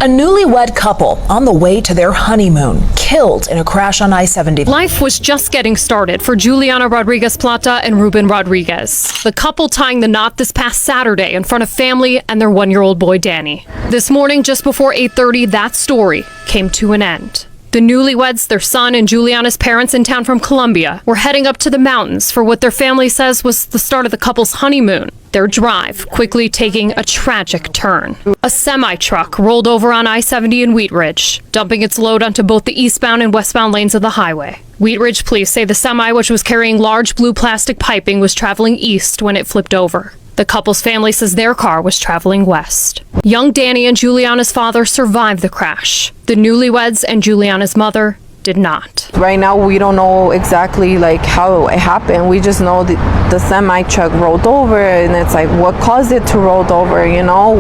A newlywed couple on the way to their honeymoon, killed in a crash on I-70. Life was just getting started for Juliana Rodriguez Plata and Ruben Rodriguez, the couple tying the knot this past Saturday in front of family and their 1-year-old boy, Danny. This morning, just before 8:30, that story came to an end. The newlyweds, their son, and Juliana's parents in town from Colombia were heading up to the mountains for what their family says was the start of the couple's honeymoon. Their drive quickly taking a tragic turn. A semi-truck rolled over on I-70 in Wheat Ridge, dumping its load onto both the eastbound and westbound lanes of the highway. Wheat Ridge police say the semi, which was carrying large blue plastic piping, was traveling east when it flipped over. The couple's family says their car was traveling west. Young Danny and Juliana's father survived the crash. The newlyweds and Juliana's mother did not. Right now, we don't know exactly how it happened. We just know the semi truck rolled over, and it's what caused it to roll over?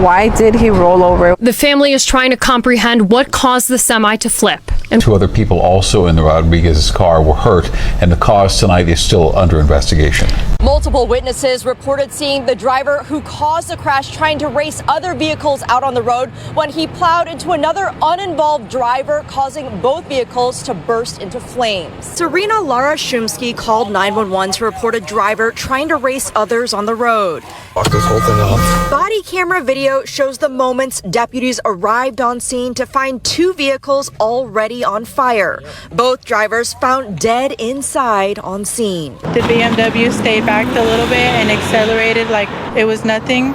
Why did he roll over? The family is trying to comprehend what caused the semi to flip. And 2 other people also in the Rodriguez's car were hurt, and the cause tonight is still under investigation. Multiple witnesses reported seeing the driver who caused the crash trying to race other vehicles out on the road when he plowed into another uninvolved driver, causing both vehicles to burst into flames. Serena Lara Shumsky called 911 to report a driver trying to race others on the road. Lock this whole thing off. Body camera video shows the moments deputies arrived on scene to find 2 vehicles already on fire. Both drivers found dead inside on scene. The BMW stayed back a little bit and accelerated like it was nothing.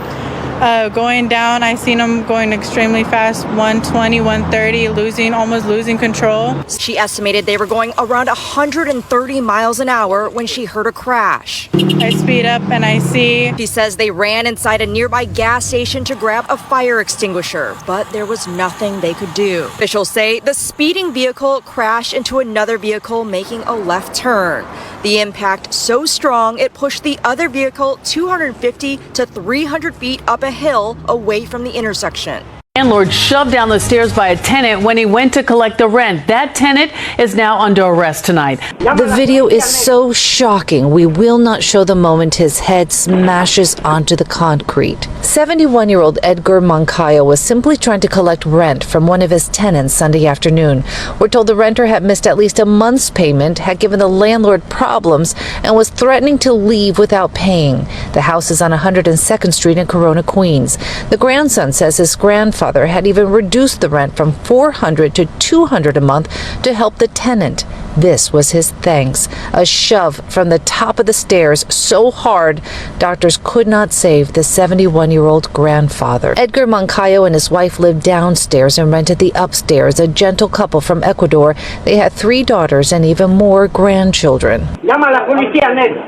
Going down, I seen him going extremely fast, 120, 130, almost losing control. She estimated they were going around 130 miles an hour when she heard a crash. I speed up and I see. She says they ran inside a nearby gas station to grab a fire extinguisher, but there was nothing they could do. Officials say the speeding vehicle crashed into another vehicle making a left turn. The impact so strong it pushed the other vehicle 250 to 300 feet up a hill away from the intersection. Landlord shoved down the stairs by a tenant when he went to collect the rent. That tenant is now under arrest tonight. The video is so shocking. We will not show the moment his head smashes onto the concrete. 71-year-old Edgar Moncayo was simply trying to collect rent from one of his tenants Sunday afternoon. We're told the renter had missed at least a month's payment, had given the landlord problems, and was threatening to leave without paying. The house is on 102nd Street in Corona, Queens. The grandson says his grandfather had even reduced the rent from $400 to $200 a month to help the tenant. This was his thanks. A shove from the top of the stairs so hard, doctors could not save the 71-year-old grandfather. Edgar Moncayo and his wife lived downstairs and rented the upstairs, a gentle couple from Ecuador. They had 3 daughters and even more grandchildren.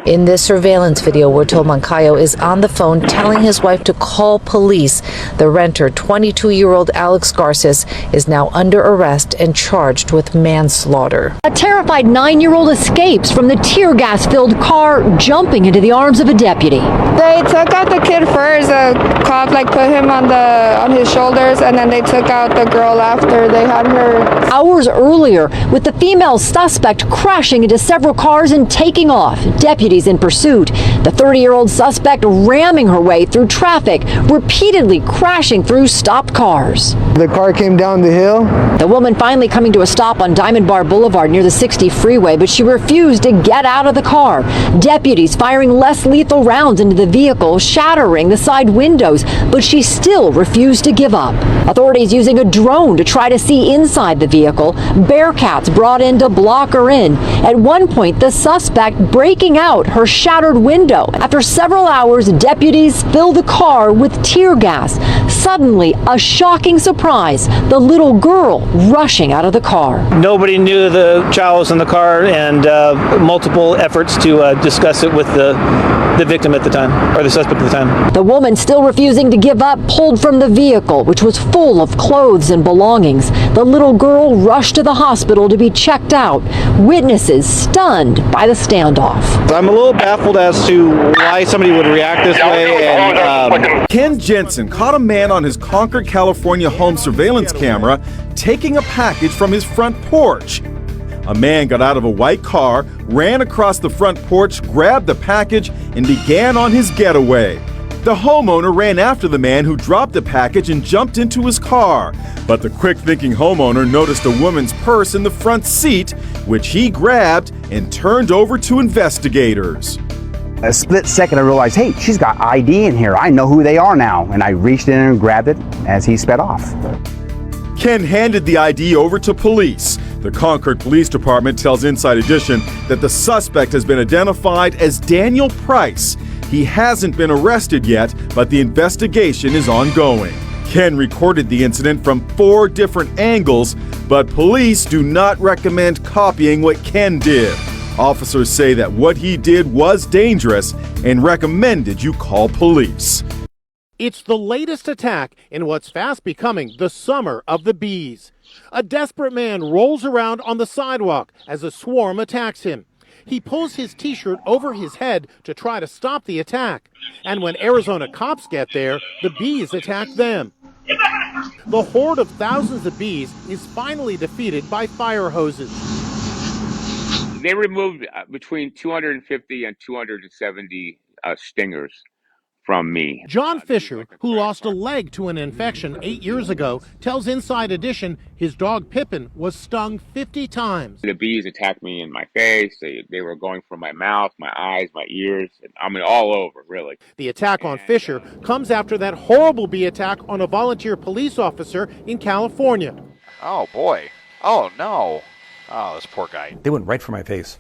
In this surveillance video, we're told Moncayo is on the phone telling his wife to call police. The renter, 22-year-old Alex Garces, is now under arrest and charged with manslaughter. A terrified 9-year-old escapes from the tear gas-filled car, jumping into the arms of a deputy. They took out the kid first. The cop put him on his shoulders, and then they took out the girl after they had her. Hours earlier, with the female suspect crashing into several cars and taking off, deputies in pursuit. The 30-year-old suspect ramming her way through traffic, repeatedly crashing through stopped cars. The car came down the hill. The woman finally coming to a stop on Diamond Bar Boulevard near the 60 freeway, but she refused to get out of the car. Deputies firing less lethal rounds into the vehicle, shattering the side windows, but she still refused to give up. Authorities using a drone to try to see inside the vehicle. Bearcats brought in to block her in. At one point, the suspect breaking out her shattered window. After several hours, deputies fill the car with tear gas. Suddenly, a shocking surprise, the little girl rushing out of the car. Nobody knew the child was in the car, and multiple efforts to discuss it with the victim at the time, or the suspect at the time. The woman, still refusing to give up, pulled from the vehicle, which was full of clothes and belongings. The little girl rushed to the hospital to be checked out. Witnesses stunned by the standoff. I'm a little baffled as to why somebody would react this way. And Ken Jensen caught a man on his Concord, California home surveillance camera taking a package from his front porch. A man got out of a white car, ran across the front porch, grabbed the package, and began on his getaway. The homeowner ran after the man who dropped the package and jumped into his car. But the quick-thinking homeowner noticed a woman's purse in the front seat, which he grabbed and turned over to investigators. A split second I realized, hey, she's got ID in here. I know who they are now. And I reached in and grabbed it as he sped off. Ken handed the ID over to police. The Concord Police Department tells Inside Edition that the suspect has been identified as Daniel Price. He hasn't been arrested yet, but the investigation is ongoing. Ken recorded the incident from 4 different angles, but police do not recommend copying what Ken did. Officers say that what he did was dangerous and recommended you call police. It's the latest attack in what's fast becoming the summer of the bees. A desperate man rolls around on the sidewalk as a swarm attacks him. He pulls his t-shirt over his head to try to stop the attack. And when Arizona cops get there, the bees attack them. The horde of thousands of bees is finally defeated by fire hoses. They removed between 250 and 270 stingers from me. John Fisher, who lost a leg to an infection 8 years ago, tells Inside Edition his dog Pippin was stung 50 times. The bees attacked me in my face. They were going for my mouth, my eyes, my ears. I mean, all over, really. The attack on Fisher comes after that horrible bee attack on a volunteer police officer in California. Oh, boy. Oh, no. Oh, this poor guy. They went right for my face,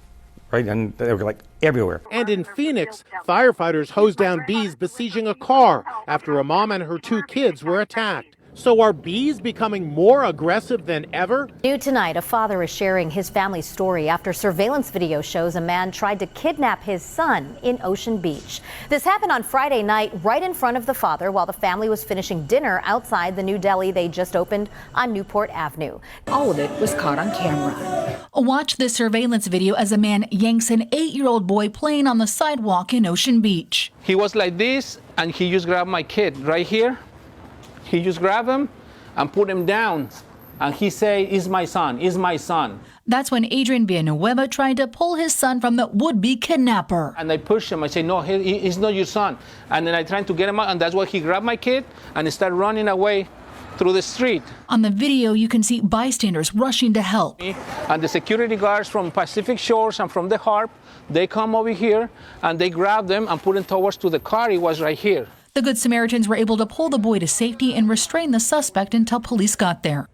right? And they were like everywhere. And in Phoenix, firefighters hosed down bees besieging a car after a mom and her 2 kids were attacked. So are bees becoming more aggressive than ever? New tonight, a father is sharing his family's story after surveillance video shows a man tried to kidnap his son in Ocean Beach. This happened on Friday night right in front of the father while the family was finishing dinner outside the new deli they just opened on Newport Avenue. All of it was caught on camera. Watch this surveillance video as a man yanks an 8-year-old boy playing on the sidewalk in Ocean Beach. He was like this, and he just grabbed my kid right here. He just grabbed him and put him down. And he say, "Is my son, is my son." That's when Adrian Villanueva tried to pull his son from the would-be kidnapper. And I pushed him. I say, "No, he's not your son." And then I tried to get him out, and that's why he grabbed my kid and started running away through the street. On the video, you can see bystanders rushing to help. And the security guards from Pacific Shores and from the Harp, they come over here and they grab them and put him towards to the car. He was right here. The Good Samaritans were able to pull the boy to safety and restrain the suspect until police got there.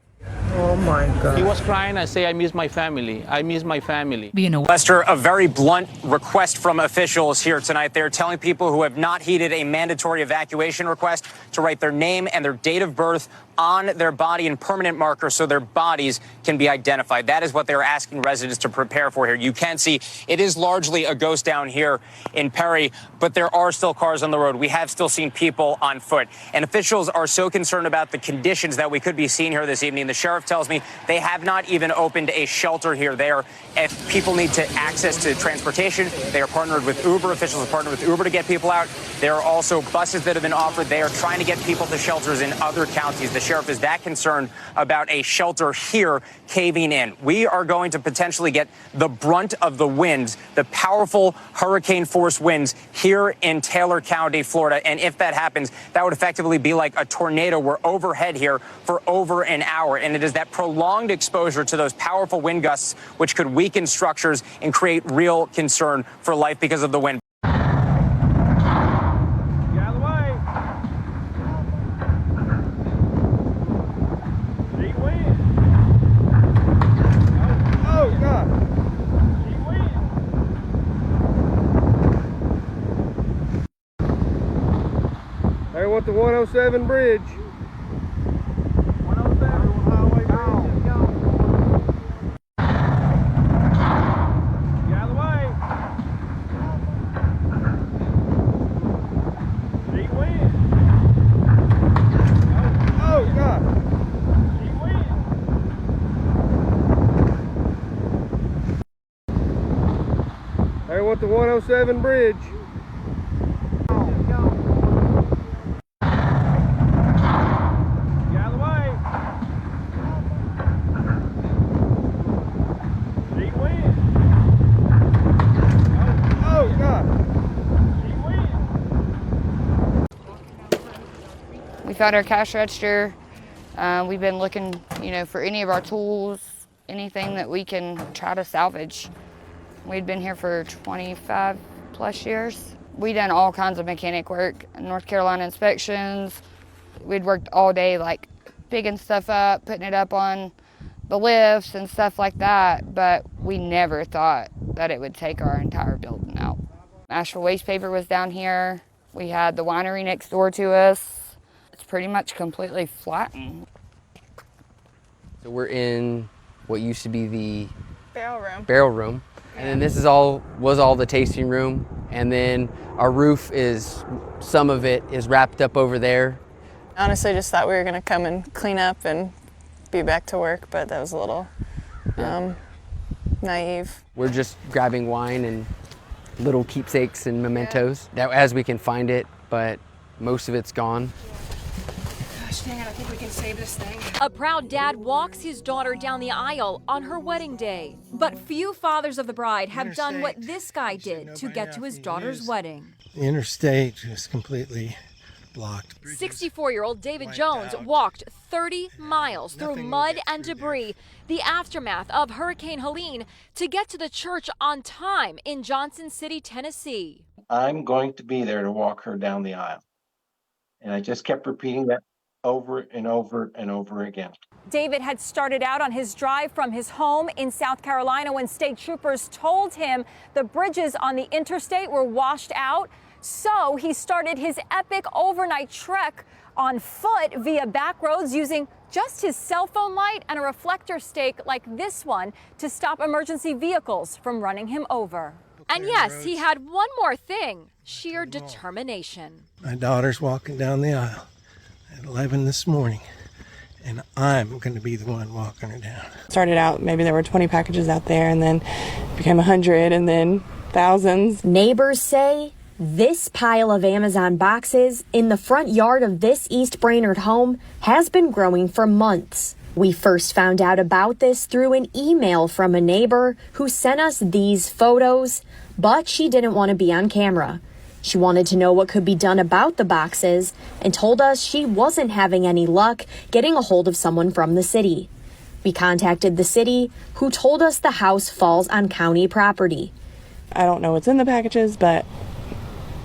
Oh my God. He was crying and say, "I miss my family. I miss my family." Lester, a very blunt request from officials here tonight. They're telling people who have not heeded a mandatory evacuation request to write their name and their date of birth on their body in permanent markers so their bodies can be identified. That is what they're asking residents to prepare for here. You can see it is largely a ghost town here in Perry, but there are still cars on the road. We have still seen people on foot. And officials are so concerned about the conditions that we could be seeing here this evening. The sheriff tells me they have not even opened a shelter here. If people need to access to transportation, they are partnered with Uber. Officials have partnered with Uber to get people out. There are also buses that have been offered. They are trying to get people to shelters in other counties. The sheriff is that concerned about a shelter here caving in. We are going to potentially get the brunt of the winds, the powerful hurricane force winds here in Taylor County, Florida. And if that happens, that would effectively be like a tornado. We're overhead here for over an hour. And it is that prolonged exposure to those powerful wind gusts which could weaken structures and create real concern for life because of the wind. There went the 107 bridge. 107 highway bridge. Get out of the way. Deep wind. Oh God. Deep wind. There went the 107 bridge. found our cash register. We've been looking, for any of our tools, anything that we can try to salvage. We'd been here for 25 plus years. We'd done all kinds of mechanic work, North Carolina inspections. We'd worked all day, like picking stuff up, putting it up on the lifts and stuff like that, but we never thought that it would take our entire building out. Asheville Waste Paper was down here. We had the winery next door to us. It's pretty much completely flattened. So we're in what used to be the Barrel room. And then this was all the tasting room. And then our roof some of it is wrapped up over there. Honestly, just thought we were gonna come and clean up and be back to work, but that was a little naive. We're just grabbing wine and little keepsakes and mementos as we can find it, but most of it's gone. Gosh dang it, I think we can save this thing. A proud dad walks his daughter down the aisle on her wedding day. But few fathers of the bride have done what this guy did to get to his daughter's wedding. The interstate is completely blocked. 64-year-old David Jones walked 30 miles through mud and debris, the aftermath of Hurricane Helene, to get to the church on time in Johnson City, Tennessee. I'm going to be there to walk her down the aisle. And I just kept repeating that over and over and over again. David had started out on his drive from his home in South Carolina when state troopers told him the bridges on the interstate were washed out. So he started his epic overnight trek on foot via back roads using just his cell phone light and a reflector stake like this one to stop emergency vehicles from running him over. And yes, he had one more thing, sheer determination. My daughter's walking down the aisle at 11 this morning, and I'm going to be the one walking her down. Started out, maybe there were 20 packages out there, and then became 100, and then thousands. Neighbors say this pile of Amazon boxes in the front yard of this East Brainerd home has been growing for months. We first found out about this through an email from a neighbor who sent us these photos, but she didn't want to be on camera. She wanted to know what could be done about the boxes and told us she wasn't having any luck getting a hold of someone from the city. We contacted the city, who told us the house falls on county property. I don't know what's in the packages, but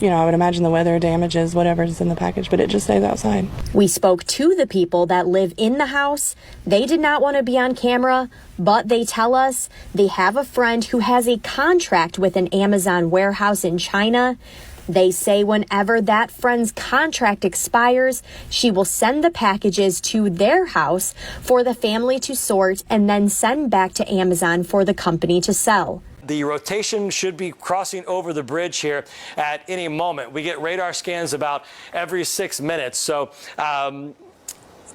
I would imagine the weather damages whatever's in the package, but it just stays outside. We spoke to the people that live in the house. They did not want to be on camera, but they tell us they have a friend who has a contract with an Amazon warehouse in China. They say whenever that friend's contract expires, she will send the packages to their house for the family to sort and then send back to Amazon for the company to sell. The rotation should be crossing over the bridge here at any moment. We get radar scans about every 6 minutes. So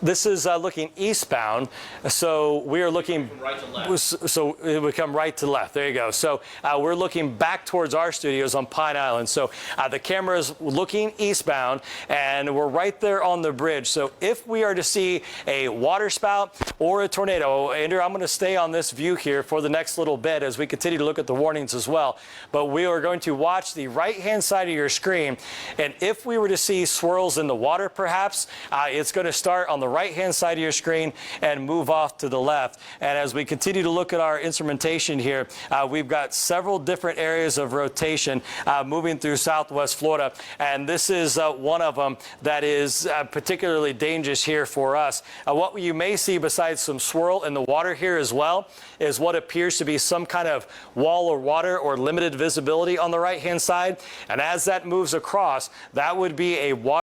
this is looking eastbound, so we are looking right to left. So it would come right to left. There you go. So we're looking back towards our studios on Pine Island. So the camera is looking eastbound, and we're right there on the bridge. So if we are to see a water spout or a tornado, Andrew, I'm going to stay on this view here for the next little bit as we continue to look at the warnings as well. But we are going to watch the right-hand side of your screen, and if we were to see swirls in the water, perhaps it's going to start on the right-hand side of your screen and move off to the left. And as we continue to look at our instrumentation here, we've got several different areas of rotation moving through Southwest Florida, and this is one of them that is particularly dangerous here for us. What you may see besides some swirl in the water here as well is what appears to be some kind of wall of water or limited visibility on the right-hand side, and as that moves across, that would be a water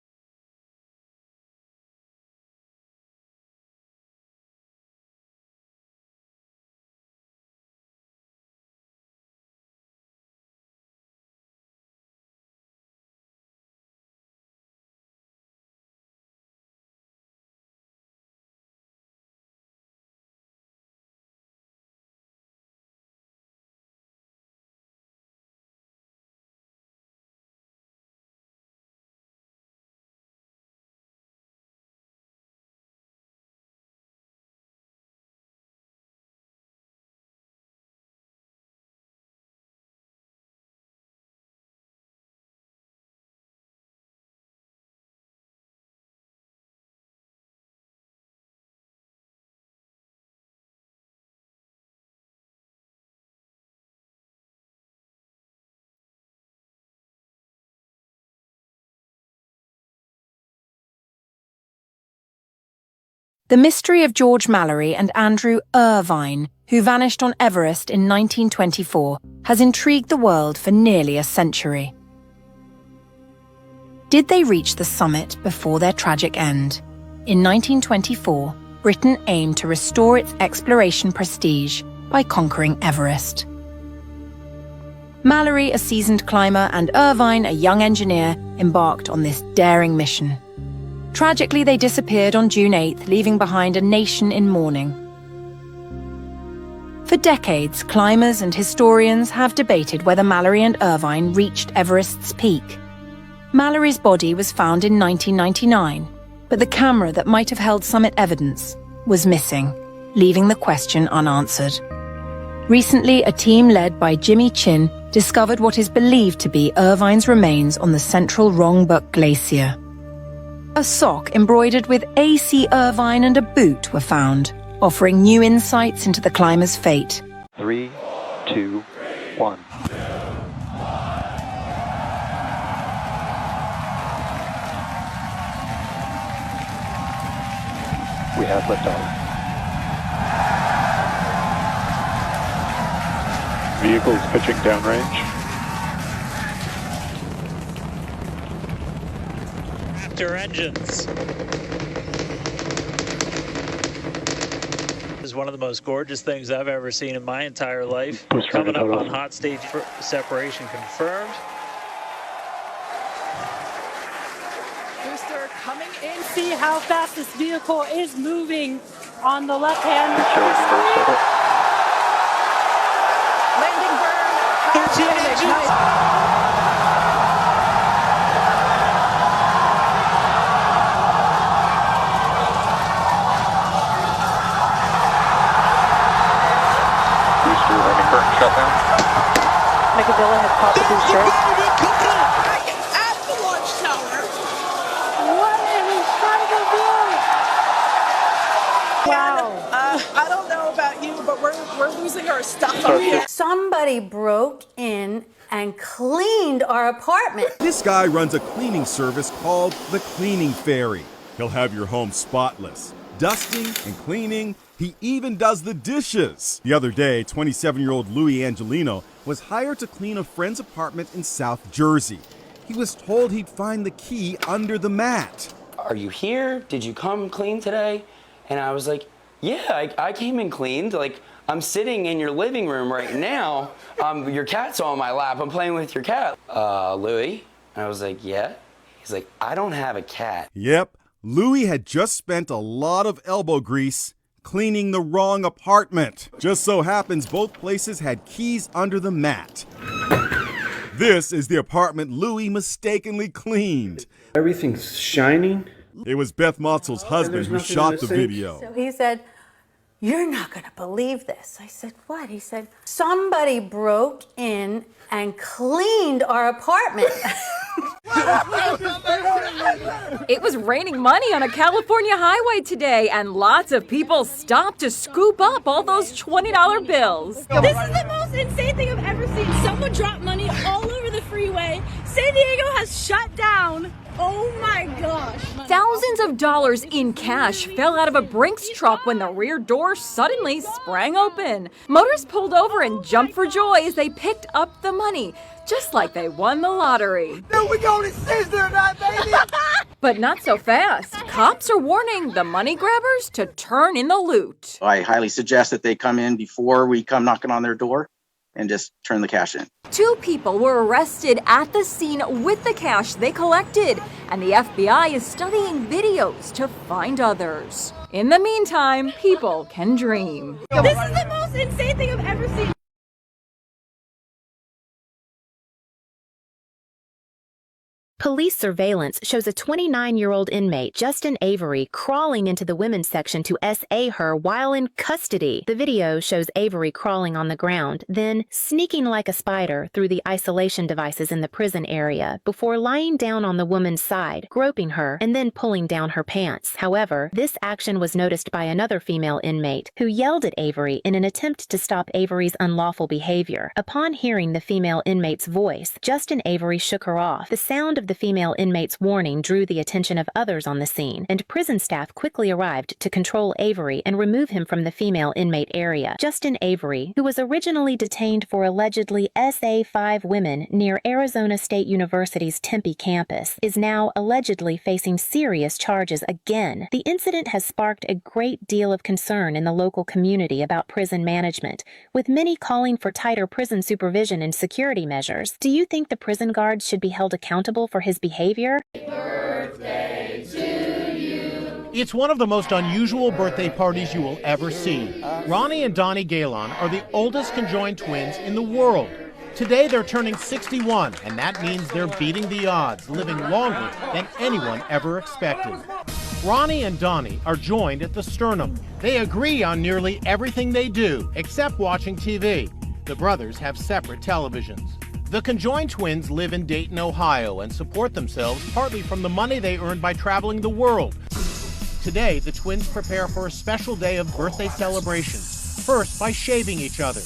The mystery of George Mallory and Andrew Irvine, who vanished on Everest in 1924, has intrigued the world for nearly a century. Did they reach the summit before their tragic end? In 1924, Britain aimed to restore its exploration prestige by conquering Everest. Mallory, a seasoned climber, and Irvine, a young engineer, embarked on this daring mission. Tragically, they disappeared on June 8th, leaving behind a nation in mourning. For decades, climbers and historians have debated whether Mallory and Irvine reached Everest's peak. Mallory's body was found in 1999, but the camera that might have held summit evidence was missing, leaving the question unanswered. Recently, a team led by Jimmy Chin discovered what is believed to be Irvine's remains on the central Rongbuk Glacier. A sock embroidered with A.C. Irvine and a boot were found, offering new insights into the climber's fate. 3, 2, 1. We have liftoff. Vehicles pitching downrange. Raptor engines. This is one of the most gorgeous things I've ever seen in my entire life. Coming up on hot stage separation confirmed. Booster coming in. See how fast this vehicle is moving on the left hand. Landing burn. 13 engines. Shutdown. Megavilla has popped the booster. At the launch tower. What is he trying to do? Wow. I don't know about you, but we're losing our stuff up here. Somebody broke in and cleaned our apartment. This guy runs a cleaning service called the Cleaning Fairy. He'll have your home spotless, dusting and cleaning. He even does the dishes. The other day, 27-year-old Louis Angelino was hired to clean a friend's apartment in South Jersey. He was told he'd find the key under the mat. Are you here? Did you come clean today? And I was like, yeah, I came and cleaned. Like, I'm sitting in your living room right now. Your cat's on my lap. I'm playing with your cat. Louis? And I was like, yeah. He's like, I don't have a cat. Yep, Louis had just spent a lot of elbow grease cleaning the wrong apartment. Just so happens both places had keys under the mat. This is the apartment Louis mistakenly cleaned. Everything's shining. It was Beth Motzel's husband who shot the video. So he said, "You're not going to believe this." I said, "What?" He said, "Somebody broke in and cleaned our apartment." It was raining money on a California highway today, and lots of people stopped to scoop up all those $20 bills. This is the most insane thing I've ever seen. Someone dropped money all over the freeway. San Diego has shut down. Oh my gosh. Thousands of dollars in cash fell out of a Brinks truck when the rear door suddenly sprang open. Motorists pulled over and jumped for joy as they picked up the money, just like they won the lottery. Then we go to Sizzler tonight, baby. But not so fast. Cops are warning the money grabbers to turn in the loot. I highly suggest that they come in before we come knocking on their door and just turn the cash in. 2 people were arrested at the scene with the cash they collected, and the FBI is studying videos to find others. In the meantime, people can dream. This is the most insane thing I've ever seen. Police surveillance shows a 29-year-old inmate, Justin Avery, crawling into the women's section to SA her while in custody. The video shows Avery crawling on the ground, then sneaking like a spider through the isolation devices in the prison area before lying down on the woman's side, groping her, and then pulling down her pants. However, this action was noticed by another female inmate, who yelled at Avery in an attempt to stop Avery's unlawful behavior. Upon hearing the female inmate's voice, Justin Avery shook her off. The sound of the female inmate's warning drew the attention of others on the scene, and prison staff quickly arrived to control Avery and remove him from the female inmate area. Justin Avery, who was originally detained for allegedly SA5 women near Arizona State University's Tempe campus, is now allegedly facing serious charges again. The incident has sparked a great deal of concern in the local community about prison management, with many calling for tighter prison supervision and security measures. Do you think the prison guards should be held accountable for his behavior? Birthday to you. It's one of the most unusual birthday parties you will ever see. Ronnie and Donnie Galen are the oldest conjoined twins in the world. Today they're turning 61, and that means they're beating the odds, living longer than anyone ever expected. Ronnie and Donnie are joined at the sternum. They agree on nearly everything they do, except watching TV. The brothers have separate televisions. The conjoined twins live in Dayton, Ohio, and support themselves partly from the money they earn by traveling the world. Today, the twins prepare for a special day of birthday celebration, first by shaving each other.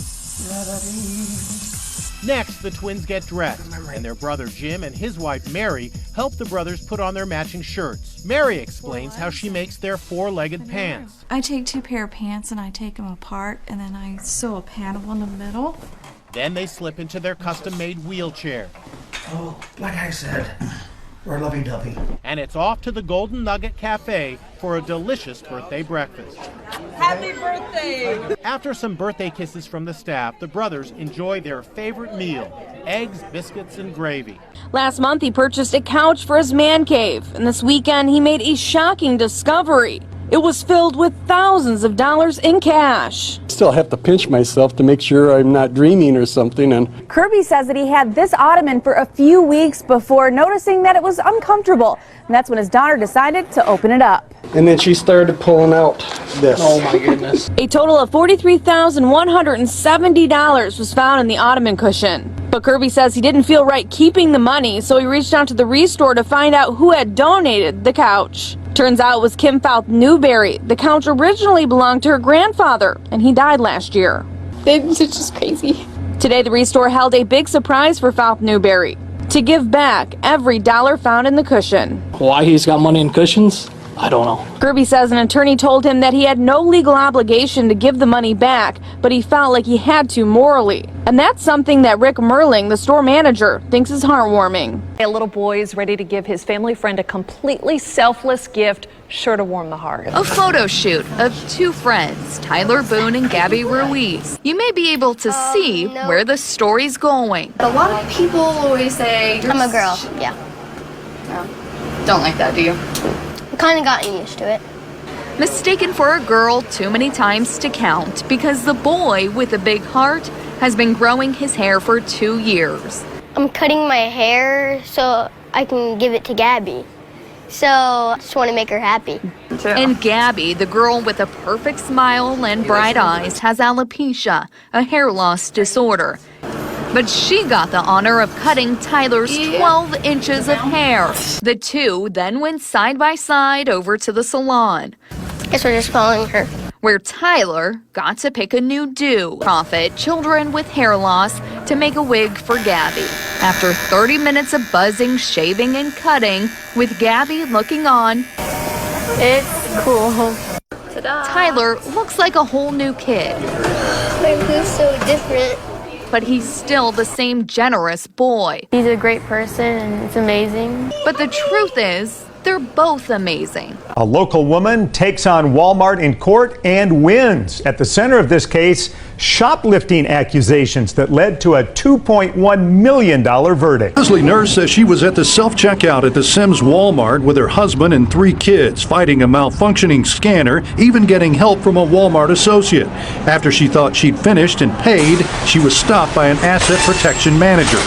Next, the twins get dressed, and their brother Jim and his wife Mary help the brothers put on their matching shirts. Mary explains how she makes their four-legged pants. I take two pair of pants and I take them apart, and then I sew a panel in the middle. Then they slip into their custom-made wheelchair. Oh, like I said, we're lovey-dovey. And it's off to the Golden Nugget Cafe for a delicious birthday breakfast. Happy birthday! After some birthday kisses from the staff, the brothers enjoy their favorite meal, eggs, biscuits, and gravy. Last month, he purchased a couch for his man cave, and this weekend he made a shocking discovery. It was filled with thousands of dollars in cash. Still have to pinch myself to make sure I'm not dreaming or something. And Kirby says that he had this ottoman for a few weeks before noticing that it was uncomfortable. And that's when his daughter decided to open it up. And then she started pulling out this. Oh my goodness. A total of $43,170 was found in the ottoman cushion. But Kirby says he didn't feel right keeping the money, so he reached out to the Restore to find out who had donated the couch. Turns out it was Kim Fouth Newberry. The couch originally belonged to her grandfather, and he died last year. It's just crazy. Today, the Restore held a big surprise for Fouth Newberry to give back every dollar found in the cushion. Why he's got money in cushions? I don't know. Kirby says an attorney told him that he had no legal obligation to give the money back, but he felt like he had to morally. And that's something that Rick Merling, the store manager, thinks is heartwarming. A little boy is ready to give his family friend a completely selfless gift, sure to warm the heart. A photo shoot of two friends, Tyler Boone and Gabby Ruiz. You may be able to see where the story's going. A lot of people always say, I'm a girl, yeah. No. Don't like that, do you? Kind of gotten used to it. Mistaken for a girl too many times to count because the boy with a big heart has been growing his hair for 2 years. I'm cutting my hair so I can give it to Gabby. So I just want to make her happy. And Gabby, the girl with a perfect smile and bright eyes, has alopecia, a hair loss disorder. But she got the honor of cutting Tyler's 12 inches of hair. The two then went side by side over to the salon. Guess we're just following her. Where Tyler got to pick a new do. Profit children with hair loss to make a wig for Gabby. After 30 minutes of buzzing, shaving, and cutting, with Gabby looking on, it's cool. Ta-da. Tyler looks like a whole new kid. My blue's so different. But he's still the same generous boy. He's a great person and it's amazing. But the truth is, they're both amazing. A local woman takes on Walmart in court and wins. At the center of this case, shoplifting accusations that led to a $2.1 million verdict. Leslie Nurse says she was at the self-checkout at the Sims Walmart with her husband and 3 kids, fighting a malfunctioning scanner, even getting help from a Walmart associate. After she thought she'd finished and paid, she was stopped by an asset protection manager.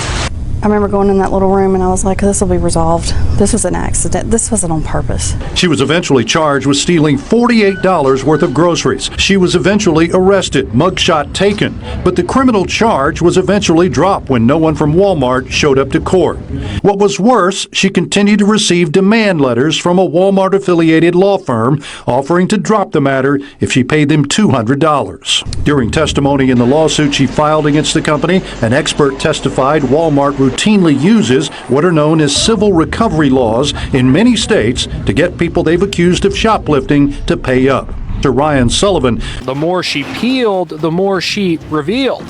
I remember going in that little room and I was like, this will be resolved. This was an accident. This wasn't on purpose. She was eventually charged with stealing $48 worth of groceries. She was eventually arrested, mugshot taken, but the criminal charge was eventually dropped when no one from Walmart showed up to court. What was worse, she continued to receive demand letters from a Walmart-affiliated law firm offering to drop the matter if she paid them $200. During testimony in the lawsuit she filed against the company, an expert testified Walmart routinely uses what are known as civil recovery laws in many states to get people they've accused of shoplifting to pay up. To Ryan Sullivan, the more she peeled, the more she revealed.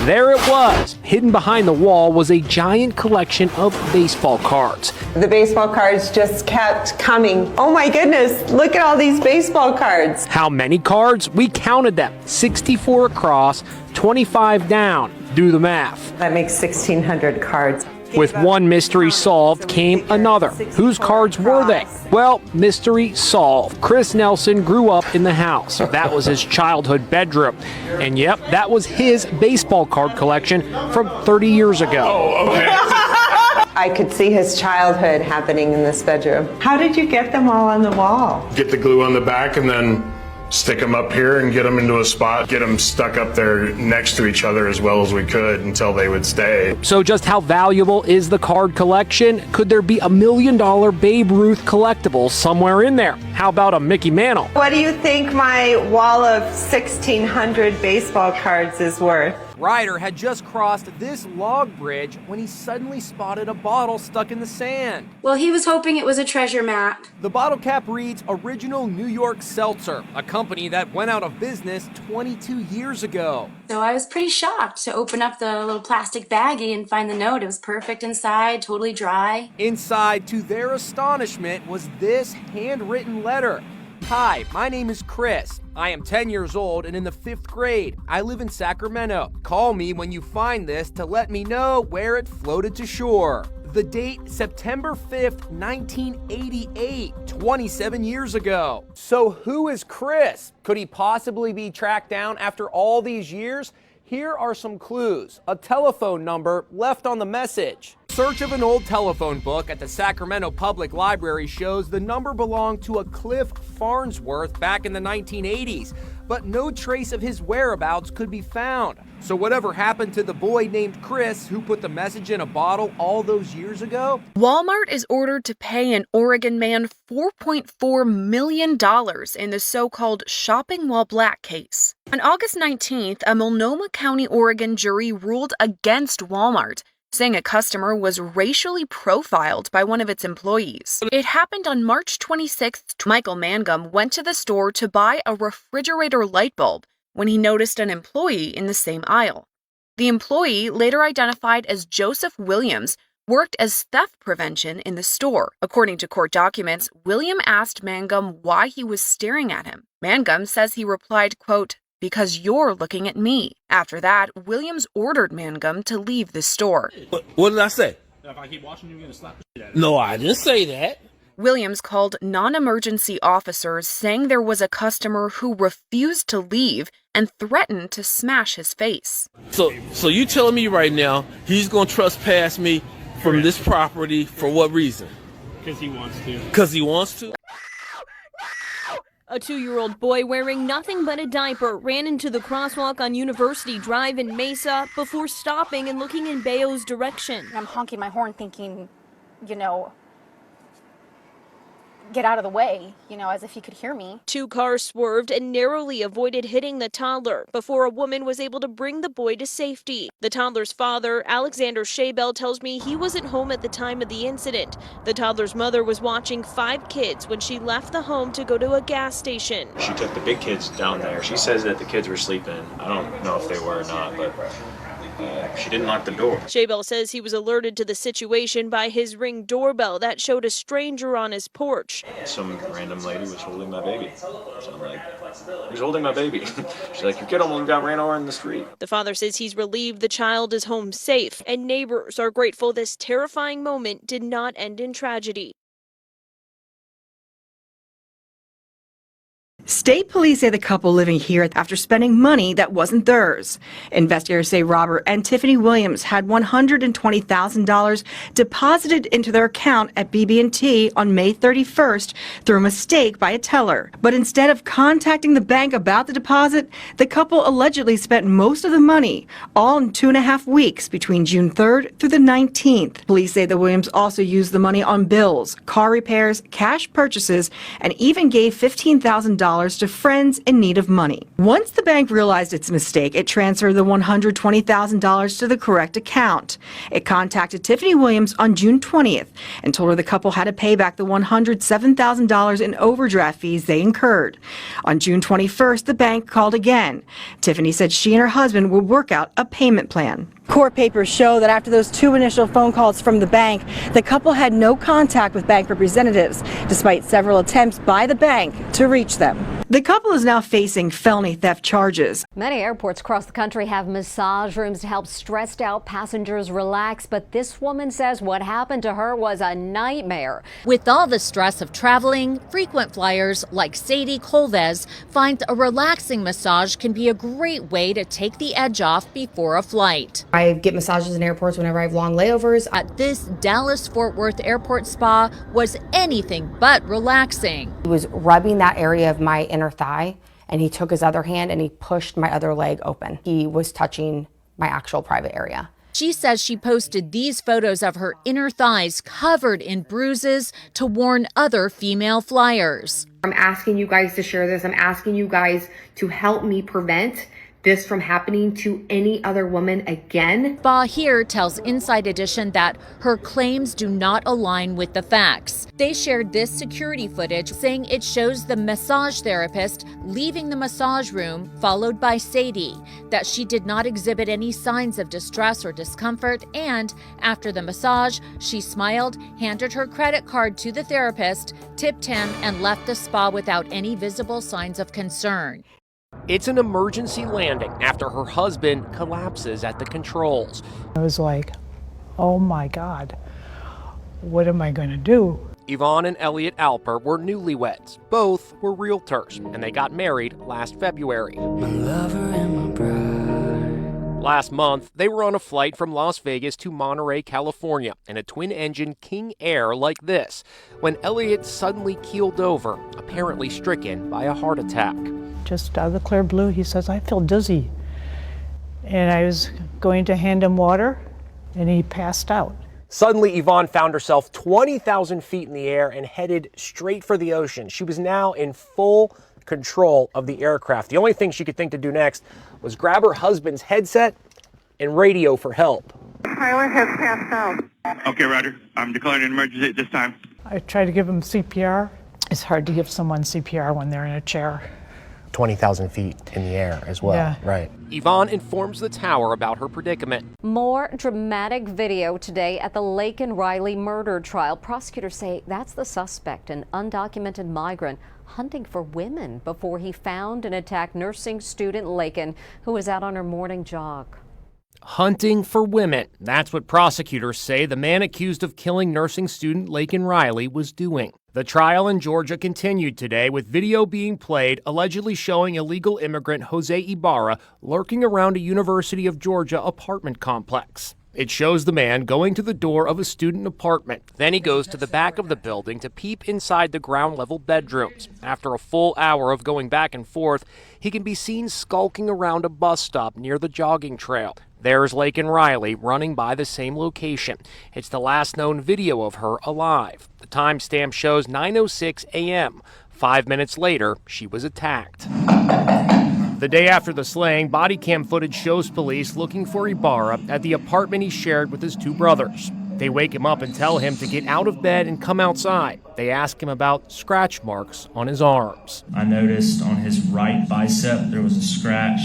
There it was. Hidden behind the wall was a giant collection of baseball cards. The baseball cards just kept coming. Oh my goodness, look at all these baseball cards. How many cards? We counted them. 64 across, 25 down. Do the math. That makes 1,600 cards. With one mystery solved came another. Whose cards were they? Well, mystery solved. Chris Nelson grew up in the house. That was his childhood bedroom. And yep, that was his baseball card collection from 30 years ago. Oh, okay. I could see his childhood happening in this bedroom. How did you get them all on the wall? Get the glue on the back and then stick them up here and get them into a spot, get them stuck up there next to each other as well as we could until they would stay. So just how valuable is the card collection? Could there be $1 million Babe Ruth collectible somewhere in there? How about a Mickey Mantle? What do you think my wall of 1,600 baseball cards is worth? Ryder had just crossed this log bridge when he suddenly spotted a bottle stuck in the sand. Well, he was hoping it was a treasure map. The bottle cap reads Original New York Seltzer, a company that went out of business 22 years ago. So I was pretty shocked to open up the little plastic baggie and find the note. It was perfect inside, totally dry. Inside, to their astonishment, was this handwritten letter. Hi, my name is Chris. I am 10 years old and in the 5th grade. I live in Sacramento. Call me when you find this to let me know where it floated to shore. The date, September 5th, 1988, 27 years ago. So who is Chris? Could he possibly be tracked down after all these years? Here are some clues. A telephone number left on the message. Search of an old telephone book at the Sacramento Public Library shows the number belonged to a Cliff Farnsworth back in the 1980s, but no trace of his whereabouts could be found. So whatever happened to the boy named Chris who put the message in a bottle all those years ago? Walmart is ordered to pay an Oregon man $4.4 million in the so-called shopping while black case. On August 19th, a Multnomah County, Oregon jury ruled against Walmart, saying a customer was racially profiled by one of its employees. It happened on March 26th. Michael Mangum went to the store to buy a refrigerator light bulb when he noticed an employee in the same aisle. The employee, later identified as Joseph Williams, worked as theft prevention in the store. According to court documents, William asked Mangum why he was staring at him. Mangum says he replied, quote, "Because you're looking at me." After that, Williams ordered Mangum to leave the store. What did I say? If I keep watching you, you're going to slap the shit out of No, I didn't say that. Williams called non-emergency officers, saying there was a customer who refused to leave and threatened to smash his face. So you telling me right now he's going to trespass me from this property for what reason? Because he wants to. Because he wants to? A 2-year-old boy wearing nothing but a diaper ran into the crosswalk on University Drive in Mesa before stopping and looking in Bayo's direction. I'm honking my horn thinking, get out of the way, as if he could hear me. 2 cars swerved and narrowly avoided hitting the toddler before a woman was able to bring the boy to safety. The toddler's father, Alexander Shaybell, tells me he wasn't home at the time of the incident. The toddler's mother was watching 5 kids when she left the home to go to a gas station. She took the big kids down there. She says that the kids were sleeping. I don't know if they were or not, but she didn't lock the door. Shaybell says he was alerted to the situation by his Ring doorbell that showed a stranger on his porch. Some random lady was holding my baby. So I'm like, who's holding my baby? She's like, your kid almost got ran over in the street. The father says he's relieved the child is home safe, and neighbors are grateful this terrifying moment did not end in tragedy. State police say the couple living here after spending money that wasn't theirs. Investigators say Robert and Tiffany Williams had $120,000 deposited into their account at BB&T on May 31st through a mistake by a teller. But instead of contacting the bank about the deposit, the couple allegedly spent most of the money, all in 2.5 weeks between June 3rd through the 19th. Police say the Williams also used the money on bills, car repairs, cash purchases, and even gave $15,000 $100,000 to friends in need of money. Once the bank realized its mistake, it transferred the $120,000 to the correct account. It contacted Tiffany Williams on June 20th and told her the couple had to pay back the $107,000 in overdraft fees they incurred. On June 21st, the bank called again. Tiffany said she and her husband would work out a payment plan. Court papers show that after those two initial phone calls from the bank, the couple had no contact with bank representatives, despite several attempts by the bank to reach them. The couple is now facing felony theft charges. Many airports across the country have massage rooms to help stressed out passengers relax, but this woman says what happened to her was a nightmare. With all the stress of traveling, frequent flyers like Sadie Colvez find a relaxing massage can be a great way to take the edge off before a flight. I get massages in airports whenever I have long layovers. At this Dallas-Fort Worth airport spa was anything but relaxing. He was rubbing that area of my inner thigh, and he took his other hand and he pushed my other leg open. He was touching my actual private area. She says she posted these photos of her inner thighs covered in bruises to warn other female flyers. I'm asking you guys to share this. I'm asking you guys to help me prevent this from happening to any other woman again. Spa here tells Inside Edition that her claims do not align with the facts. They shared this security footage saying it shows the massage therapist leaving the massage room, followed by Sadie, that she did not exhibit any signs of distress or discomfort, and after the massage, she smiled, handed her credit card to the therapist, tipped him, and left the spa without any visible signs of concern. It's an emergency landing after her husband collapses at the controls. I was like, oh my God, what am I going to do? Yvonne and Elliot Alper were newlyweds. Both were realtors, and they got married last February. My lover and my bride. Last month, they were on a flight from Las Vegas to Monterey, California, in a twin-engine King Air like this, when Elliot suddenly keeled over, apparently stricken by a heart attack. Just out of the clear blue, he says, I feel dizzy. And I was going to hand him water, and he passed out. Suddenly, Yvonne found herself 20,000 feet in the air and headed straight for the ocean. She was now in full control of the aircraft. The only thing she could think to do next was grab her husband's headset and radio for help. Tyler has passed out. Okay, Roger. I'm declaring an emergency at this time. I tried to give him CPR. It's hard to give someone CPR when they're in a chair. 20,000 feet in the air as well. Yeah. Right. Yvonne informs the tower about her predicament. More dramatic video today at the Laken Riley murder trial. Prosecutors say that's the suspect, an undocumented migrant hunting for women before he found and attacked nursing student Laken, who was out on her morning jog. Hunting for women. That's what prosecutors say the man accused of killing nursing student Laken Riley was doing. The trial in Georgia continued today with video being played allegedly showing illegal immigrant Jose Ibarra lurking around a University of Georgia apartment complex. It shows the man going to the door of a student apartment. Then he goes to the back of the building to peep inside the ground-level bedrooms. After a full hour of going back and forth, he can be seen skulking around a bus stop near the jogging trail. There's Laken Riley running by the same location. It's the last known video of her alive. The timestamp shows 9:06 a.m. 5 minutes later, she was attacked. The day after the slaying, body cam footage shows police looking for Ibarra at the apartment he shared with his two brothers. They wake him up and tell him to get out of bed and come outside. They ask him about scratch marks on his arms. I noticed on his right bicep there was a scratch.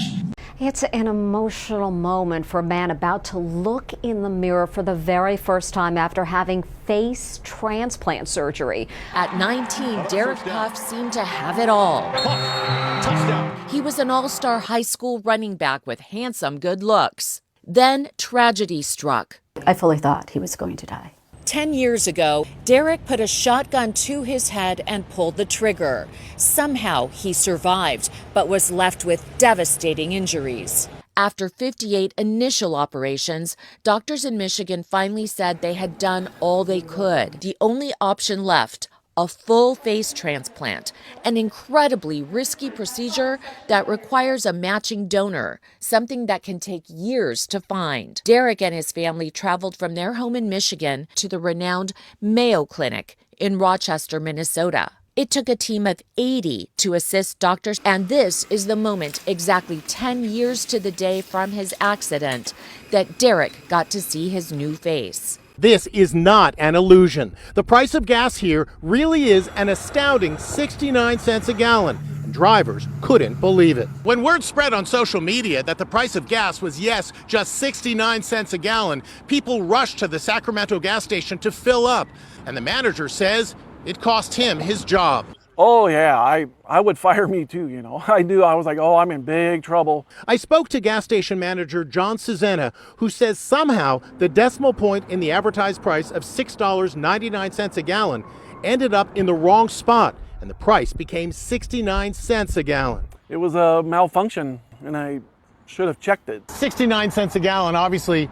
It's an emotional moment for a man about to look in the mirror for the very first time after having face transplant surgery. At 19, Derek Puff seemed to have it all. Touchdown. He was an all-star high school running back with handsome good looks. Then tragedy struck. I fully thought he was going to die. 10 years ago, Derek put a shotgun to his head and pulled the trigger. Somehow he survived, but was left with devastating injuries. After 58 initial operations, doctors in Michigan finally said they had done all they could. The only option left, a full face transplant, an incredibly risky procedure that requires a matching donor, something that can take years to find. Derek and his family traveled from their home in Michigan to the renowned Mayo Clinic in Rochester, Minnesota. It took a team of 80 to assist doctors, and this is the moment, exactly 10 years to the day from his accident, that Derek got to see his new face. This is not an illusion. The price of gas here really is an astounding 69 cents a gallon. And drivers couldn't believe it. When word spread on social media that the price of gas was, yes, just 69 cents a gallon, people rushed to the Sacramento gas station to fill up. And the manager says it cost him his job. Oh, yeah, I would fire me too, you know. I was like, oh, I'm in big trouble. I spoke to gas station manager John Cesena, who says somehow the decimal point in the advertised price of $6.99 a gallon ended up in the wrong spot, and the price became 69 cents a gallon. It was a malfunction, and I should have checked it. 69 cents a gallon, obviously.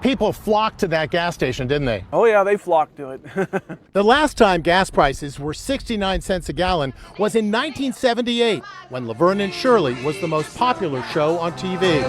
People flocked to that gas station, didn't they? Oh yeah, they flocked to it. The last time gas prices were 69 cents a gallon was in 1978, when Laverne and Shirley was the most popular show on TV.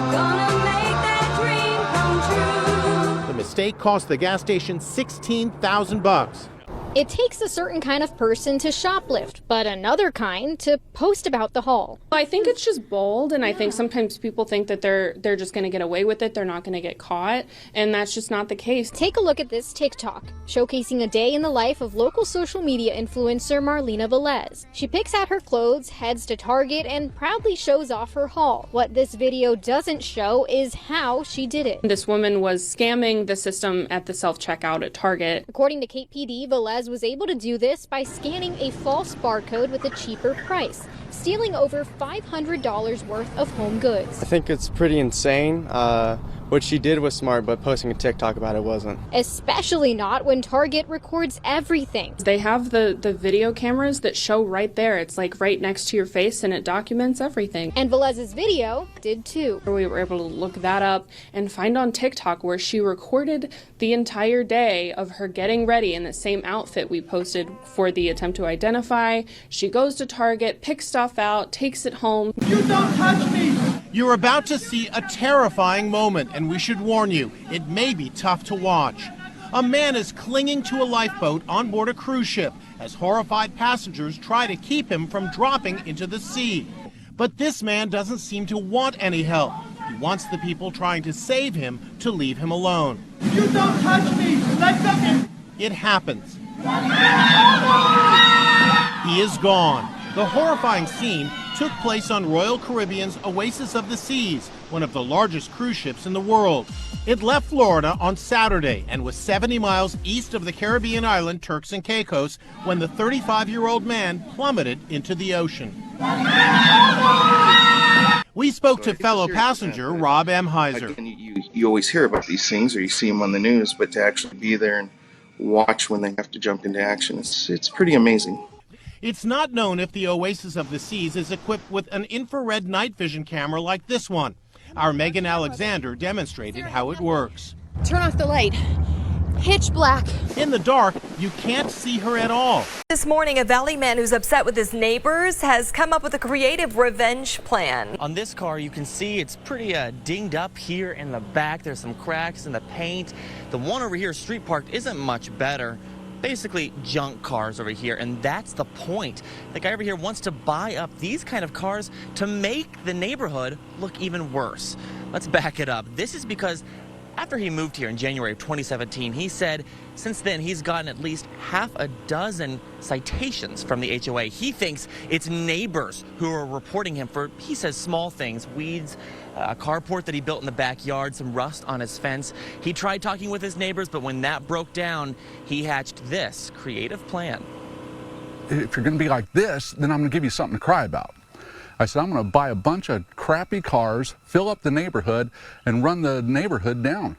The mistake cost the gas station $16,000. It takes a certain kind of person to shoplift, but another kind to post about the haul. I think it's just bold, and I think sometimes people think that they're just going to get away with it, they're not going to get caught, and that's just not the case. Take a look at this TikTok, showcasing a day in the life of local social media influencer Marlena Velez. She picks out her clothes, heads to Target, and proudly shows off her haul. What this video doesn't show is how she did it. This woman was scamming the system at the self-checkout at Target. According to Kate PD, Velez was able to do this by scanning a false barcode with a cheaper price, stealing over $500 worth of home goods. I think it's pretty insane. What she did was smart, but posting a TikTok about it wasn't. Especially not when Target records everything. They have the video cameras that show right there. It's like right next to your face, and it documents everything. And Velez's video did too. We were able to look that up and find on TikTok where she recorded the entire day of her getting ready in the same outfit we posted for the attempt to identify. She goes to Target, picks stuff out, takes it home. You don't touch me! You're about to see a terrifying moment, and we should warn you, it may be tough to watch. A man is clinging to a lifeboat on board a cruise ship as horrified passengers try to keep him from dropping into the sea. But this man doesn't seem to want any help. He wants the people trying to save him to leave him alone. You don't touch me! Let them... It happens. He is gone. The horrifying scene took place on Royal Caribbean's Oasis of the Seas, one of the largest cruise ships in the world. It left Florida on Saturday and was 70 miles east of the Caribbean island Turks and Caicos when the 35-year-old man plummeted into the ocean. We spoke to fellow passenger Rob Emheiser. You always hear about these things or you see them on the news, but to actually be there and watch when they have to jump into action, it's pretty amazing. It's not known if the Oasis of the Seas is equipped with an infrared night vision camera like this one. Our Megan Alexander demonstrated how it works. Turn off the light. Pitch black. In the dark, you can't see her at all. This morning, a Valley man who's upset with his neighbors has come up with a creative revenge plan. On this car, you can see it's pretty dinged up here in the back. There's some cracks in the paint. The one over here, street parked, isn't much better. Basically junk cars over here, and that's the point. The guy over here wants to buy up these kind of cars to make the neighborhood look even worse. Let's back it up. This is because after he moved here in January of 2017, he said since then he's gotten at least half a dozen citations from the HOA. He thinks it's neighbors who are reporting him for, he says, small things, weeds, a carport that he built in the backyard, some rust on his fence. He tried talking with his neighbors, but when that broke down, he hatched this creative plan. If you're going to be like this, then I'm going to give you something to cry about. I said, I'm going to buy a bunch of crappy cars, fill up the neighborhood, and run the neighborhood down.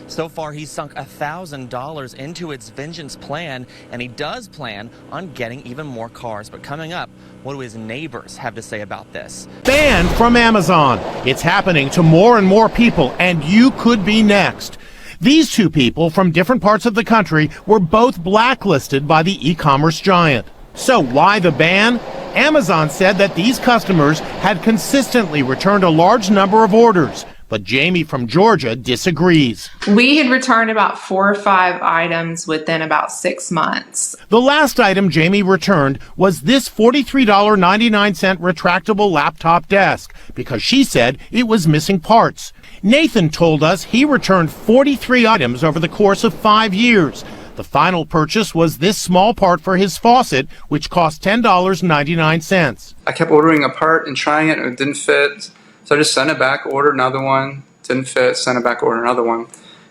So far, he's sunk $1,000 into its vengeance plan, and he does plan on getting even more cars. But coming up, what do his neighbors have to say about this? Banned from Amazon. It's happening to more and more people, and you could be next. These two people from different parts of the country were both blacklisted by the e-commerce giant. So why the ban? Amazon said that these customers had consistently returned a large number of orders, But Jamie from Georgia disagrees. We had returned about 4 or 5 items within about 6 months. The last item Jamie returned was this $43.99 retractable laptop desk because she said it was missing parts. Nathan told us he returned 43 items over the course of 5 years. The final purchase was this small part for his faucet, which cost $10.99. I kept ordering a part and trying it, and it didn't fit. So I just sent it back, ordered another one, didn't fit, sent it back, ordered another one.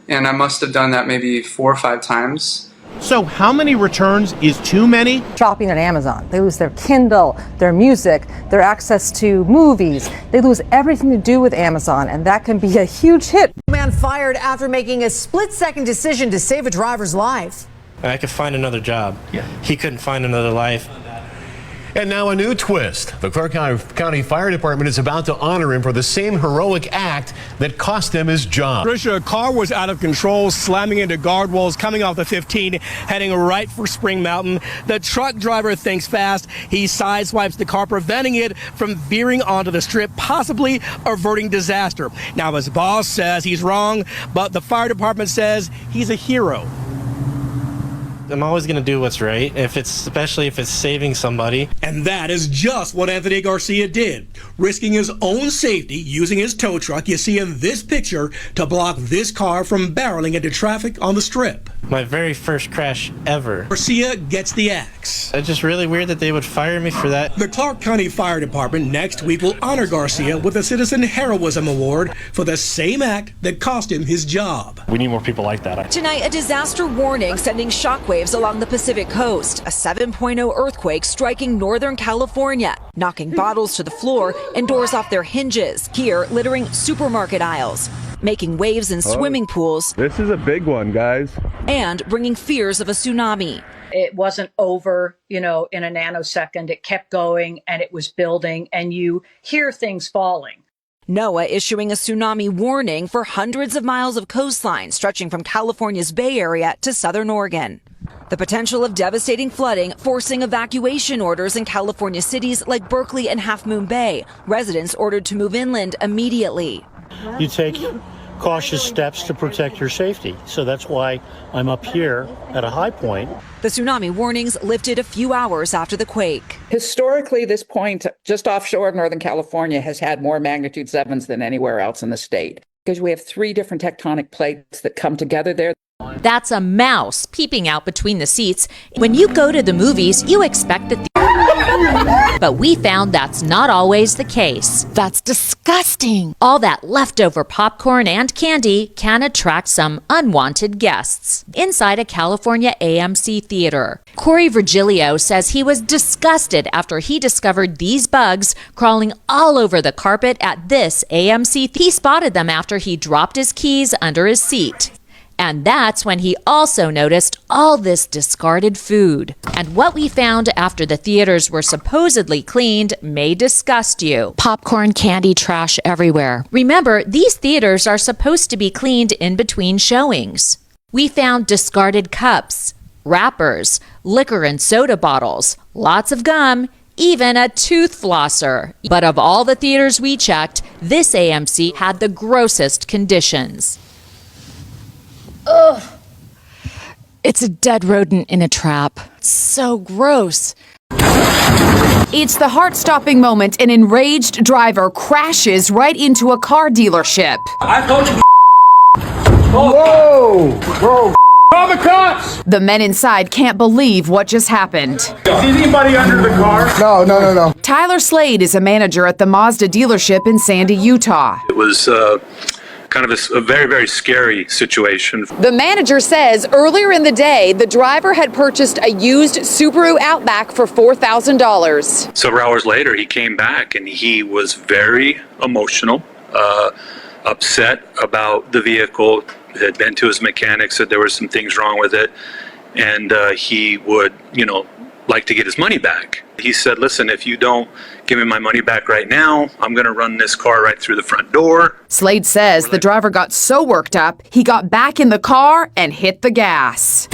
And I must have done that maybe 4 or 5 times. So how many returns is too many? Shopping on Amazon. They lose their Kindle, their music, their access to movies. They lose everything to do with Amazon, and that can be a huge hit. Man fired after making a split-second decision to save a driver's life. I could find another job. Yeah. He couldn't find another life. And now a new twist. The Clark County Fire Department is about to honor him for the same heroic act that cost him his job. Trisha, a car was out of control, slamming into guard walls, coming off the 15, heading right for Spring Mountain. The truck driver thinks fast. He sideswipes the car, preventing it from veering onto the strip, possibly averting disaster. Now, his boss says he's wrong, but the fire department says he's a hero. I'm always going to do what's right, especially if it's saving somebody. And that is just what Anthony Garcia did, risking his own safety using his tow truck, you see in this picture, to block this car from barreling into traffic on the strip. My very first crash ever. Garcia gets the axe. It's just really weird that they would fire me for that. The Clark County Fire Department next week will honor Garcia with a Citizen Heroism Award for the same act that cost him his job. We need more people like that. Tonight, a disaster warning sending shockwaves along the Pacific coast. A 7.0 earthquake striking Northern California, knocking bottles to the floor and doors off their hinges. Here, littering supermarket aisles, making waves in swimming pools. This is a big one, guys. And bringing fears of a tsunami. It wasn't over, in a nanosecond. It kept going and it was building, and you hear things falling. NOAA issuing a tsunami warning for hundreds of miles of coastline stretching from California's Bay Area to southern Oregon. The potential of devastating flooding forcing evacuation orders in California cities like Berkeley and Half Moon Bay. Residents ordered to move inland immediately. You take cautious steps to protect your safety. So that's why I'm up here at a high point. The tsunami warnings lifted a few hours after the quake. Historically, this point just offshore of Northern California has had more magnitude 7s than anywhere else in the state because we have 3 different tectonic plates that come together there. That's a mouse peeping out between the seats. When you go to the movies, you expect that but we found that's not always the case. That's disgusting. All that leftover popcorn and candy can attract some unwanted guests inside a California AMC theater. Corey Virgilio says he was disgusted after he discovered these bugs crawling all over the carpet at this AMC. He spotted them after he dropped his keys under his seat. And that's when he also noticed all this discarded food. And what we found after the theaters were supposedly cleaned may disgust you. Popcorn, candy, trash everywhere. Remember, these theaters are supposed to be cleaned in between showings. We found discarded cups, wrappers, liquor and soda bottles, lots of gum, even a tooth flosser. But of all the theaters we checked, this AMC had the grossest conditions. Ugh. It's a dead rodent in a trap. So gross. It's the heart-stopping moment an enraged driver crashes right into a car dealership. I told you. Whoa! Bro! Call the cops! The men inside can't believe what just happened. Is anybody under the car? No. Tyler Slade is a manager at the Mazda dealership in Sandy, Utah. It was kind of a very, very scary situation. The manager says earlier in the day, the driver had purchased a used Subaru Outback for $4,000. Several hours later, he came back and he was very emotional, upset about the vehicle, had been to his mechanic, said there were some things wrong with it, and he would, like to get his money back. He said, listen, if you don't give me my money back right now, I'm going to run this car right through the front door. Slade says the driver got so worked up, he got back in the car and hit the gas.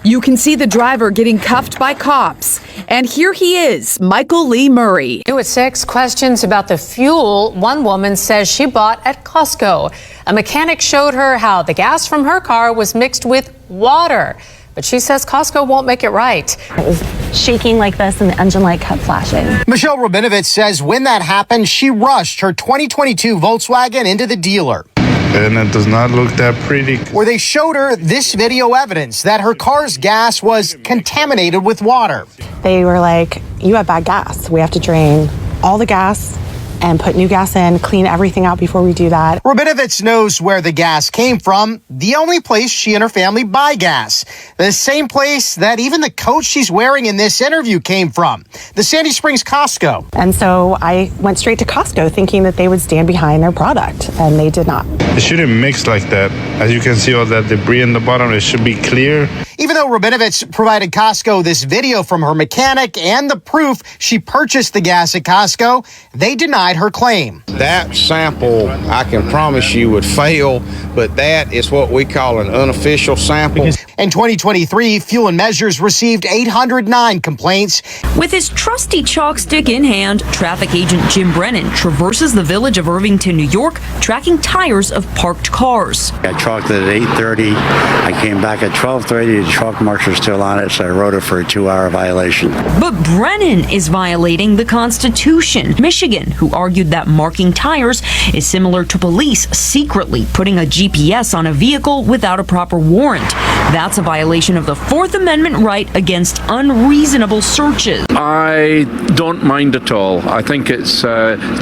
You can see the driver getting cuffed by cops. And here he is, Michael Lee Murray. New at 6, questions about the fuel one woman says she bought at Costco. A mechanic showed her how the gas from her car was mixed with water. But she says Costco won't make it right. It was shaking like this and the engine light kept flashing. Michelle Rabinovitz says when that happened, she rushed her 2022 Volkswagen into the dealer. And it does not look that pretty. Where they showed her this video evidence that her car's gas was contaminated with water. They were like, you have bad gas. We have to drain all the gas and put new gas in, clean everything out before we do that. Rabinovitz knows where the gas came from, the only place she and her family buy gas. The same place that even the coat she's wearing in this interview came from, the Sandy Springs Costco. And so I went straight to Costco thinking that they would stand behind their product, and they did not. It shouldn't mix like that. As you can see all that debris in the bottom, it should be clear. Even though Rabinovitz provided Costco this video from her mechanic and the proof she purchased the gas at Costco, they denied her claim. That sample, I can promise you, would fail, but that is what we call an unofficial sample. In 2023, Fuel and Measures received 809 complaints. With his trusty chalk stick in hand, traffic agent Jim Brennan traverses the village of Irvington, New York, tracking tires of parked cars. I chalked it at 8:30. I came back at 12:30. The chalk marks are still on it, so I wrote it for a 2-hour violation. But Brennan is violating the Constitution. Michigan, who argued that marking tires is similar to police secretly putting a GPS on a vehicle without a proper warrant. That's a violation of the Fourth Amendment right against unreasonable searches. I don't mind at all. I think it's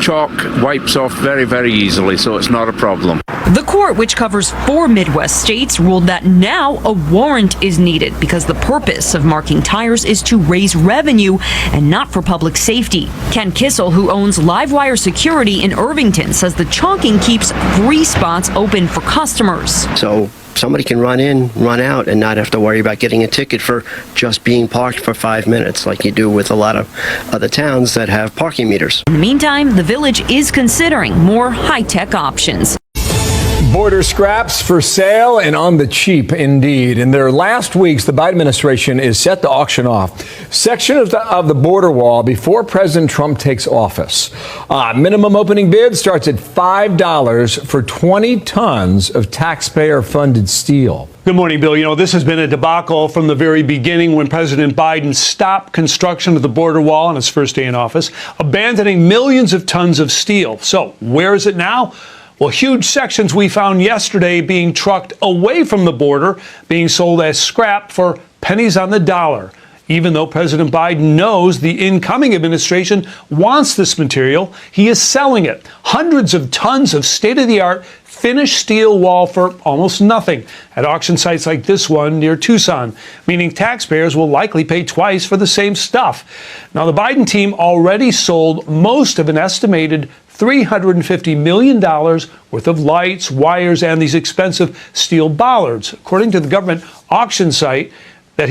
chalk wipes off very, very easily, so it's not a problem. The court, which covers 4 Midwest states, ruled that now a warrant is needed because the purpose of marking tires is to raise revenue and not for public safety. Ken Kissel, who owns Livewire Security in Irvington, says the chalking keeps 3 spots open for customers. So somebody can run in, run out, and not have to worry about getting a ticket for just being parked for 5 minutes like you do with a lot of other towns that have parking meters. In the meantime, the village is considering more high-tech options. Border scraps for sale and on the cheap indeed. In their last weeks, the Biden administration is set to auction off sections of the border wall before President Trump takes office. Minimum opening bid starts at $5 for 20 tons of taxpayer-funded steel. Good morning, Bill. You know, this has been a debacle from the very beginning when President Biden stopped construction of the border wall on his first day in office, abandoning millions of tons of steel. So where is it now? Well, huge sections we found yesterday being trucked away from the border, being sold as scrap for pennies on the dollar. Even though President Biden knows the incoming administration wants this material, he is selling it. Hundreds of tons of state-of-the-art finished steel wall for almost nothing at auction sites like this one near Tucson, meaning taxpayers will likely pay twice for the same stuff. Now, the Biden team already sold most of an estimated $350 million worth of lights, wires, and these expensive steel bollards. According to the government auction site that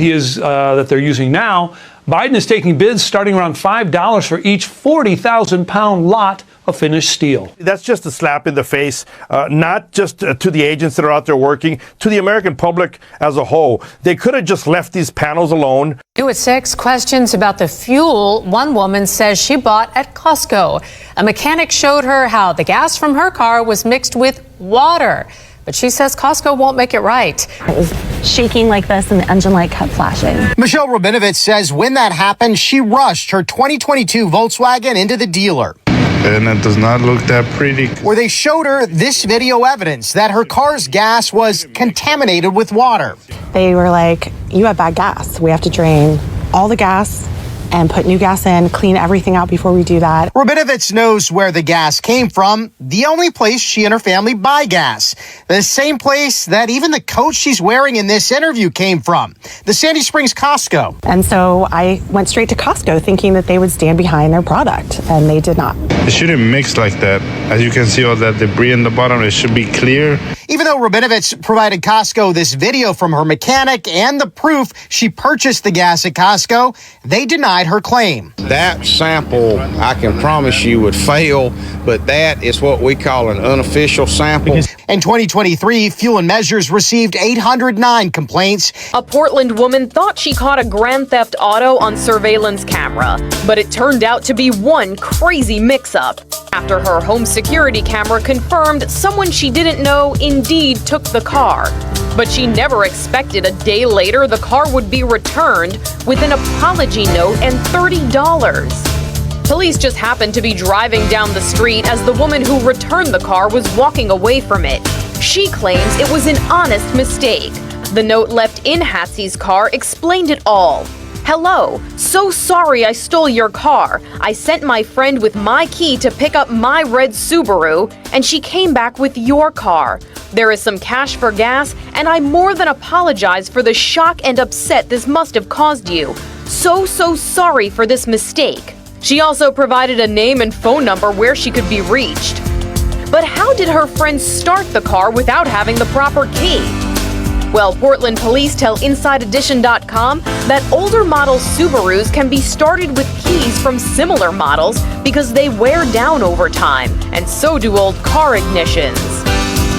they're using now, Biden is taking bids starting around $5 for each 40,000-pound lot of finished steel. That's just a slap in the face, not just to the agents that are out there working, to the American public as a whole. They could have just left these panels alone. New at 6, questions about the fuel one woman says she bought at Costco. A mechanic showed her how the gas from her car was mixed with water. But she says Costco won't make it right. It was shaking like this and the engine light kept flashing. Michelle Rabinovitz says when that happened, she rushed her 2022 Volkswagen into the dealer. And it does not look that pretty. Where they showed her this video evidence that her car's gas was contaminated with water. They were like, you have bad gas. We have to drain all the gas and put new gas in, clean everything out before we do that. Rabinovitz knows where the gas came from, the only place she and her family buy gas. The same place that even the coat she's wearing in this interview came from, the Sandy Springs Costco. And so I went straight to Costco thinking that they would stand behind their product, and they did not. It shouldn't mix like that. As you can see all that debris in the bottom, it should be clear. Even though Rabinovitz provided Costco this video from her mechanic and the proof she purchased the gas at Costco, they denied her claim. That sample, I can promise you, would fail, but that is what we call an unofficial sample. In 2023, Fuel and Measures received 809 complaints. A Portland woman thought she caught a grand theft auto on surveillance camera, but it turned out to be one crazy mix-up. After her home security camera confirmed someone she didn't know indeed took the car. But she never expected a day later the car would be returned with an apology note and $30. Police just happened to be driving down the street as the woman who returned the car was walking away from it. She claims it was an honest mistake. The note left in Hatsie's car explained it all. "Hello, so sorry I stole your car. I sent my friend with my key to pick up my red Subaru, and she came back with your car. There is some cash for gas, and I more than apologize for the shock and upset this must have caused you. So sorry for this mistake." She also provided a name and phone number where she could be reached. But how did her friend start the car without having the proper key? Well, Portland police tell InsideEdition.com that older model Subarus can be started with keys from similar models because they wear down over time, and so do old car ignitions.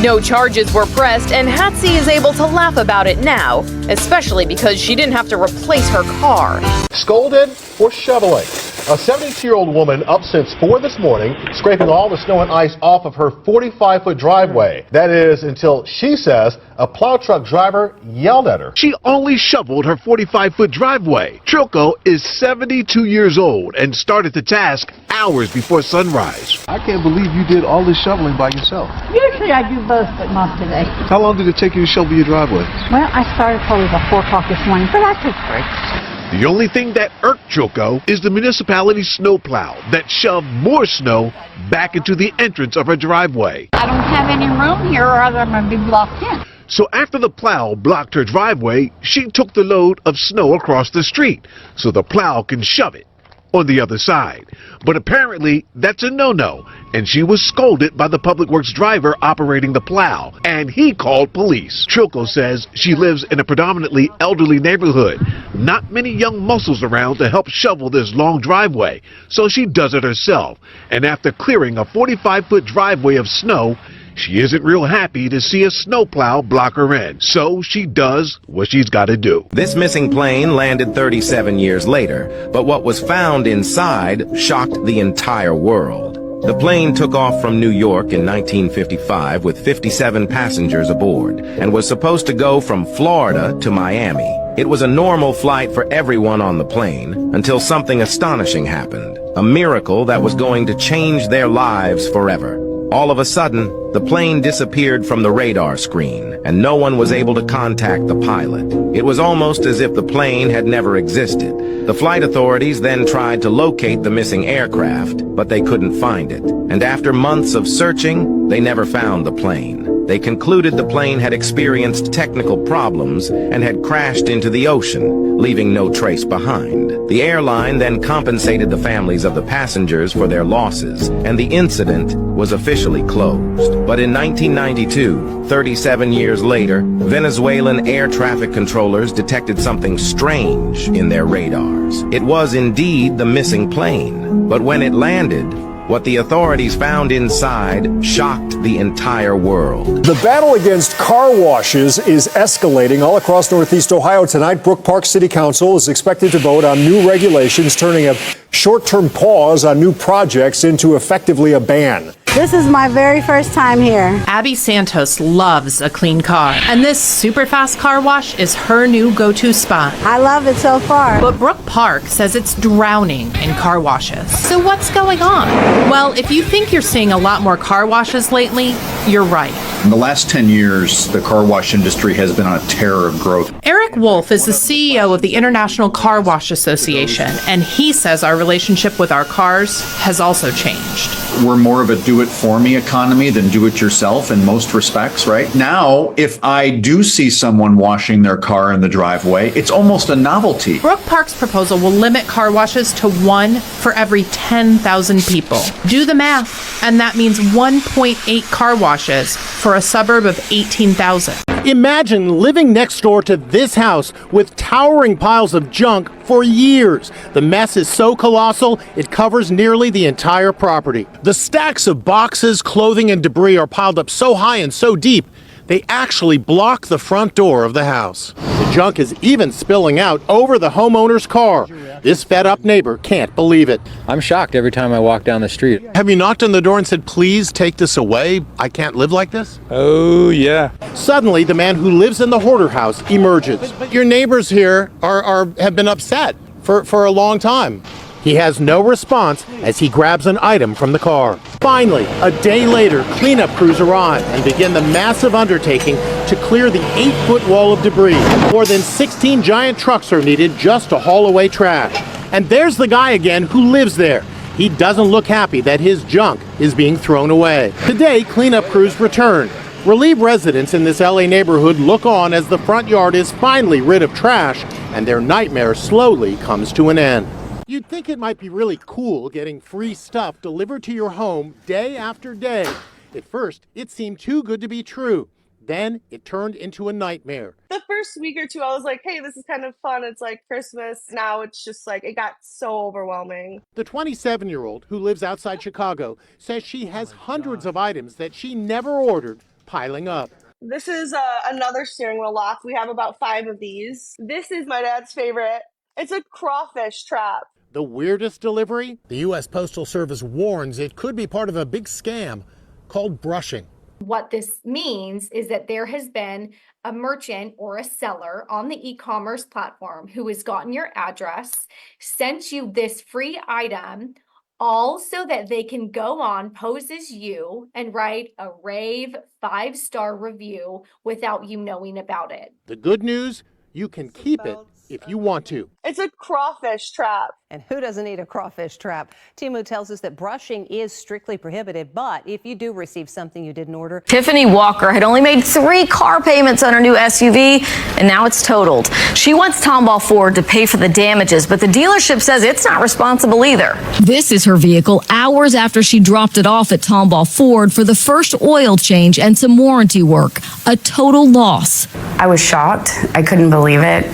No charges were pressed, and Hatsie is able to laugh about it now, especially because she didn't have to replace her car. Scolded or shoveling? A 72-year-old woman up since 4 this morning, scraping all the snow and ice off of her 45-foot driveway. That is until she says a plow truck driver yelled at her. She only shoveled her 45-foot driveway. Trilko is 72 years old and started the task hours before sunrise. I can't believe you did all this shoveling by yourself. Usually I do both, but not today. How long did it take you to shovel your driveway? Well, I started probably about 4 o'clock this morning, but I took breaks. The only thing that irked Trilko is the municipality's snowplow that shoved more snow back into the entrance of her driveway. I don't have any room here or else I'm going to be blocked in. So after the plow blocked her driveway, she took the load of snow across the street so the plow can shove it on the other side. But apparently that's a no-no, and she was scolded by the Public Works driver operating the plow, and he called police. Trilko says she lives in a predominantly elderly neighborhood. Not many young muscles around to help shovel this long driveway, so she does it herself. And after clearing a 45-foot driveway of snow, she isn't real happy to see a snowplow block her in, so she does what she's got to do. This missing plane landed 37 years later, but what was found inside shocked the entire world. The plane took off from New York in 1955 with 57 passengers aboard and was supposed to go from Florida to Miami. It was a normal flight for everyone on the plane until something astonishing happened, a miracle that was going to change their lives forever. All of a sudden, the plane disappeared from the radar screen, and no one was able to contact the pilot. It was almost as if the plane had never existed. The flight authorities then tried to locate the missing aircraft, but they couldn't find it. And after months of searching, they never found the plane. They concluded the plane had experienced technical problems and had crashed into the ocean, leaving no trace behind. The airline then compensated the families of the passengers for their losses, and the incident was officially closed. But in 1992, 37 years later, Venezuelan air traffic controllers detected something strange in their radars. It was indeed the missing plane, but when it landed, what the authorities found inside shocked the entire world. The battle against car washes is escalating all across Northeast Ohio tonight. Brook Park City Council is expected to vote on new regulations, turning a short-term pause on new projects into effectively a ban. This is my very first time here. Abby Santos loves a clean car, and this super fast car wash is her new go-to spot. I love it so far. But Brook Park says it's drowning in car washes. So what's going on? Well, if you think you're seeing a lot more car washes lately, you're right. In the last 10 years, the car wash industry has been on a tear of growth. Eric Wolf is the CEO of the International Car Wash Association, and he says our relationship with our cars has also changed. We're more of a do-it-for-me economy than do-it-yourself in most respects, right? Now, if I do see someone washing their car in the driveway, it's almost a novelty. Brook Park's proposal will limit car washes to 1 for every 10,000 people. Do the math. And that means 1.8 car washes for a suburb of 18,000. Imagine living next door to this house with towering piles of junk for years. The mess is so colossal, it covers nearly the entire property. The stacks of boxes, clothing, and debris are piled up so high and so deep, they actually block the front door of the house. The junk is even spilling out over the homeowner's car. This fed-up neighbor can't believe it. I'm shocked every time I walk down the street. Have you knocked on the door and said, please take this away? I can't live like this? Oh, yeah. Suddenly, the man who lives in the hoarder house emerges. But your neighbors here have been upset for a long time. He has no response as he grabs an item from the car. Finally, a day later, cleanup crews arrive and begin the massive undertaking to clear the 8-foot wall of debris. More than 16 giant trucks are needed just to haul away trash. And there's the guy again who lives there. He doesn't look happy that his junk is being thrown away. Today, cleanup crews return. Relieved residents in this LA neighborhood look on as the front yard is finally rid of trash and their nightmare slowly comes to an end. You'd think it might be really cool getting free stuff delivered to your home day after day. At first, it seemed too good to be true. Then it turned into a nightmare. The first week or two, I was like, hey, this is kind of fun. It's like Christmas. Now it's just like, it got so overwhelming. The 27-year-old who lives outside Chicago says she has hundreds of items that she never ordered piling up. This is another steering wheel lock. We have about 5 of these. This is my dad's favorite. It's a crawfish trap. The weirdest delivery? The U.S. Postal Service warns it could be part of a big scam called brushing. What this means is that there has been a merchant or a seller on the e-commerce platform who has gotten your address, sent you this free item, all so that they can go on, pose as you, and write a rave 5-star review without you knowing about it. The good news, you can keep it if you want to. It's a crawfish trap. And who doesn't need a crawfish trap? Timu tells us that brushing is strictly prohibited, but if you do receive something you didn't order. Tiffany Walker had only made 3 car payments on her new SUV, and now it's totaled. She wants Tomball Ford to pay for the damages, but the dealership says it's not responsible either. This is her vehicle hours after she dropped it off at Tomball Ford for the first oil change and some warranty work. A total loss. I was shocked. I couldn't believe it.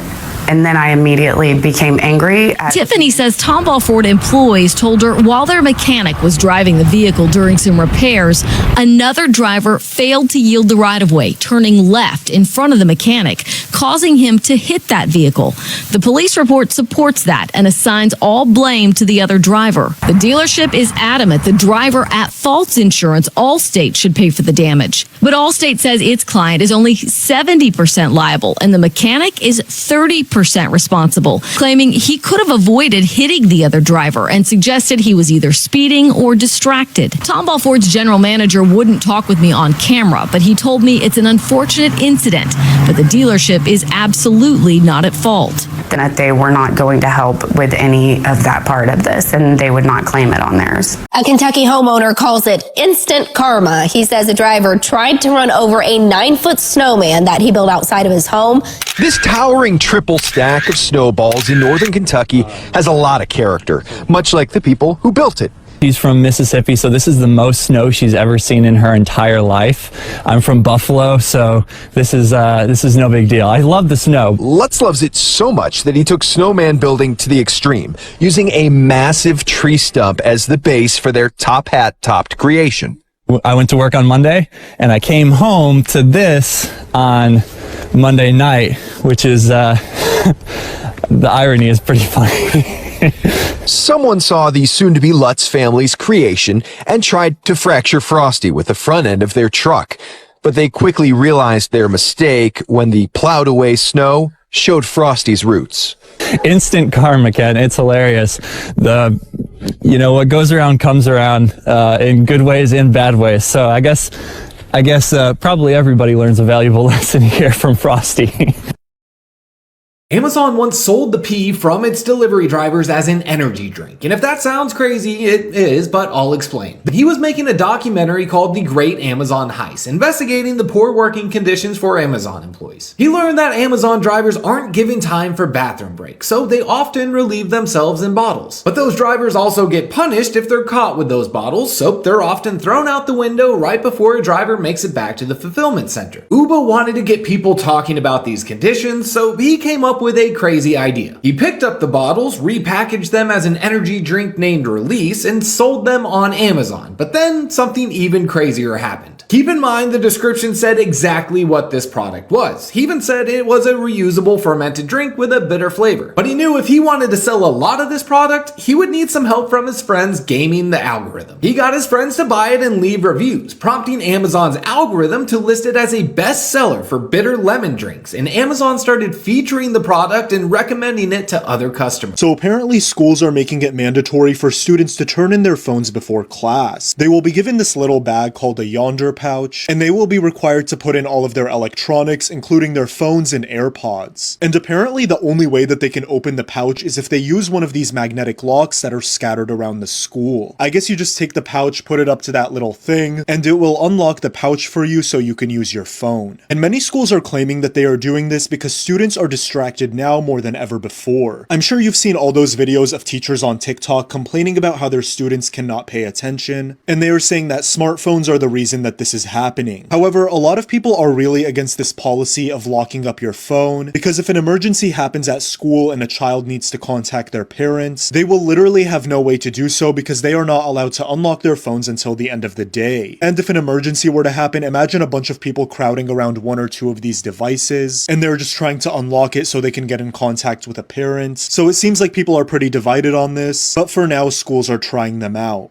And then I immediately became angry. Tiffany says Tomball Ford employees told her while their mechanic was driving the vehicle during some repairs, another driver failed to yield the right-of-way, turning left in front of the mechanic, causing him to hit that vehicle. The police report supports that and assigns all blame to the other driver. The dealership is adamant the driver at fault's insurance, Allstate, should pay for the damage. But Allstate says its client is only 70% liable and the mechanic is 30% responsible, claiming he could have avoided hitting the other driver and suggested he was either speeding or distracted. Tomball Ford's general manager wouldn't talk with me on camera, but he told me it's an unfortunate incident, but the dealership is absolutely not at fault. That they were not going to help with any of that part of this, and they would not claim it on theirs. A Kentucky homeowner calls it instant karma. He says the driver tried to run over a 9-foot snowman that he built outside of his home. This towering triple stack of snowballs in northern Kentucky has a lot of character, much like the people who built it. She's from Mississippi, so this is the most snow she's ever seen in her entire life. I'm from Buffalo, so this is no big deal. I love the snow. Lutz loves it so much that he took snowman building to the extreme, using a massive tree stump as the base for their top hat topped creation. I went to work on Monday, and I came home to this on Monday night, which is, the irony is pretty funny. Someone saw the soon-to-be Lutz family's creation and tried to fracture Frosty with the front end of their truck. But they quickly realized their mistake when the plowed-away snow showed Frosty's roots. Instant karma, Ken. It's hilarious. What goes around comes around in good ways and bad ways. So I guess probably everybody learns a valuable lesson here from Frosty. Amazon once sold the pee from its delivery drivers as an energy drink. And if that sounds crazy, it is, but I'll explain. He was making a documentary called The Great Amazon Heist, investigating the poor working conditions for Amazon employees. He learned that Amazon drivers aren't given time for bathroom breaks, so they often relieve themselves in bottles. But those drivers also get punished if they're caught with those bottles, so they're often thrown out the window right before a driver makes it back to the fulfillment center. Uber wanted to get people talking about these conditions, so he came up with a crazy idea. He picked up the bottles, repackaged them as an energy drink named Release, and sold them on Amazon. But then something even crazier happened. Keep in mind the description said exactly what this product was. He even said it was a reusable fermented drink with a bitter flavor. But he knew if he wanted to sell a lot of this product, he would need some help from his friends gaming the algorithm. He got his friends to buy it and leave reviews, prompting Amazon's algorithm to list it as a bestseller for bitter lemon drinks, and Amazon started featuring the product and recommending it to other customers. So apparently schools are making it mandatory for students to turn in their phones before class. They will be given this little bag called a Yonder pouch, and they will be required to put in all of their electronics, including their phones and AirPods. And apparently the only way that they can open the pouch is if they use one of these magnetic locks that are scattered around the school. I guess you just take the pouch, put it up to that little thing, and it will unlock the pouch for you so you can use your phone. And many schools are claiming that they are doing this because students are distracted now more than ever before. I'm sure you've seen all those videos of teachers on TikTok complaining about how their students cannot pay attention, and they are saying that smartphones are the reason that this is happening. However, a lot of people are really against this policy of locking up your phone, because if an emergency happens at school and a child needs to contact their parents, they will literally have no way to do so because they are not allowed to unlock their phones until the end of the day. And if an emergency were to happen, imagine a bunch of people crowding around one or two of these devices, and they're just trying to unlock it so they can get in contact with a parent. So it seems like people are pretty divided on this, but for now, schools are trying them out.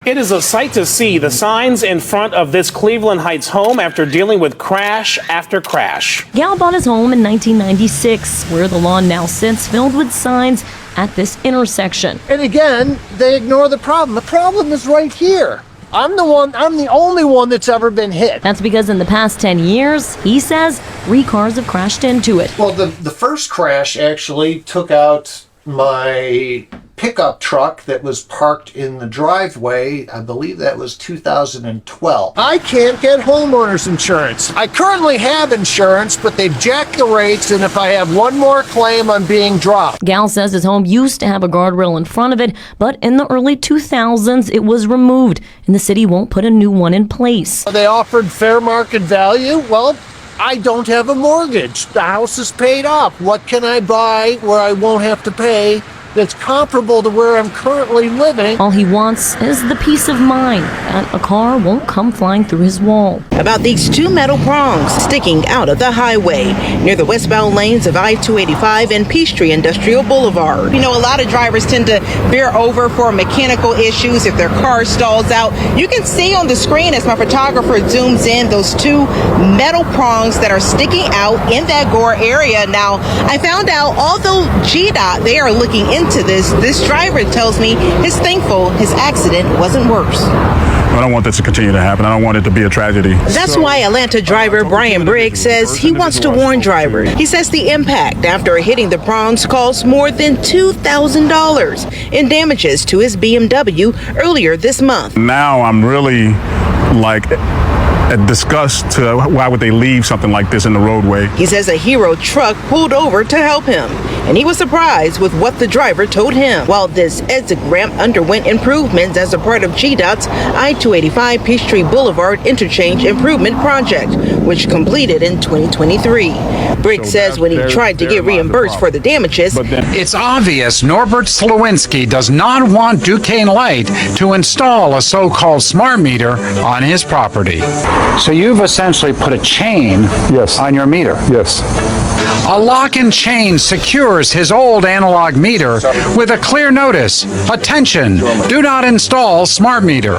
It is a sight to see, the signs in front of this Cleveland Heights home after dealing with crash after crash. Gal bought his home in 1996, where the lawn now sits filled with signs at this intersection. And again, they ignore the problem. The problem is right here. I'm the only one that's ever been hit. That's because in the past 10 years, he says, 3 cars have crashed into it. Well, the first crash actually took out my pickup truck that was parked in the driveway. I believe that was 2012. I can't get homeowners insurance. I currently have insurance, but they've jacked the rates, and if I have one more claim, I'm being dropped. Gal says his home used to have a guardrail in front of it, but in the early 2000s, it was removed, and the city won't put a new one in place. They offered fair market value. Well, I don't have a mortgage. The house is paid off. What can I buy where I won't have to pay that's comparable to where I'm currently living? All he wants is the peace of mind that a car won't come flying through his wall. About these 2 metal prongs sticking out of the highway near the westbound lanes of I-285 and Peachtree Industrial Boulevard. You know, a lot of drivers tend to veer over for mechanical issues if their car stalls out. You can see on the screen as my photographer zooms in those 2 metal prongs that are sticking out in that Gore area. Now, I found out although GDOT, they are looking into this driver tells me he's thankful his accident wasn't worse. I don't want this to continue to happen. I don't want it to be a tragedy. That's why Atlanta driver Brian Briggs says he wants to warn drivers. He says the impact after hitting the prongs cost more than $2,000 in damages to his BMW earlier this month. Now I'm really like disgust to why would they leave something like this in the roadway. He says a Hero truck pulled over to help him, and he was surprised with what the driver told him. While this exit ramp underwent improvements as a part of GDOT's I-285 Peachtree Boulevard Interchange Improvement Project, which completed in 2023. Briggs says when he tried to get reimbursed for the damages, it's obvious Norbert Slowinski does not want Duquesne Light to install a so-called smart meter on his property. So you've essentially put a chain on your meter. Yes. A lock and chain secures his old analog meter with a clear notice, "Attention, do not install smart meter."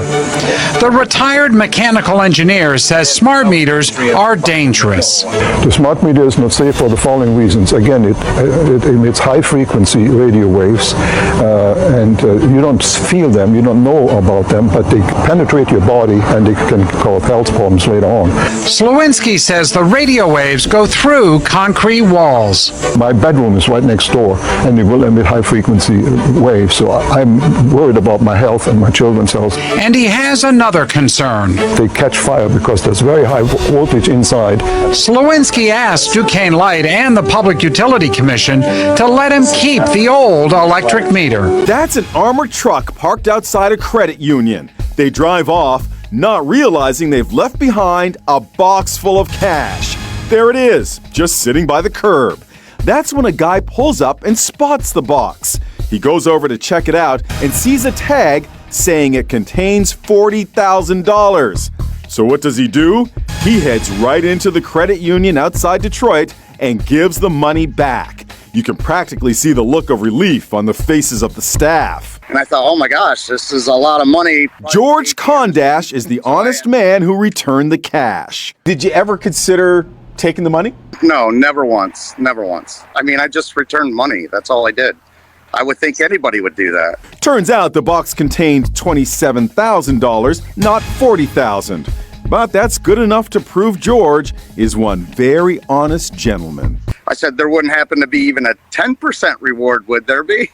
The retired mechanical engineer says smart meters are dangerous. The smart meter is not safe for the following reasons. Again, it emits high frequency radio waves, and you don't feel them, you don't know about them, but they penetrate your body and they can cause health problems later on. Slowinski says the radio waves go through concrete walls. My bedroom is right next door, and it will emit high frequency waves, so I'm worried about my health and my children's health. And he has another concern. They catch fire because there's very high voltage inside. Slowinski asked Duquesne Light and the Public Utility Commission to let him keep the old electric meter. That's an armored truck parked outside a credit union. They drive off, not realizing they've left behind a box full of cash. There it is, just sitting by the curb. That's when a guy pulls up and spots the box. He goes over to check it out and sees a tag saying it contains $40,000. So what does he do? He heads right into the credit union outside Detroit and gives the money back. You can practically see the look of relief on the faces of the staff. And I thought, oh my gosh, this is a lot of money. George Condash is the honest man who returned the cash. Did you ever consider taking the money? No, never once. Never once. I mean, I just returned money. That's all I did. I would think anybody would do that. Turns out the box contained $27,000, not $40,000. But that's good enough to prove George is one very honest gentleman. I said there wouldn't happen to be even a 10% reward, would there be?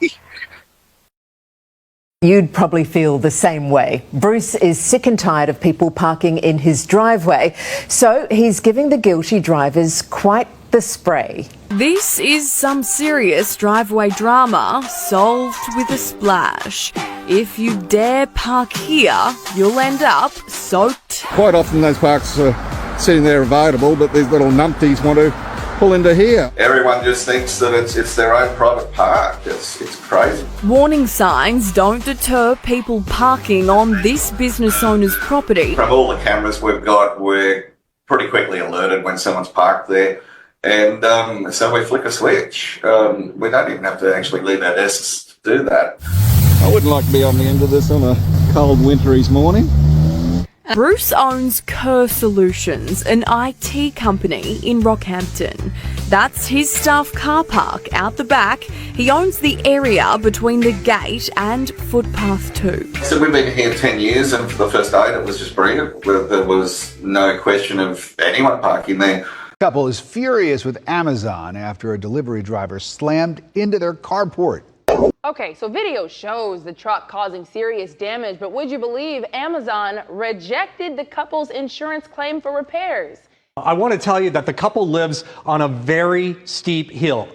You'd probably feel the same way. Bruce is sick and tired of people parking in his driveway, so he's giving the guilty drivers quite the spray. This is some serious driveway drama solved with a splash. If you dare park here, you'll end up soaked. Quite often those parks are sitting there available, but these little numpties want to pull into here. Everyone just thinks that it's their own private park. It's crazy. Warning signs don't deter people parking on this business owner's property. From all the cameras we've got, we're pretty quickly alerted when someone's parked there. And so we flick a switch. We don't even have to actually leave our desks to do that. I wouldn't like to be on the end of this on a cold winter's morning. Bruce owns Kerr Solutions, an IT company in Rockhampton. That's his staff car park out the back. He owns the area between the gate and footpath 2. So we've been here 10 years, and for the first day it was just brilliant. There was no question of anyone parking there. Couple is furious with Amazon after a delivery driver slammed into their carport. Okay, so video shows the truck causing serious damage, but would you believe Amazon rejected the couple's insurance claim for repairs? I want to tell you that the couple lives on a very steep hill,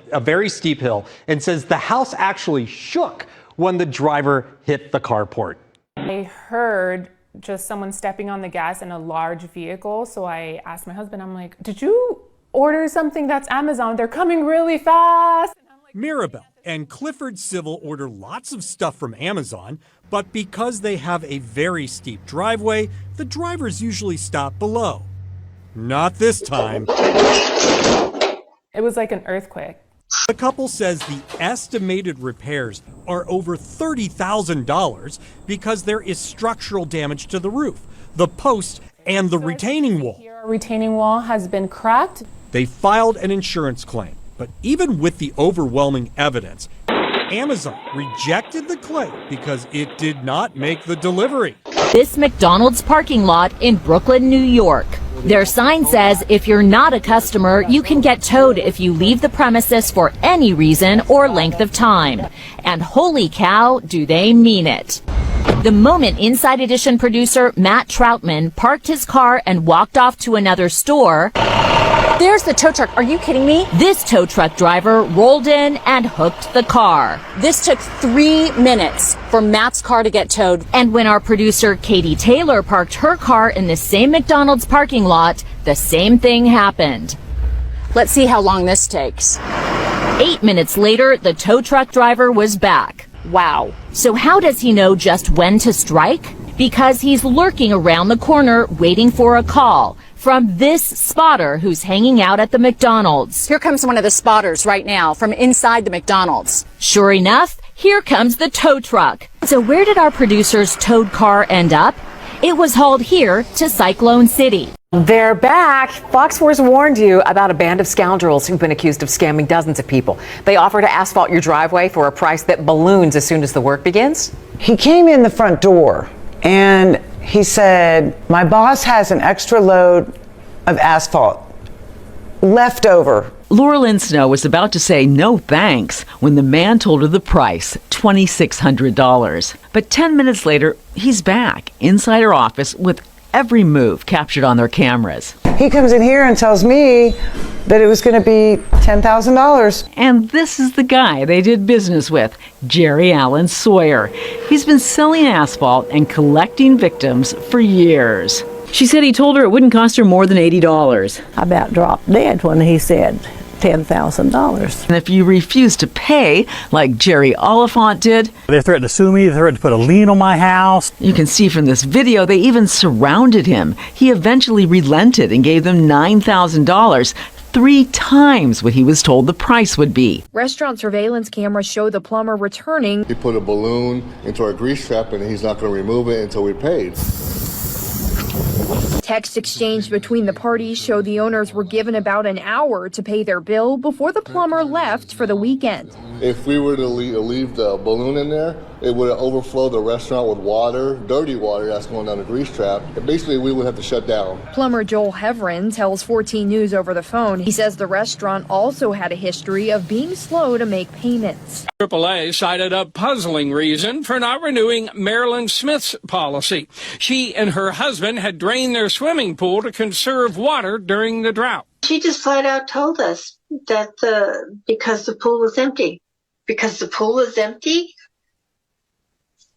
and says the house actually shook when the driver hit the carport. I heard just someone stepping on the gas in a large vehicle, so I asked my husband, I'm like, did you order something that's Amazon? They're coming really fast. Mirabelle and Clifford Civil order lots of stuff from Amazon, but because they have a very steep driveway, the drivers usually stop below. Not this time. It was like an earthquake. The couple says the estimated repairs are over $30,000 because there is structural damage to the roof, the post, and the retaining wall. Our retaining wall has been cracked. They filed an insurance claim. But even with the overwhelming evidence, Amazon rejected the claim because it did not make the delivery. This McDonald's parking lot in Brooklyn, New York. Their sign says if you're not a customer, you can get towed if you leave the premises for any reason or length of time. And holy cow, do they mean it. The moment Inside Edition producer Matt Troutman parked his car and walked off to another store, there's the tow truck. Are you kidding me? This tow truck driver rolled in and hooked the car. This took 3 minutes for Matt's car to get towed. And when our producer Katie Taylor parked her car in the same McDonald's parking lot, the same thing happened. Let's see how long this takes. 8 minutes later, the tow truck driver was back. Wow. So how does he know just when to strike? Because he's lurking around the corner waiting for a call. from this spotter who's hanging out at the McDonald's. Here comes one of the spotters right now from inside the McDonald's. Sure enough, here comes the tow truck. So where did our producer's towed car end up? It was hauled here to Cyclone City. They're back. Fox 4's warned you about a band of scoundrels who've been accused of scamming dozens of people. They offer to asphalt your driveway for a price that balloons as soon as the work begins. He came in the front door and he said, my boss has an extra load of asphalt left over. Laura Lynn Snow was about to say no thanks when the man told her the price, $2,600. But 10 minutes later, he's back inside her office with every move captured on their cameras. He comes in here and tells me that it was going to be $10,000. And this is the guy they did business with, Jerry Allen Sawyer. He's been selling asphalt and collecting victims for years. She said he told her it wouldn't cost her more than $80. I about dropped dead when he said $10,000. And if you refuse to pay, like Jerry Oliphant did, they threatened to sue me, they threatened to put a lien on my house. You can see from this video, they even surrounded him. He eventually relented and gave them $9,000, 3 times what he was told the price would be. Restaurant surveillance cameras show the plumber returning. He put a balloon into our grease trap and he's not going to remove it until we paid. Text exchange between the parties show the owners were given about an hour to pay their bill before the plumber left for the weekend. If we were to leave the balloon in there, it would overflow the restaurant with water, dirty water that's going down the grease trap. And basically, we would have to shut down. Plumber Joel Heverin tells 14 News over the phone he says the restaurant also had a history of being slow to make payments. AAA cited a puzzling reason for not renewing Marilyn Smith's policy. She and her husband had drained their swimming pool to conserve water during the drought. She just flat out told us that because the pool was empty. Because the pool is empty?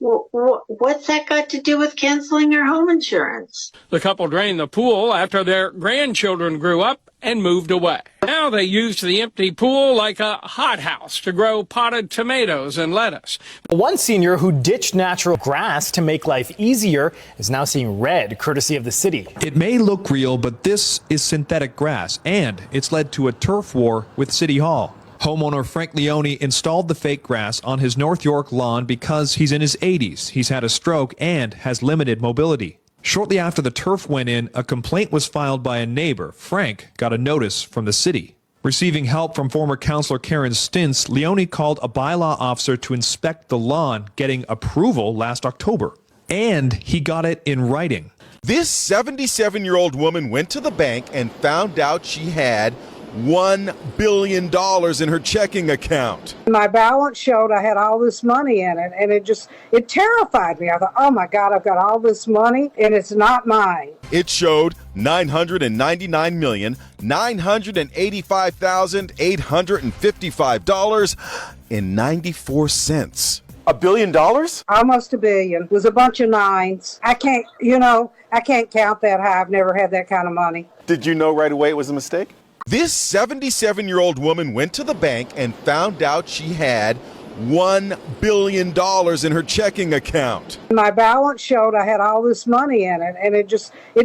What's that got to do with canceling your home insurance? The couple drained the pool after their grandchildren grew up and moved away. Now they used the empty pool like a hothouse to grow potted tomatoes and lettuce. One senior who ditched natural grass to make life easier is now seeing red, courtesy of the city. It may look real, but this is synthetic grass, and it's led to a turf war with City Hall. Homeowner Frank Leone installed the fake grass on his North York lawn because he's in his 80s, he's had a stroke, and has limited mobility. Shortly after the turf went in, a complaint was filed by a neighbor. Frank got a notice from the city. Receiving help from former councilor Karen Stintz, Leone called a bylaw officer to inspect the lawn, getting approval last October. And he got it in writing. This 77-year-old woman went to the bank and found out she had $1 billion in her checking account. My balance showed I had all this money in it, and it terrified me. I thought, oh my God, I've got all this money, and it's not mine. It showed $999,985,855.94. $1 billion? Almost $1 billion. It was a bunch of nines. I can't count that high. I've never had that kind of money. Did you know right away it was a mistake? This 77-year-old woman went to the bank and found out she had $1 billion in her checking account. My balance showed I had all this money in it, and it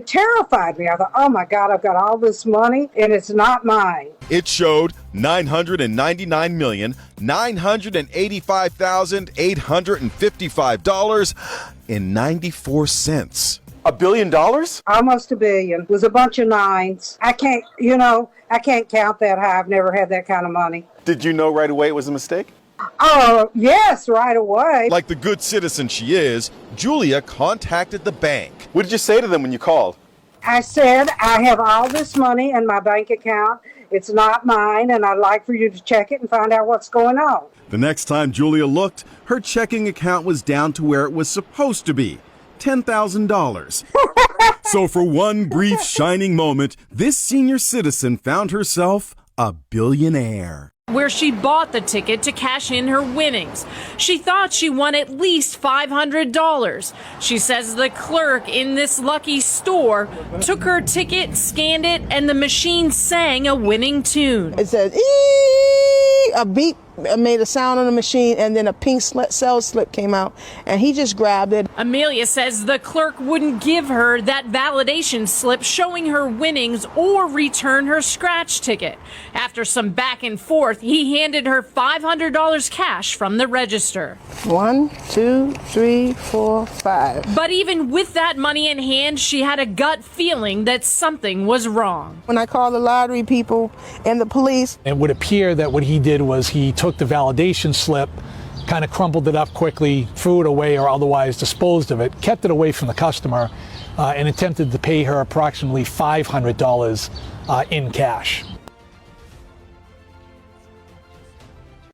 terrified me. I thought, oh my God, I've got all this money, and it's not mine. It showed $999,985,855.94. $1 billion? Almost $1 billion. It was a bunch of nines. I can't count that high. I've never had that kind of money. Did you know right away it was a mistake? Oh, yes, right away. Like the good citizen she is, Julia contacted the bank. What did you say to them when you called? I said, I have all this money in my bank account. It's not mine, and I'd like for you to check it and find out what's going on. The next time Julia looked, her checking account was down to where it was supposed to be. $10,000. So for one brief shining moment, this senior citizen found herself a billionaire. Where she bought the ticket to cash in her winnings. She thought she won at least $500. She says the clerk in this lucky store took her ticket, scanned it, and the machine sang a winning tune. It says, "Eee!" A beep made a sound on the machine, and then a pink sales slip came out, and he just grabbed it. Amelia says the clerk wouldn't give her that validation slip showing her winnings or return her scratch ticket. After some back and forth, he handed her $500 cash from the register. 1, 2, 3, 4, 5. But even with that money in hand, she had a gut feeling that something was wrong. When I called the lottery people and the police, It would appear that what he did was he took the validation slip, kind of crumpled it up quickly, threw it away or otherwise disposed of it, kept it away from the customer, and attempted to pay her approximately $500 in cash.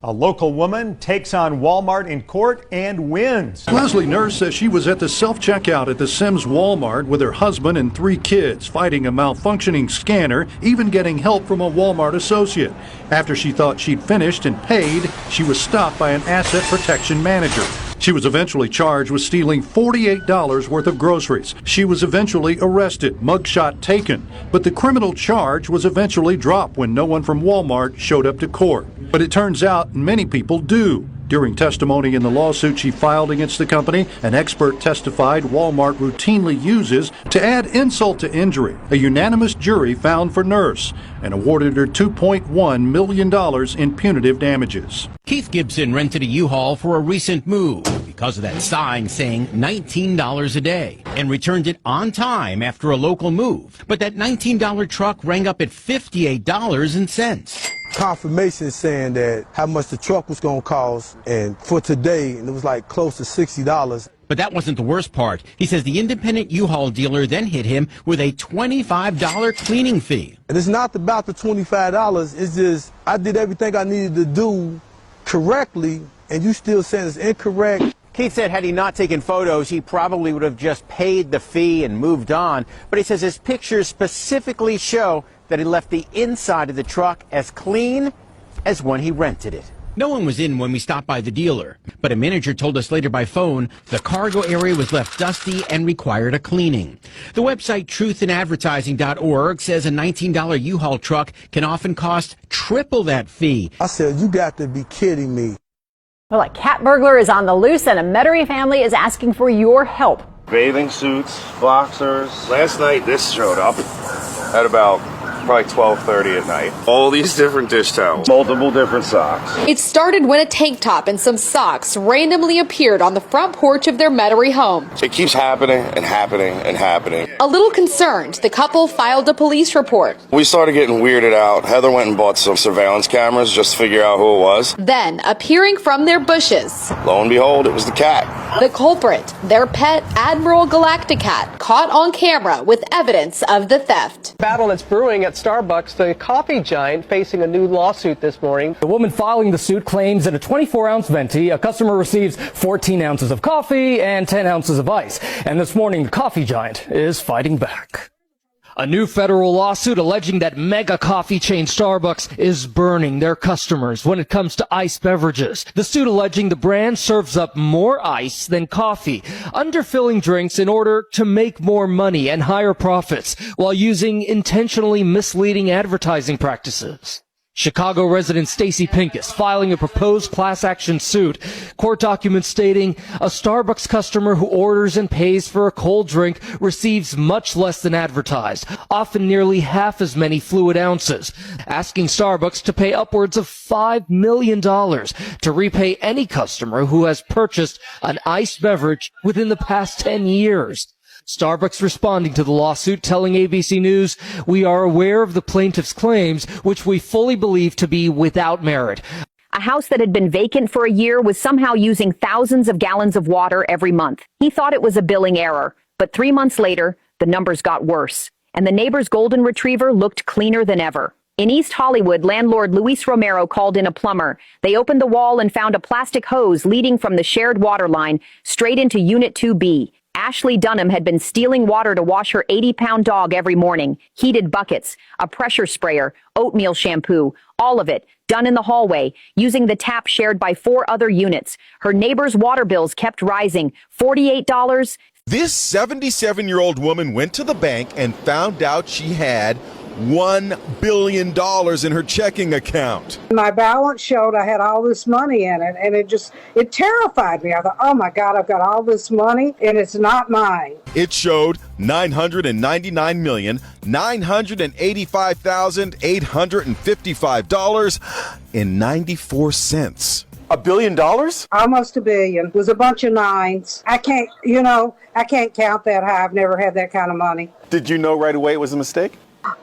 A local woman takes on Walmart in court and wins. Leslie Nurse says she was at the self-checkout at the Sims Walmart with her husband and 3 kids, fighting a malfunctioning scanner, even getting help from a Walmart associate. After she thought she'd finished and paid, she was stopped by an asset protection manager. She was eventually charged with stealing $48 worth of groceries. She was eventually arrested, mugshot taken, but the criminal charge was eventually dropped when no one from Walmart showed up to court. But it turns out many people do. During testimony in the lawsuit she filed against the company, an expert testified Walmart routinely uses to add insult to injury. A unanimous jury found for Nurse and awarded her $2.1 million in punitive damages. Keith Gibson rented a U-Haul for a recent move because of that sign saying $19 a day and returned it on time after a local move. But that $19 truck rang up at $58.00. Confirmation saying that how much the truck was going to cost, and for today, it was like close to $60. But that wasn't the worst part. He says the independent U-Haul dealer then hit him with a $25 cleaning fee. And it's not about the $25, it's just I did everything I needed to do correctly, and you still saying it's incorrect. Keith said had he not taken photos, he probably would have just paid the fee and moved on. But he says his pictures specifically show that he left the inside of the truck as clean as when he rented it. No one was in when we stopped by the dealer, but a manager told us later by phone the cargo area was left dusty and required a cleaning. The website truthinadvertising.org says a $19 U-Haul truck can often cost triple that fee. I said, you got to be kidding me. Well, a cat burglar is on the loose, and a Metairie family is asking for your help. Bathing suits, boxers. Last night this showed up at about probably 12:30 at night. All these different dish towels, multiple different socks. It started when a tank top and some socks randomly appeared on the front porch of their Metairie home. It keeps happening and happening and happening. A little concerned, the couple filed a police report. We started getting weirded out. Heather went and bought some surveillance cameras just to figure out who it was. Then, appearing from their bushes, Lo and behold, it was the cat. the culprit, their pet Admiral Galacticat, caught on camera with evidence of the theft. Battle that's brewing at Starbucks, the coffee giant facing a new lawsuit this morning. The woman filing the suit claims that a 24-ounce venti, a customer receives 14 ounces of coffee and 10 ounces of ice. And this morning, the coffee giant is fighting back. A new federal lawsuit alleging that mega coffee chain Starbucks is burning their customers when it comes to iced beverages. The suit alleging the brand serves up more ice than coffee, underfilling drinks in order to make more money and higher profits while using intentionally misleading advertising practices. Chicago resident Stacy Pincus filing a proposed class action suit. Court documents stating a Starbucks customer who orders and pays for a cold drink receives much less than advertised, often nearly half as many fluid ounces, asking Starbucks to pay upwards of $5 million to repay any customer who has purchased an iced beverage within the past 10 years. Starbucks responding to the lawsuit, telling ABC News, "We are aware of the plaintiff's claims, which we fully believe to be without merit." A house that had been vacant for a year was somehow using thousands of gallons of water every month. He thought it was a billing error, but 3 months later, the numbers got worse, and the neighbor's golden retriever looked cleaner than ever. In East Hollywood, landlord Luis Romero called in a plumber. They opened the wall and found a plastic hose leading from the shared water line straight into Unit 2B. Ashley Dunham had been stealing water to wash her 80-pound dog every morning. Heated buckets, a pressure sprayer, oatmeal shampoo, all of it done in the hallway, using the tap shared by 4 other units. Her neighbor's water bills kept rising. $48. This 77-year-old woman went to the bank and found out she had $1 billion in her checking account. My balance showed I had all this money in it, and it terrified me. I thought, oh my God, I've got all this money, and it's not mine. It showed $999,885,855.94. $1 billion? Almost $1 billion. It was a bunch of nines. I can't count that high. I've never had that kind of money. Did you know right away it was a mistake?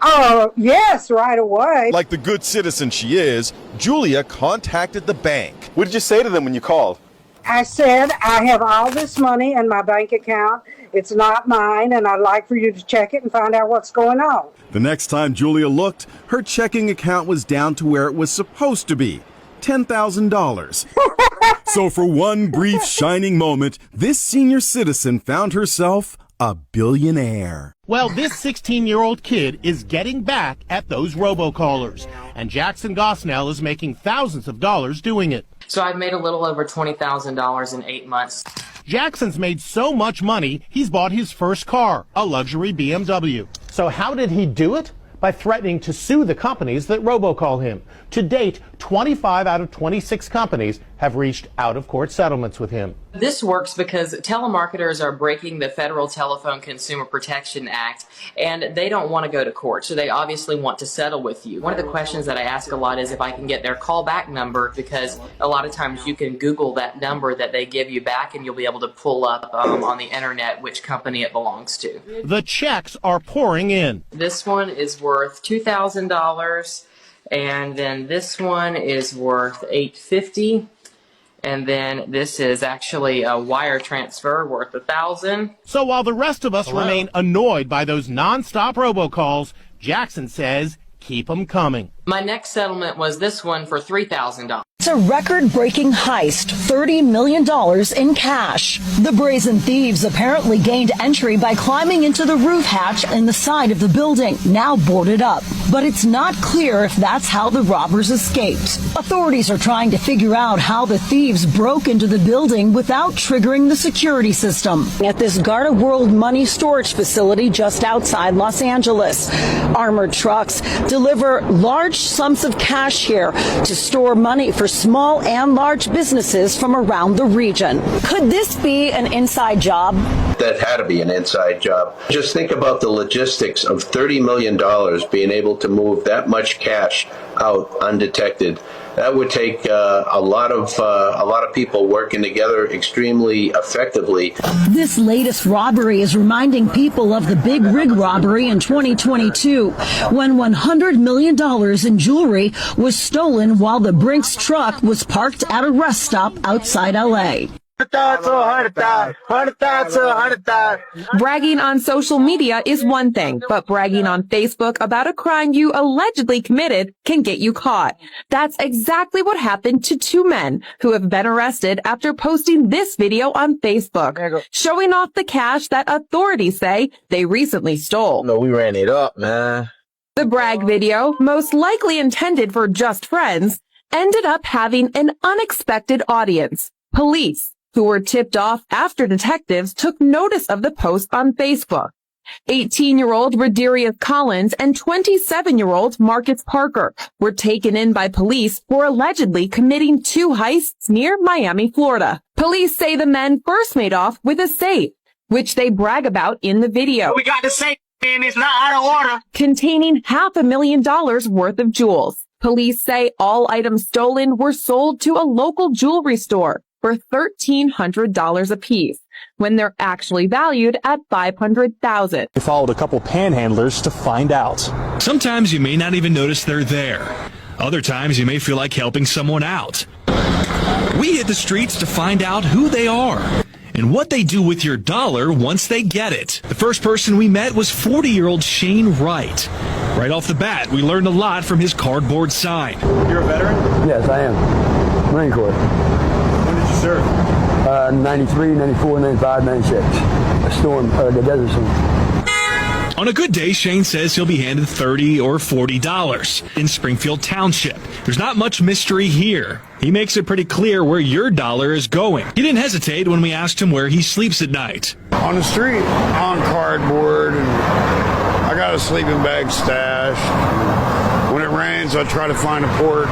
Oh, yes, right away. Like the good citizen she is, Julia contacted the bank. What did you say to them when you called? I said, I have all this money in my bank account. It's not mine, and I'd like for you to check it and find out what's going on. The next time Julia looked, her checking account was down to where it was supposed to be, $10,000. So for one brief shining moment, this senior citizen found herself a billionaire. Well, this 16-year-old kid is getting back at those robocallers, and Jackson Gosnell is making thousands of dollars doing it. So I've made a little over $20,000 in 8 months. Jackson's made so much money, he's bought his first car, a luxury BMW. So how did he do it? By threatening to sue the companies that robocall him. To date, 25 out of 26 companies have reached out-of-court settlements with him. This works because telemarketers are breaking the Federal Telephone Consumer Protection Act, and they don't want to go to court, so they obviously want to settle with you. One of the questions that I ask a lot is if I can get their callback number, because a lot of times you can Google that number that they give you back, and you'll be able to pull up on the internet which company it belongs to. The checks are pouring in. This one is worth $2,000, and then this one is worth $850. And then this is actually a wire transfer worth $1,000. So while the rest of us remain annoyed by those nonstop robocalls, Jackson says keep them coming. My next settlement was this one for $3,000. It's a record-breaking heist, $30 million in cash. The brazen thieves apparently gained entry by climbing into the roof hatch in the side of the building, now boarded up. But it's not clear if that's how the robbers escaped. Authorities are trying to figure out how the thieves broke into the building without triggering the security system. At this Garda World money storage facility just outside Los Angeles, armored trucks deliver large sums of cash here to store money for small and large businesses from around the region. Could this be an inside job? That had to be an inside job. Just think about the logistics of $30 million being able to move that much cash out undetected. That would take a lot of people working together extremely effectively. This latest robbery is reminding people of the big rig robbery in 2022, when $100 million in jewelry was stolen while the Brinks truck was parked at a rest stop outside LA. Bragging on social media is one thing, but bragging on Facebook about a crime you allegedly committed can get you caught. That's exactly what happened to two men who have been arrested after posting this video on Facebook, showing off the cash that authorities say they recently stole. No, we ran it up, man. The brag video, most likely intended for just friends, ended up having an unexpected audience. Police, who were tipped off after detectives took notice of the post on Facebook. 18-year-old Radarius Collins and 27-year-old Marcus Parker were taken in by police for allegedly committing two heists near Miami, Florida. Police say the men first made off with a safe, which they brag about in the video. We got the safe, and it's not out of order. Containing $500,000 worth of jewels. Police say all items stolen were sold to a local jewelry store for $1,300 apiece, when they're actually valued at $500,000. We followed a couple panhandlers to find out. Sometimes you may not even notice they're there. Other times you may feel like helping someone out. We hit the streets to find out who they are and what they do with your dollar once they get it. The first person we met was 40-year-old Shane Wright. Right off the bat, we learned a lot from his cardboard sign. You're a veteran? Yes, I am. Marine Corps. When did you serve? 93, 94, 95, 96. The Desert Storm. On a good day, Shane says he'll be handed $30 or $40 in Springfield Township. There's not much mystery here. He makes it pretty clear where your dollar is going. He didn't hesitate when we asked him where he sleeps at night. On the street, on cardboard, and I got a sleeping bag stash. When it rains, I try to find a port.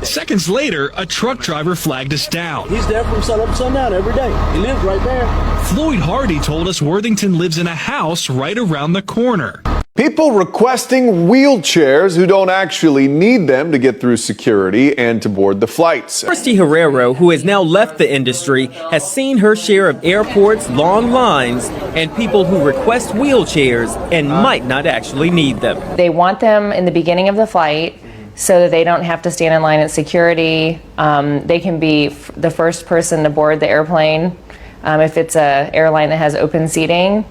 Seconds later, a truck driver flagged us down. He's there from sun up to sundown every day. He lives right there. Floyd Hardy told us Worthington lives in a house right around the corner. People requesting wheelchairs who don't actually need them to get through security and to board the flights. Christy Herrero, who has now left the industry, has seen her share of airports, long lines, and people who request wheelchairs and might not actually need them. They want them in the beginning of the flight so that they don't have to stand in line at security. They can be the first person to board the airplane if it's an airline that has open seating.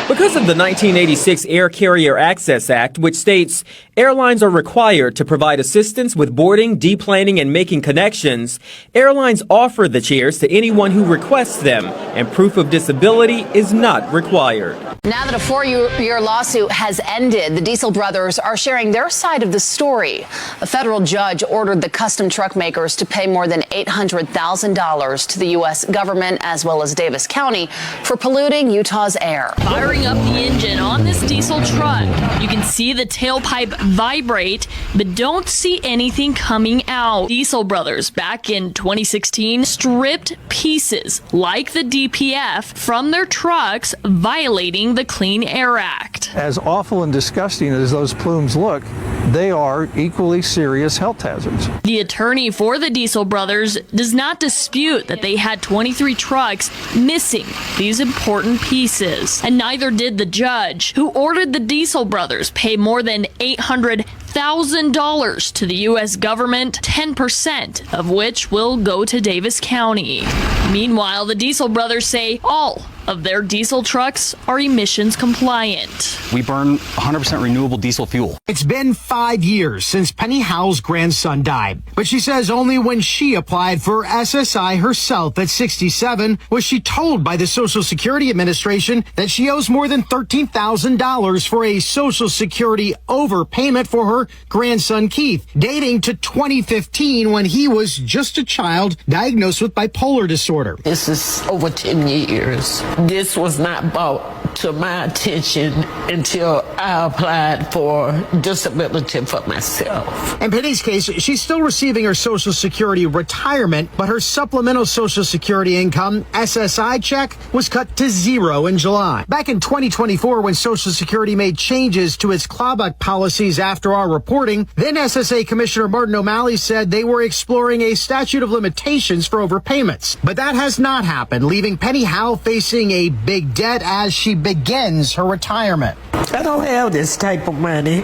Because of the 1986 Air Carrier Access Act, which states airlines are required to provide assistance with boarding, deplaning, and making connections, airlines offer the chairs to anyone who requests them, and proof of disability is not required. Now that a 4-year lawsuit has ended, the Diesel brothers are sharing their side of the story. A federal judge ordered the custom truck makers to pay more than $800,000 to the U.S. government as well as Davis County for polluting Utah's air. Firing up the engine on this diesel truck, you can see the tailpipe vibrate, but don't see anything coming out. Diesel brothers back in 2016 stripped pieces like the DPF from their trucks, violating the Clean Air Act. As awful and disgusting as those plumes look, they are equally serious health hazards. The attorney for the Diesel brothers does not dispute that they had 23 trucks missing these important pieces, and neither did the judge, who ordered the Diesel brothers pay more than $800,000 to the U.S. government, 10% of which will go to Davis County. Meanwhile, the Diesel brothers say all of their diesel trucks are emissions compliant. We burn 100% renewable diesel fuel. It's been 5 years since Penny Howell's grandson died, but she says only when she applied for SSI herself at 67 was she told by the Social Security Administration that she owes more than $13,000 for a Social Security overpayment for her grandson Keith, dating to 2015 when he was just a child diagnosed with bipolar disorder. This is over 10 years. This was not brought to my attention until I applied for disability for myself. In Penny's case, she's still receiving her Social Security retirement, but her supplemental Social Security income, SSI check, was cut to zero in July. Back in 2024, when Social Security made changes to its clawback policies after our reporting, then SSA Commissioner Martin O'Malley said they were exploring a statute of limitations for overpayments. But that has not happened, leaving Penny Howell facing a big debt as she begins her retirement. I don't have this type of money,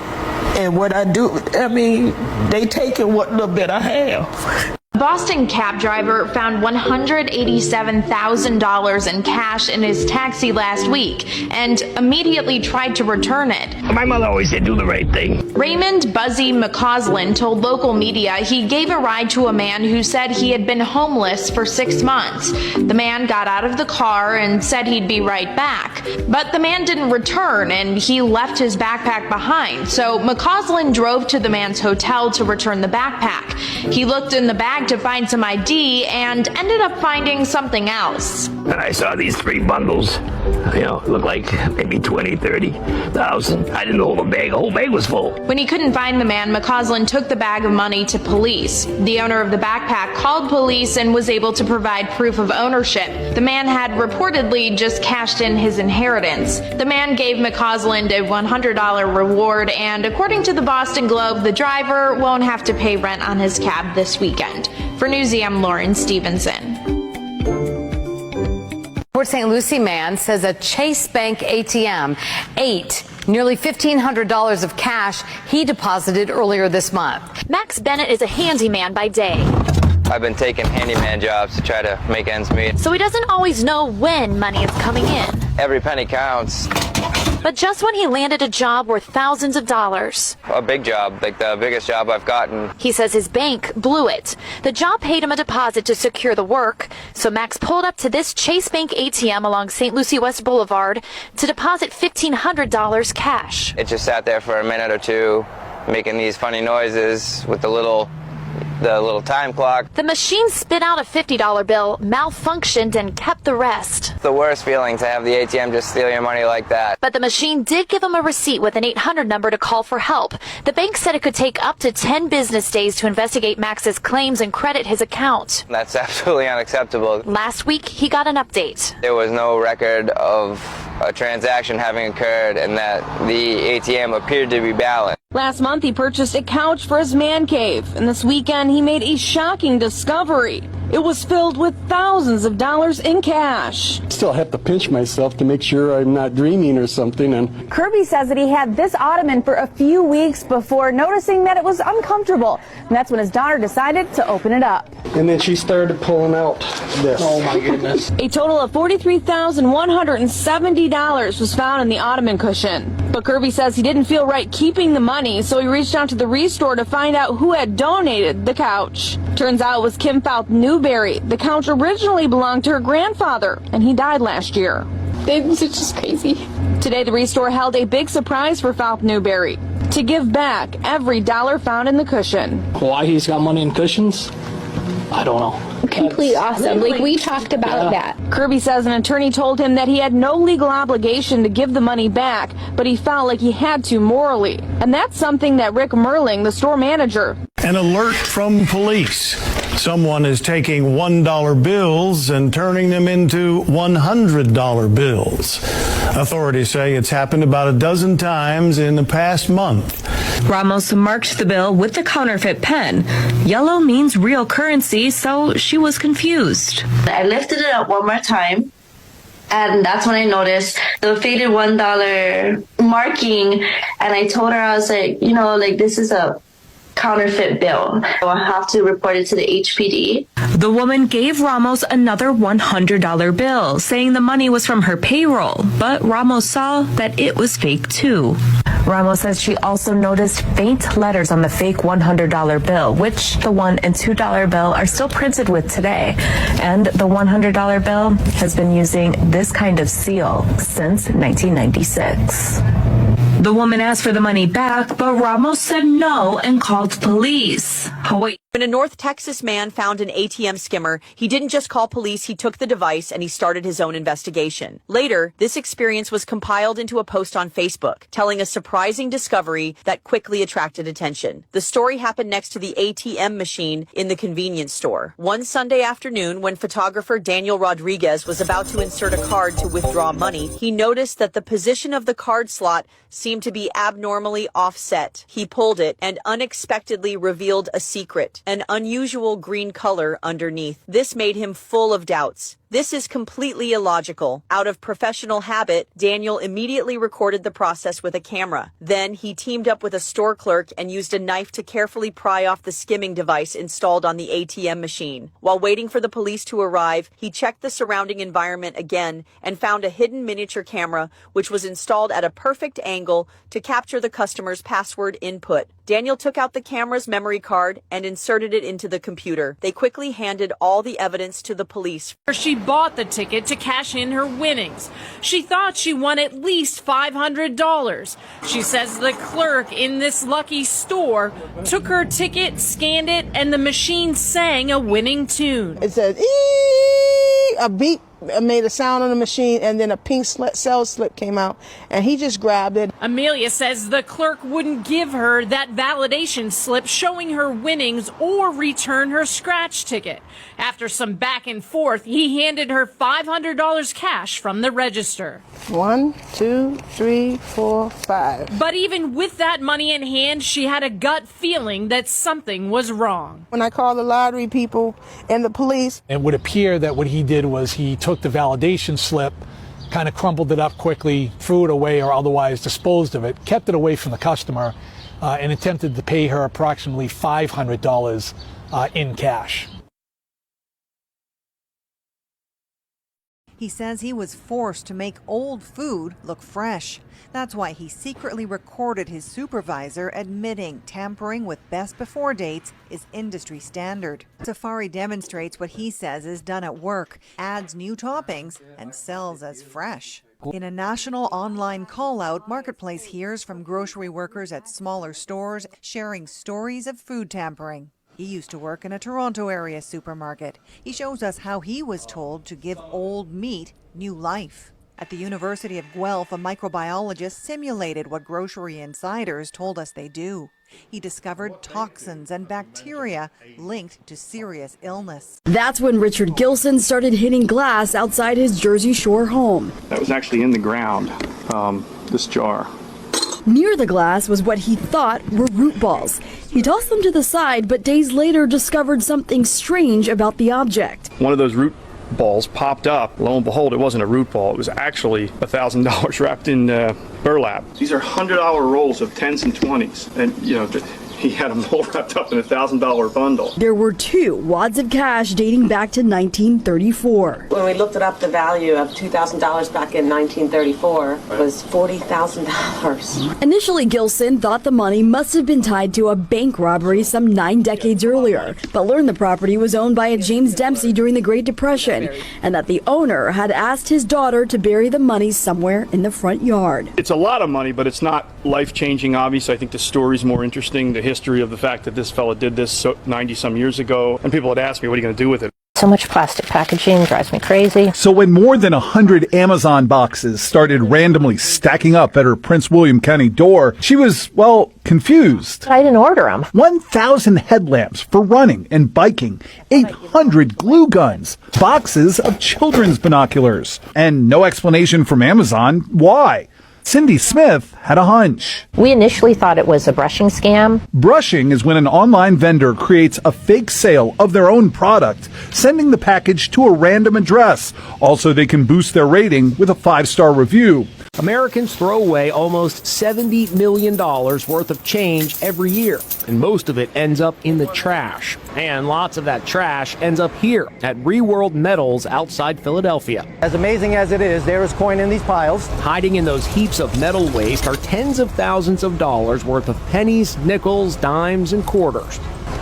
and what I do, they taking what little bit I have. Boston cab driver found $187,000 in cash in his taxi last week and immediately tried to return it. My mother always said, do the right thing. Raymond Buzzy McCausland told local media he gave a ride to a man who said he had been homeless for 6 months. The man got out of the car and said he'd be right back. But the man didn't return and he left his backpack behind. So McCausland drove to the man's hotel to return the backpack. He looked in the bag to find some ID and ended up finding something else. And I saw these 3 bundles, looked like maybe 20, 30,000. I didn't hold a bag. The whole bag was full. When he couldn't find the man, McCausland took the bag of money to police. The owner of the backpack called police and was able to provide proof of ownership. The man had reportedly just cashed in his inheritance. The man gave McCausland a $100 reward, and according to the Boston Globe, the driver won't have to pay rent on his cab this weekend. For Newsy, I'm Lauren Stevenson. Port St. Lucie man says a Chase Bank ATM ate nearly $1,500 of cash he deposited earlier this month. Max Bennett is a handyman by day. I've been taking handyman jobs to try to make ends meet. So he doesn't always know when money is coming in. Every penny counts. But just when he landed a job worth thousands of dollars. A big job, like the biggest job I've gotten. He says his bank blew it. The job paid him a deposit to secure the work, so Max pulled up to this Chase Bank ATM along St. Lucie West Boulevard to deposit $1,500 cash. It just sat there for a minute or two, making these funny noises with the little the little time clock. The machine spit out a $50 bill, malfunctioned, and kept the rest. It's the worst feeling to have the ATM just steal your money like that. But the machine did give him a receipt with an 800 number to call for help. The bank said it could take up to 10 business days to investigate Max's claims and credit his account. That's absolutely unacceptable. Last week, he got an update. There was no record of a transaction having occurred and that the ATM appeared to be balanced. Last month, he purchased a couch for his man cave, and this weekend he made a shocking discovery. It was filled with thousands of dollars in cash. Still have to pinch myself to make sure I'm not dreaming or something. And Kirby says that he had this ottoman for a few weeks before noticing that it was uncomfortable. And that's when his daughter decided to open it up. And then she started pulling out this. Oh my goodness. A total of $43,170 was found in the ottoman cushion. But Kirby says he didn't feel right keeping the money, so he reached out to the Restore to find out who had donated the couch. Turns out it was Kim Fouth Newberry. The couch originally belonged to her grandfather, and he died last year. It's just crazy. Today, the Restore held a big surprise for Fouth Newberry to give back every dollar found in the cushion. Why he's got money in cushions? I don't know. Complete awesome. Like, we talked about that. Kirby says an attorney told him that he had no legal obligation to give the money back, but he felt like he had to morally. And that's something that Rick Merling, the store manager. An alert from police. Someone is taking $1 bills and turning them into $100 bills. Authorities say it's happened about a dozen times in the past month. Ramos marked the bill with the counterfeit pen. Yellow means real currency, so she was confused. I lifted it up one more time, and that's when I noticed the faded $1 marking, and I told her, I was like, this is a counterfeit bill. I'll have to report it to the HPD. The woman gave Ramos another $100 bill, saying the money was from her payroll, but Ramos saw that it was fake too. Ramos says she also noticed faint letters on the fake $100 bill, which the $1 and $2 bill are still printed with today. And the $100 bill has been using this kind of seal since 1996. The woman asked for the money back, but Ramos said no and called police. Hawaii. When a North Texas man found an ATM skimmer, he didn't just call police, he took the device and he started his own investigation. Later, this experience was compiled into a post on Facebook, telling a surprising discovery that quickly attracted attention. The story happened next to the ATM machine in the convenience store. One Sunday afternoon, when photographer Daniel Rodriguez was about to insert a card to withdraw money, he noticed that the position of the card slot seemed to be abnormally offset. He pulled it and unexpectedly revealed a secret. An unusual green color underneath. This made him full of doubts. This is completely illogical. Out of professional habit, Daniel immediately recorded the process with a camera. Then he teamed up with a store clerk and used a knife to carefully pry off the skimming device installed on the ATM machine. While waiting for the police to arrive, he checked the surrounding environment again and found a hidden miniature camera which was installed at a perfect angle to capture the customer's password input. Daniel took out the camera's memory card and inserted it into the computer. They quickly handed all the evidence to the police. She bought the ticket to cash in her winnings. She thought she won at least $500. She says the clerk in this lucky store took her ticket, scanned it, and the machine sang a winning tune. It said, "Eee!" A beep made a sound on the machine, and then a pink sales slip came out, and he just grabbed it. Amelia says the clerk wouldn't give her that validation slip showing her winnings or return her scratch ticket. After some back and forth, he handed her $500 cash from the register. 1, 2, 3, 4, 5. But even with that money in hand, she had a gut feeling that something was wrong. When I called the lottery people and the police, it would appear that what he did was he took the validation slip, kind of crumpled it up quickly, threw it away or otherwise disposed of it, kept it away from the customer, and attempted to pay her approximately $500 in cash. He says he was forced to make old food look fresh. That's why he secretly recorded his supervisor admitting tampering with best before dates is industry standard. Safari demonstrates what he says is done at work, adds new toppings, and sells as fresh. In a national online call-out, Marketplace hears from grocery workers at smaller stores sharing stories of food tampering. He used to work in a Toronto area supermarket. He shows us how he was told to give old meat new life. At the University of Guelph, a microbiologist simulated what grocery insiders told us they do. He discovered toxins and bacteria linked to serious illness. That's when Richard Gilson started hitting glass outside his Jersey Shore home. That was actually in the ground, this jar. Near the glass was what he thought were root balls. He tossed them to the side, but days later discovered something strange about the object. One of those root balls popped up. Lo and behold, it wasn't a root ball. It was actually $1,000 wrapped in burlap. These are $100 rolls of 10s and 20s. And, he had them all wrapped up in a $1,000 bundle. There were 2 wads of cash dating back to 1934. When we looked it up, the value of $2,000 back in 1934 was $40,000. Initially, Gilson thought the money must have been tied to a bank robbery some 9 decades earlier, but learned the property was owned by a James Dempsey during the Great Depression, and that the owner had asked his daughter to bury the money somewhere in the front yard. It's a lot of money, but it's not life-changing, obviously. I think the story's more interesting, the history of the fact that this fella did this 90-some years ago, and people had asked me, what are you going to do with it? So much plastic packaging drives me crazy. So when more than 100 Amazon boxes started randomly stacking up at her Prince William County door, she was, well, confused. I didn't order them. 1,000 headlamps for running and biking, 800 glue guns, boxes of children's binoculars, and no explanation from Amazon why. Cindy Smith had a hunch. We initially thought it was a brushing scam. Brushing is when an online vendor creates a fake sale of their own product, sending the package to a random address. Also, they can boost their rating with a 5-star review. Americans throw away almost $70 million worth of change every year, and most of it ends up in the trash. And lots of that trash ends up here at Reworld Metals outside Philadelphia. As amazing as it is, there is coin in these piles. Hiding in those heaps of metal waste are tens of thousands of dollars worth of pennies, nickels, dimes, and quarters.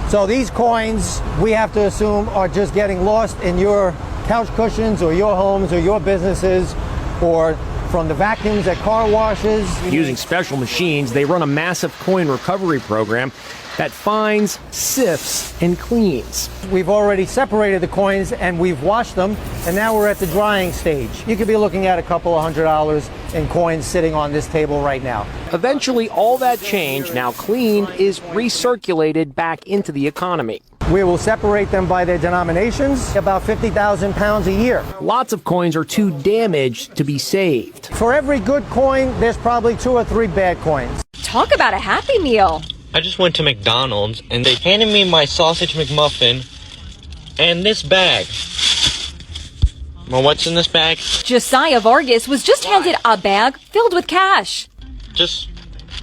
So these coins, we have to assume, are just getting lost in your couch cushions or your homes or your businesses, or from the vacuums at car washes. Using special machines, they run a massive coin recovery program that finds, sifts, and cleans. We've already separated the coins and we've washed them, and now we're at the drying stage. You could be looking at a couple of $100 in coins sitting on this table right now. Eventually, all that change, now cleaned, is recirculated back into the economy. We will separate them by their denominations, about 50,000 pounds a year. Lots of coins are too damaged to be saved. For every good coin, there's probably 2 or 3 bad coins. Talk about a Happy Meal. I just went to McDonald's and they handed me my sausage McMuffin and this bag. Well, what's in this bag? Josiah Vargas was just handed a bag filled with cash. Just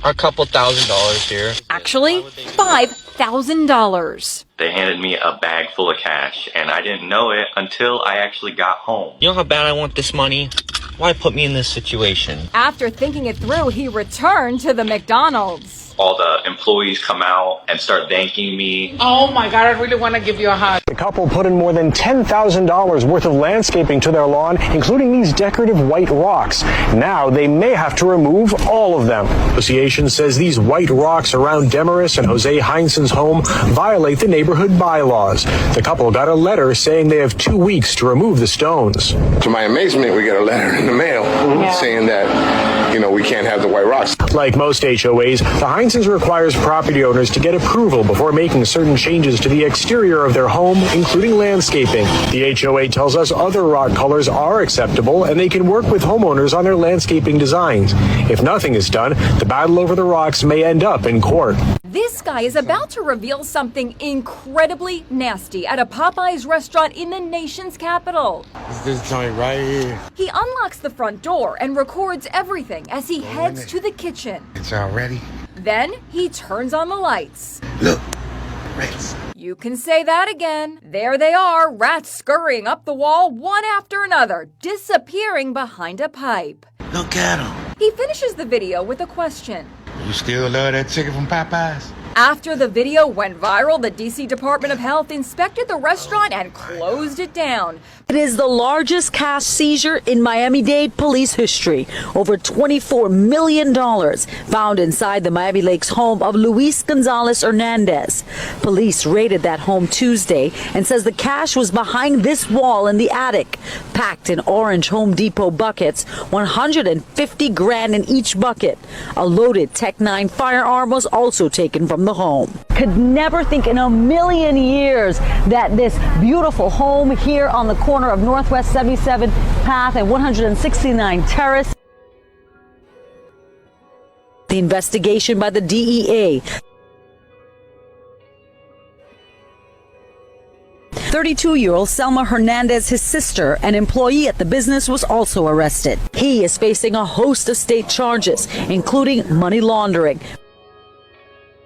a couple $1,000s here. Actually, $5,000. They handed me a bag full of cash, and I didn't know it until I actually got home. You know how bad I want this money? Why put me in this situation? After thinking it through, he returned to the McDonald's. All the employees come out and start thanking me. Oh my God, I really want to give you a hug. The couple put in more than $10,000 worth of landscaping to their lawn, including these decorative white rocks. Now they may have to remove all of them. The association says these white rocks around Demarest and Jose Heinzen's home violate the neighborhood bylaws. The couple got a letter saying they have 2 weeks to remove the stones. To my amazement, we got a letter in the mail saying that, we can't have the white rocks. Like most HOAs, the Heinzens requires property owners to get approval before making certain changes to the exterior of their home, including landscaping. The HOA tells us other rock colors are acceptable and they can work with homeowners on their landscaping designs. If nothing is done, the battle over the rocks may end up in court. This guy is about to reveal something incredibly nasty at a Popeyes restaurant in the nation's capital. It's this joint right here. He unlocks the front door and records everything as he heads to the kitchen. It's all ready. Then he turns on the lights. Look, rats. You can say that again. There they are, rats scurrying up the wall one after another, disappearing behind a pipe. Look at them. He finishes the video with a question. You still love that chicken from Popeyes? After the video went viral, the D.C. Department of Health inspected the restaurant and closed it down. It is the largest cash seizure in Miami-Dade police history. Over $24 million found inside the Miami Lakes home of Luis Gonzalez Hernandez. Police raided that home Tuesday and says the cash was behind this wall in the attic, packed in orange Home Depot buckets, 150 grand in each bucket. A loaded Tech-9 firearm was also taken from the home. Could never think in a million years that this beautiful home here on the corner of Northwest 77th Path and 169 Terrace. The investigation by the DEA. 32-year-old Selma Hernandez, his sister, an employee at the business, was also arrested. He is facing a host of state charges, including money laundering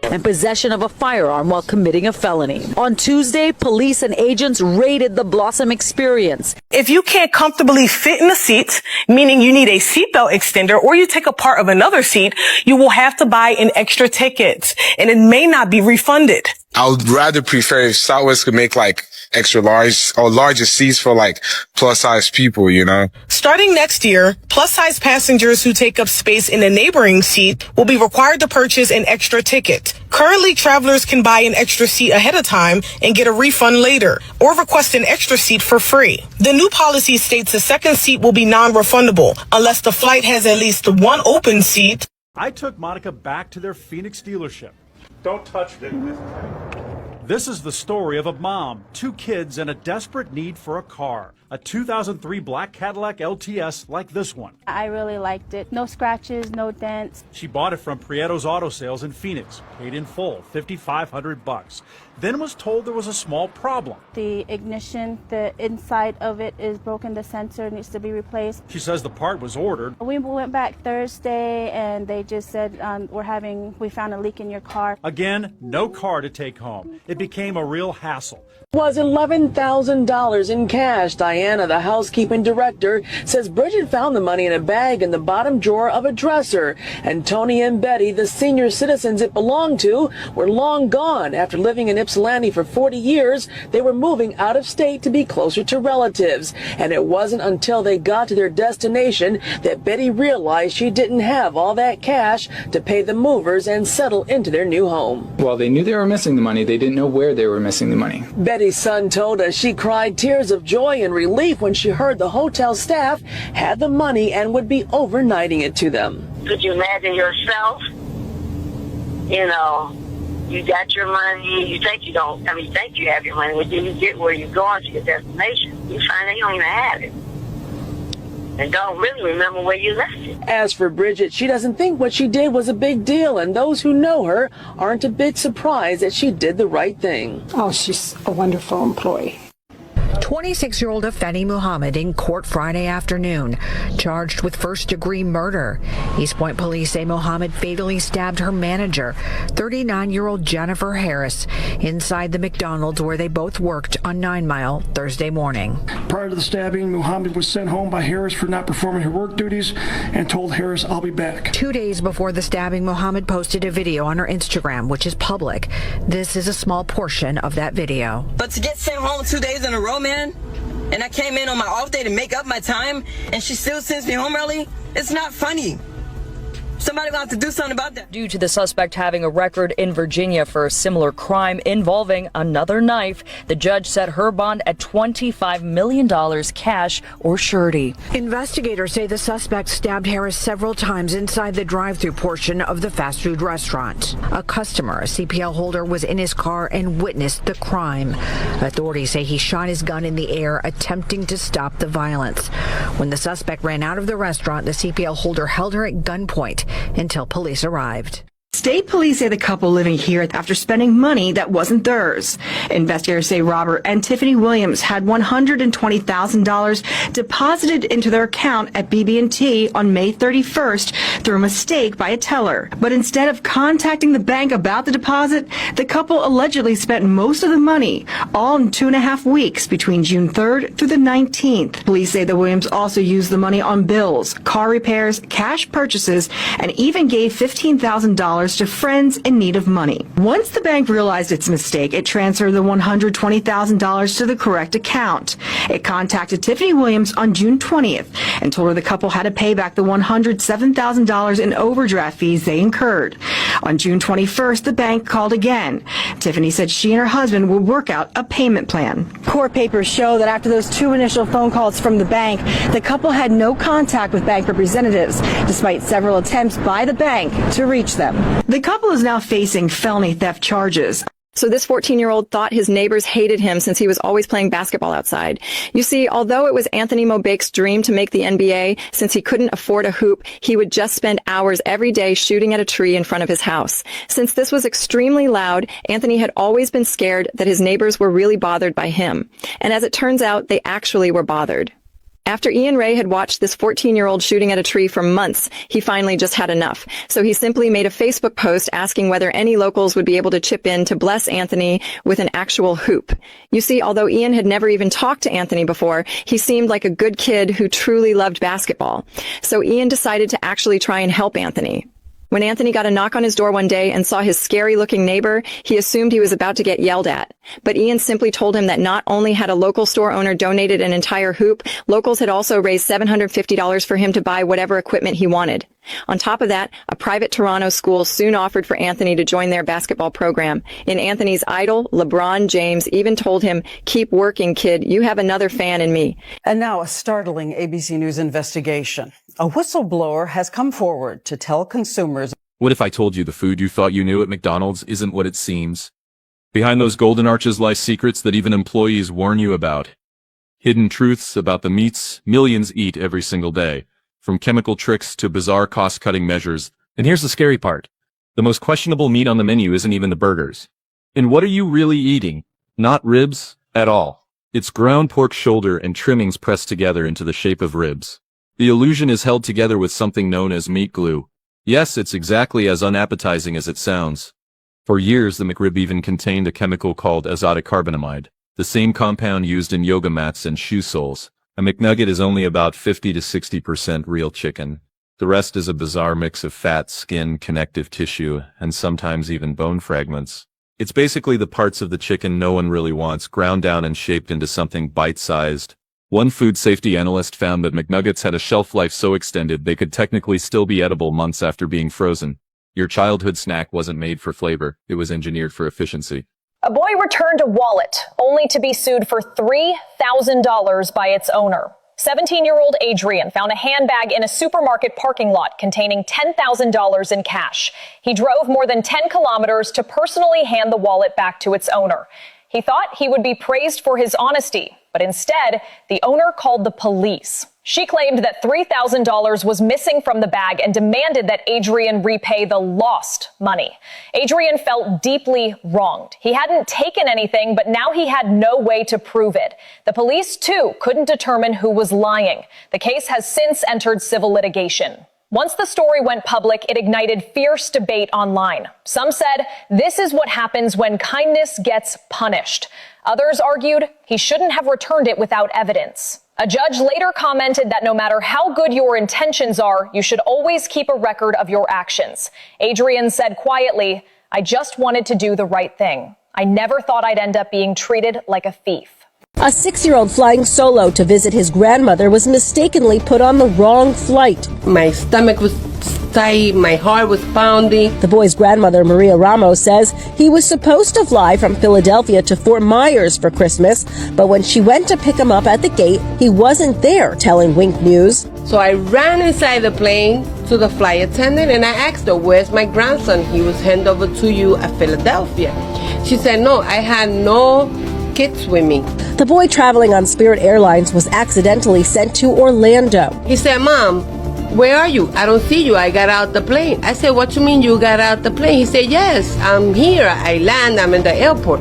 and possession of a firearm while committing a felony. On Tuesday, police and agents raided the Blossom Experience. If you can't comfortably fit in the seat, meaning you need a seatbelt extender, or you take a part of another seat, you will have to buy an extra ticket, and it may not be refunded. I would rather prefer if Southwest could make like extra large or larger seats for like plus size people, you know? Starting next year, plus size passengers who take up space in a neighboring seat will be required to purchase an extra ticket. Currently, travelers can buy an extra seat ahead of time and get a refund later, or request an extra seat for free. The new policy states the second seat will be non-refundable unless the flight has at least one open seat. I took Monica back to their Phoenix dealership. Don't touch it. This is the story of a mom, 2 kids, and a desperate need for a car. A 2003 black Cadillac LTS like this one. I really liked it. No scratches, no dents. She bought it from Prieto's Auto Sales in Phoenix, paid in full, $5,500. Then was told there was a small problem. The ignition, the inside of it is broken. The sensor needs to be replaced. She says the part was ordered. We went back Thursday and they just said we found a leak in your car. Again, no car to take home. It became a real hassle. Was $11,000 in cash. Diana, the housekeeping director, says Bridget found the money in a bag in the bottom drawer of a dresser. And Tony and Betty, the senior citizens it belonged to, were long gone. After living in Ypsilanti for 40 years, they were moving out of state to be closer to relatives. And it wasn't until they got to their destination that Betty realized she didn't have all that cash to pay the movers and settle into their new home. Well, they knew they were missing the money. They didn't know where they were missing the money. Betty's son told us she cried tears of joy and relief when she heard the hotel staff had the money and would be overnighting it to them. Could you imagine yourself? You know, you got your money, you think you don't, you think you have your money, but then you get where you're going to your destination. You find that you don't even have it. And don't really remember where you left it. As for Bridget, she doesn't think what she did was a big deal, and those who know her aren't a bit surprised that she did the right thing. Oh, she's a wonderful employee. 26-year-old Afeni Muhammad in court Friday afternoon, charged with first-degree murder. East Point police say Muhammad fatally stabbed her manager, 39-year-old Jennifer Harris, inside the McDonald's where they both worked on 9 Mile Thursday morning. Prior to the stabbing, Muhammad was sent home by Harris for not performing her work duties and told Harris, "I'll be back." 2 days before the stabbing, Muhammad posted a video on her Instagram, which is public. This is a small portion of that video. But to get sent home 2 days in a row, man, and I came in on my off day to make up my time, and she still sends me home early? It's not funny. Somebody will have to do something about that. Due to the suspect having a record in Virginia for a similar crime involving another knife, the judge set her bond at $25 million cash or surety. Investigators say the suspect stabbed Harris several times inside the drive-thru portion of the fast food restaurant. A customer, a CPL holder, was in his car and witnessed the crime. Authorities say he shot his gun in the air, attempting to stop the violence. When the suspect ran out of the restaurant, the CPL holder held her at gunpoint until police arrived. State police say the couple living here after spending money that wasn't theirs. Investigators say Robert and Tiffany Williams had $120,000 deposited into their account at BB&T on May 31st through a mistake by a teller. But instead of contacting the bank about the deposit, the couple allegedly spent most of the money, all in 2.5 weeks between June 3rd through the 19th. Police say the Williams also used the money on bills, car repairs, cash purchases, and even gave $15,000 $1,000 to friends in need of money. Once the bank realized its mistake, it transferred the $120,000 to the correct account. It contacted Tiffany Williams on June 20th and told her the couple had to pay back the $107,000 in overdraft fees they incurred. On June 21st, the bank called again. Tiffany said she and her husband would work out a payment plan. Court papers show that after those two initial phone calls from the bank, the couple had no contact with bank representatives, despite several attempts by the bank to reach them. The couple is now facing felony theft charges. So this 14-year-old thought his neighbors hated him since he was always playing basketball outside. You see, although it was Anthony Mobake's dream to make the NBA, since he couldn't afford a hoop, he would just spend hours every day shooting at a tree in front of his house. Since this was extremely loud, Anthony had always been scared that his neighbors were really bothered by him. And as it turns out, they actually were bothered. After Ian Ray had watched this 14-year-old shooting at a tree for months, he finally just had enough. So he simply made a Facebook post asking whether any locals would be able to chip in to bless Anthony with an actual hoop. You see, although Ian had never even talked to Anthony before, he seemed like a good kid who truly loved basketball. So Ian decided to actually try and help Anthony. When Anthony got a knock on his door one day and saw his scary-looking neighbor, he assumed he was about to get yelled at. But Ian simply told him that not only had a local store owner donated an entire hoop, locals had also raised $750 for him to buy whatever equipment he wanted. On top of that, a private Toronto school soon offered for Anthony to join their basketball program. And Anthony's idol, LeBron James, even told him, "Keep working, kid. You have another fan in me." And now a startling ABC News investigation. A whistleblower has come forward to tell consumers. What if I told you the food you thought you knew at McDonald's isn't what it seems? Behind those golden arches lie secrets that even employees warn you about. Hidden truths about the meats millions eat every single day. From chemical tricks to bizarre cost-cutting measures. And here's the scary part. The most questionable meat on the menu isn't even the burgers. And what are you really eating? Not ribs at all. It's ground pork shoulder and trimmings pressed together into the shape of ribs. The illusion is held together with something known as meat glue. Yes, it's exactly as unappetizing as it sounds. For years, the McRib even contained a chemical called azotic carbonamide, the same compound used in yoga mats and shoe soles. A McNugget is only about 50 to 60% real chicken. The rest is a bizarre mix of fat, skin, connective tissue, and sometimes even bone fragments. It's basically the parts of the chicken no one really wants, ground down and shaped into something bite-sized. One food safety analyst found that McNuggets had a shelf life so extended they could technically still be edible months after being frozen. Your childhood snack wasn't made for flavor, it was engineered for efficiency. A boy returned a wallet, only to be sued for $3,000 by its owner. 17-year-old Adrian found a handbag in a supermarket parking lot containing $10,000 in cash. He drove more than 10 kilometers to personally hand the wallet back to its owner. He thought he would be praised for his honesty, but instead, the owner called the police. She claimed that $3,000 was missing from the bag and demanded that Adrian repay the lost money. Adrian felt deeply wronged. He hadn't taken anything, but now he had no way to prove it. The police, too, couldn't determine who was lying. The case has since entered civil litigation. Once the story went public, it ignited fierce debate online. Some said this is what happens when kindness gets punished. Others argued he shouldn't have returned it without evidence. A judge later commented that no matter how good your intentions are, you should always keep a record of your actions. Adrian said quietly, "I just wanted to do the right thing. I never thought I'd end up being treated like a thief." A 6-year-old flying solo to visit his grandmother was mistakenly put on the wrong flight. My stomach was tight, my heart was pounding. The boy's grandmother, Maria Ramos, says he was supposed to fly from Philadelphia to Fort Myers for Christmas, but when she went to pick him up at the gate, he wasn't there, telling Wink News. So I ran inside the plane to the flight attendant and I asked her, "Where's my grandson? He was handed over to you at Philadelphia." She said, "No, I had no kids with me." The boy traveling on Spirit Airlines was accidentally sent to Orlando. He said, "Mom, where are you? I don't see you. I got out the plane." I said, "What you mean you got out the plane?" He said, "Yes, I'm here. I land. I'm in the airport."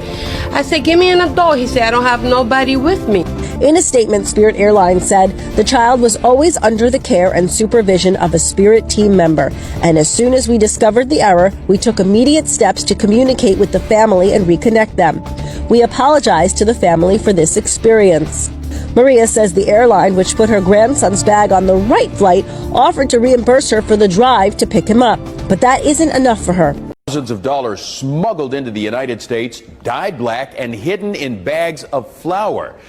I said, "Give me an adult." He said, "I don't have nobody with me." In a statement, Spirit Airlines said the child was always under the care and supervision of a Spirit team member. And as soon as we discovered the error, we took immediate steps to communicate with the family and reconnect them. We apologize to the family for this experience. Maria says the airline, which put her grandson's bag on the right flight, offered to reimburse her for the drive to pick him up. But that isn't enough for her. Thousands of dollars smuggled into the United States, dyed black, and hidden in bags of flour.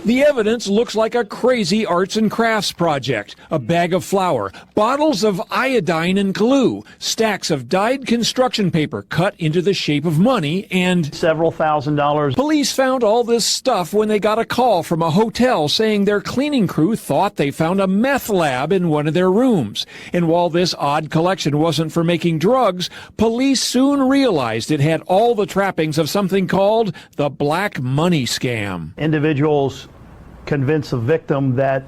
The evidence looks like a crazy arts and crafts project. A bag of flour, bottles of iodine and glue, stacks of dyed construction paper cut into the shape of money, and several $1,000s. Police found all this stuff when they got a call from a hotel saying their cleaning crew thought they found a meth lab in one of their rooms. And while this odd collection wasn't for making drugs, police soon realized it had all the trappings of something called the black money scam. Individuals convince a victim that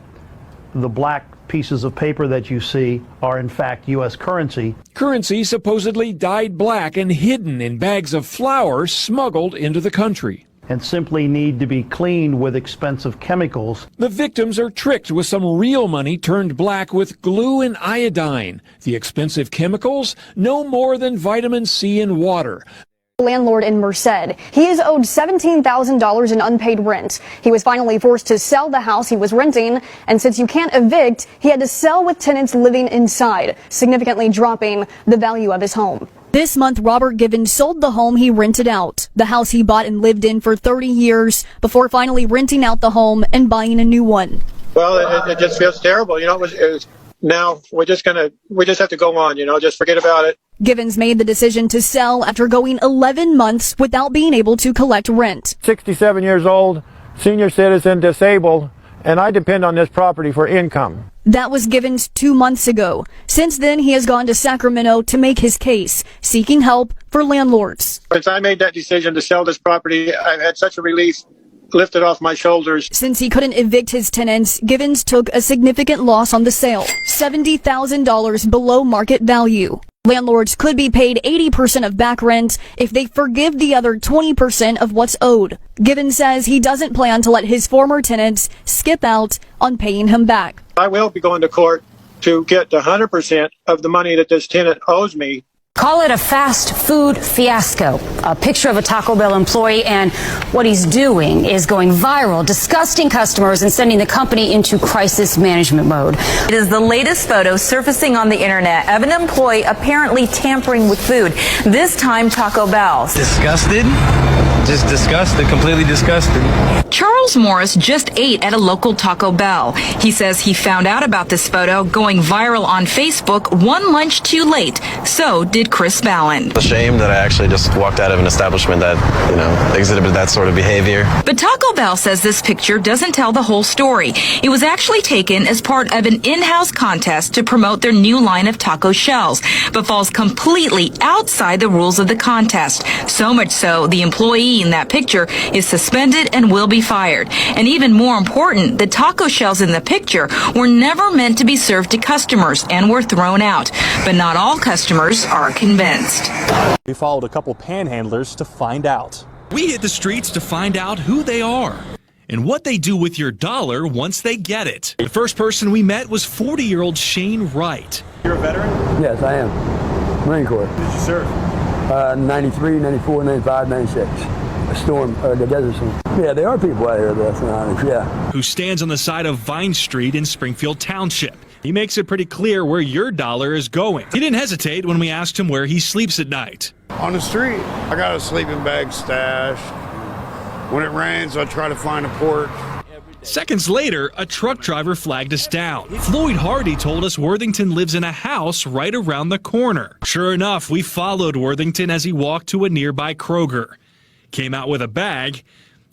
the black pieces of paper that you see are in fact U.S. currency. Currency supposedly dyed black and hidden in bags of flour smuggled into the country. And simply need to be cleaned with expensive chemicals. The victims are tricked with some real money turned black with glue and iodine. The expensive chemicals, no more than vitamin C and water. Landlord in Merced. He is owed $17,000 in unpaid rent. He was finally forced to sell the house he was renting, and since you can't evict, he had to sell with tenants living inside, significantly dropping the value of his home. This month, Robert Givens sold the home he rented out, the house he bought and lived in for 30 years, before finally renting out the home and buying a new one. Well, it just feels terrible. You know, now we just have to go on, just forget about it. Givens made the decision to sell after going 11 months without being able to collect rent. 67 years old, senior citizen, disabled, and I depend on this property for income. That was Givens 2 months ago. Since then, he has gone to Sacramento to make his case, seeking help for landlords. Since I made that decision to sell this property, I've had such a relief lifted off my shoulders. Since he couldn't evict his tenants, Givens took a significant loss on the sale, $70,000 below market value. Landlords could be paid 80% of back rent if they forgive the other 20% of what's owed. Givens says he doesn't plan to let his former tenants skip out on paying him back. I will be going to court to get 100% of the money that this tenant owes me. Call it a fast food fiasco. A picture of a Taco Bell employee, and what he's doing is going viral, disgusting customers and sending the company into crisis management mode. It is the latest photo surfacing on the internet of an employee apparently tampering with food, this time Taco Bell. Disgusted? Just disgusted, completely disgusted. Charles Morris just ate at a local Taco Bell. He says he found out about this photo going viral on Facebook one lunch too late. So did Chris Ballin. It's a shame that I actually just walked out of an establishment that, exhibited that sort of behavior. But Taco Bell says this picture doesn't tell the whole story. It was actually taken as part of an in-house contest to promote their new line of taco shells, but falls completely outside the rules of the contest. So much so, the employee in that picture is suspended and will be fired. And even more important, the taco shells in the picture were never meant to be served to customers and were thrown out. But not all customers are convinced. We followed a couple panhandlers to find out. We hit the streets to find out who they are and what they do with your dollar once they get it. The first person we met was 40-year-old Shane Wright. You're a veteran? Yes, I am. Marine Corps. When did you serve? 93, 94, 95, 96. The desert storm. Yeah, there are people out here that's honest, yeah. Who stands on the side of Vine Street in Springfield Township. He makes it pretty clear where your dollar is going. He didn't hesitate when we asked him where he sleeps at night. On the street. I got a sleeping bag stashed. When it rains, I try to find a porch. Seconds later, a truck driver flagged us down. Floyd Hardy told us Worthington lives in a house right around the corner. Sure enough, we followed Worthington as he walked to a nearby Kroger. Came out with a bag,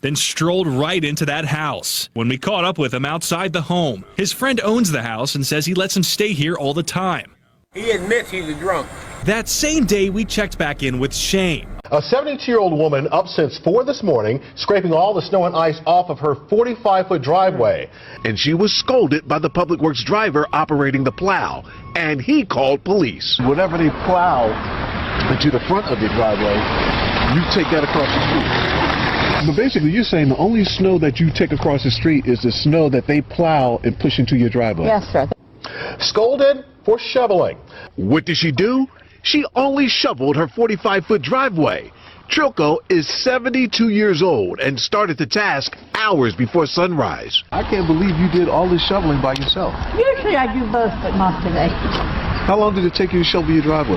then strolled right into that house. When we caught up with him outside the home, his friend owns the house and says he lets him stay here all the time. He admits he's a drunk. That same day, we checked back in with Shane. A 72-year-old woman up since 4 this morning, scraping all the snow and ice off of her 45-foot driveway. And she was scolded by the Public Works driver operating the plow, and he called police. Whenever they plow into the front of your driveway, you take that across the street. But basically, you're saying the only snow that you take across the street is the snow that they plow and push into your driveway? Yes, sir. Scolded for shoveling. What did she do? She only shoveled her 45-foot driveway. Trilco is 72 years old and started the task hours before sunrise. I can't believe you did all this shoveling by yourself. Usually I do both, but not today. How long did it take you to shovel your driveway?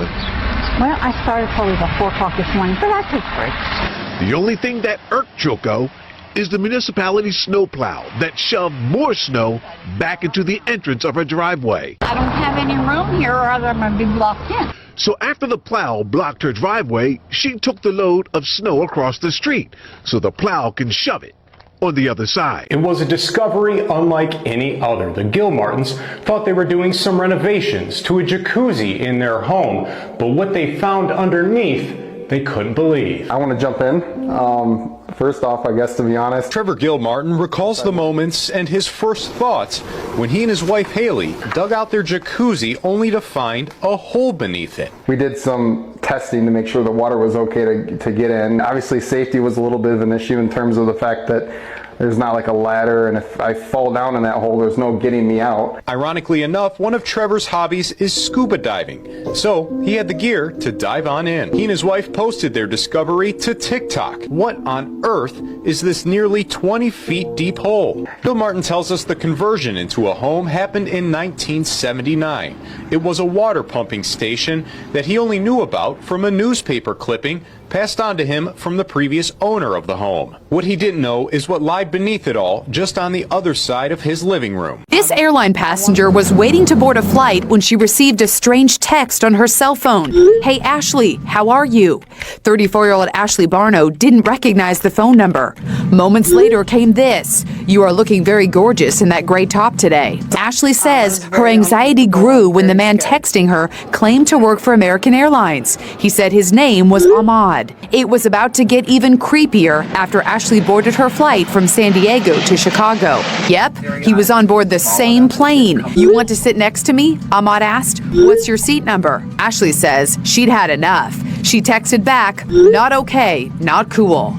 Well, I started probably about 4 o'clock this morning, but I took breaks. The only thing that irked Choco is the municipality's snowplow that shoved more snow back into the entrance of her driveway. I don't have any room here or else I'm going to be blocked in. So after the plow blocked her driveway, she took the load of snow across the street so the plow can shove it on the other side. It was a discovery unlike any other. The Gilmartins thought they were doing some renovations to a jacuzzi in their home, but what they found underneath, they couldn't believe. I want to jump in. First off, I guess, to be honest, Trevor Gilmartin recalls the moments and his first thoughts when he and his wife Haley dug out their jacuzzi only to find a hole beneath it. we did some testing to make sure the water was okay to get in. Obviously, safety was a little bit of an issue in terms of the fact that there's not like a ladder, and if I fall down in that hole, there's no getting me out. Ironically enough, one of Trevor's hobbies is scuba diving, so he had the gear to dive on in. He and his wife posted their discovery to TikTok. What on earth is this nearly 20 feet deep hole? Gilmartin tells us the conversion into a home happened in 1979. It was a water pumping station that he only knew about from a newspaper clipping passed on to him from the previous owner of the home. What he didn't know is what lied beneath it all, just on the other side of his living room. This airline passenger was waiting to board a flight when she received a strange text on her cell phone. Hey Ashley, how are you? 34-year-old Ashley Barno didn't recognize the phone number. Moments later came this. You are looking very gorgeous in that gray top today. Ashley says her anxiety grew when the man texting her claimed to work for American Airlines. He said his name was Ahmad. It was about to get even creepier after Ashley boarded her flight from San Diego to Chicago. Yep, he was on board the same plane. You want to sit next to me? Ahmad asked. What's your seat number? Ashley says she'd had enough. She texted back, not okay, not cool.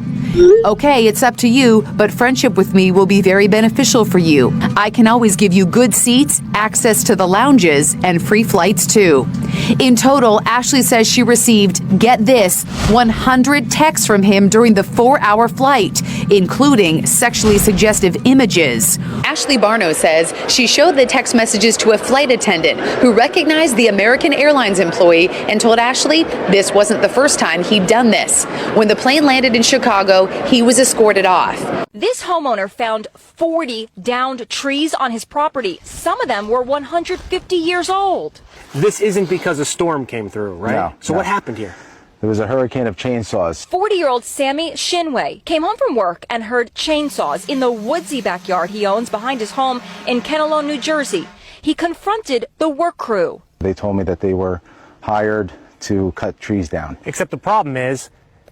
Okay, it's up to you, but friendship with me will be very beneficial for you. I can always give you good seats, access to the lounges, and free flights too. In total, Ashley says she received, get this, 100 texts from him during the 4-hour flight, including sexually suggestive images. Ashley Barno says she showed the text messages to a flight attendant who recognized the American Airlines employee and told Ashley this wasn't the first time he'd done this. When the plane landed in Chicago, he was escorted off. This homeowner found 40 downed trees on his property. Some of them were 150 years old. This isn't because a storm came through, right? No. So what happened here? There was a hurricane of chainsaws. 40-year-old Sammy Shinway came home from work and heard chainsaws in the woodsy backyard he owns behind his home in Kenilworth, New Jersey. He confronted the work crew. They told me that they were hired to cut trees down. Except the problem is,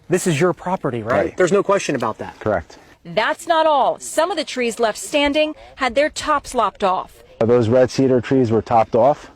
this is your property, right? There's no question about that. Correct. That's not all. Some of the trees left standing had their tops lopped off. Those red cedar trees were topped off.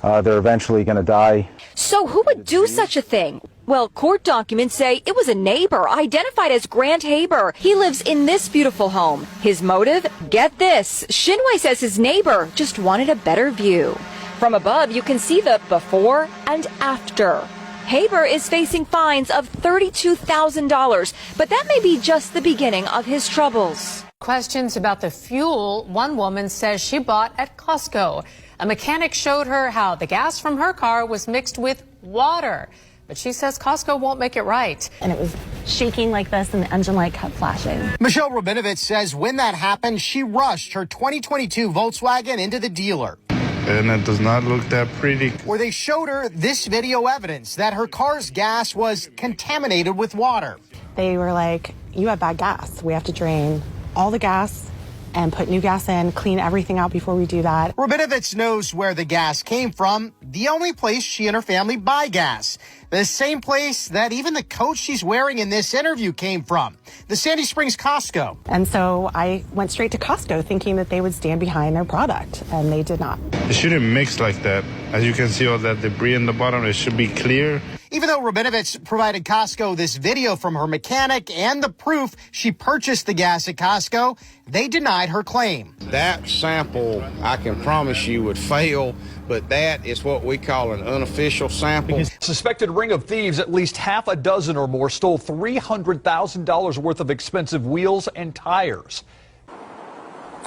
They're eventually going to die. So who would do such a thing? Well, court documents say it was a neighbor identified as Grant Haber. He lives in this beautiful home. His motive? Get this. Shinway says his neighbor just wanted a better view. From above, you can see the before and after. Haber is facing fines of $32,000, but that may be just the beginning of his troubles. Questions about the fuel one woman says she bought at Costco. A mechanic showed her how the gas from her car was mixed with water. But she says Costco won't make it right. And it was shaking like this and the engine light kept flashing. Michelle Rabinovich says when that happened, she rushed her 2022 Volkswagen into the dealer. And it does not look that pretty. Where they showed her this video evidence that her car's gas was contaminated with water. They were like, you have bad gas. We have to drain all the gas and put new gas in, clean everything out before we do that. Rabinovich knows where the gas came from, the only place she and her family buy gas. The same place that even the coat she's wearing in this interview came from, the Sandy Springs Costco. And so I went straight to Costco thinking that they would stand behind their product, and they did not. It shouldn't mix like that. As you can see, all that debris in the bottom, it should be clear. Even though Rabinovich provided Costco this video from her mechanic and the proof she purchased the gas at Costco, they denied her claim. That sample, I can promise you, would fail, but that is what we call an unofficial sample. Suspected ring of thieves, at least half a dozen or more, stole $300,000 worth of expensive wheels and tires.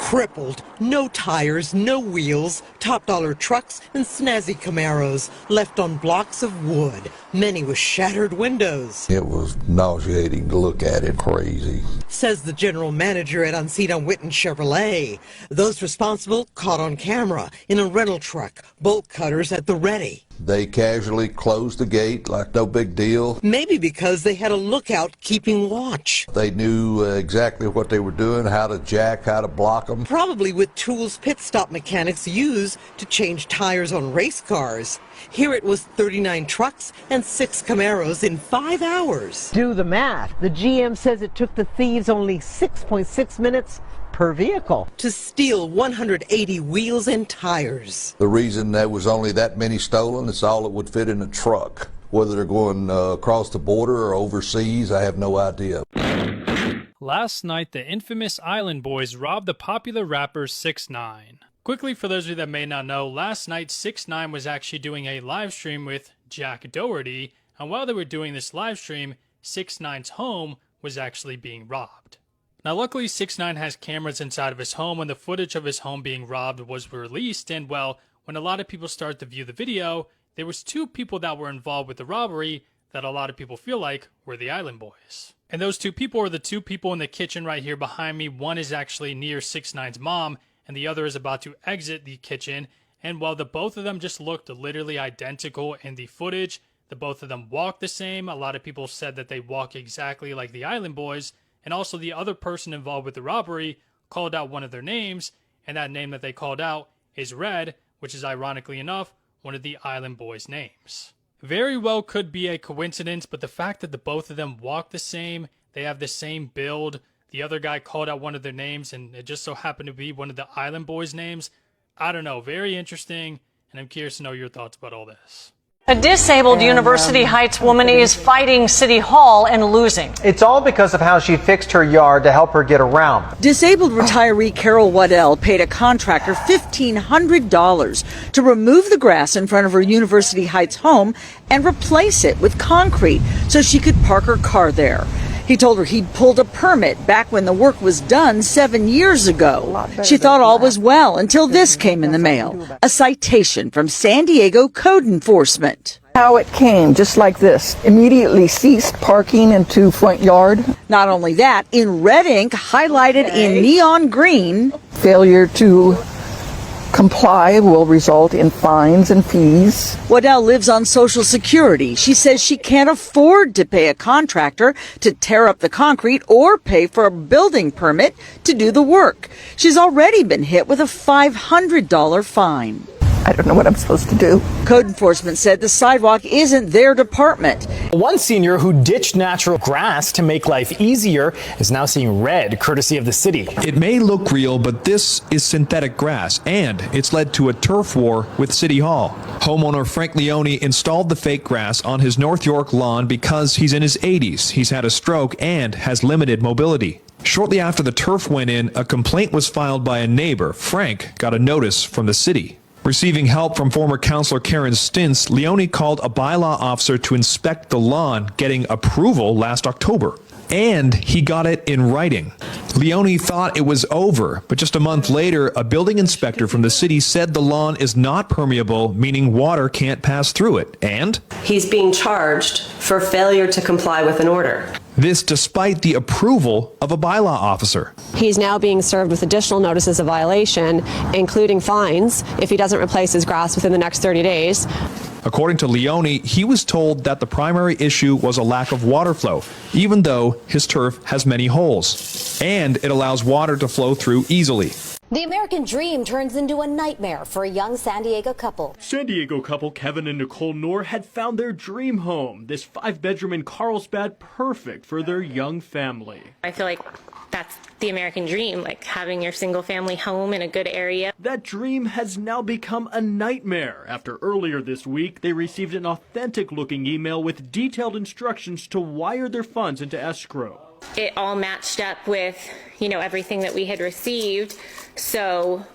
Crippled, no tires, no wheels, top-dollar trucks and snazzy Camaros left on blocks of wood, many with shattered windows. It was nauseating to look at it, crazy. Says the general manager at Onceda Witten Chevrolet. Those responsible caught on camera in a rental truck, bolt cutters at the ready. They casually closed the gate like no big deal. Maybe because they had a lookout keeping watch. They knew exactly what they were doing, how to jack, how to block them. Probably with tools pit stop mechanics use to change tires on race cars. Here it was 39 trucks and 6 Camaros in 5 hours. Do the math. The GM says it took the thieves only 6.6 minutes per vehicle to steal 180 wheels and tires. The reason there was only that many stolen, it's all that would fit in a truck. Whether they're going across the border or overseas, I have no idea. Last night, the infamous Island Boys robbed the popular rapper 6ix9ine. Quickly, for those of you that may not know, last night 6ix9ine was actually doing a live stream with Jack Doherty, and while they were doing this live stream, 6ix9ine's home was actually being robbed. Now luckily 6ix9ine has cameras inside of his home, and the footage of his home being robbed was released, and well, when a lot of people started to view the video, there was 2 people that were involved with the robbery that a lot of people feel like were the Island Boys. And those 2 people are the 2 people in the kitchen right here behind me. One is actually near 6ix9ine's mom, and the other is about to exit the kitchen. And while the both of them just looked literally identical in the footage, the both of them walk the same. A lot of people said that they walk exactly like the Island Boys. And also the other person involved with the robbery called out one of their names, and that name that they called out is Red, which is ironically enough one of the Island Boys' names. Very well could be a coincidence, but the fact that the both of them walk the same, they have the same build, the other guy called out one of their names, and it just so happened to be one of the Island Boys' names, I don't know, very interesting, and I'm curious to know your thoughts about all this. A disabled University Heights woman is fighting City Hall and losing. It's all because of how she fixed her yard to help her get around. Disabled retiree Carol Waddell paid a contractor $1,500 to remove the grass in front of her University Heights home and replace it with concrete so she could park her car there. He told her he'd pulled a permit back when the work was done 7 years ago. She thought all was well until this came in the mail, a citation from San Diego Code Enforcement. How it came, just like this, immediately ceased parking into front yard. Not only that, in red ink, highlighted in neon green, failure to comply will result in fines and fees. Waddell lives on Social Security. She says she can't afford to pay a contractor to tear up the concrete or pay for a building permit to do the work. She's already been hit with a $500 fine. I don't know what I'm supposed to do. Code enforcement said the sidewalk isn't their department. One senior who ditched natural grass to make life easier is now seeing red, courtesy of the city. It may look real, but this is synthetic grass, and it's led to a turf war with City Hall. Homeowner Frank Leone installed the fake grass on his North York lawn because he's in his 80s. He's had a stroke and has limited mobility. Shortly after the turf went in, a complaint was filed by a neighbor. Frank got a notice from the city. Receiving help from former councilor Karen Stintz, Leone called a bylaw officer to inspect the lawn, getting approval last October. And he got it in writing. Leone thought it was over, but just a month later, a building inspector from the city said the lawn is not permeable, meaning water can't pass through it. And he's being charged for failure to comply with an order. This despite the approval of a bylaw officer. He's now being served with additional notices of violation, including fines, if he doesn't replace his grass within the next 30 days. According to Leone, he was told that the primary issue was a lack of water flow, even though his turf has many holes, and it allows water to flow through easily. The American dream turns into a nightmare for a young San Diego couple. San Diego couple Kevin and Nicole Knorr had found their dream home, this 5-bedroom in Carlsbad, perfect for their young family. I feel like that's the American dream, like having your single family home in a good area. That dream has now become a nightmare after earlier this week they received an authentic looking email with detailed instructions to wire their funds into escrow. It all matched up with, everything that we had received. So,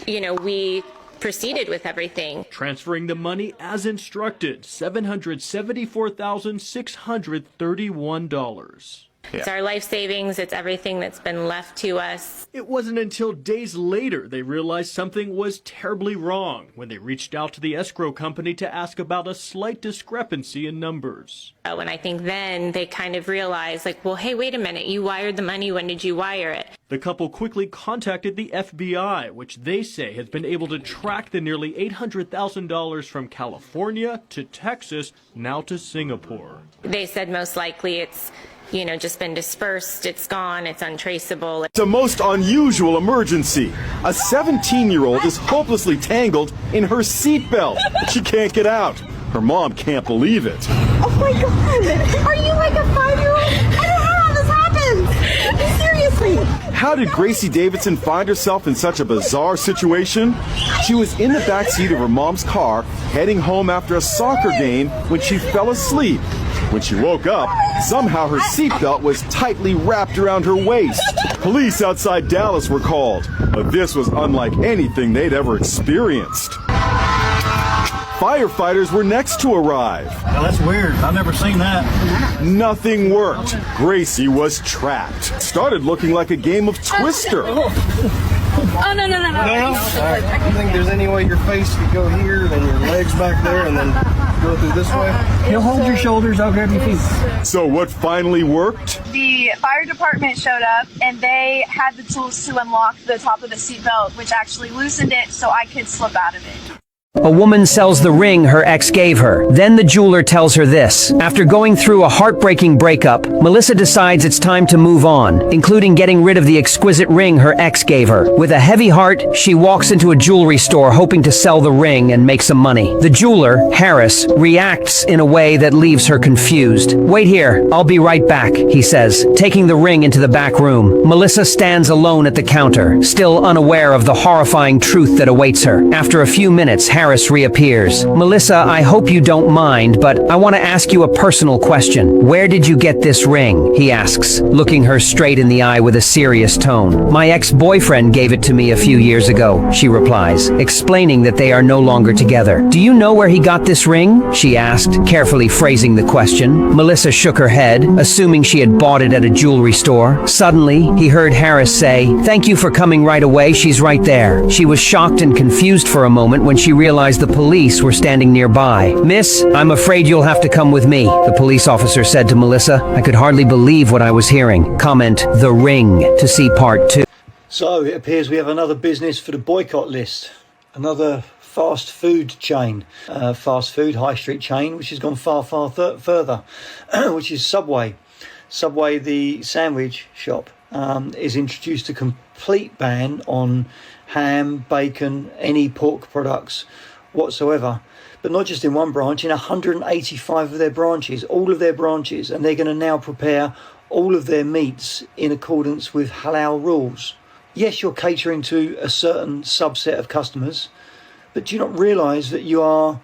we proceeded with everything. Transferring the money as instructed, $774,631. It's our life savings. It's everything that's been left to us. It wasn't until days later they realized something was terribly wrong when they reached out to the escrow company to ask about a slight discrepancy in numbers. And I think then they kind of realized, like, well, hey, wait a minute, you wired the money. When did you wire it? The couple quickly contacted the FBI, which they say has been able to track the nearly $800,000 from California to Texas, now to Singapore. They said most likely it's, just been dispersed, it's gone, it's untraceable. It's a most unusual emergency. A 17-year-old is hopelessly tangled in her seatbelt. She can't get out. Her mom can't believe it. Oh my God! Are you like a 5-year-old? I don't know how this happens! Seriously! How did Gracie Davidson find herself in such a bizarre situation? She was in the backseat of her mom's car, heading home after a soccer game when she fell asleep. When she woke up, somehow her seatbelt was tightly wrapped around her waist. Police outside Dallas were called, but this was unlike anything they'd ever experienced. Firefighters were next to arrive. Now that's weird. I've never seen that. Nothing worked. Gracie was trapped. Started looking like a game of Twister. Oh, no. Right. You think there's any way your face could go here, then your legs back there, and then go through this way? He'll hold your shoulders, I'll grab your feet. So what finally worked? The fire department showed up, and they had the tools to unlock the top of the seatbelt, which actually loosened it so I could slip out of it. A woman sells the ring her ex gave her. Then the jeweler tells her this. After going through a heartbreaking breakup, Melissa decides it's time to move on, including getting rid of the exquisite ring her ex gave her. With a heavy heart, she walks into a jewelry store hoping to sell the ring and make some money. The jeweler, Harris, reacts in a way that leaves her confused. "Wait here, I'll be right back," he says, taking the ring into the back room. Melissa stands alone at the counter, still unaware of the horrifying truth that awaits her. After a few minutes, Harris reappears. "Melissa, I hope you don't mind, but I want to ask you a personal question. Where did you get this ring?" he asks, looking her straight in the eye with a serious tone. "My ex-boyfriend gave it to me a few years ago," she replies, explaining that they are no longer together. "Do you know where he got this ring?" she asked, carefully phrasing the question. Melissa shook her head, assuming she had bought it at a jewelry store. Suddenly, he heard Harris say, "Thank you for coming right away, she's right there." She was shocked and confused for a moment when she realized the police were standing nearby. "Miss, I'm afraid you'll have to come with me," the police officer said to Melissa. "I could hardly believe what I was hearing." Comment The Ring to see part 2. So it appears we have another business for the boycott list. Another fast food chain, fast food high street chain, which has gone far further, which is Subway. Subway, the sandwich shop, is introduced a complete ban on ham, bacon, any pork products whatsoever, but not just in one branch, in 185 of their branches, all of their branches, and they're going to now prepare all of their meats in accordance with halal rules. Yes, you're catering to a certain subset of customers, but do you not realise that you are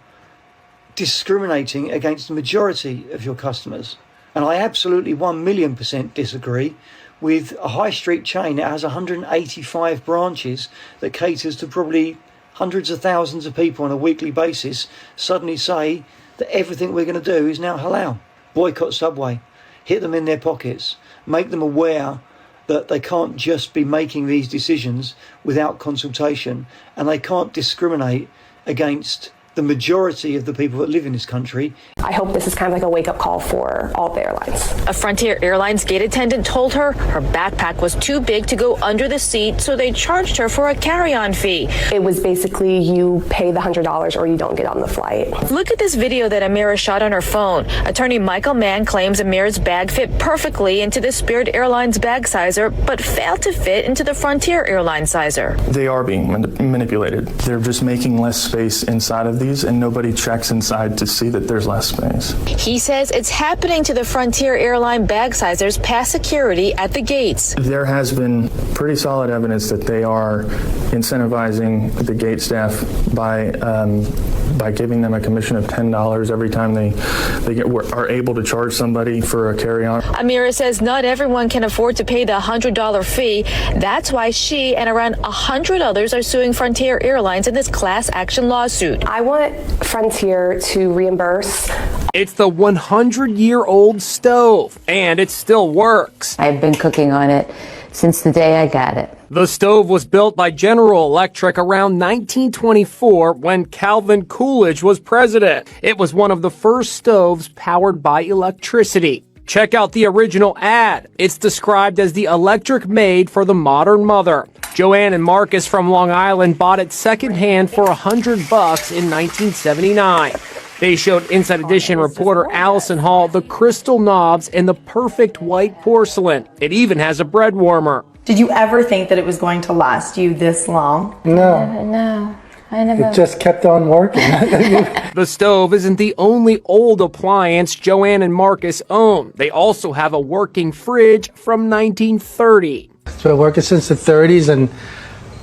discriminating against the majority of your customers? And I absolutely 1,000,000% disagree with a high street chain that has 185 branches that caters to probably hundreds of thousands of people on a weekly basis suddenly say that everything we're going to do is now halal. Boycott Subway. Hit them in their pockets. Make them aware that they can't just be making these decisions without consultation, and they can't discriminate against the majority of the people that live in this country. I hope this is kind of like a wake-up call for all the airlines. A Frontier Airlines gate attendant told her her backpack was too big to go under the seat, so they charged her for a carry-on fee. It was basically you pay the $100 or you don't get on the flight. Look at this video that Amira shot on her phone. Attorney Michael Mann claims Amira's bag fit perfectly into the Spirit Airlines bag sizer, but failed to fit into the Frontier Airlines sizer. They are being manipulated. They're just making less space inside of these, and nobody checks inside to see that there's less space. He says it's happening to the Frontier Airline bag sizers past security at the gates. There has been pretty solid evidence that they are incentivizing the gate staff by by giving them a commission of $10 every time they are able to charge somebody for a carry-on. Amira says not everyone can afford to pay the $100 fee. That's why she and around 100 others are suing Frontier Airlines in this class action lawsuit. I want Frontier to reimburse. It's the 100-year-old stove, and it still works. I've been cooking on it since the day I got it. The stove was built by General Electric around 1924 when Calvin Coolidge was president. It was one of the first stoves powered by electricity. Check out the original ad. It's described as the electric maid for the modern mother. Joanne and Marcus from Long Island bought it secondhand for $100 in 1979. They showed Inside Edition reporter Allison Hall the crystal knobs and the perfect white porcelain. It even has a bread warmer. Did you ever think that it was going to last you this long? No. I never. It just kept on working. The stove isn't the only old appliance Joanne and Marcus own. They also have a working fridge from 1930. So I've worked since the 30s, and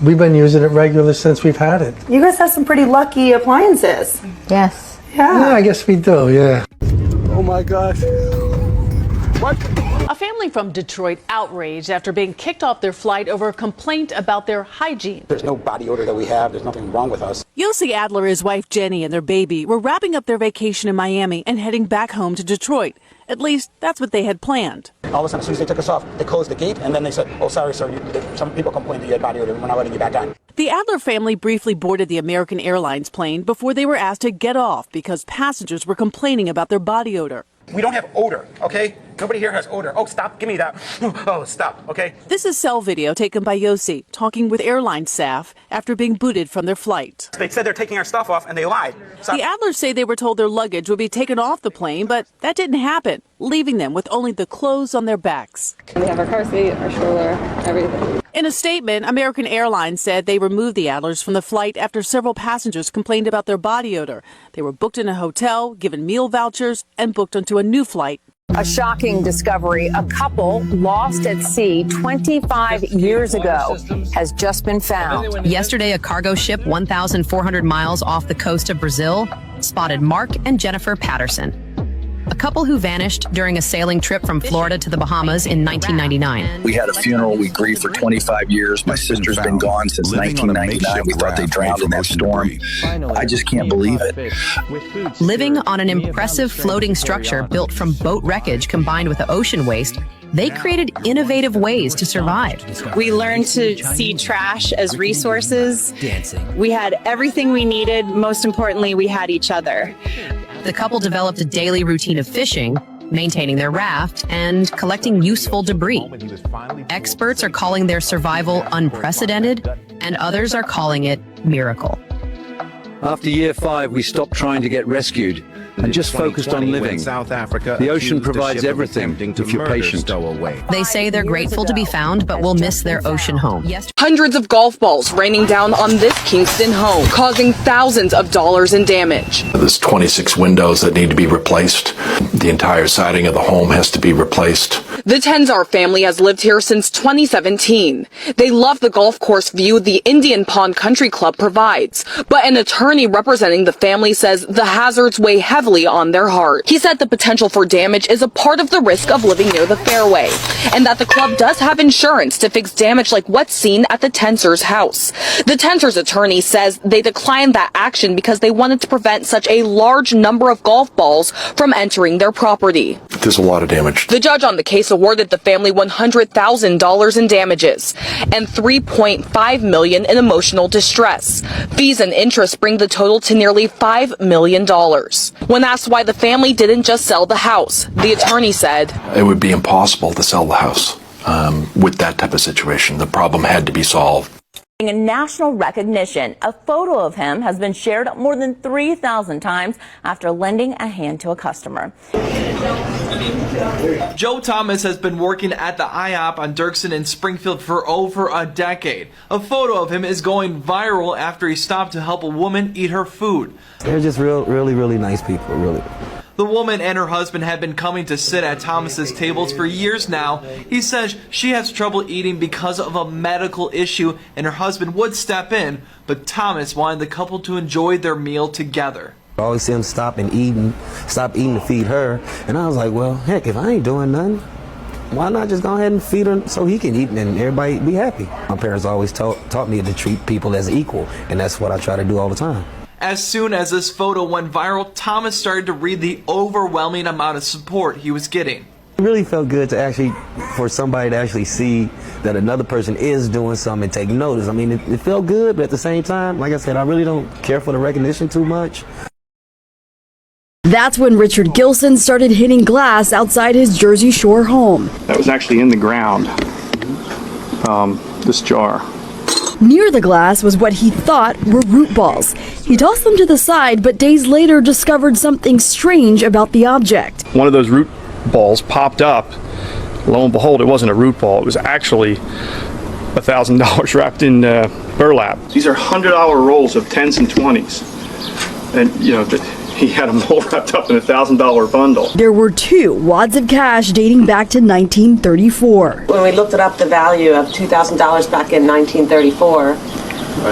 we've been using it regularly since we've had it. You guys have some pretty lucky appliances. Yes. Yeah, I guess we do, yeah. Oh my gosh. What? A family from Detroit outraged after being kicked off their flight over a complaint about their hygiene. There's no body odor that we have. There's nothing wrong with us. Yossi Adler, his wife Jenny, and their baby were wrapping up their vacation in Miami and heading back home to Detroit. At least that's what they had planned. All of a sudden, as soon as they took us off, they closed the gate, and then they said, "Oh, sorry, sir. Some people complained that you had body odor. We're not letting you back on." The Adler family briefly boarded the American Airlines plane before they were asked to get off because passengers were complaining about their body odor. We don't have odor, okay? Nobody here has odor. Oh, stop. Give me that. Oh, stop, okay? This is cell video taken by Yossi talking with airline staff after being booted from their flight. They said they're taking our stuff off, and they lied. Stop. The Adlers say they were told their luggage would be taken off the plane, but that didn't happen, leaving them with only the clothes on their backs. We have our car seat, our stroller, everything. In a statement, American Airlines said they removed the Adlers from the flight after several passengers complained about their body odor. They were booked in a hotel, given meal vouchers, and booked onto a new flight. A shocking discovery. A couple lost at sea 25 years ago has just been found. Yesterday, a cargo ship 1,400 miles off the coast of Brazil spotted Mark and Jennifer Patterson, a couple who vanished during a sailing trip from Florida to the Bahamas in 1999. We had a funeral. We grieved for 25 years. My sister's been gone since 1999. We thought they drowned in that storm. I just can't believe it. Living on an impressive floating structure built from boat wreckage combined with the ocean waste, they created innovative ways to survive. We learned to see trash as resources. We had everything we needed. Most importantly, we had each other. The couple developed a daily routine of fishing, maintaining their raft, and collecting useful debris. Experts are calling their survival unprecedented, and others are calling it miracle. After year 5, we stopped trying to get rescued and just focused on living. South Africa, the ocean provides everything if you're patient. They say they're grateful to be found, but will miss their ocean home. Hundreds of golf balls raining down on this Kingston home, causing thousands of dollars in damage. There's 26 windows that need to be replaced. The entire siding of the home has to be replaced. The Tenzar family has lived here since 2017. They love the golf course view the Indian Pond Country Club provides, but an attorney representing the family says the hazards weigh heavily on their heart. He said the potential for damage is a part of the risk of living near the fairway, and that the club does have insurance to fix damage like what's seen at the Tenzar's house. The Tenzar's attorney says they declined that action because they wanted to prevent such a large number of golf balls from entering their property. There's a lot of damage. The judge on the case awarded the family $100,000 in damages and $3.5 million in emotional distress. Fees and interest bring the total to nearly $5 million. When asked why the family didn't just sell the house, the attorney said, "It would be impossible to sell the house with that type of situation. The problem had to be solved." A national recognition. A photo of him has been shared more than 3,000 times after lending a hand to a customer. Joe Thomas has been working at the IHOP on Dirksen in Springfield for over a decade. A photo of him is going viral after he stopped to help a woman eat her food. They're just really nice people, really. The woman and her husband have been coming to sit at Thomas's tables for years now. He says she has trouble eating because of a medical issue and her husband would step in, but Thomas wanted the couple to enjoy their meal together. I always see him stop eating to feed her, and I was like, well, heck, if I ain't doing nothing, why not just go ahead and feed her so he can eat and everybody be happy? My parents always taught me to treat people as equal, and that's what I try to do all the time. As soon as this photo went viral, Thomas started to read the overwhelming amount of support he was getting. It really felt good to for somebody to actually see that another person is doing something and take notice. I mean, it felt good, but at the same time, like I said, I really don't care for the recognition too much. That's when Richard Gilson started hitting glass outside his Jersey Shore home. That was actually in the ground, this jar. Near the glass was what he thought were root balls. He tossed them to the side, but days later discovered something strange about the object. One of those root balls popped up. Lo and behold, it wasn't a root ball. It was actually $1,000 wrapped in burlap. These are $100 rolls of 10s and 20s. And, you know, he had them all wrapped up in a $1,000 bundle. There were 2 wads of cash dating back to 1934. When we looked it up, the value of $2,000 back in 1934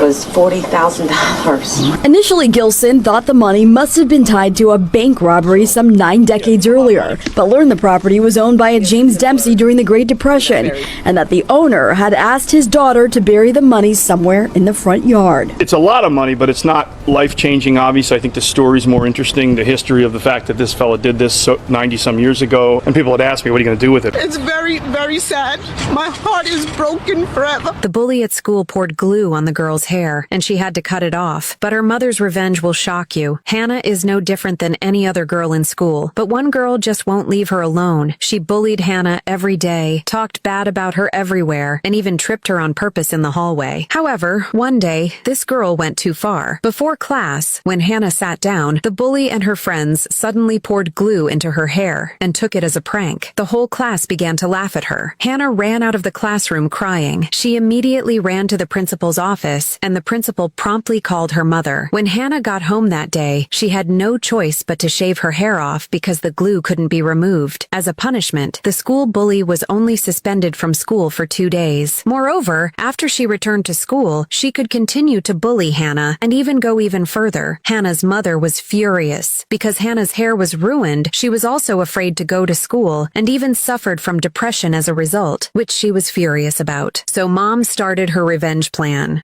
was $40,000. Initially, Gilson thought the money must have been tied to a bank robbery some 9 decades earlier, but learned the property was owned by a James Dempsey during the Great Depression, and that the owner had asked his daughter to bury the money somewhere in the front yard. It's a lot of money, but it's not life-changing, obviously. I think the story's more interesting, the history of the fact that this fella did this 90-some years ago, and people had asked me, what are you going to do with it? It's very, very sad. My heart is broken forever. The bully at school poured glue on the girl's hair, and she had to cut it off. But her mother's revenge will shock you. Hannah is no different than any other girl in school, but one girl just won't leave her alone. She bullied Hannah every day, talked bad about her everywhere, and even tripped her on purpose in the hallway. However, one day, this girl went too far. Before class, when Hannah sat down, the bully and her friends suddenly poured glue into her hair and took it as a prank. The whole class began to laugh at her. Hannah ran out of the classroom crying. She immediately ran to the principal's office, and the principal promptly called her mother. When Hannah got home that day, she had no choice but to shave her hair off because the glue couldn't be removed. As a punishment, the school bully was only suspended from school for 2 days. Moreover, after she returned to school, she could continue to bully Hannah and even go even further. Hannah's mother was furious. Because Hannah's hair was ruined, she was also afraid to go to school and even suffered from depression as a result, which she was furious about. So Mom started her revenge plan.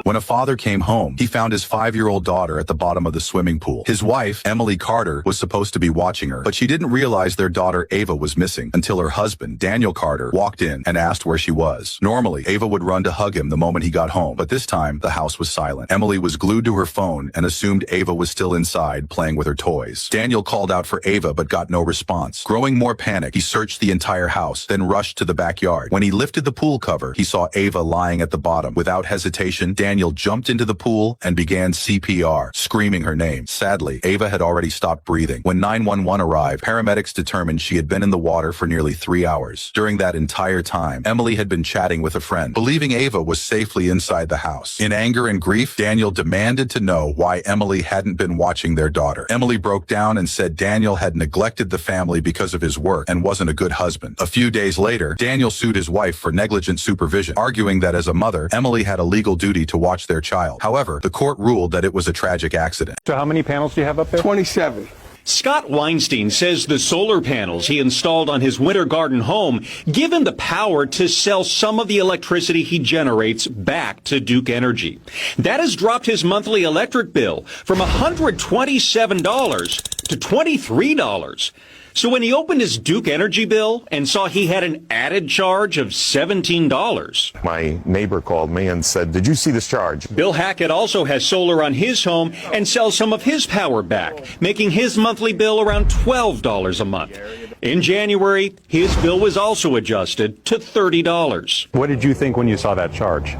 When a father came home, he found his 5-year-old daughter at the bottom of the swimming pool. His wife, Emily Carter, was supposed to be watching her, but she didn't realize their daughter Ava was missing until her husband, Daniel Carter, walked in and asked where she was. Normally, Ava would run to hug him the moment he got home, but this time, the house was silent. Emily was glued to her phone and assumed Ava was still inside, playing with her toys. Daniel called out for Ava, but got no response. Growing more panicked, he searched the entire house, then rushed to the backyard. When he lifted the pool cover, he saw Ava lying at the bottom. Without hesitation, Daniel jumped into the pool and began CPR, screaming her name. Sadly, Ava had already stopped breathing. When 911 arrived, paramedics determined she had been in the water for nearly 3 hours. During that entire time, Emily had been chatting with a friend, believing Ava was safely inside the house. In anger and grief, Daniel demanded to know why Emily hadn't been watching their daughter. Emily broke down and said Daniel had neglected the family because of his work and wasn't a good husband. A few days later, Daniel sued his wife for negligent supervision, arguing that as a mother, Emily had a legal duty to watch their child. However, the court ruled that it was a tragic accident. So how many panels do you have up there? 27. Scott Weinstein says the solar panels he installed on his Winter Garden home give him the power to sell some of the electricity he generates back to Duke Energy. That has dropped his monthly electric bill from $127 to $23. So when he opened his Duke Energy bill and saw he had an added charge of $17. My neighbor called me and said, "Did you see this charge?" Bill Hackett also has solar on his home and sells some of his power back, making his monthly bill around $12 a month. In January, his bill was also adjusted to $30. What did you think when you saw that charge?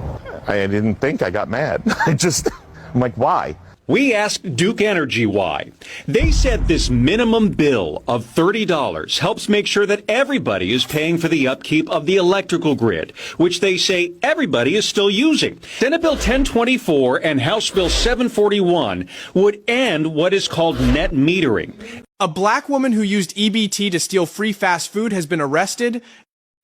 I didn't think. I got mad. I'm like, why? We asked Duke Energy why. They said this minimum bill of $30 helps make sure that everybody is paying for the upkeep of the electrical grid, which they say everybody is still using. Senate Bill 1024 and House Bill 741 would end what is called net metering. A black woman who used EBT to steal free fast food has been arrested.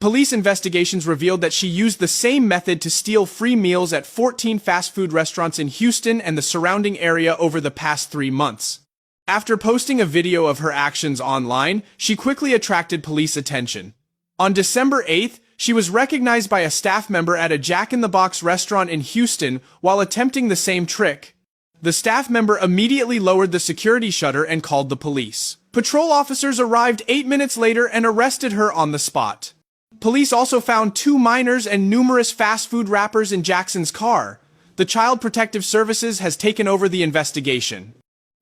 Police investigations revealed that she used the same method to steal free meals at 14 fast food restaurants in Houston and the surrounding area over the past 3 months. After posting a video of her actions online, she quickly attracted police attention. On December 8th, she was recognized by a staff member at a Jack in the Box restaurant in Houston while attempting the same trick. The staff member immediately lowered the security shutter and called the police. Patrol officers arrived 8 minutes later and arrested her on the spot. Police also found 2 minors and numerous fast food wrappers in Jackson's car. The Child Protective Services has taken over the investigation.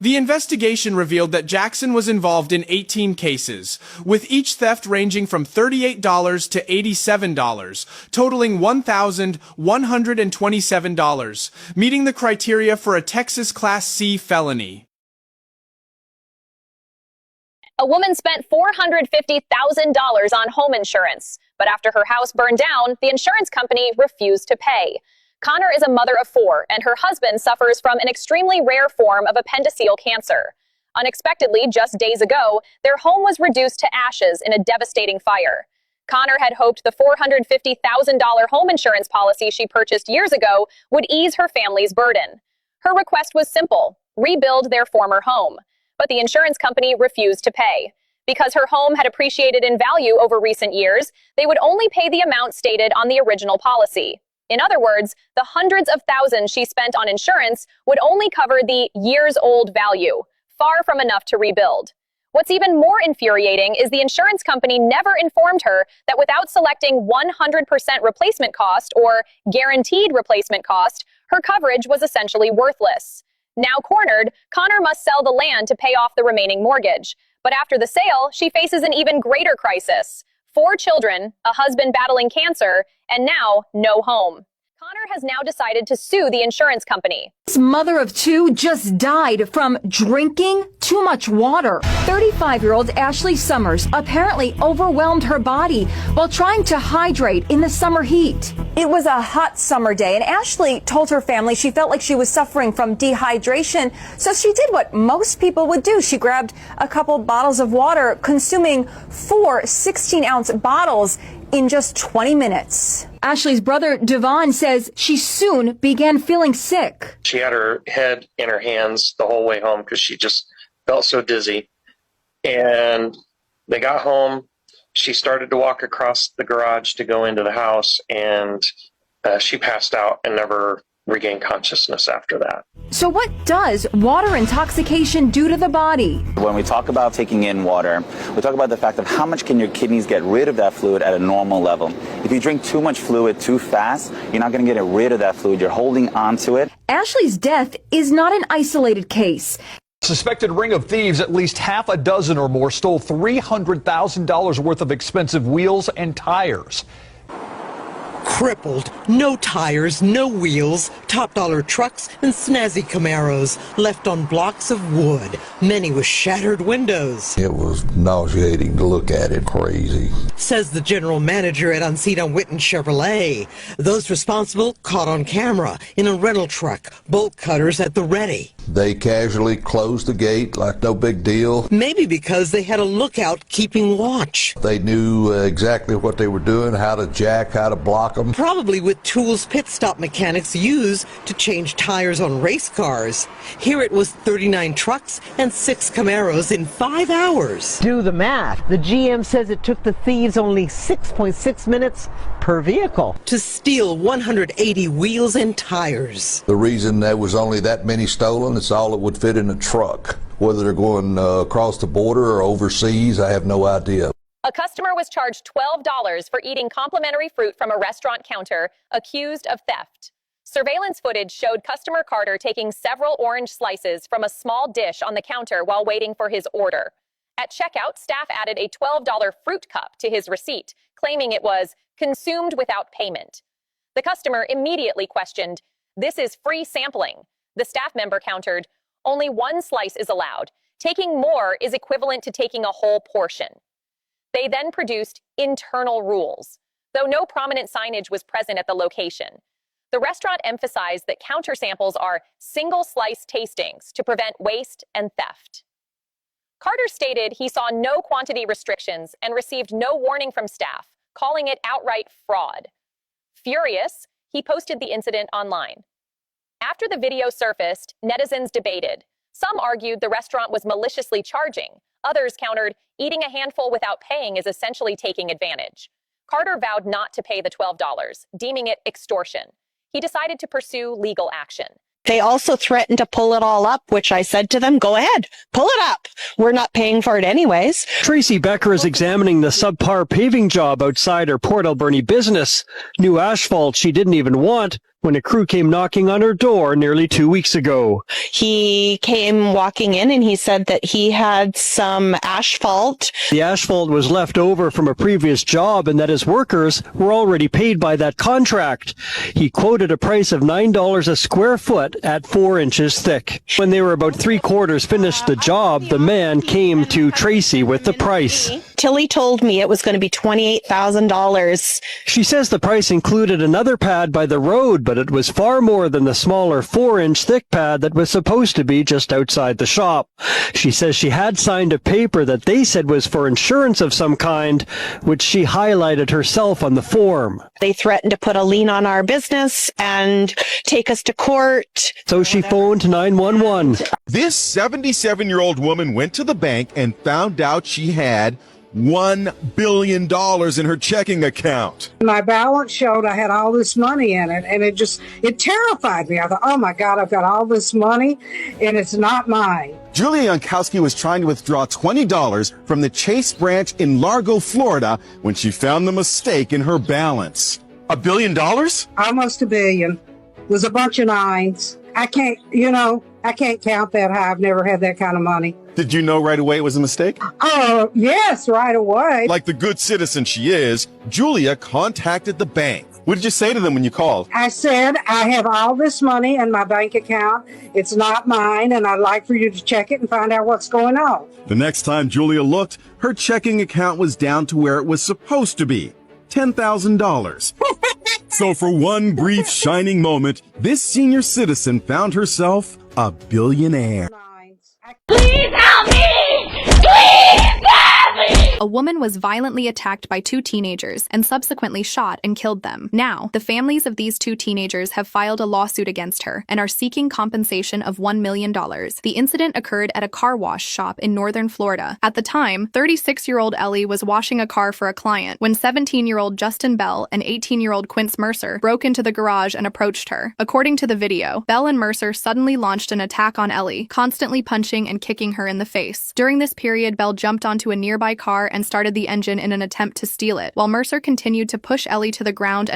The investigation revealed that Jackson was involved in 18 cases, with each theft ranging from $38 to $87, totaling $1,127, meeting the criteria for a Texas Class C felony. A woman spent $450,000 on home insurance, but after her house burned down, the insurance company refused to pay. Connor is a mother of 4, and her husband suffers from an extremely rare form of appendiceal cancer. Unexpectedly, just days ago, their home was reduced to ashes in a devastating fire. Connor had hoped the $450,000 home insurance policy she purchased years ago would ease her family's burden. Her request was simple: rebuild their former home. But the insurance company refused to pay. Because her home had appreciated in value over recent years, they would only pay the amount stated on the original policy. In other words, the hundreds of thousands she spent on insurance would only cover the years-old value, far from enough to rebuild. What's even more infuriating is the insurance company never informed her that without selecting 100% replacement cost or guaranteed replacement cost, her coverage was essentially worthless. Now cornered, Connor must sell the land to pay off the remaining mortgage. But after the sale, she faces an even greater crisis. 4 children, a husband battling cancer, and now no home. Connor has now decided to sue the insurance company. This mother of 2 just died from drinking too much water. 35-year-old Ashley Summers apparently overwhelmed her body while trying to hydrate in the summer heat. It was a hot summer day, and Ashley told her family she felt like she was suffering from dehydration, so she did what most people would do. She grabbed a couple bottles of water, consuming 4 16-ounce bottles in just 20 minutes. Ashley's brother, Devon, says she soon began feeling sick. She had her head in her hands the whole way home because she just felt so dizzy. And they got home. She started to walk across the garage to go into the house, and she passed out and never regained consciousness after that. So what does water intoxication do to the body? When we talk about taking in water, we talk about the fact of how much can your kidneys get rid of that fluid at a normal level. If you drink too much fluid too fast, you're not going to get rid of that fluid. You're holding on to it. Ashley's death is not an isolated case. Suspected ring of thieves, at least half a dozen or more, stole $300,000 worth of expensive wheels and tires. Crippled, no tires, no wheels, top-dollar trucks and snazzy Camaros left on blocks of wood, many with shattered windows. It was nauseating to look at it, crazy. Says the general manager at Uncita Witten Chevrolet. Those responsible caught on camera in a rental truck, bolt cutters at the ready. They casually closed the gate like no big deal. Maybe because they had a lookout keeping watch. They knew exactly what they were doing, how to jack, how to block them. Probably with tools pit stop mechanics use to change tires on race cars. Here it was 39 trucks and 6 Camaros in 5 hours. Do the math. The GM says it took the thieves only 6.6 minutes per vehicle to steal 180 wheels and tires. The reason there was only that many stolen, it's all that would fit in a truck. Whether they're going across the border or overseas, I have no idea. A customer was charged $12 for eating complimentary fruit from a restaurant counter, accused of theft. Surveillance footage showed customer Carter taking several orange slices from a small dish on the counter while waiting for his order. At checkout, staff added a $12 fruit cup to his receipt, claiming it was consumed without payment. The customer immediately questioned, "This is free sampling." The staff member countered, "Only one slice is allowed. Taking more is equivalent to taking a whole portion." They then produced internal rules, though no prominent signage was present at the location. The restaurant emphasized that counter samples are single-slice tastings to prevent waste and theft. Carter stated he saw no quantity restrictions and received no warning from staff, calling it outright fraud. Furious, he posted the incident online. After the video surfaced, netizens debated. Some argued the restaurant was maliciously charging. Others countered, eating a handful without paying is essentially taking advantage. Carter vowed not to pay the $12, deeming it extortion. He decided to pursue legal action. They also threatened to pull it all up, which I said to them, go ahead, pull it up. We're not paying for it anyways. Tracy Becker is examining the subpar paving job outside her Port Alberni business. New asphalt she didn't even want when a crew came knocking on her door nearly 2 weeks ago. He came walking in and he said that he had some asphalt. The asphalt was left over from a previous job and that his workers were already paid by that contract. He quoted a price of $9 a square foot at 4 inches thick. When they were about 3/4 finished the job, the man came to Tracy with the price. Tilly told me it was going to be $28,000. She says the price included another pad by the road, but it was far more than the smaller 4-inch thick pad that was supposed to be just outside the shop. She says she had signed a paper that they said was for insurance of some kind, which she highlighted herself on the form. They threatened to put a lien on our business and take us to court. So she phoned 911. This 77-year-old woman went to the bank and found out she had $1 billion in her checking account. My balance showed I had all this money in it, and it terrified me. I thought, oh my God, I've got all this money, and it's not mine. Julia Yankowski was trying to withdraw $20 from the Chase branch in Largo, Florida, when she found the mistake in her balance. $1 billion? Almost $1 billion. It was a bunch of nines. I can't count that high. I've never had that kind of money. Did you know right away it was a mistake? Oh, yes, right away. Like the good citizen she is, Julia contacted the bank. What did you say to them when you called? I said, I have all this money in my bank account. It's not mine, and I'd like for you to check it and find out what's going on. The next time Julia looked, her checking account was down to where it was supposed to be, $10,000. So for one brief shining moment, this senior citizen found herself a billionaire. Please help me! Please help me! A woman was violently attacked by 2 teenagers and subsequently shot and killed them. Now, the families of these 2 teenagers have filed a lawsuit against her and are seeking compensation of $1 million. The incident occurred at a car wash shop in northern Florida. At the time, 36-year-old Ellie was washing a car for a client when 17-year-old Justin Bell and 18-year-old Quince Mercer broke into the garage and approached her. According to the video, Bell and Mercer suddenly launched an attack on Ellie, constantly punching and kicking her in the face. During this period, Bell jumped onto a nearby car and started the engine in an attempt to steal it, while Mercer continued to push Ellie to the ground.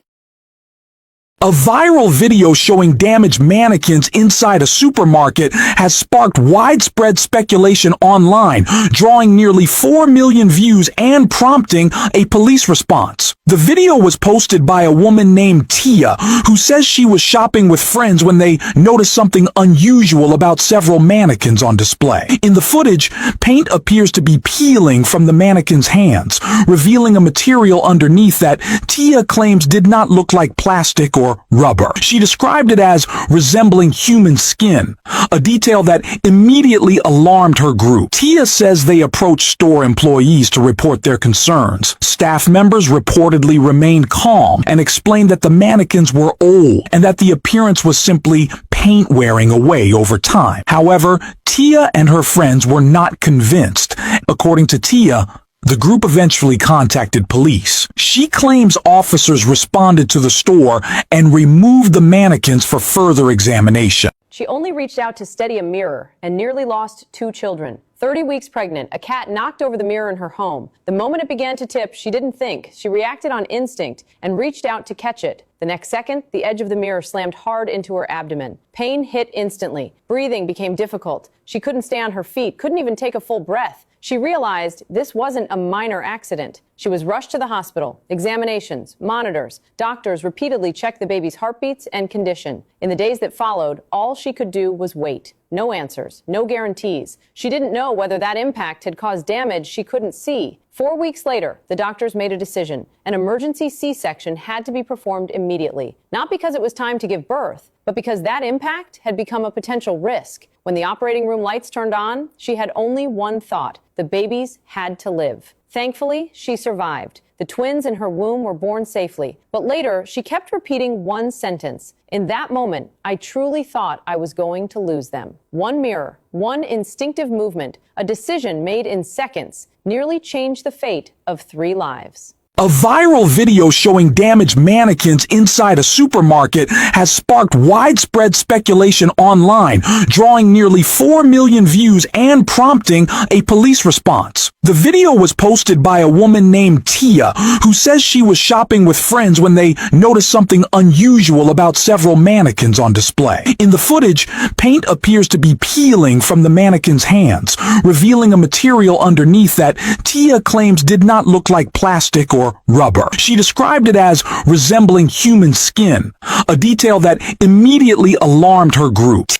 A viral video showing damaged mannequins inside a supermarket has sparked widespread speculation online, drawing nearly 4 million views and prompting a police response. The video was posted by a woman named Tia, who says she was shopping with friends when they noticed something unusual about several mannequins on display. In the footage, paint appears to be peeling from the mannequins' hands, revealing a material underneath that Tia claims did not look like plastic or rubber. She described it as resembling human skin, a detail that immediately alarmed her group. Tia says they approached store employees to report their concerns. Staff members reportedly remained calm and explained that the mannequins were old and that the appearance was simply paint wearing away over time. However, Tia and her friends were not convinced. According to Tia, the group eventually contacted police. She claims officers responded to the store and removed the mannequins for further examination. She only reached out to steady a mirror and nearly lost 2 children. 30 weeks pregnant, a cat knocked over the mirror in her home. The moment it began to tip, she didn't think. She reacted on instinct and reached out to catch it. The next second, the edge of the mirror slammed hard into her abdomen. Pain hit instantly. Breathing became difficult. She couldn't stay on her feet, couldn't even take a full breath. She realized this wasn't a minor accident. She was rushed to the hospital. Examinations, monitors, doctors repeatedly checked the baby's heartbeats and condition. In the days that followed, all she could do was wait. No answers, no guarantees. She didn't know whether that impact had caused damage she couldn't see. 4 weeks later, the doctors made a decision. An emergency C-section had to be performed immediately. Not because it was time to give birth, but because that impact had become a potential risk. When the operating room lights turned on, she had only one thought: the babies had to live. Thankfully, she survived. The twins in her womb were born safely. But later, she kept repeating one sentence. In that moment, I truly thought I was going to lose them. One mirror, one instinctive movement, a decision made in seconds, nearly changed the fate of 3 lives. A viral video showing damaged mannequins inside a supermarket has sparked widespread speculation online, drawing nearly 4 million views and prompting a police response. The video was posted by a woman named Tia, who says she was shopping with friends when they noticed something unusual about several mannequins on display. In the footage, paint appears to be peeling from the mannequins' hands, revealing a material underneath that Tia claims did not look like plastic or rubber. She described it as resembling human skin, a detail that immediately alarmed her group.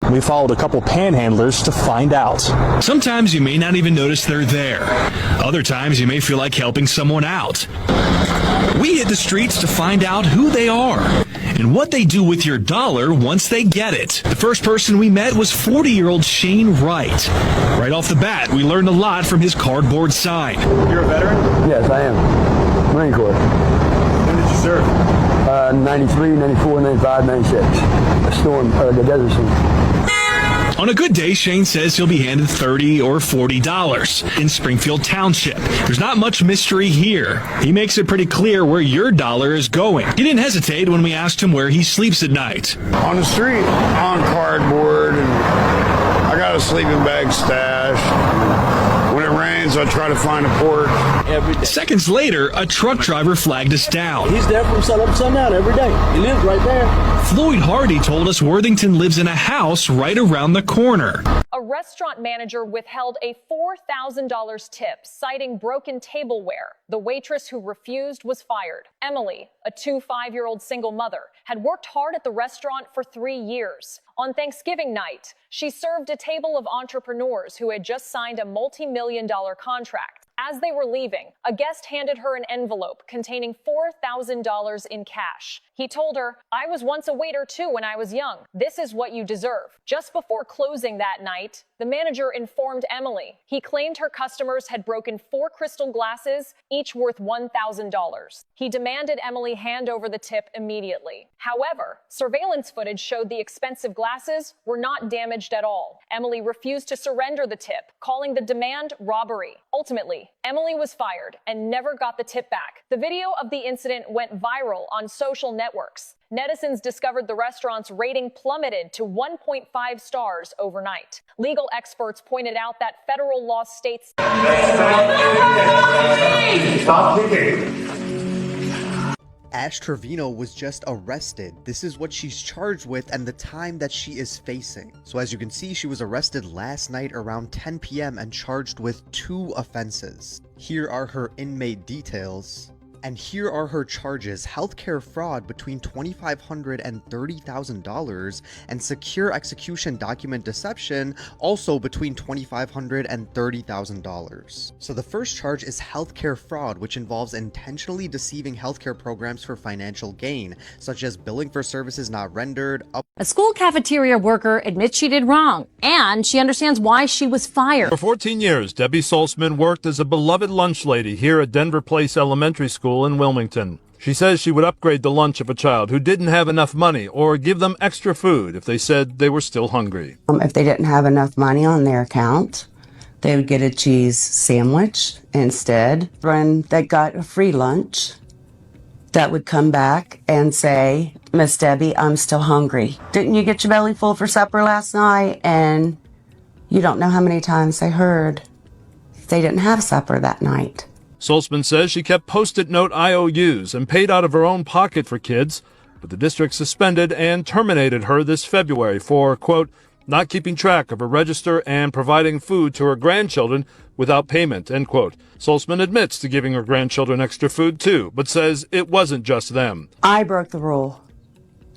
We followed a couple panhandlers to find out. Sometimes you may not even notice they're there. Other times you may feel like helping someone out. We hit the streets to find out who they are and what they do with your dollar once they get it. The first person we met was 40-year-old Shane Wright. Right off the bat, we learned a lot from his cardboard sign. You're a veteran? Yes, I am. Marine Corps. When did you serve? 93, 94, 95, 96. The desert storm. On a good day, Shane says he'll be handed $30 or $40 in Springfield Township. There's not much mystery here. He makes it pretty clear where your dollar is going. He didn't hesitate when we asked him where he sleeps at night. On the street, on cardboard, and I got a sleeping bag stashed. When it rains, I try to find a port. Every day. Seconds later, a truck driver flagged us down. He's there from sun up to sundown every day. He lives right there. Floyd Hardy told us Worthington lives in a house right around the corner. A restaurant manager withheld a $4,000 tip, citing broken tableware. The waitress who refused was fired. Emily, a 5-year-old single mother, had worked hard at the restaurant for 3 years. On Thanksgiving night, she served a table of entrepreneurs who had just signed a multi-million-dollar contract. As they were leaving, a guest handed her an envelope containing $4,000 in cash. He told her, "I was once a waiter too when I was young. This is what you deserve." Just before closing that night, the manager informed Emily he claimed her customers had broken 4 crystal glasses, each worth $1,000. He demanded Emily hand over the tip immediately. However, surveillance footage showed the expensive glasses were not damaged at all. Emily refused to surrender the tip, calling the demand robbery. Ultimately, Emily was fired and never got the tip back. The video of the incident went viral on social networks. Netizens discovered the restaurant's rating plummeted to 1.5 stars overnight. Legal experts pointed out that federal law states... Stop kicking. Ash Trevino was just arrested. This is what she's charged with and the time that she is facing. So as you can see, she was arrested last night around 10 p.m. and charged with 2 offenses. Here are her inmate details. And here are her charges: healthcare fraud between $2,500 and $30,000, and secure execution document deception also between $2,500 and $30,000. So the first charge is healthcare fraud, which involves intentionally deceiving healthcare programs for financial gain, such as billing for services not rendered. A school cafeteria worker admits she did wrong, and she understands why she was fired. For 14 years, Debbie Salzman worked as a beloved lunch lady here at Denver Place Elementary School in Wilmington. She says she would upgrade the lunch of a child who didn't have enough money or give them extra food if they said they were still hungry. If they didn't have enough money on their account, they would get a cheese sandwich instead. When they got a free lunch, that would come back and say, "Miss Debbie, I'm still hungry. Didn't you get your belly full for supper last night?" And you don't know how many times they heard they didn't have supper that night. Salzman says she kept Post-it note IOUs and paid out of her own pocket for kids, but the district suspended and terminated her this February for, quote, not keeping track of her register and providing food to her grandchildren without payment, end quote. Saltzman admits to giving her grandchildren extra food too, but says it wasn't just them. I broke the rule.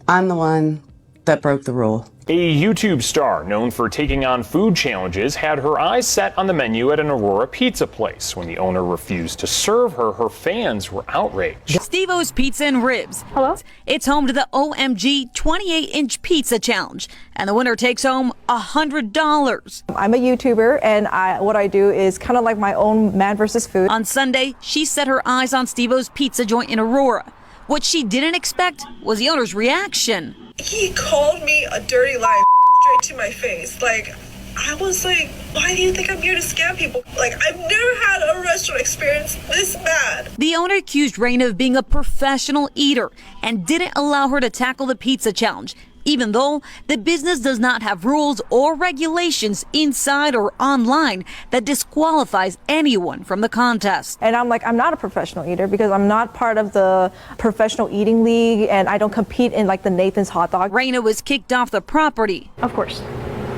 I'm the one that broke the rule. A YouTube star known for taking on food challenges had her eyes set on the menu at an Aurora pizza place. When the owner refused to serve her, her fans were outraged. Steve-O's Pizza and Ribs. Hello? It's home to the OMG 28-inch pizza challenge, and the winner takes home $100. I'm a YouTuber, and what I do is kind of like my own man versus food. On Sunday, she set her eyes on Steve-O's pizza joint in Aurora. What she didn't expect was the owner's reaction. He called me a dirty liar straight to my face. Like, I was like, why do you think I'm here to scam people? Like, I've never had a restaurant experience this bad. The owner accused Raina of being a professional eater and didn't allow her to tackle the pizza challenge, even though the business does not have rules or regulations inside or online that disqualifies anyone from the contest. And I'm like, I'm not a professional eater because I'm not part of the professional eating league, and I don't compete in like the Nathan's hot dog. Raina was kicked off the property. Of course.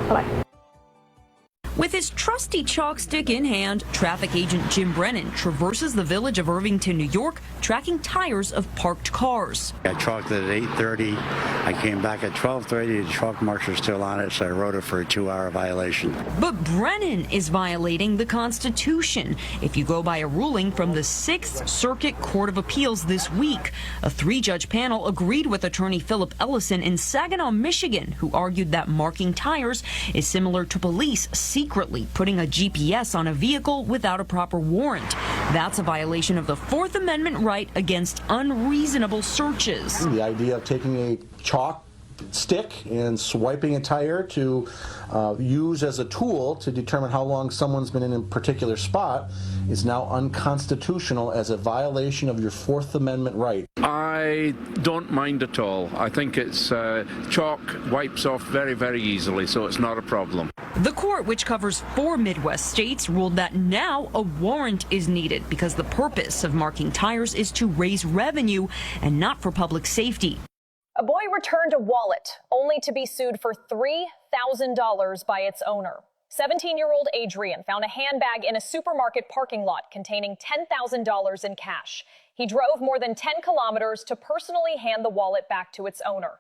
Bye-bye. With his trusty chalk stick in hand, traffic agent Jim Brennan traverses the village of Irvington, New York, tracking tires of parked cars. I chalked it at 8:30. I came back at 12:30. The chalk marks are still on it, so I wrote it for a 2-hour violation. But Brennan is violating the Constitution. If you go by a ruling from the 6th Circuit Court of Appeals this week, a 3-judge panel agreed with attorney Philip Ellison in Saginaw, Michigan, who argued that marking tires is similar to police secretly putting a GPS on a vehicle without a proper warrant. That's a violation of the Fourth Amendment right against unreasonable searches. The idea of taking a chalk stick and swiping a tire to use as a tool to determine how long someone's been in a particular spot is now unconstitutional as a violation of your Fourth Amendment right. I don't mind at all. I think it's chalk wipes off very, very easily, so it's not a problem. The court, which covers 4 Midwest states, ruled that now a warrant is needed because the purpose of marking tires is to raise revenue and not for public safety. A boy returned a wallet only to be sued for $3,000 by its owner. 17-year-old Adrian found a handbag in a supermarket parking lot containing $10,000 in cash. He drove more than 10 kilometers to personally hand the wallet back to its owner.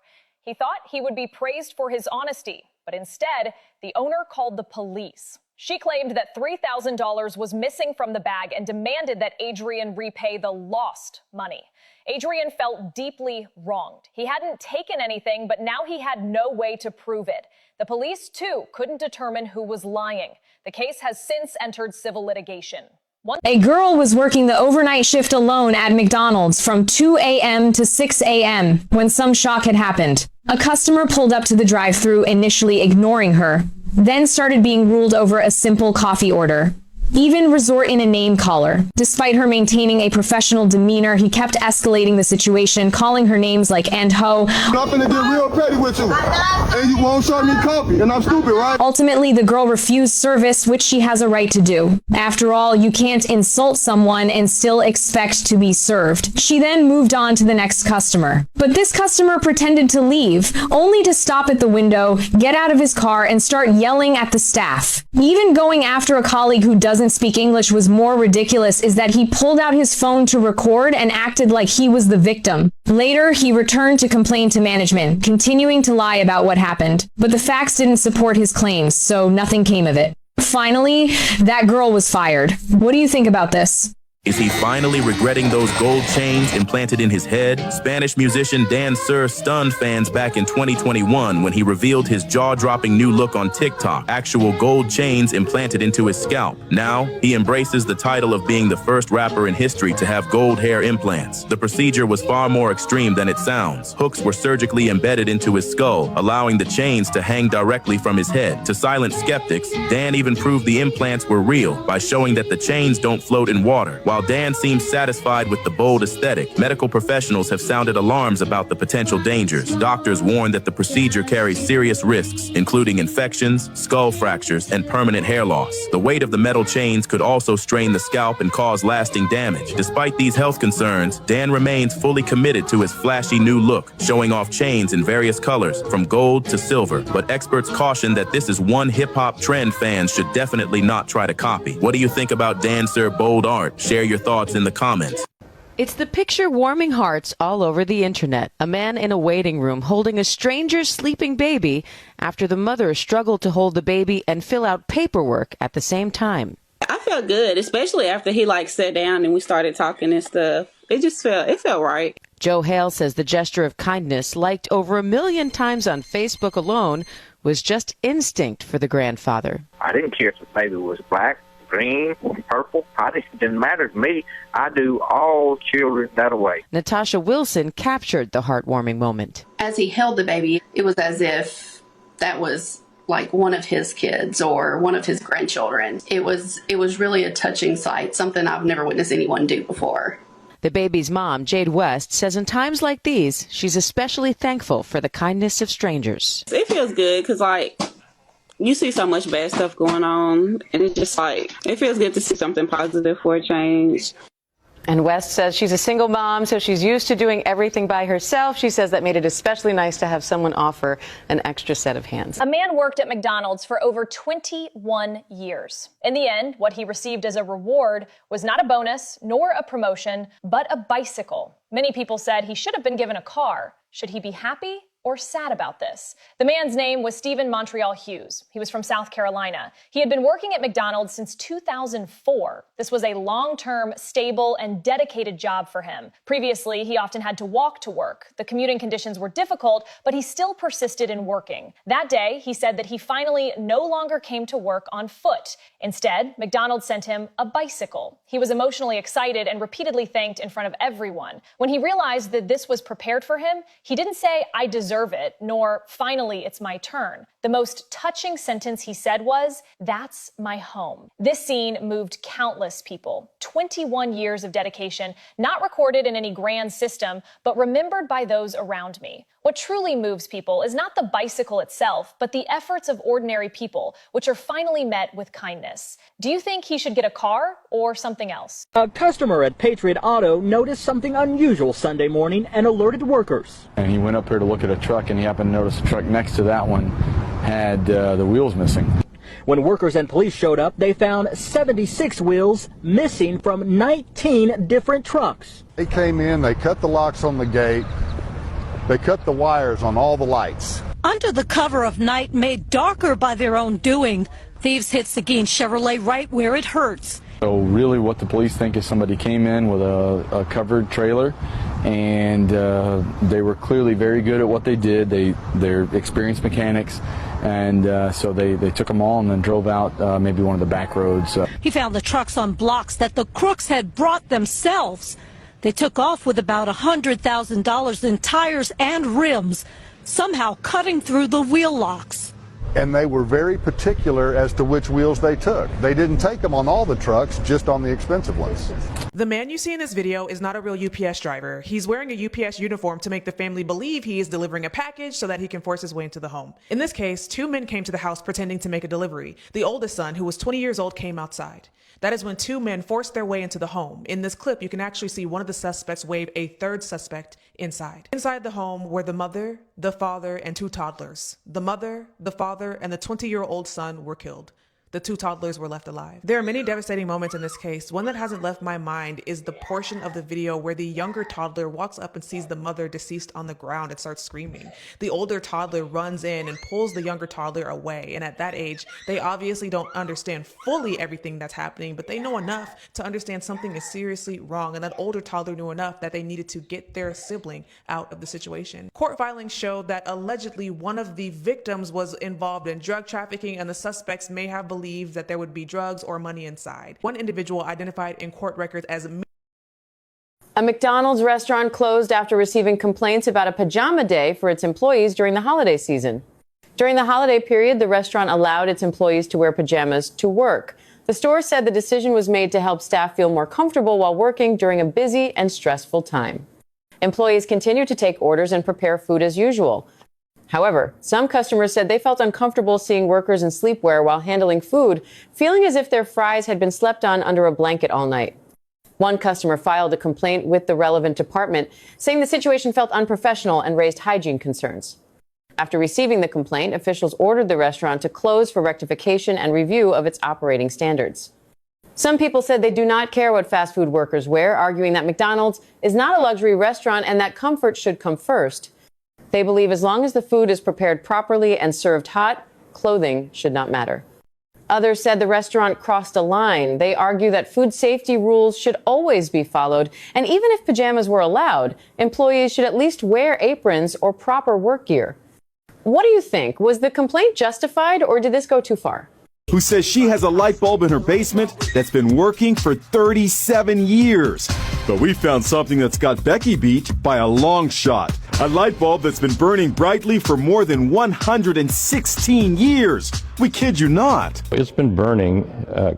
He thought he would be praised for his honesty, but instead, the owner called the police. She claimed that $3,000 was missing from the bag and demanded that Adrian repay the lost money. Adrian felt deeply wronged. He hadn't taken anything, but now he had no way to prove it. The police, too, couldn't determine who was lying. The case has since entered civil litigation. A girl was working the overnight shift alone at McDonald's from 2 a.m. to 6 a.m. when some shock had happened. A customer pulled up to the drive-thru, initially ignoring her, then started being ruled over a simple coffee order. Even resort in a name caller. Despite her maintaining a professional demeanor, he kept escalating the situation, calling her names like "and ho." I'm gonna get real petty with you, and you won't serve me coffee, and I'm stupid, right? Ultimately, the girl refused service, which she has a right to do. After all, you can't insult someone and still expect to be served. She then moved on to the next customer. But this customer pretended to leave, only to stop at the window, get out of his car, and start yelling at the staff. Even going after a colleague who doesn't speak English was more ridiculous is that he pulled out his phone to record and acted like he was the victim. Later, he returned to complain to management, continuing to lie about what happened. But the facts didn't support his claims, so nothing came of it. Finally, that girl was fired. What do you think about this? Is he finally regretting those gold chains implanted in his head? Spanish musician Dan Sur stunned fans back in 2021 when he revealed his jaw-dropping new look on TikTok, actual gold chains implanted into his scalp. Now, he embraces the title of being the first rapper in history to have gold hair implants. The procedure was far more extreme than it sounds. Hooks were surgically embedded into his skull, allowing the chains to hang directly from his head. To silent skeptics, Dan even proved the implants were real by showing that the chains don't float in water, while While Dan seems satisfied with the bold aesthetic, medical professionals have sounded alarms about the potential dangers. Doctors warn that the procedure carries serious risks, including infections, skull fractures, and permanent hair loss. The weight of the metal chains could also strain the scalp and cause lasting damage. Despite these health concerns, Dan remains fully committed to his flashy new look, showing off chains in various colors, from gold to silver. But experts caution that this is one hip-hop trend fans should definitely not try to copy. What do you think about Dan Sir bold art? Share your thoughts in the comments. It's the picture warming hearts all over the internet. A man in a waiting room holding a stranger's sleeping baby after the mother struggled to hold the baby and fill out paperwork at the same time. I felt good, especially after he sat down and we started talking and stuff. It felt right. Joe Hale says the gesture of kindness, liked over 1 million times on Facebook alone, was just instinct for the grandfather. I didn't care if the baby was black, green, purple. It didn't matter to me. I do all children that way. Natasha Wilson captured the heartwarming moment. As he held the baby, it was as if that was like one of his kids or one of his grandchildren. It was really a touching sight, something I've never witnessed anyone do before. The baby's mom, Jade West, says in times like these, she's especially thankful for the kindness of strangers. It feels good because, you see so much bad stuff going on, and it's just it feels good to see something positive for a change. And West says she's a single mom, so she's used to doing everything by herself. She says that made it especially nice to have someone offer an extra set of hands. A man worked at McDonald's for over 21 years. In the end, what he received as a reward was not a bonus nor a promotion, but a bicycle. Many people said he should have been given a car. Should he be happy or sad about this? The man's name was Stephen Montreal Hughes. He was from South Carolina. He had been working at McDonald's since 2004. This was a long-term, stable, and dedicated job for him. Previously, he often had to walk to work. The commuting conditions were difficult, but he still persisted in working. That day, he said that he finally no longer came to work on foot. Instead, McDonald's sent him a bicycle. He was emotionally excited and repeatedly thanked in front of everyone. When he realized that this was prepared for him, he didn't say, "I deserve it," nor "finally it's my turn." The most touching sentence he said was, "That's my home." This scene moved countless people. 21 years of dedication, not recorded in any grand system, but remembered by those around me. What truly moves people is not the bicycle itself, but the efforts of ordinary people, which are finally met with kindness. Do you think he should get a car or something else? A customer at Patriot Auto noticed something unusual Sunday morning and alerted workers. And he went up here to look at a truck, and he happened to notice a truck next to that one had the wheels missing. When workers and police showed up, they found 76 wheels missing from 19 different trucks. They came in, they cut the locks on the gate, they cut the wires on all the lights. Under the cover of night, made darker by their own doing, thieves hit Seguin Chevrolet right where it hurts. So really what the police think is somebody came in with a covered trailer, and they were clearly very good at what they did. They're experienced mechanics, and so they took them all and then drove out maybe one of the back roads. He found the trucks on blocks that the crooks had brought themselves. They took off with about $100,000 in tires and rims, somehow cutting through the wheel locks. And they were very particular as to which wheels they took. They didn't take them on all the trucks, just on the expensive ones. The man you see in this video is not a real UPS driver. He's wearing a UPS uniform to make the family believe he is delivering a package so that he can force his way into the home. In this case, 2 men came to the house pretending to make a delivery. The oldest son, who was 20 years old, came outside. That is when 2 men forced their way into the home. In this clip, you can actually see one of the suspects wave a third suspect inside. Inside the home were the mother, the father, and 2 toddlers. The mother, the father, and the 20-year-old son were killed. The 2 toddlers were left alive. There are many devastating moments in this case. One that hasn't left my mind is the portion of the video where the younger toddler walks up and sees the mother deceased on the ground and starts screaming. The older toddler runs in and pulls the younger toddler away. And at that age, they obviously don't understand fully everything that's happening, but they know enough to understand something is seriously wrong. And that older toddler knew enough that they needed to get their sibling out of the situation. Court filings showed that allegedly one of the victims was involved in drug trafficking, and the suspects may have believed that there would be drugs or money inside. One individual identified in court records as a McDonald's restaurant closed after receiving complaints about a pajama day for its employees during the holiday season. During the holiday period, the restaurant allowed its employees to wear pajamas to work. The store said the decision was made to help staff feel more comfortable while working during a busy and stressful time. Employees continue to take orders and prepare food as usual. However, some customers said they felt uncomfortable seeing workers in sleepwear while handling food, feeling as if their fries had been slept on under a blanket all night. One customer filed a complaint with the relevant department, saying the situation felt unprofessional and raised hygiene concerns. After receiving the complaint, officials ordered the restaurant to close for rectification and review of its operating standards. Some people said they do not care what fast food workers wear, arguing that McDonald's is not a luxury restaurant and that comfort should come first. They believe as long as the food is prepared properly and served hot, clothing should not matter. Others said the restaurant crossed a line. They argue that food safety rules should always be followed, and even if pajamas were allowed, employees should at least wear aprons or proper work gear. What do you think? Was the complaint justified, or did this go too far? Who says she has a light bulb in her basement that's been working for 37 years. But we found something that's got Becky beat by a long shot. A light bulb that's been burning brightly for more than 116 years. We kid you not. It's been burning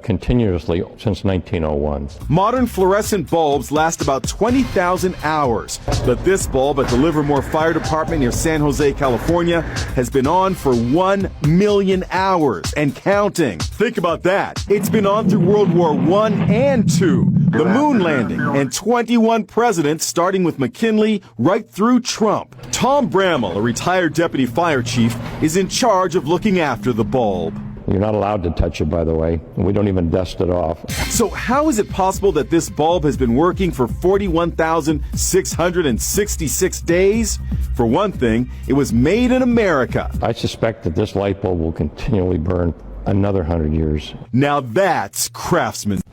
continuously since 1901. Modern fluorescent bulbs last about 20,000 hours. But this bulb at the Livermore Fire Department near San Jose, California, has been on for 1 million hours and counting. Think about that. It's been on through World War I and II, the moon landing, and 21 presidents, starting with McKinley right through Trump. Tom Bramall, a retired deputy fire chief, is in charge of looking after the bulb. You're not allowed to touch it, by the way. We don't even dust it off. So how is it possible that this bulb has been working for 41,666 days? For one thing, it was made in America. I suspect that this light bulb will continually burn another 100 years. Now that's craftsmanship.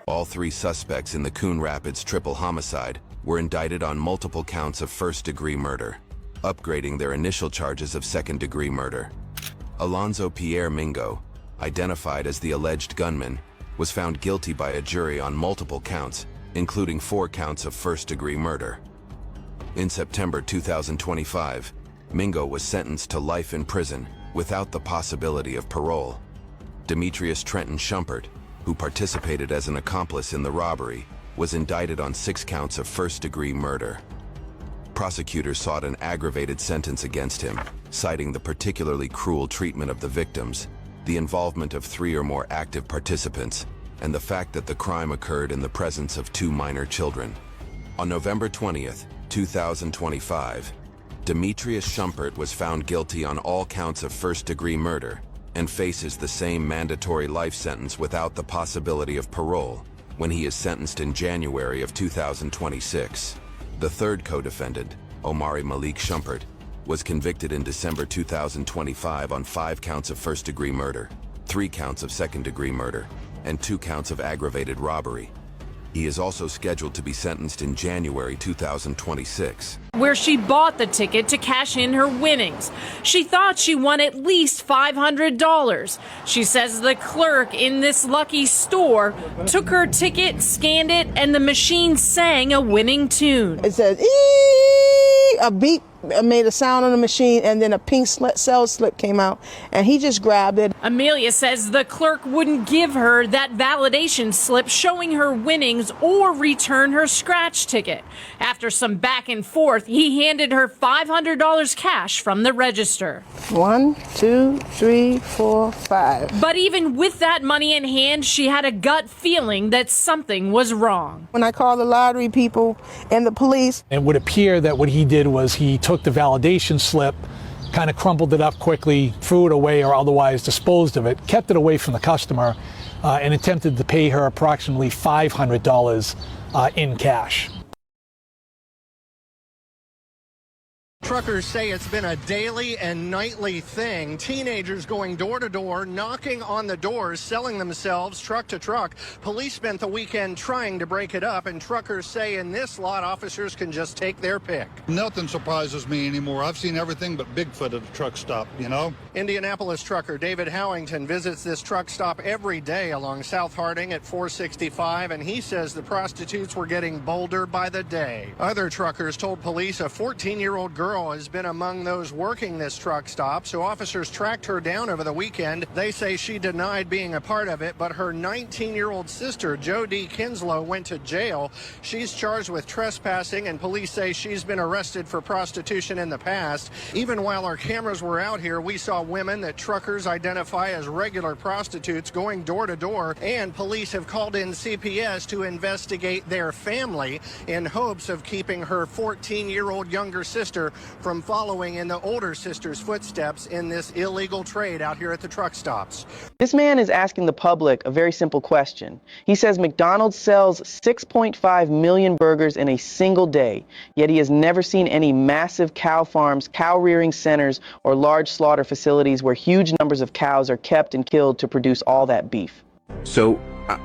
All three suspects in the Coon Rapids triple homicide were indicted on multiple counts of first-degree murder, upgrading their initial charges of second-degree murder. Alonzo Pierre Mingo, identified as the alleged gunman, was found guilty by a jury on multiple counts, including 4 counts of first-degree murder. In September 2025, Mingo was sentenced to life in prison without the possibility of parole. Demetrius Trenton Schumpert, who participated as an accomplice in the robbery, was indicted on 6 counts of first-degree murder. Prosecutors sought an aggravated sentence against him, citing the particularly cruel treatment of the victims, the involvement of 3 or more active participants, and the fact that the crime occurred in the presence of 2 minor children. On November 20th, 2025, Demetrius Schumpert was found guilty on all counts of first-degree murder and faces the same mandatory life sentence without the possibility of parole when he is sentenced in January of 2026. The third co-defendant, Omari Malik Schumpert, was convicted in December 2025 on 5 counts of first-degree murder, 3 counts of second-degree murder, and 2 counts of aggravated robbery. He is also scheduled to be sentenced in January 2026. Where she bought the ticket to cash in her winnings. She thought she won at least $500. She says the clerk in this lucky store took her ticket, scanned it, and the machine sang a winning tune. It says, "Eee!" A beep made a sound on the machine, and then a pink sales slip came out, and he just grabbed it. Amelia says the clerk wouldn't give her that validation slip showing her winnings or return her scratch ticket. After some back and forth, he handed her $500 cash from the register. 1, 2, 3, 4, 5. But even with that money in hand, she had a gut feeling that something was wrong. When I called the lottery people and the police, it would appear that what he did was he took the validation slip, kind of crumpled it up quickly, threw it away or otherwise disposed of it, kept it away from the customer, and attempted to pay her approximately $500 in cash. Truckers say it's been a daily and nightly thing. Teenagers going door to door, knocking on the doors, selling themselves truck to truck. Police spent the weekend trying to break it up, and truckers say in this lot, officers can just take their pick. Nothing surprises me anymore. I've seen everything but Bigfoot at a truck stop, you know? Indianapolis trucker David Howington visits this truck stop every day along South Harding at 465, and he says the prostitutes were getting bolder by the day. Other truckers told police a 14-year-old girl girl has been among those working this truck stop, so officers tracked her down over the weekend. They say she denied being a part of it, but her 19-year-old sister, Jody Kinslow, went to jail. She's charged with trespassing, and police say she's been arrested for prostitution in the past. Even while our cameras were out here, we saw women that truckers identify as regular prostitutes going door to door, and police have called in CPS to investigate their family in hopes of keeping her 14-year-old younger sister from following in the older sister's footsteps in this illegal trade out here at the truck stops. This man is asking the public a very simple question. He says McDonald's sells 6.5 million burgers in a single day, yet he has never seen any massive cow farms, cow rearing centers, or large slaughter facilities where huge numbers of cows are kept and killed to produce all that beef. So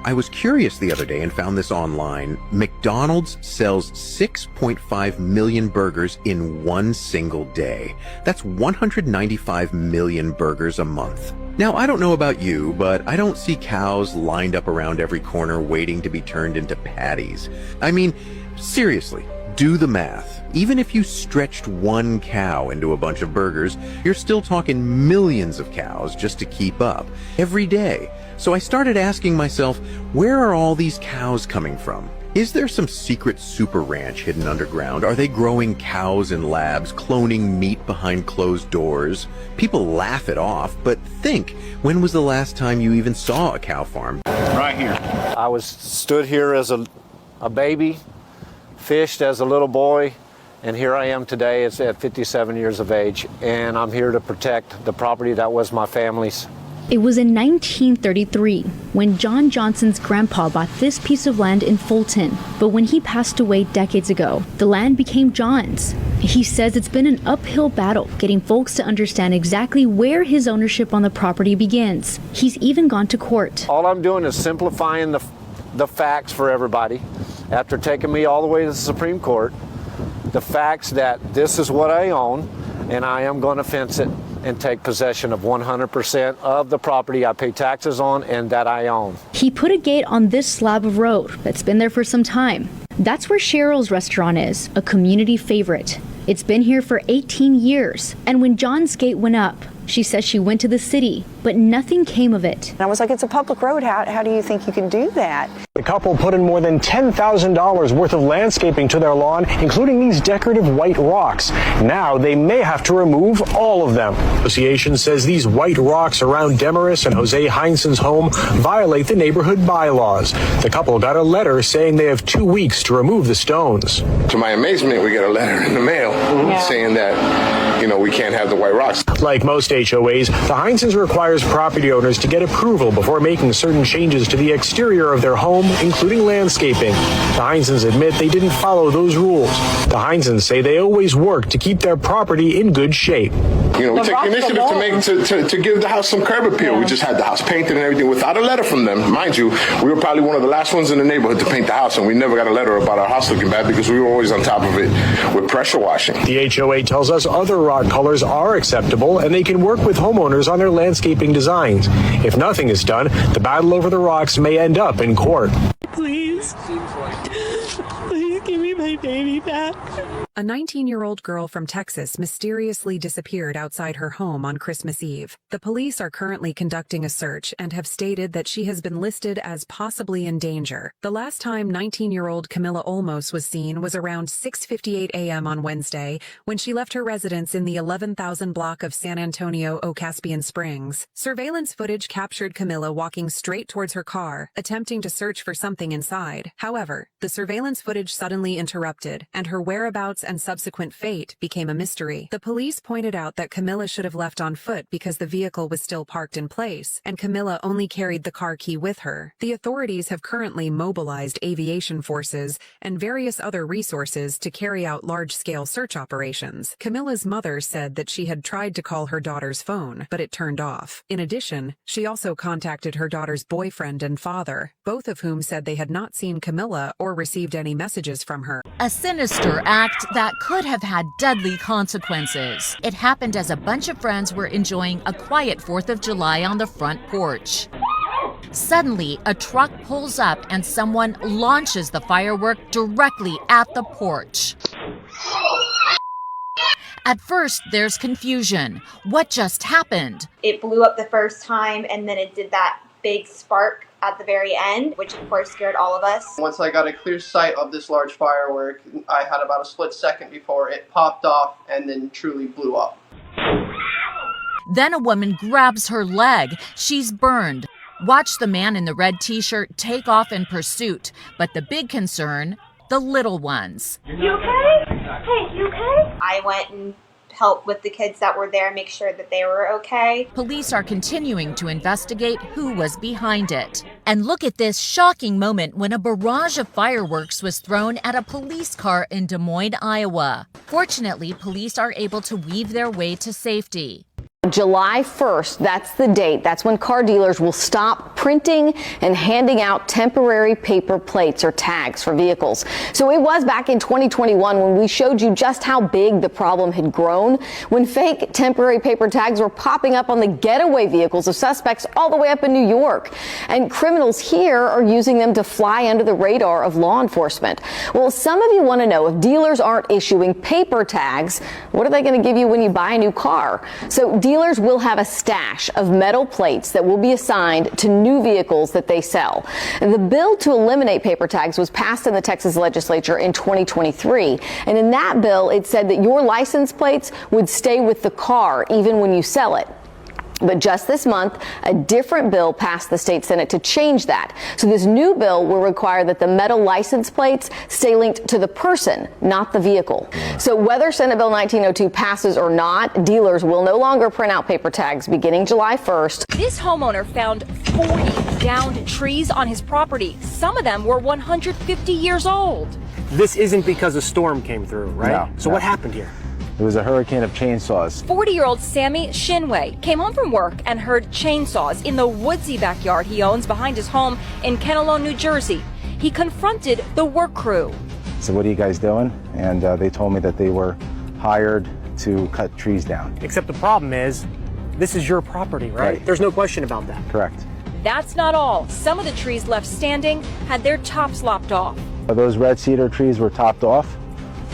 I was curious the other day and found this online. McDonald's sells 6.5 million burgers in one single day. That's 195 million burgers a month. Now, I don't know about you, but I don't see cows lined up around every corner waiting to be turned into patties. I mean, seriously, do the math. Even if you stretched one cow into a bunch of burgers, you're still talking millions of cows just to keep up every day. So I started asking myself, where are all these cows coming from? Is there some secret super ranch hidden underground? Are they growing cows in labs, cloning meat behind closed doors? People laugh it off, but think, when was the last time you even saw a cow farm? Right here. I was stood here as a baby, fished as a little boy, and here I am today at 57 years of age, and I'm here to protect the property that was my family's. It was in 1933 when John Johnson's grandpa bought this piece of land in Fulton. But when he passed away decades ago, the land became John's. He says it's been an uphill battle getting folks to understand exactly where his ownership on the property begins. He's even gone to court. All I'm doing is simplifying the facts for everybody. After taking me all the way to the Supreme Court, the facts that this is what I own, and I am going to fence it and take possession of 100% of the property I pay taxes on and that I own. He put a gate on this slab of road that's been there for some time. That's where Cheryl's restaurant is, a community favorite. It's been here for 18 years. And when John's gate went up, she says she went to the city, but nothing came of it. And I was like, it's a public road. How do you think you can do that? The couple put in more than $10,000 worth of landscaping to their lawn, including these decorative white rocks. Now they may have to remove all of them. The association says these white rocks around Demarest and Jose Heinzen's home violate the neighborhood bylaws. The couple got a letter saying they have 2 weeks to remove the stones. To my amazement, we get a letter in the mail saying that, we can't have the white rocks. Like most HOAs, the Heinzens requires property owners to get approval before making certain changes to the exterior of their home, including landscaping. The Heinzens admit they didn't follow those rules. The Heinzens say they always work to keep their property in good shape. We take the initiative to give the house some curb appeal. Yeah. We just had the house painted and everything without a letter from them. Mind you, we were probably one of the last ones in the neighborhood to paint the house, and we never got a letter about our house looking bad because we were always on top of it with pressure washing. The HOA tells us other rock colors are acceptable, and they can work with homeowners on their landscaping designs. If nothing is done, the battle over the rocks may end up in court. Please. Please give me my baby back. A 19-year-old girl from Texas mysteriously disappeared outside her home on Christmas Eve. The police are currently conducting a search and have stated that she has been listed as possibly in danger. The last time 19-year-old Camila Olmos was seen was around 6:58 a.m. on Wednesday when she left her residence in the 11,000 block of San Antonio, Ocaspian Springs. Surveillance footage captured Camila walking straight towards her car, attempting to search for something inside. However, the surveillance footage suddenly interrupted, and her whereabouts and subsequent fate became a mystery. The police pointed out that Camila should have left on foot because the vehicle was still parked in place, and Camila only carried the car key with her. The authorities have currently mobilized aviation forces and various other resources to carry out large-scale search operations. Camila's mother said that she had tried to call her daughter's phone, but it turned off. In addition, she also contacted her daughter's boyfriend and father, both of whom said they had not seen Camila or received any messages from her. A sinister act that could have had deadly consequences. It happened as a bunch of friends were enjoying a quiet 4th of July on the front porch. Suddenly, a truck pulls up and someone launches the firework directly at the porch. At first, there's confusion. What just happened? It blew up the first time, and then it did that big spark at the very end, which of course scared all of us. Once I got a clear sight of this large firework, I had about a split second before it popped off and then truly blew up. Then a woman grabs her leg. She's burned. Watch the man in the red t-shirt take off in pursuit. But the big concern, the little ones. You okay? Hey, you okay? I went and helped with the kids that were there, make sure that they were okay. Police are continuing to investigate who was behind it. And look at this shocking moment when a barrage of fireworks was thrown at a police car in Des Moines, Iowa. Fortunately, police are able to weave their way to safety. July 1st, that's the date. That's when car dealers will stop printing and handing out temporary paper plates or tags for vehicles. So it was back in 2021 when we showed you just how big the problem had grown, when fake temporary paper tags were popping up on the getaway vehicles of suspects all the way up in New York. And criminals here are using them to fly under the radar of law enforcement. Well, some of you want to know, if dealers aren't issuing paper tags, what are they going to give you when you buy a new car? So dealers will have a stash of metal plates that will be assigned to new vehicles that they sell. And the bill to eliminate paper tags was passed in the Texas legislature in 2023. And in that bill, it said that your license plates would stay with the car even when you sell it. But just this month, a different bill passed the state Senate to change that. So this new bill will require that the metal license plates stay linked to the person, not the vehicle. So whether Senate Bill 1902 passes or not, dealers will no longer print out paper tags beginning July 1st. This homeowner found 40 downed trees on his property. Some of them were 150 years old. This isn't because a storm came through, right? So what happened here? It was a hurricane of chainsaws. 40-year-old Sammy Shinway came home from work and heard chainsaws in the woodsy backyard he owns behind his home in Kenalone, New Jersey. He confronted the work crew. So what are you guys doing? And they told me that they were hired to cut trees down. Except the problem is, this is your property, right? There's no question about that. Correct. That's not all. Some of the trees left standing had their tops lopped off. Those red cedar trees were topped off.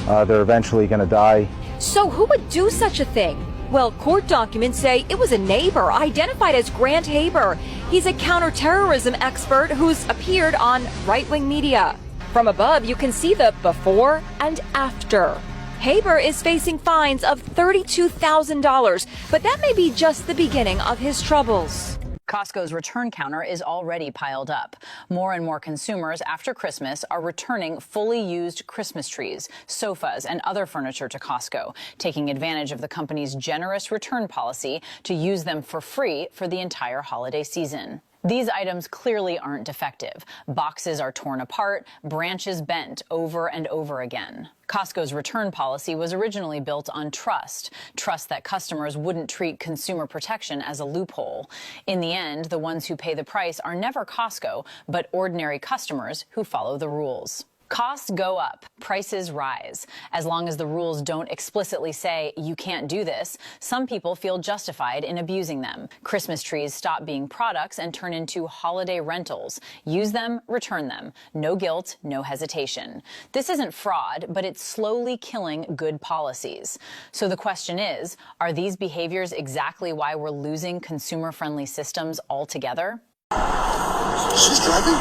They're eventually going to die. So who would do such a thing? Well, court documents say it was a neighbor identified as Grant Haber. He's a counterterrorism expert who's appeared on right-wing media. From above, you can see the before and after. Haber is facing fines of $32,000, but that may be just the beginning of his troubles. Costco's return counter is already piled up. More and more consumers after Christmas are returning fully used Christmas trees, sofas, and other furniture to Costco, taking advantage of the company's generous return policy to use them for free for the entire holiday season. These items clearly aren't defective. Boxes are torn apart, branches bent over and over again. Costco's return policy was originally built on trust that customers wouldn't treat consumer protection as a loophole. In the end, the ones who pay the price are never Costco, but ordinary customers who follow the rules. Costs go up, prices rise. As long as the rules don't explicitly say you can't do this, some people feel justified in abusing them. Christmas trees stop being products and turn into holiday rentals. Use them, return them. No guilt, no hesitation. This isn't fraud, but it's slowly killing good policies. So the question is, are these behaviors exactly why we're losing consumer-friendly systems altogether? She's driving?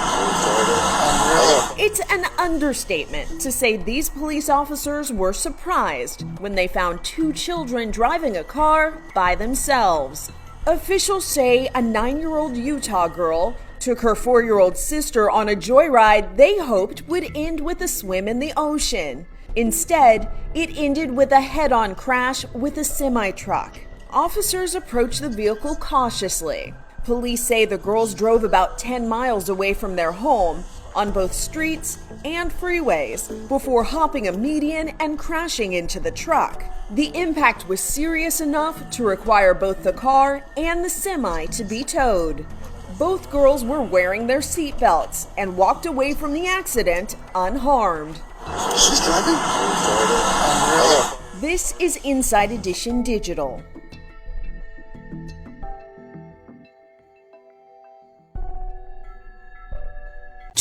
It's an understatement to say these police officers were surprised when they found two children driving a car by themselves. Officials say a 9-year-old Utah girl took her 4-year-old sister on a joyride they hoped would end with a swim in the ocean. Instead, it ended with a head-on crash with a semi-truck. Officers approached the vehicle cautiously. Police say the girls drove about 10 miles away from their home on both streets and freeways before hopping a median and crashing into the truck. The impact was serious enough to require both the car and the semi to be towed. Both girls were wearing their seatbelts and walked away from the accident unharmed. She's driving? This is Inside Edition Digital.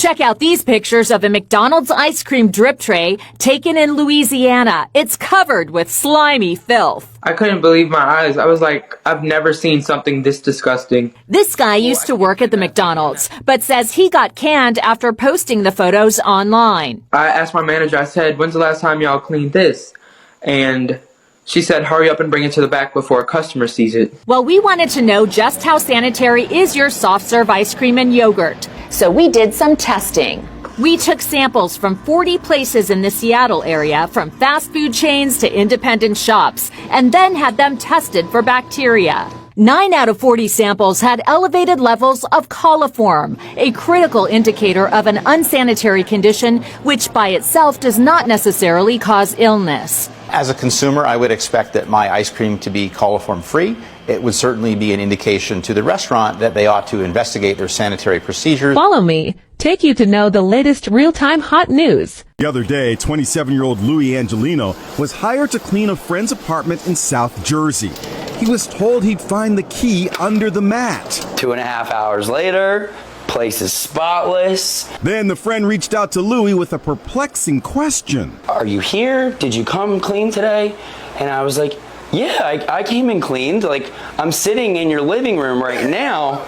Check out these pictures of a McDonald's ice cream drip tray taken in Louisiana. It's covered with slimy filth. I couldn't believe my eyes. I was like, I've never seen something this disgusting. This guy used to work at the McDonald's, but says he got canned after posting the photos online. I asked my manager, I said, when's the last time y'all cleaned this? And she said, hurry up and bring it to the back before a customer sees it. Well, we wanted to know just how sanitary is your soft serve ice cream and yogurt. So we did some testing. We took samples from 40 places in the Seattle area, from fast food chains to independent shops, and then had them tested for bacteria. 9 out of 40 samples had elevated levels of coliform, a critical indicator of an unsanitary condition, which by itself does not necessarily cause illness. As a consumer, I would expect that my ice cream to be coliform free. It would certainly be an indication to the restaurant that they ought to investigate their sanitary procedures. Follow me. Take you to know the latest real-time hot news. The other day, 27-year-old Louis Angelino was hired to clean a friend's apartment in South Jersey. He was told he'd find the key under the mat. 2.5 hours later, place is spotless. Then the friend reached out to Louis with a perplexing question. Are you here? Did you come clean today? And I was like, yeah, I came and cleaned. Like, I'm sitting in your living room right now.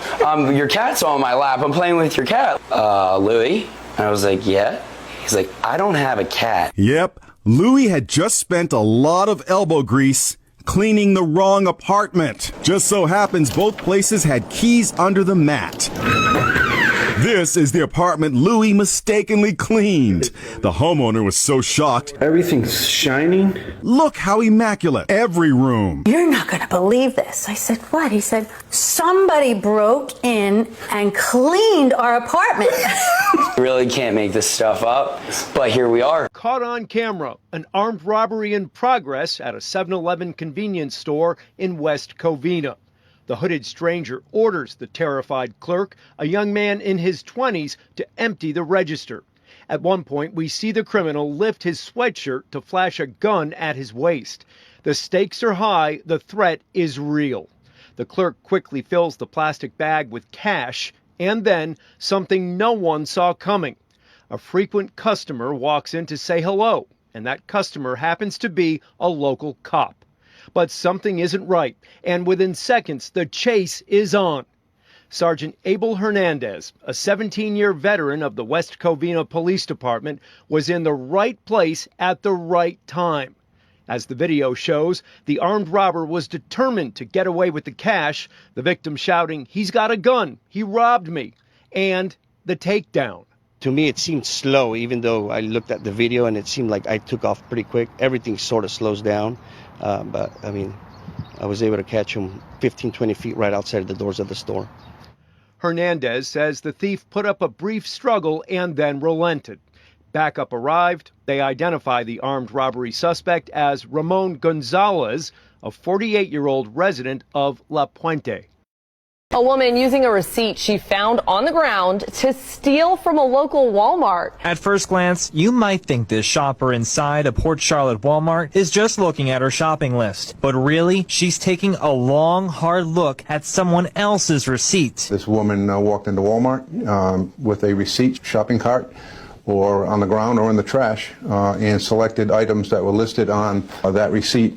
Your cat's on my lap. I'm playing with your cat. Louis? And I was like, yeah. He's like, I don't have a cat. Yep, Louis had just spent a lot of elbow grease cleaning the wrong apartment. Just so happens both places had keys under the mat. This is the apartment Louis mistakenly cleaned. The homeowner was so shocked. Everything's shining. Look how immaculate every room. You're not going to believe this. I said, what? He said, somebody broke in and cleaned our apartment. Really can't make this stuff up, but here we are. Caught on camera, an armed robbery in progress at a 7-Eleven convenience store in West Covina. The hooded stranger orders the terrified clerk, a young man in his 20s, to empty the register. At one point, we see the criminal lift his sweatshirt to flash a gun at his waist. The stakes are high. The threat is real. The clerk quickly fills the plastic bag with cash, and then something no one saw coming. A frequent customer walks in to say hello, and that customer happens to be a local cop. But something isn't right, and within seconds, the chase is on. Sergeant Abel Hernandez, a 17-year veteran of the West Covina Police Department, was in the right place at the right time. As the video shows, the armed robber was determined to get away with the cash, the victim shouting, "He's got a gun, he robbed me," and the takedown. To me, it seemed slow, even though I looked at the video and it seemed like I took off pretty quick. Everything sort of slows down. But, I mean, I was able to catch him 15, 20 feet right outside the doors of the store. Hernandez says the thief put up a brief struggle and then relented. Backup arrived. They identify the armed robbery suspect as Ramon Gonzalez, a 48-year-old resident of La Puente. A woman using a receipt she found on the ground to steal from a local Walmart. At first glance, you might think this shopper inside a Port Charlotte Walmart is just looking at her shopping list. But really, she's taking a long, hard look at someone else's receipt. This woman walked into Walmart with a receipt, shopping cart, or on the ground or in the trash, and selected items that were listed on that receipt,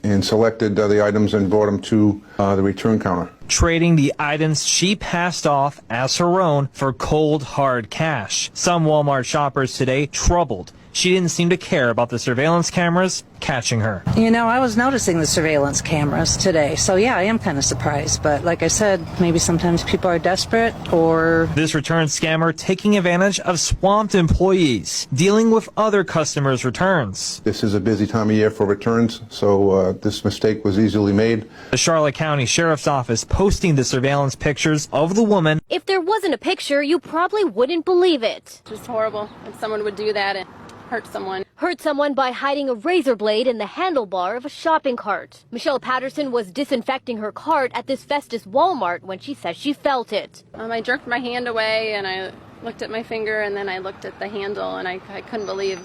and selected the items and brought them to the return counter. Trading the items she passed off as her own for cold, hard cash. Some Walmart shoppers today troubled. She didn't seem to care about the surveillance cameras catching her. You know, I was noticing the surveillance cameras today, so yeah, I am kind of surprised. But like I said, maybe sometimes people are desperate or... This return scammer taking advantage of swamped employees, dealing with other customers' returns. This is a busy time of year for returns, so this mistake was easily made. The Charlotte County Sheriff's Office posting the surveillance pictures of the woman. If there wasn't a picture, you probably wouldn't believe it. It's just horrible if someone would do that and hurt someone. Hurt someone by hiding a razor blade in the handlebar of a shopping cart. Michelle Patterson was disinfecting her cart at this Festus Walmart when she says she felt it. I jerked my hand away and I looked at my finger and then I looked at the handle and I couldn't believe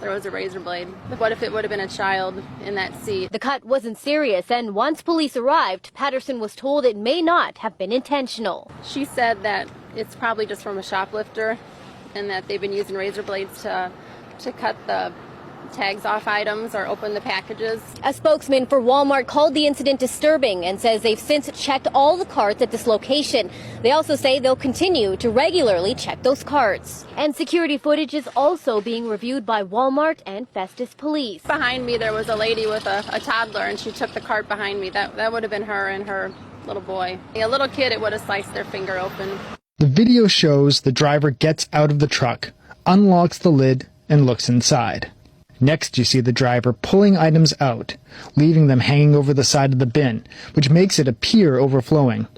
there was a razor blade. What if it would have been a child in that seat? The cut wasn't serious, and once police arrived, Patterson was told it may not have been intentional. She said that it's probably just from a shoplifter, and that they've been using razor blades to cut the tags off items or open the packages. A spokesman for Walmart called the incident disturbing and says they've since checked all the carts at this location. They also say they'll continue to regularly check those carts. And security footage is also being reviewed by Walmart and Festus Police. Behind me there was a lady with a toddler, and she took the cart behind me. That would have been her and her little boy. A little kid, it would have sliced their finger open. The video shows the driver gets out of the truck, unlocks the lid, and looks inside. Next, you see the driver pulling items out, leaving them hanging over the side of the bin, which makes it appear overflowing.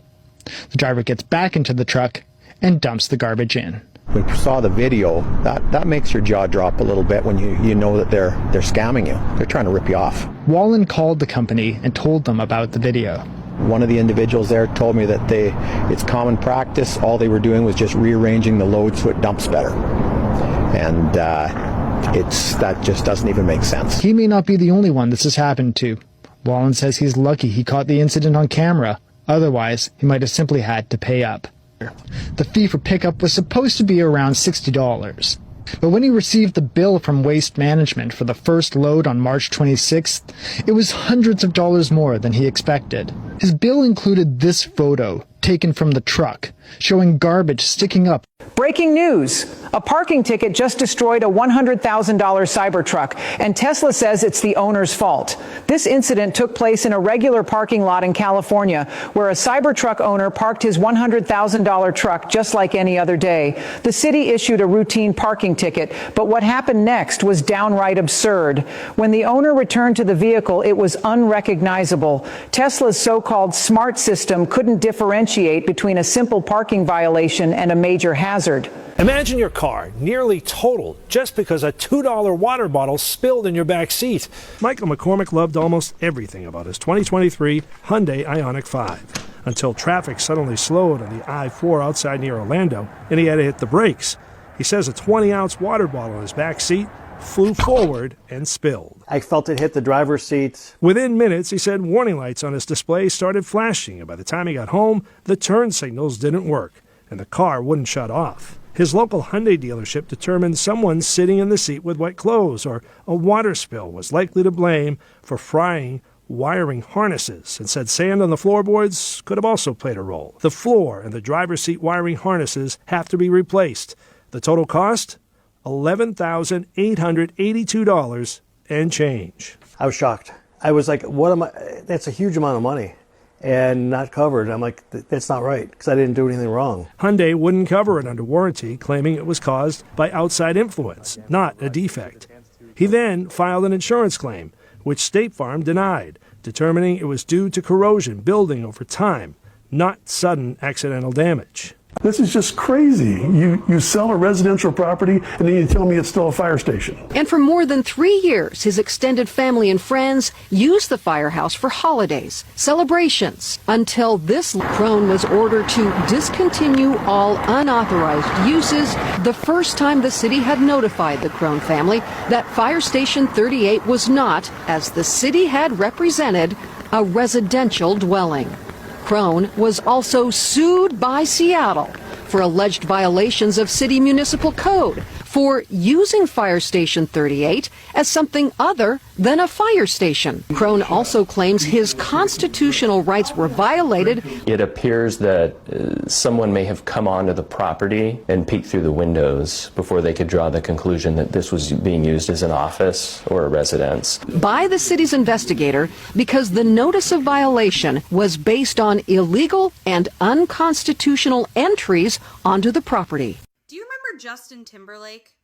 The driver gets back into the truck and dumps the garbage in. When you saw the video, that makes your jaw drop a little bit when you know that they're scamming you. They're trying to rip you off. Wallen called the company and told them about the video. One of the individuals there told me that it's common practice. All they were doing was just rearranging the load so it dumps better. And that just doesn't even make sense. He may not be the only one this has happened to. Wallen says he's lucky he caught the incident on camera. Otherwise, he might have simply had to pay up. The fee for pickup was supposed to be around $60. But when he received the bill from Waste Management for the first load on March 26th, it was hundreds of dollars more than he expected. His bill included this photo, taken from the truck, showing garbage sticking up. Breaking news. A parking ticket just destroyed a $100,000 Cybertruck, and Tesla says it's the owner's fault. This incident took place in a regular parking lot in California, where a Cybertruck owner parked his $100,000 truck just like any other day. The city issued a routine parking ticket, but what happened next was downright absurd. When the owner returned to the vehicle, it was unrecognizable. Tesla's so-called smart system couldn't differentiate between a simple parking violation and a major hazard. Imagine your car nearly totaled just because a $2 water bottle spilled in your back seat. Michael McCormick loved almost everything about his 2023 Hyundai Ioniq 5 until traffic suddenly slowed on the I-4 outside near Orlando and he had to hit the brakes. He says a 20-ounce water bottle in his back seat flew forward and spilled. I felt it hit the driver's seat. Within minutes, he said warning lights on his display started flashing, and by the time he got home, the turn signals didn't work, and the car wouldn't shut off. His local Hyundai dealership determined someone sitting in the seat with wet clothes or a water spill was likely to blame for frying wiring harnesses, and said sand on the floorboards could have also played a role. The floor and the driver's seat wiring harnesses have to be replaced. The total cost? $11,882 and change. I was shocked. I was like, what am I? That's a huge amount of money and not covered. I'm like, that's not right because I didn't do anything wrong. Hyundai wouldn't cover it under warranty, claiming it was caused by outside influence, not a defect. He then filed an insurance claim, which State Farm denied, determining it was due to corrosion building over time, not sudden accidental damage. This is just crazy. You sell a residential property and then you tell me it's still a fire station. And for more than 3 years, his extended family and friends used the firehouse for holidays, celebrations, until this Crone was ordered to discontinue all unauthorized uses, the first time the city had notified the Crone family that Fire Station 38 was not, as the city had represented, a residential dwelling. Crone was also sued by Seattle for alleged violations of city municipal code for using Fire Station 38 as something other than a fire station. Crone also claims his constitutional rights were violated. It appears that someone may have come onto the property and peeked through the windows before they could draw the conclusion that this was being used as an office or a residence. By the city's investigator because the notice of violation was based on illegal and unconstitutional entries onto the property. Do you remember Justin Timberlake?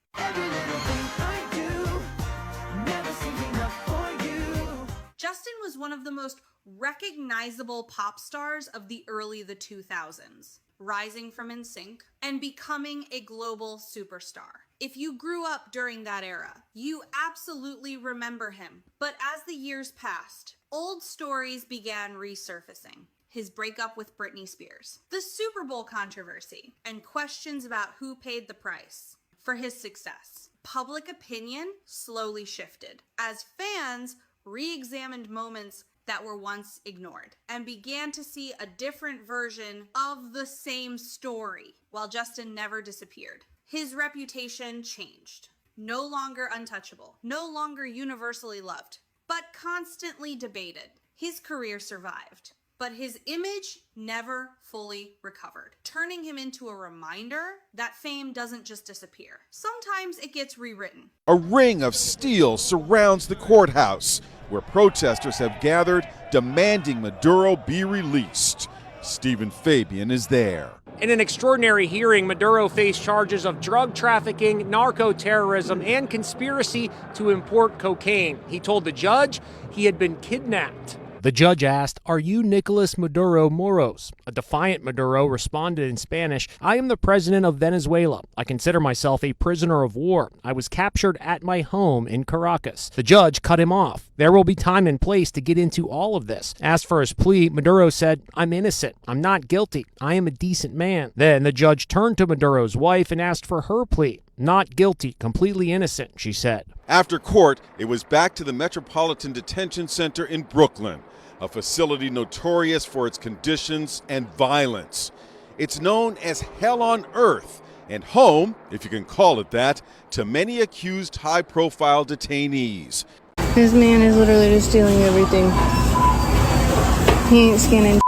Justin was one of the most recognizable pop stars of the early 2000s, rising from NSYNC and becoming a global superstar. If you grew up during that era, you absolutely remember him. But as the years passed, old stories began resurfacing. His breakup with Britney Spears, the Super Bowl controversy, and questions about who paid the price for his success. Public opinion slowly shifted as fans re-examined moments that were once ignored and began to see a different version of the same story while Justin never disappeared. His reputation changed. No longer untouchable, no longer universally loved, but constantly debated. His career survived, but his image never fully recovered, turning him into a reminder that fame doesn't just disappear. Sometimes it gets rewritten. A ring of steel surrounds the courthouse, where protesters have gathered demanding Maduro be released. Stephen Fabian is there. In an extraordinary hearing, Maduro faced charges of drug trafficking, narco-terrorism, and conspiracy to import cocaine. He told the judge he had been kidnapped. The judge asked, "Are you Nicolas Maduro Moros?" A defiant Maduro responded in Spanish, "I am the president of Venezuela. I consider myself a prisoner of war. I was captured at my home in Caracas." The judge cut him off. There will be time and place to get into all of this. Asked for his plea, Maduro said, "I'm innocent. I'm not guilty. I am a decent man." Then the judge turned to Maduro's wife and asked for her plea. "Not guilty, completely innocent," she said. After court, it was back to the Metropolitan Detention Center in Brooklyn, a facility notorious for its conditions and violence. It's known as hell on earth and home, if you can call it that, to many accused high-profile detainees. This man is literally just stealing everything. He ain't scanning.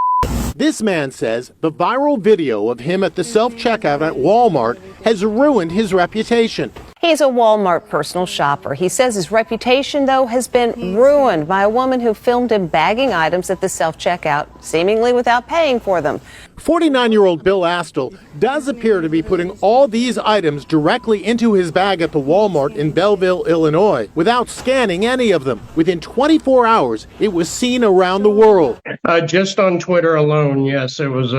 This man says the viral video of him at the self-checkout at Walmart has ruined his reputation. He's a Walmart personal shopper. He says his reputation, though, has been ruined by a woman who filmed him bagging items at the self-checkout, seemingly without paying for them. 49-year-old Bill Astle does appear to be putting all these items directly into his bag at the Walmart in Belleville, Illinois, without scanning any of them. Within 24 hours, it was seen around the world. Just on Twitter alone, yes, it was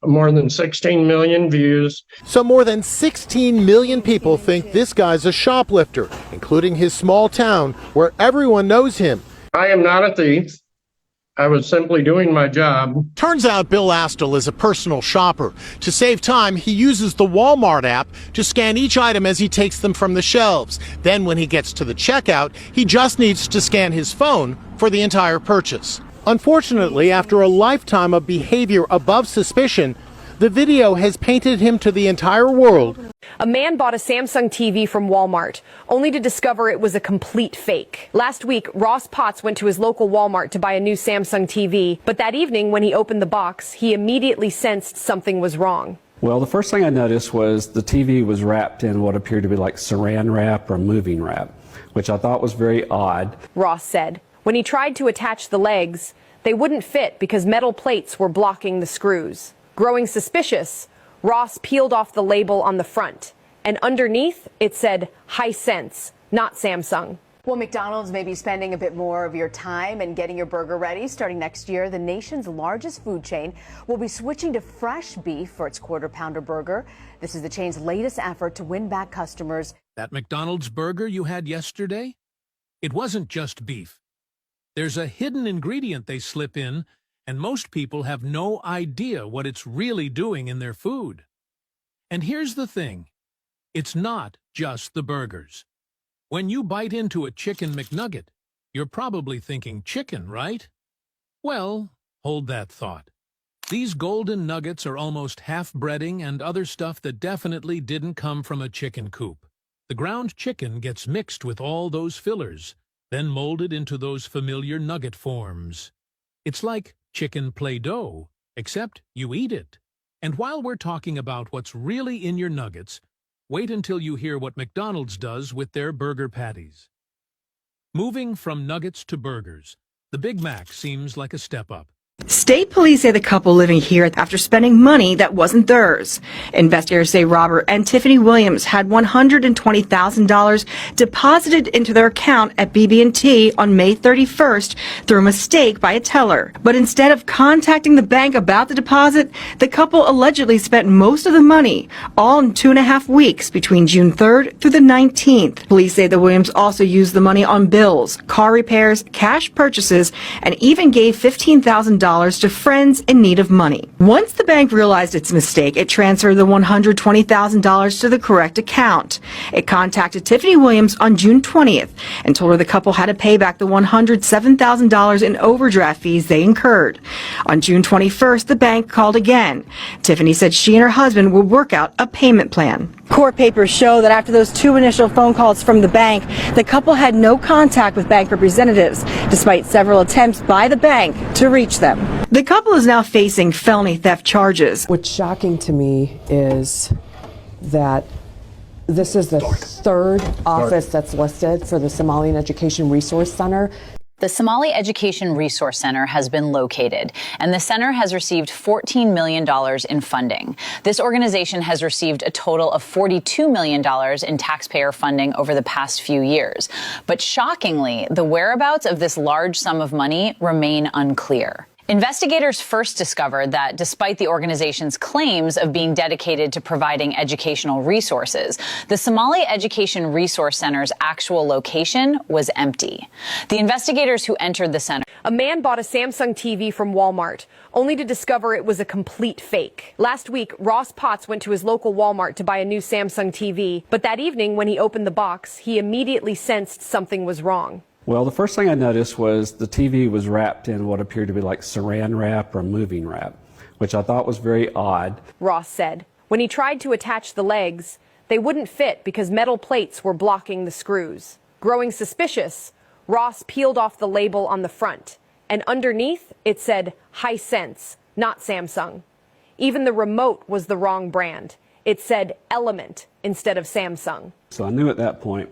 more than 16 million views. So more than 16 million people think this guy's a shoplifter, including his small town where everyone knows him. I am not a thief. I was simply doing my job. Turns out Bill Astle is a personal shopper. To save time, he uses the Walmart app to scan each item as he takes them from the shelves. Then when he gets to the checkout, he just needs to scan his phone for the entire purchase. Unfortunately, after a lifetime of behavior above suspicion, the video has painted him to the entire world. A man bought a Samsung TV from Walmart, only to discover it was a complete fake. Last week, Ross Potts went to his local Walmart to buy a new Samsung TV, but that evening when he opened the box, he immediately sensed something was wrong. Well, the first thing I noticed was the TV was wrapped in what appeared to be like saran wrap or moving wrap, which I thought was very odd. Ross said. When he tried to attach the legs, they wouldn't fit because metal plates were blocking the screws. Growing suspicious, Ross peeled off the label on the front, and underneath it said Hisense, not Samsung. Well, McDonald's may be spending a bit more of your time and getting your burger ready. Starting next year, the nation's largest food chain will be switching to fresh beef for its quarter-pounder burger. This is the chain's latest effort to win back customers. That McDonald's burger you had yesterday? It wasn't just beef. There's a hidden ingredient they slip in, and most people have no idea what it's really doing in their food. And here's the thing. It's not just the burgers. When you bite into a chicken McNugget, you're probably thinking chicken, right? Well, hold that thought. These golden nuggets are almost half breading and other stuff that definitely didn't come from a chicken coop. The ground chicken gets mixed with all those fillers, then molded into those familiar nugget forms. It's like chicken Play-Doh, except you eat it. And while we're talking about what's really in your nuggets, wait until you hear what McDonald's does with their burger patties. Moving from nuggets to burgers, the Big Mac seems like a step up. State police say the couple living here after spending money that wasn't theirs. Investigators say Robert and Tiffany Williams had $120,000 deposited into their account at BB&T on May 31st through a mistake by a teller. But instead of contacting the bank about the deposit, the couple allegedly spent most of the money, all in 2.5 weeks between June 3rd through the 19th. Police say the Williams also used the money on bills, car repairs, cash purchases, and even gave $15,000 $100,000 to friends in need of money. Once the bank realized its mistake, it transferred the $120,000 to the correct account. It contacted Tiffany Williams on June 20th and told her the couple had to pay back the $107,000 in overdraft fees they incurred. On June 21st, the bank called again. Tiffany said she and her husband would work out a payment plan. Court papers show that after those two initial phone calls from the bank, the couple had no contact with bank representatives, despite several attempts by the bank to reach them. The couple is now facing felony theft charges. What's shocking to me is that this is the third office that's listed for the Somalian Education Resource Center. The Somali Education Resource Center has been located, and the center has received $14 million in funding. This organization has received a total of $42 million in taxpayer funding over the past few years. But shockingly, the whereabouts of this large sum of money remain unclear. Investigators first discovered that despite the organization's claims of being dedicated to providing educational resources, the Somali Education Resource Center's actual location was empty. The investigators who entered the center. A man bought a Samsung TV from Walmart, only to discover it was a complete fake. Last week, Ross Potts went to his local Walmart to buy a new Samsung TV, but that evening when he opened the box, he immediately sensed something was wrong. Well, the first thing I noticed was the TV was wrapped in what appeared to be like saran wrap or moving wrap, which I thought was very odd. Ross said. When he tried to attach the legs, they wouldn't fit because metal plates were blocking the screws. Growing suspicious, Ross peeled off the label on the front, and underneath it said Hisense, not Samsung. Even the remote was the wrong brand. It said Element instead of Samsung. So I knew at that point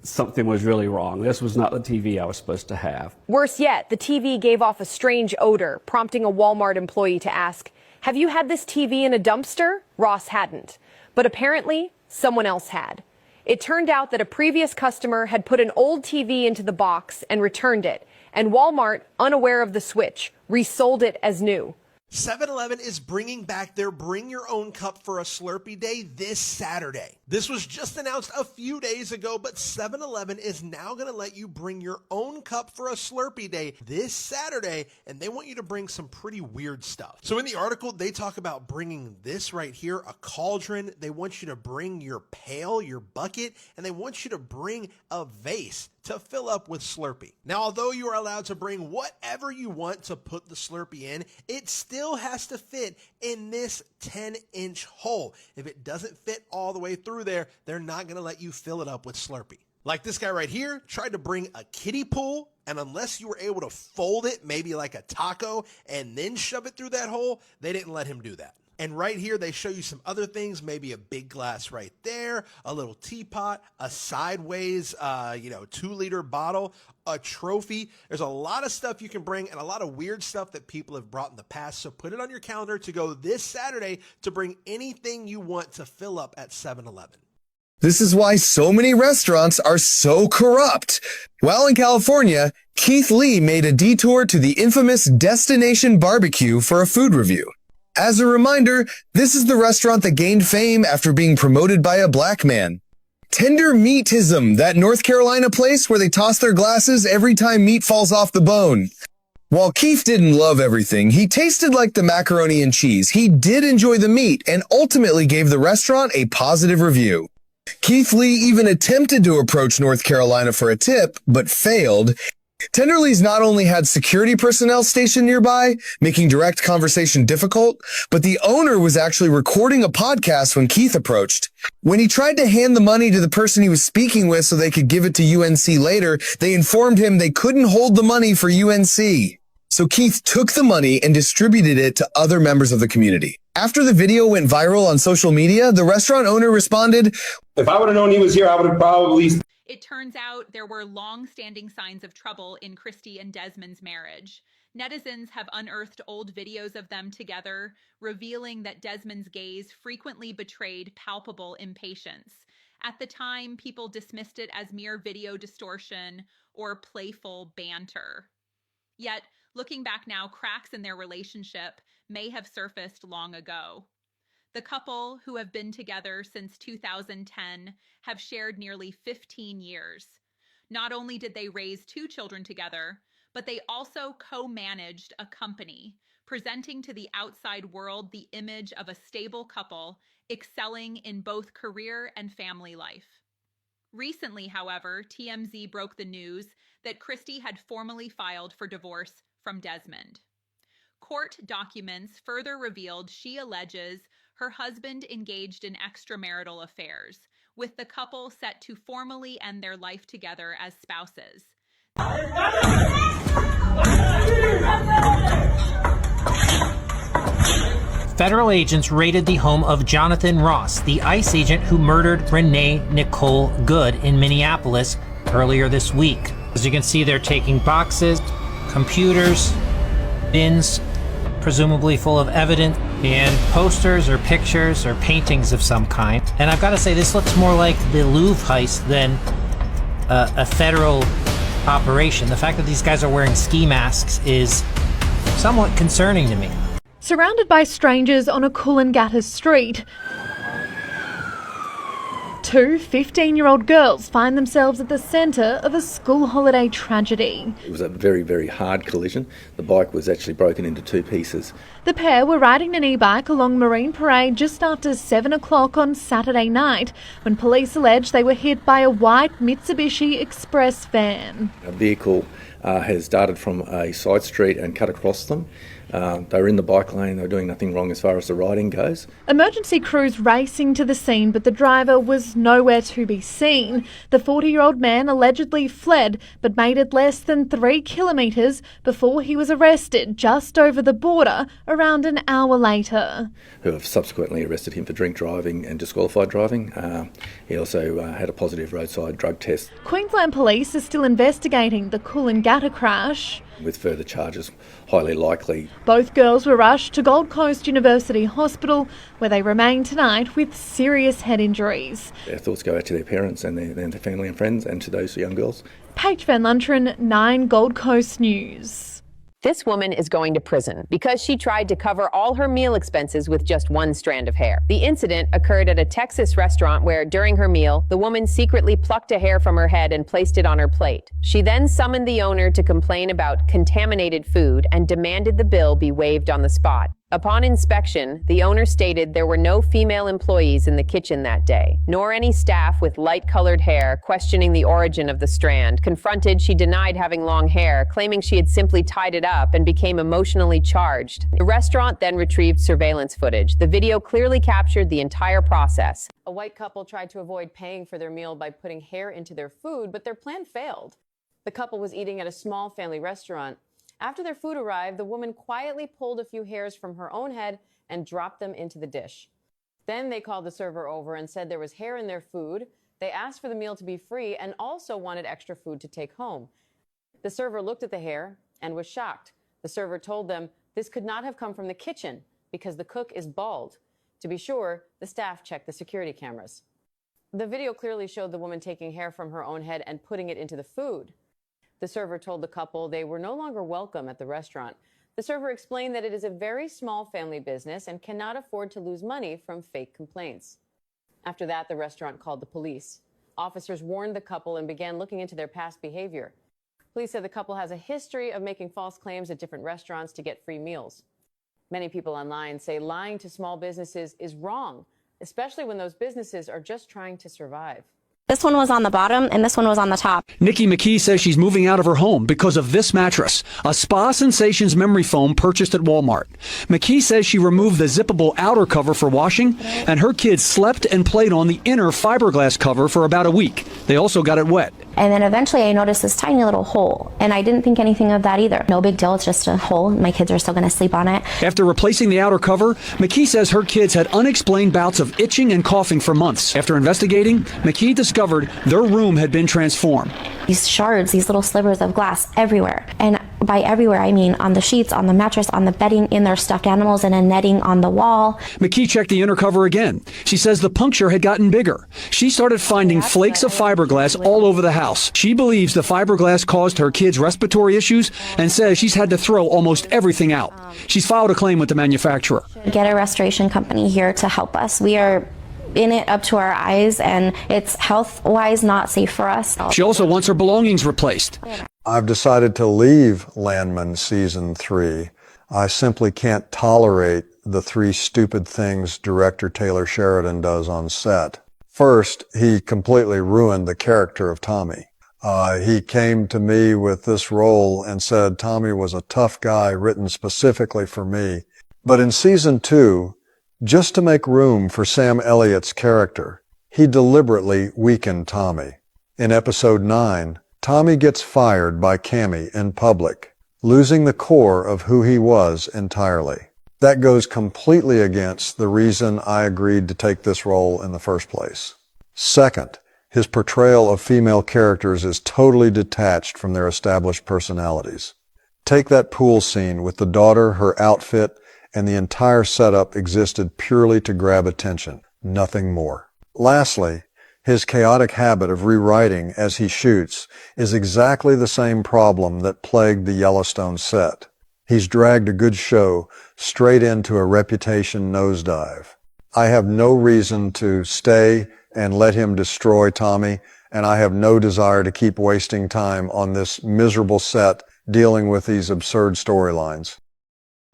something was really wrong. This was not the TV I was supposed to have. Worse yet, the TV gave off a strange odor, prompting a Walmart employee to ask, "Have you had this TV in a dumpster?" Ross hadn't, but apparently someone else had. It turned out that a previous customer had put an old TV into the box and returned it, and Walmart, unaware of the switch, resold it as new. 7-Eleven is bringing back their Bring Your Own Cup for a Slurpee Day this Saturday. This was just announced a few days ago, but 7-Eleven is now going to let you bring your own cup for a Slurpee Day this Saturday, and they want you to bring some pretty weird stuff. So in the article, they talk about bringing this right here, a cauldron. They want you to bring your pail, your bucket, and they want you to bring a vase to fill up with Slurpee. Now, although you are allowed to bring whatever you want to put the Slurpee in, it still has to fit in this 10-inch hole. If it doesn't fit all the way through there, they're not going to let you fill it up with Slurpee. Like this guy right here tried to bring a kiddie pool, and unless you were able to fold it, maybe like a taco, and then shove it through that hole, they didn't let him do that. And right here, they show you some other things, maybe a big glass right there, a little teapot, a sideways, 2-liter bottle, a trophy. There's a lot of stuff you can bring and a lot of weird stuff that people have brought in the past. So put it on your calendar to go this Saturday to bring anything you want to fill up at 7-Eleven. This is why so many restaurants are so corrupt. While in California, Keith Lee made a detour to the infamous Destination Barbecue for a food review. As a reminder, this is the restaurant that gained fame after being promoted by a black man. Tender Meatism, that North Carolina place where they toss their glasses every time meat falls off the bone. While Keith didn't love everything, he tasted like the macaroni and cheese. He did enjoy the meat and ultimately gave the restaurant a positive review. Keith Lee even attempted to approach North Carolina for a tip, but failed. Tenderly's not only had security personnel stationed nearby, making direct conversation difficult, but the owner was actually recording a podcast when Keith approached. When he tried to hand the money to the person he was speaking with so they could give it to UNC later, they informed him they couldn't hold the money for UNC. So Keith took the money and distributed it to other members of the community. After the video went viral on social media, the restaurant owner responded, "If I would have known he was here, I would have probably..." It turns out there were long-standing signs of trouble in Christy and Desmond's marriage. Netizens have unearthed old videos of them together, revealing that Desmond's gaze frequently betrayed palpable impatience. At the time, people dismissed it as mere video distortion or playful banter. Yet, looking back now, cracks in their relationship may have surfaced long ago. The couple, who have been together since 2010, have shared nearly 15 years. Not only did they raise 2 children together, but they also co-managed a company, presenting to the outside world the image of a stable couple excelling in both career and family life. Recently, however, TMZ broke the news that Christie had formally filed for divorce from Desmond. Court documents further revealed she alleges her husband engaged in extramarital affairs, with the couple set to formally end their life together as spouses. Federal agents raided the home of Jonathan Ross, the ICE agent who murdered Renee Nicole Good in Minneapolis earlier this week. As you can see, they're taking boxes, computers, bins, presumably full of evidence, and posters or pictures or paintings of some kind. And I've got to say, this looks more like the Louvre heist than a federal operation. The fact that these guys are wearing ski masks is somewhat concerning to me. Surrounded by strangers on a Coolangatta street, two 15-year-old girls find themselves at the centre of a school holiday tragedy. It was a very, very hard collision. The bike was actually broken into two pieces. The pair were riding an e-bike along Marine Parade just after 7 o'clock on Saturday night when police allege they were hit by a white Mitsubishi Express van. A vehicle has darted from a side street and cut across them. They were in the bike lane, they were doing nothing wrong as far as the riding goes. Emergency crews racing to the scene, but the driver was nowhere to be seen. The 40-year-old man allegedly fled, but made it less than 3 kilometres before he was arrested just over the border around an hour later. Who have subsequently arrested him for drink driving and disqualified driving. He also had a positive roadside drug test. Queensland Police are still investigating the Coolangatta crash, with further charges highly likely. Both girls were rushed to Gold Coast University Hospital, where they remain tonight with serious head injuries. Our thoughts go out to their parents and their family and friends, and to those young girls. Paige Van Lunteren, 9 Gold Coast News. This woman is going to prison because she tried to cover all her meal expenses with just one strand of hair. The incident occurred at a Texas restaurant where, during her meal, the woman secretly plucked a hair from her head and placed it on her plate. She then summoned the owner to complain about contaminated food and demanded the bill be waived on the spot. Upon inspection, the owner stated there were no female employees in the kitchen that day, nor any staff with light-colored hair, questioning the origin of the strand. Confronted, she denied having long hair, claiming she had simply tied it up, and became emotionally charged. The restaurant then retrieved surveillance footage. The video clearly captured the entire process. A white couple tried to avoid paying for their meal by putting hair into their food, but their plan failed. The couple was eating at a small family restaurant. After their food arrived, the woman quietly pulled a few hairs from her own head and dropped them into the dish. Then they called the server over and said there was hair in their food. They asked for the meal to be free and also wanted extra food to take home. The server looked at the hair and was shocked. The server told them this could not have come from the kitchen because the cook is bald. To be sure, the staff checked the security cameras. The video clearly showed the woman taking hair from her own head and putting it into the food. The server told the couple they were no longer welcome at the restaurant. The server explained that it is a very small family business and cannot afford to lose money from fake complaints. After that, the restaurant called the police. Officers warned the couple and began looking into their past behavior. Police said the couple has a history of making false claims at different restaurants to get free meals. Many people online say lying to small businesses is wrong, especially when those businesses are just trying to survive. This one was on the bottom and this one was on the top. Nikki McKee says she's moving out of her home because of this mattress, a Spa Sensations memory foam purchased at Walmart. McKee says she removed the zippable outer cover for washing, and her kids slept and played on the inner fiberglass cover for about a week. They also got it wet. And then eventually I noticed this tiny little hole, and I didn't think anything of that either. No big deal, it's just a hole. My kids are still going to sleep on it. After replacing the outer cover, McKee says her kids had unexplained bouts of itching and coughing for months. After investigating, McKee discovered their room had been transformed. These shards, these little slivers of glass everywhere. And by everywhere, I mean on the sheets, on the mattress, on the bedding, in their stuffed animals, and a netting on the wall. McKee checked the inner cover again. She says the puncture had gotten bigger. She started finding flakes of fiberglass all over the house. She believes the fiberglass caused her kids respiratory issues and says she's had to throw almost everything out. She's filed a claim with the manufacturer. Get a restoration company here to help us. We are in it up to our eyes, and it's health-wise not safe for us. She also wants her belongings replaced. I've decided to leave Landman Season 3. I simply can't tolerate the 3 stupid things director Taylor Sheridan does on set. First, he completely ruined the character of Tommy. He came to me with this role and said Tommy was a tough guy written specifically for me. But in Season 2, just to make room for Sam Elliott's character, he deliberately weakened Tommy. In Episode 9, Tommy gets fired by Cammy in public, losing the core of who he was entirely. That goes completely against the reason I agreed to take this role in the first place. Second, his portrayal of female characters is totally detached from their established personalities. Take that pool scene with the daughter, her outfit, and the entire setup existed purely to grab attention, nothing more. Lastly, his chaotic habit of rewriting as he shoots is exactly the same problem that plagued the Yellowstone set. He's dragged a good show straight into a reputation nosedive. I have no reason to stay and let him destroy Tommy, and I have no desire to keep wasting time on this miserable set dealing with these absurd storylines.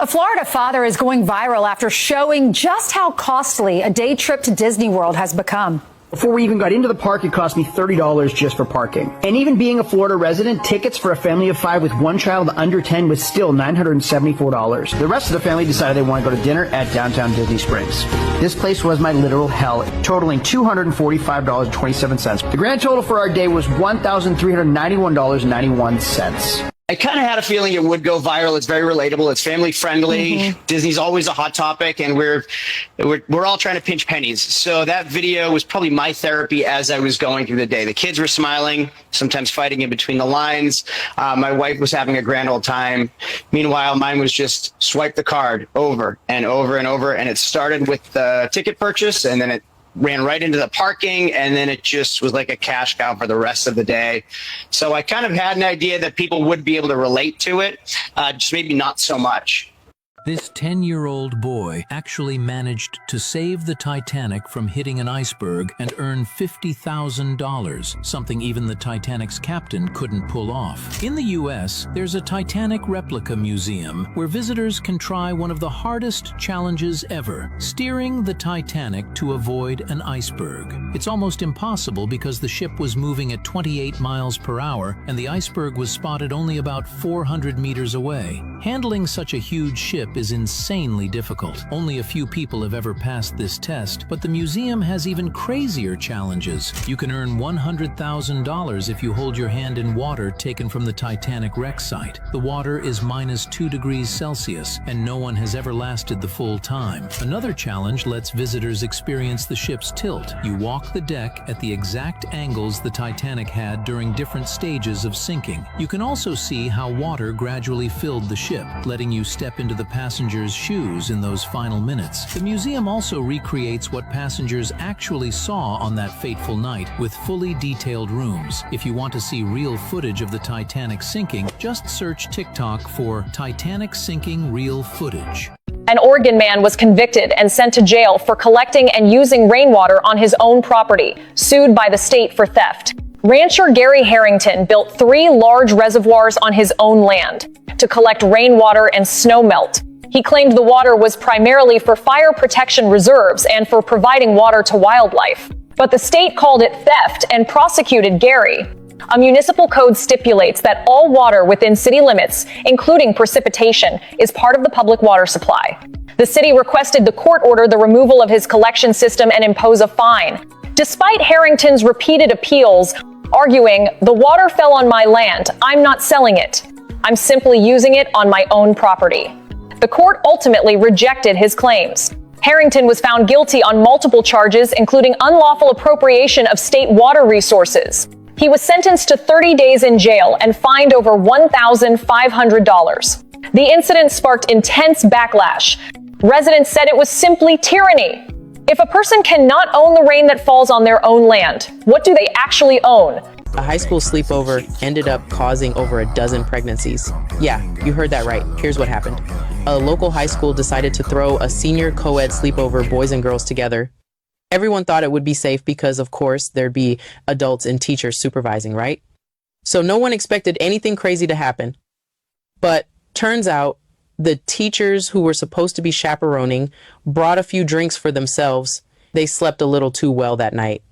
A Florida father is going viral after showing just how costly a day trip to Disney World has become. Before we even got into the park, it cost me $30 just for parking. And even being a Florida resident, tickets for a family of 5 with one child under 10 was still $974. The rest of the family decided they wanted to go to dinner at downtown Disney Springs. This place was my literal hell, totaling $245.27. The grand total for our day was $1,391.91. I kind of had a feeling it would go viral. It's very relatable. It's family friendly. Disney's always a hot topic, and we're all trying to pinch pennies. So that video was probably my therapy as I was going through the day. The kids were smiling, sometimes fighting in between the lines. My wife was having a grand old time. Meanwhile, mine was just swipe the card over and over and over. And it started with the ticket purchase, and then it ran right into the parking, and then it just was like a cash cow for the rest of the day. So I kind of had an idea that people would be able to relate to it, just maybe not so much. This 10-year-old boy actually managed to save the Titanic from hitting an iceberg and earn $50,000, something even the Titanic's captain couldn't pull off. In the U.S., there's a Titanic replica museum where visitors can try one of the hardest challenges ever, steering the Titanic to avoid an iceberg. It's almost impossible because the ship was moving at 28 miles per hour and the iceberg was spotted only about 400 meters away. Handling such a huge ship is insanely difficult. Only a few people have ever passed this test, but the museum has even crazier challenges. You can earn $100,000 if you hold your hand in water taken from the Titanic wreck site. The water is -2 degrees Celsius, and no one has ever lasted the full time. Another challenge lets visitors experience the ship's tilt. You walk the deck at the exact angles the Titanic had during different stages of sinking. You can also see how water gradually filled the ship, letting you step into the passengers' shoes in those final minutes. The museum also recreates what passengers actually saw on that fateful night with fully detailed rooms. If you want to see real footage of the Titanic sinking, just search TikTok for Titanic sinking real footage. An Oregon man was convicted and sent to jail for collecting and using rainwater on his own property, sued by the state for theft. Rancher Gary Harrington built 3 large reservoirs on his own land to collect rainwater and snow melt. He claimed the water was primarily for fire protection reserves and for providing water to wildlife. But the state called it theft and prosecuted Gary. A municipal code stipulates that all water within city limits, including precipitation, is part of the public water supply. The city requested the court order the removal of his collection system and impose a fine. Despite Harrington's repeated appeals, arguing, "The water fell on my land, I'm not selling it. I'm simply using it on my own property." The court ultimately rejected his claims. Harrington was found guilty on multiple charges, including unlawful appropriation of state water resources. He was sentenced to 30 days in jail and fined over $1,500. The incident sparked intense backlash. Residents said it was simply tyranny. If a person cannot own the rain that falls on their own land, what do they actually own? A high school sleepover ended up causing over a dozen pregnancies. Yeah, you heard that right. Here's what happened. A local high school decided to throw a senior co-ed sleepover, boys and girls together. Everyone thought it would be safe because, of course, there'd be adults and teachers supervising, right? So no one expected anything crazy to happen. But turns out the teachers who were supposed to be chaperoning brought a few drinks for themselves. They slept a little too well that night.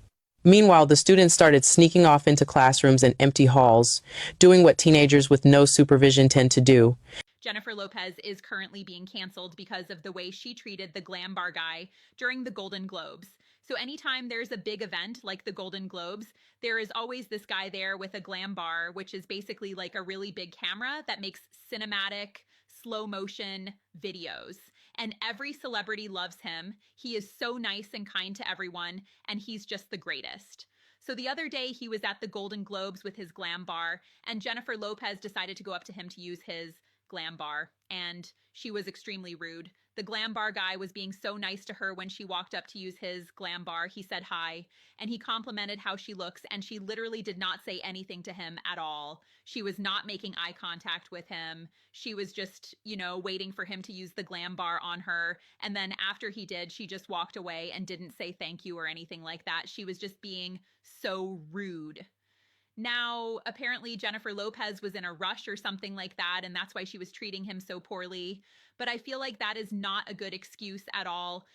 Meanwhile, the students started sneaking off into classrooms and empty halls, doing what teenagers with no supervision tend to do. Jennifer Lopez is currently being canceled because of the way she treated the glam bar guy during the Golden Globes. So anytime there's a big event like the Golden Globes, there is always this guy there with a glam bar, which is basically like a really big camera that makes cinematic, slow motion videos. And every celebrity loves him. He is so nice and kind to everyone, and he's just the greatest. So the other day he was at the Golden Globes with his glam bar, and Jennifer Lopez decided to go up to him to use his glam bar, and she was extremely rude. The glam bar guy was being so nice to her when she walked up to use his glam bar. He said hi, and he complimented how she looks, and she literally did not say anything to him at all. She was not making eye contact with him. She was just, waiting for him to use the glam bar on her. And then after he did, she just walked away and didn't say thank you or anything like that. She was just being so rude. Now, apparently Jennifer Lopez was in a rush or something like that, and that's why she was treating him so poorly. But I feel like that is not a good excuse at all.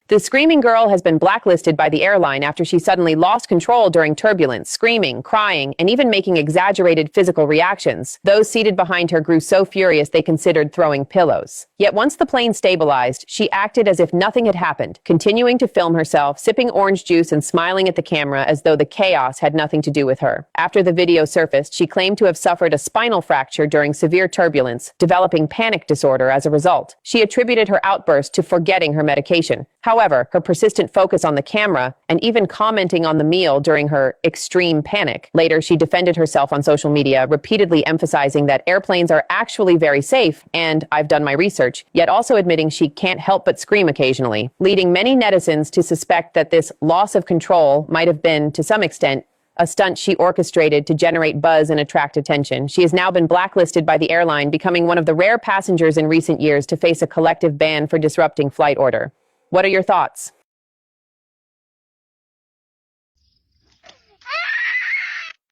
The screaming girl has been blacklisted by the airline after she suddenly lost control during turbulence, screaming, crying, and even making exaggerated physical reactions. Those seated behind her grew so furious they considered throwing pillows. Yet once the plane stabilized, she acted as if nothing had happened, continuing to film herself, sipping orange juice and smiling at the camera as though the chaos had nothing to do with her. After the video surfaced, she claimed to have suffered a spinal fracture during severe turbulence, developing panic disorder as a result. She attributed her outburst to forgetting her medication. However, her persistent focus on the camera and even commenting on the meal during her extreme panic. Later, she defended herself on social media, repeatedly emphasizing that airplanes are actually very safe and I've done my research, yet also admitting she can't help but scream occasionally, leading many netizens to suspect that this loss of control might have been, to some extent, a stunt she orchestrated to generate buzz and attract attention. She has now been blacklisted by the airline, becoming one of the rare passengers in recent years to face a collective ban for disrupting flight order. What are your thoughts?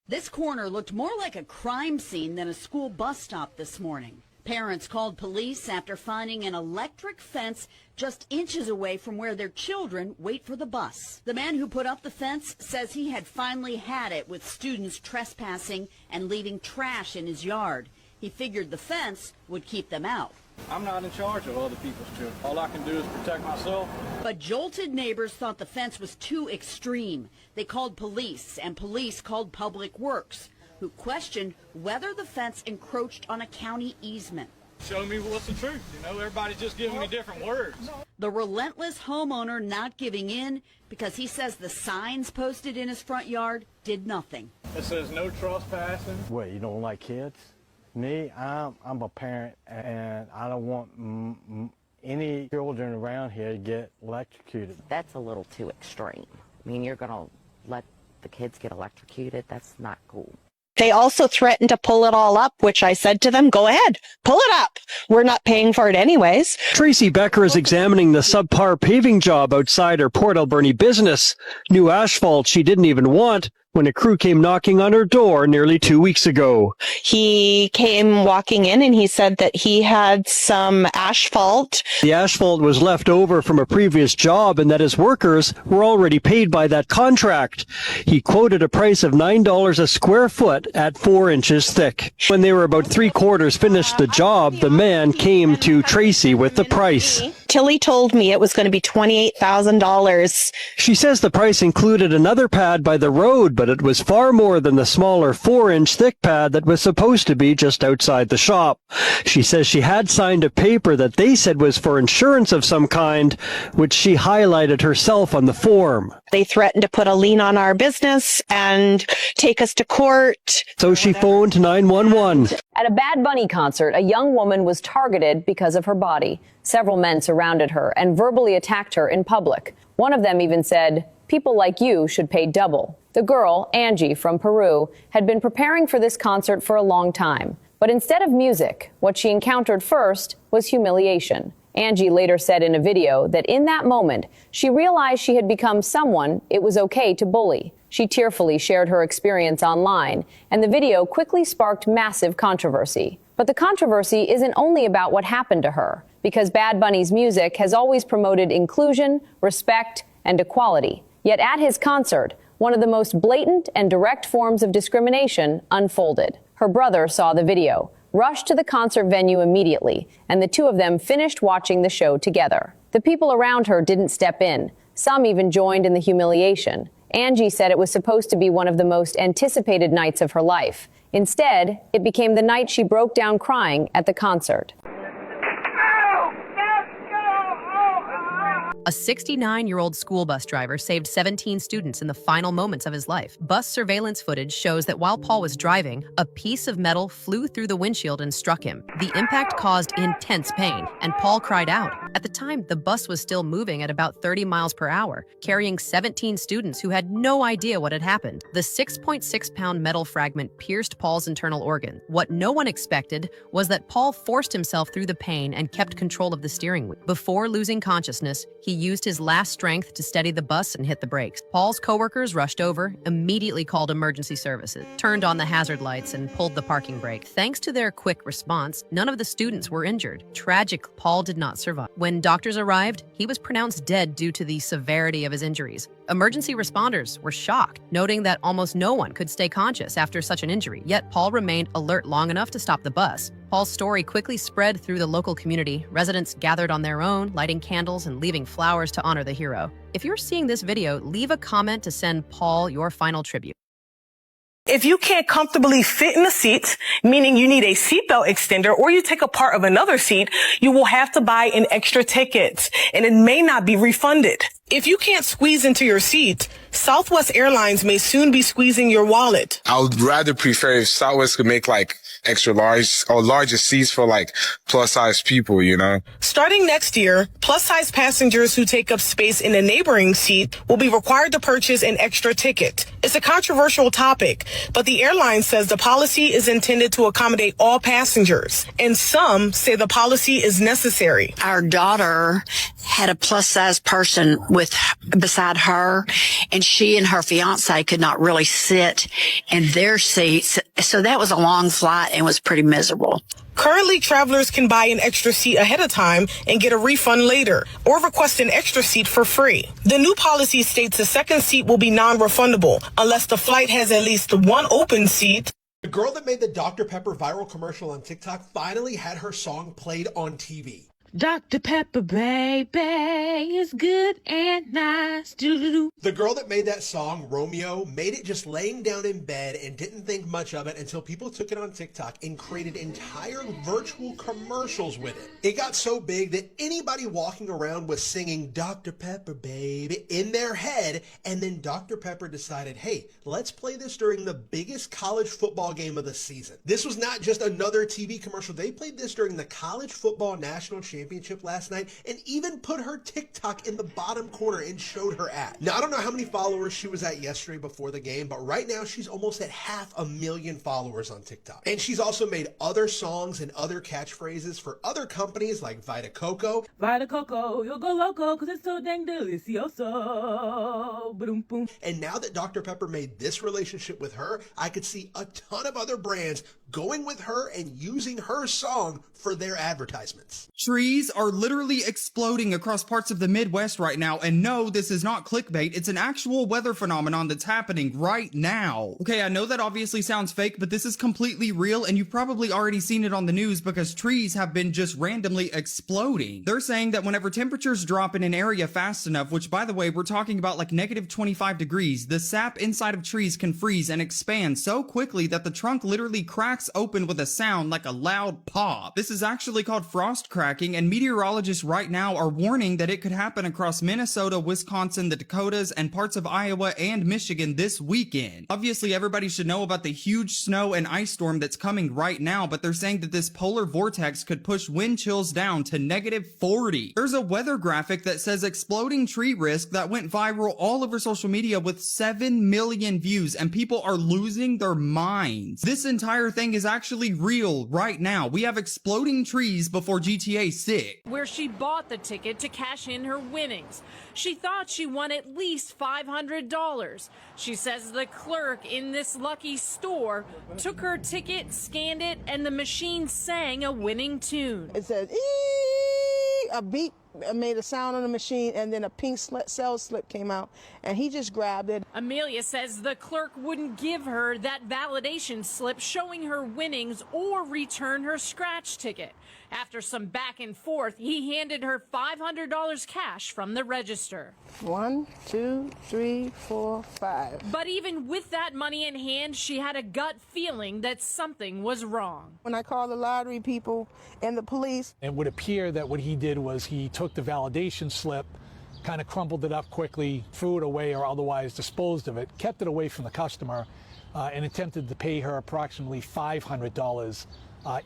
This corner looked more like a crime scene than a school bus stop this morning. Parents called police after finding an electric fence just inches away from where their children wait for the bus. The man who put up the fence says he had finally had it with students trespassing and leaving trash in his yard. He figured the fence would keep them out. I'm not in charge of other people's children. All I can do is protect myself. But jolted neighbors thought the fence was too extreme. They called police, and police called Public Works, who questioned whether the fence encroached on a county easement. Show me what's the truth. Everybody's just giving me different words. The relentless homeowner not giving in because he says the signs posted in his front yard did nothing. It says no trespassing. What, you don't like kids? Me, I'm a parent, and I don't want any children around here to get electrocuted. That's a little too extreme. I mean, you're going to let the kids get electrocuted? That's not cool. They also threatened to pull it all up, which I said to them, go ahead, pull it up. We're not paying for it anyways. Tracy Becker is examining the subpar paving job outside her Port Alberni business. New asphalt she didn't even want when a crew came knocking on her door nearly 2 weeks ago. He came walking in and he said that he had some asphalt. The asphalt was left over from a previous job and that his workers were already paid by that contract. He quoted a price of $9 a square foot at 4 inches thick. When they were about 3/4 finished the job, the man came to Tracy with the price. Tilly told me it was going to be $28,000. She says the price included another pad by the road, but it was far more than the smaller 4-inch thick pad that was supposed to be just outside the shop. She says she had signed a paper that they said was for insurance of some kind, which she highlighted herself on the form. They threatened to put a lien on our business and take us to court. So she phoned 911. At a Bad Bunny concert, a young woman was targeted because of her body. Several men surrounded her and verbally attacked her in public. One of them even said, "People like you should pay double." The girl, Angie from Peru, had been preparing for this concert for a long time. But instead of music, what she encountered first was humiliation. Angie later said in a video that in that moment, she realized she had become someone it was okay to bully. She tearfully shared her experience online, and the video quickly sparked massive controversy. But the controversy isn't only about what happened to her, because Bad Bunny's music has always promoted inclusion, respect, and equality. Yet at his concert, one of the most blatant and direct forms of discrimination unfolded. Her brother saw the video, rushed to the concert venue immediately, and the two of them finished watching the show together. The people around her didn't step in. Some even joined in the humiliation. Angie said it was supposed to be one of the most anticipated nights of her life. Instead, it became the night she broke down crying at the concert. A 69-year-old school bus driver saved 17 students in the final moments of his life. Bus surveillance footage shows that while Paul was driving, a piece of metal flew through the windshield and struck him. The impact caused intense pain, and Paul cried out. At the time, the bus was still moving at about 30 miles per hour, carrying 17 students who had no idea what had happened. The 6.6-pound metal fragment pierced Paul's internal organ. What no one expected was that Paul forced himself through the pain and kept control of the steering wheel. Before losing consciousness, he used his last strength to steady the bus and hit the brakes. Paul's coworkers rushed over, immediately called emergency services, turned on the hazard lights, and pulled the parking brake. Thanks to their quick response, none of the students were injured. Tragic, Paul did not survive. When doctors arrived, he was pronounced dead due to the severity of his injuries. Emergency responders were shocked, noting that almost no one could stay conscious after such an injury, yet Paul remained alert long enough to stop the bus. Paul's story quickly spread through the local community. Residents gathered on their own, lighting candles and leaving flowers to honor the hero. If you're seeing this video, leave a comment to send Paul your final tribute. If you can't comfortably fit in the seat, meaning you need a seatbelt extender, or you take a part of another seat, you will have to buy an extra ticket, and it may not be refunded. If you can't squeeze into your seat, Southwest Airlines may soon be squeezing your wallet. I would rather prefer if Southwest could make like extra large or larger seats for like plus size people, you know? Starting next year, plus size passengers who take up space in a neighboring seat will be required to purchase an extra ticket. It's a controversial topic, but the airline says the policy is intended to accommodate all passengers, and some say the policy is necessary. Our daughter had a plus size person beside her, and she and her fiance could not really sit in their seats. So that was a long flight and was pretty miserable. Currently, travelers can buy an extra seat ahead of time and get a refund later, or request an extra seat for free. The new policy states the second seat will be non-refundable unless the flight has at least one open seat. The girl that made the Dr. Pepper viral commercial on TikTok finally had her song played on TV. Dr. Pepper, baby, is good and nice. Doo-doo-doo. The girl that made that song, Romeo, made it just laying down in bed and didn't think much of it until people took it on TikTok and created entire virtual commercials with it. It got so big that anybody walking around was singing Dr. Pepper, baby, in their head, and then Dr. Pepper decided, hey, let's play this during the biggest college football game of the season. This was not just another TV commercial. They played this during the College Football National Championship last night and even put her TikTok in the bottom corner and showed her ad. Now, I don't know how many followers she was at yesterday before the game, but right now she's almost at 500,000 followers on TikTok. And she's also made other songs and other catchphrases for other companies like Vita Coco. Vita Coco, you'll go loco because it's so dang delicioso. Boom, boom. And now that Dr. Pepper made this relationship with her, I could see a ton of other brands going with her and using her song for their advertisements. Trees are literally exploding across parts of the Midwest right now, and no, this is not clickbait. It's an actual weather phenomenon that's happening right now. Okay, I know that obviously sounds fake, but this is completely real, and you've probably already seen it on the news because trees have been just randomly exploding. They're saying that whenever temperatures drop in an area fast enough, which by the way, we're talking about like negative 25 degrees, the sap inside of trees can freeze and expand so quickly that the trunk literally cracks open with a sound like a loud pop. This is actually called frost cracking, and meteorologists right now are warning that it could happen across Minnesota, Wisconsin, the Dakotas, and parts of Iowa and Michigan this weekend. Obviously, everybody should know about the huge snow and ice storm that's coming right now, but they're saying that this polar vortex could push wind chills down to negative 40. There's a weather graphic that says exploding tree risk that went viral all over social media with 7 million views, and people are losing their minds. This entire thing is actually real right now. We have exploding trees before GTA sick. Where she bought the ticket to cash in her winnings. She thought she won at least $500. She says the clerk in this lucky store took her ticket, scanned it, and the machine sang a winning tune. It said, "Eee!" A beep made a sound on the machine, and then a pink sales slip came out, and he just grabbed it. Amelia says the clerk wouldn't give her that validation slip showing her winnings or return her scratch ticket. After some back and forth, he handed her $500 cash from the register. 1, 2, 3, 4, 5. But even with that money in hand, she had a gut feeling that something was wrong. When I called the lottery people and the police, it would appear that what he did was he took the validation slip, kind of crumpled it up quickly, threw it away or otherwise disposed of it, kept it away from the customer, and attempted to pay her approximately $500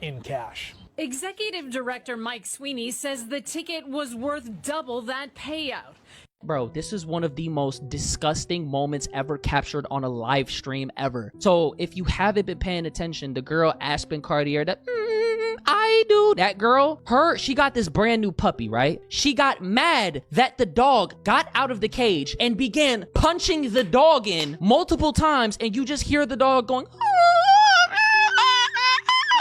in cash. Executive Director Mike Sweeney says the ticket was worth double that payout. Bro, this is one of the most disgusting moments ever captured on a live stream ever. So if you haven't been paying attention, the girl Aspen Cartier, that girl, she got this brand new puppy, right? She got mad that the dog got out of the cage and began punching the dog in multiple times, and you just hear the dog going,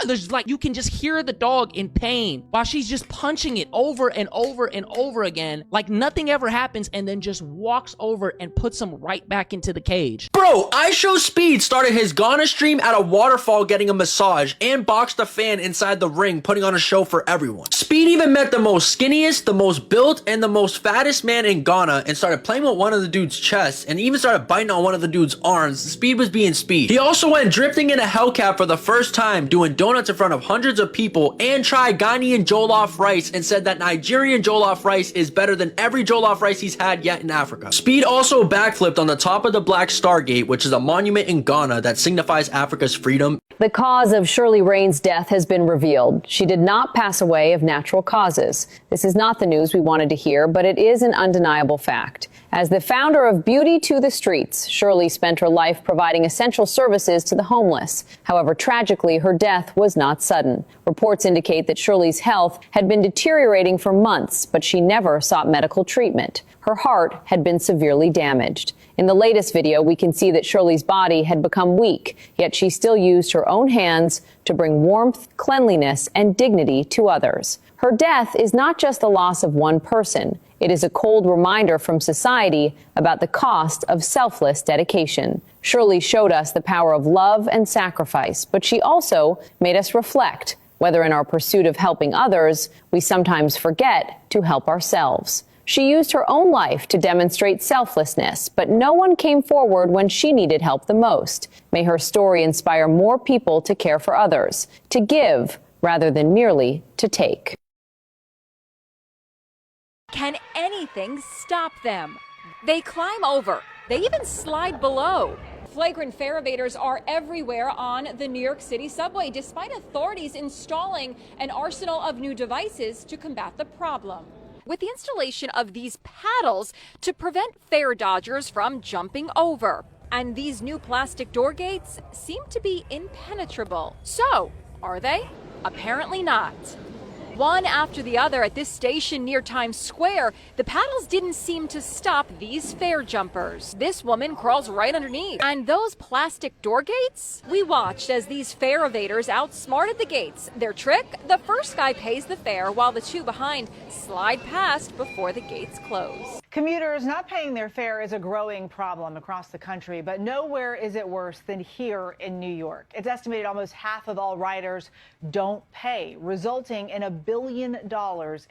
there's like, you can just hear the dog in pain while she's just punching it over and over and over again, like nothing ever happens, and then just walks over and puts him right back into the cage. Bro, iShowSpeed started his Ghana stream at a waterfall getting a massage and boxed a fan inside the ring, putting on a show for everyone. Speed even met the most skinniest, the most built, and the most fattest man in Ghana and started playing with one of the dude's chests and even started biting on one of the dude's arms. Speed was being Speed. He also went drifting in a Hellcat for the first time, doing donuts in front of hundreds of people, and tried Ghanaian jollof rice and said that Nigerian jollof rice is better than every jollof rice he's had yet in Africa. Speed also backflipped on the top of the Black Star Gate, which is a monument in Ghana that signifies Africa's freedom. The cause of Shirley Rain's death has been revealed. She did not pass away of natural causes. This is not the news we wanted to hear, but it is an undeniable fact. As the founder of Beauty to the Streets, Shirley spent her life providing essential services to the homeless. However, tragically, her death was not sudden. Reports indicate that Shirley's health had been deteriorating for months, but she never sought medical treatment. Her heart had been severely damaged. In the latest video, we can see that Shirley's body had become weak, yet she still used her own hands to bring warmth, cleanliness, and dignity to others. Her death is not just the loss of one person. It is a cold reminder from society about the cost of selfless dedication. Shirley showed us the power of love and sacrifice, but she also made us reflect whether in our pursuit of helping others, we sometimes forget to help ourselves. She used her own life to demonstrate selflessness, but no one came forward when she needed help the most. May her story inspire more people to care for others, to give rather than merely to take. Can anything stop them? They climb over. They even slide below. Flagrant fare evaders are everywhere on the New York City subway, despite authorities installing an arsenal of new devices to combat the problem. With the installation of these paddles to prevent fare dodgers from jumping over. And these new plastic door gates seem to be impenetrable. So, are they? Apparently not. One after the other at this station near Times Square, the paddles didn't seem to stop these fare jumpers. This woman crawls right underneath. And those plastic door gates? We watched as these fare evaders outsmarted the gates. Their trick? The first guy pays the fare while the two behind slide past before the gates close. Commuters not paying their fare is a growing problem across the country, but nowhere is it worse than here in New York. It's estimated almost half of all riders don't pay, resulting in $1 billion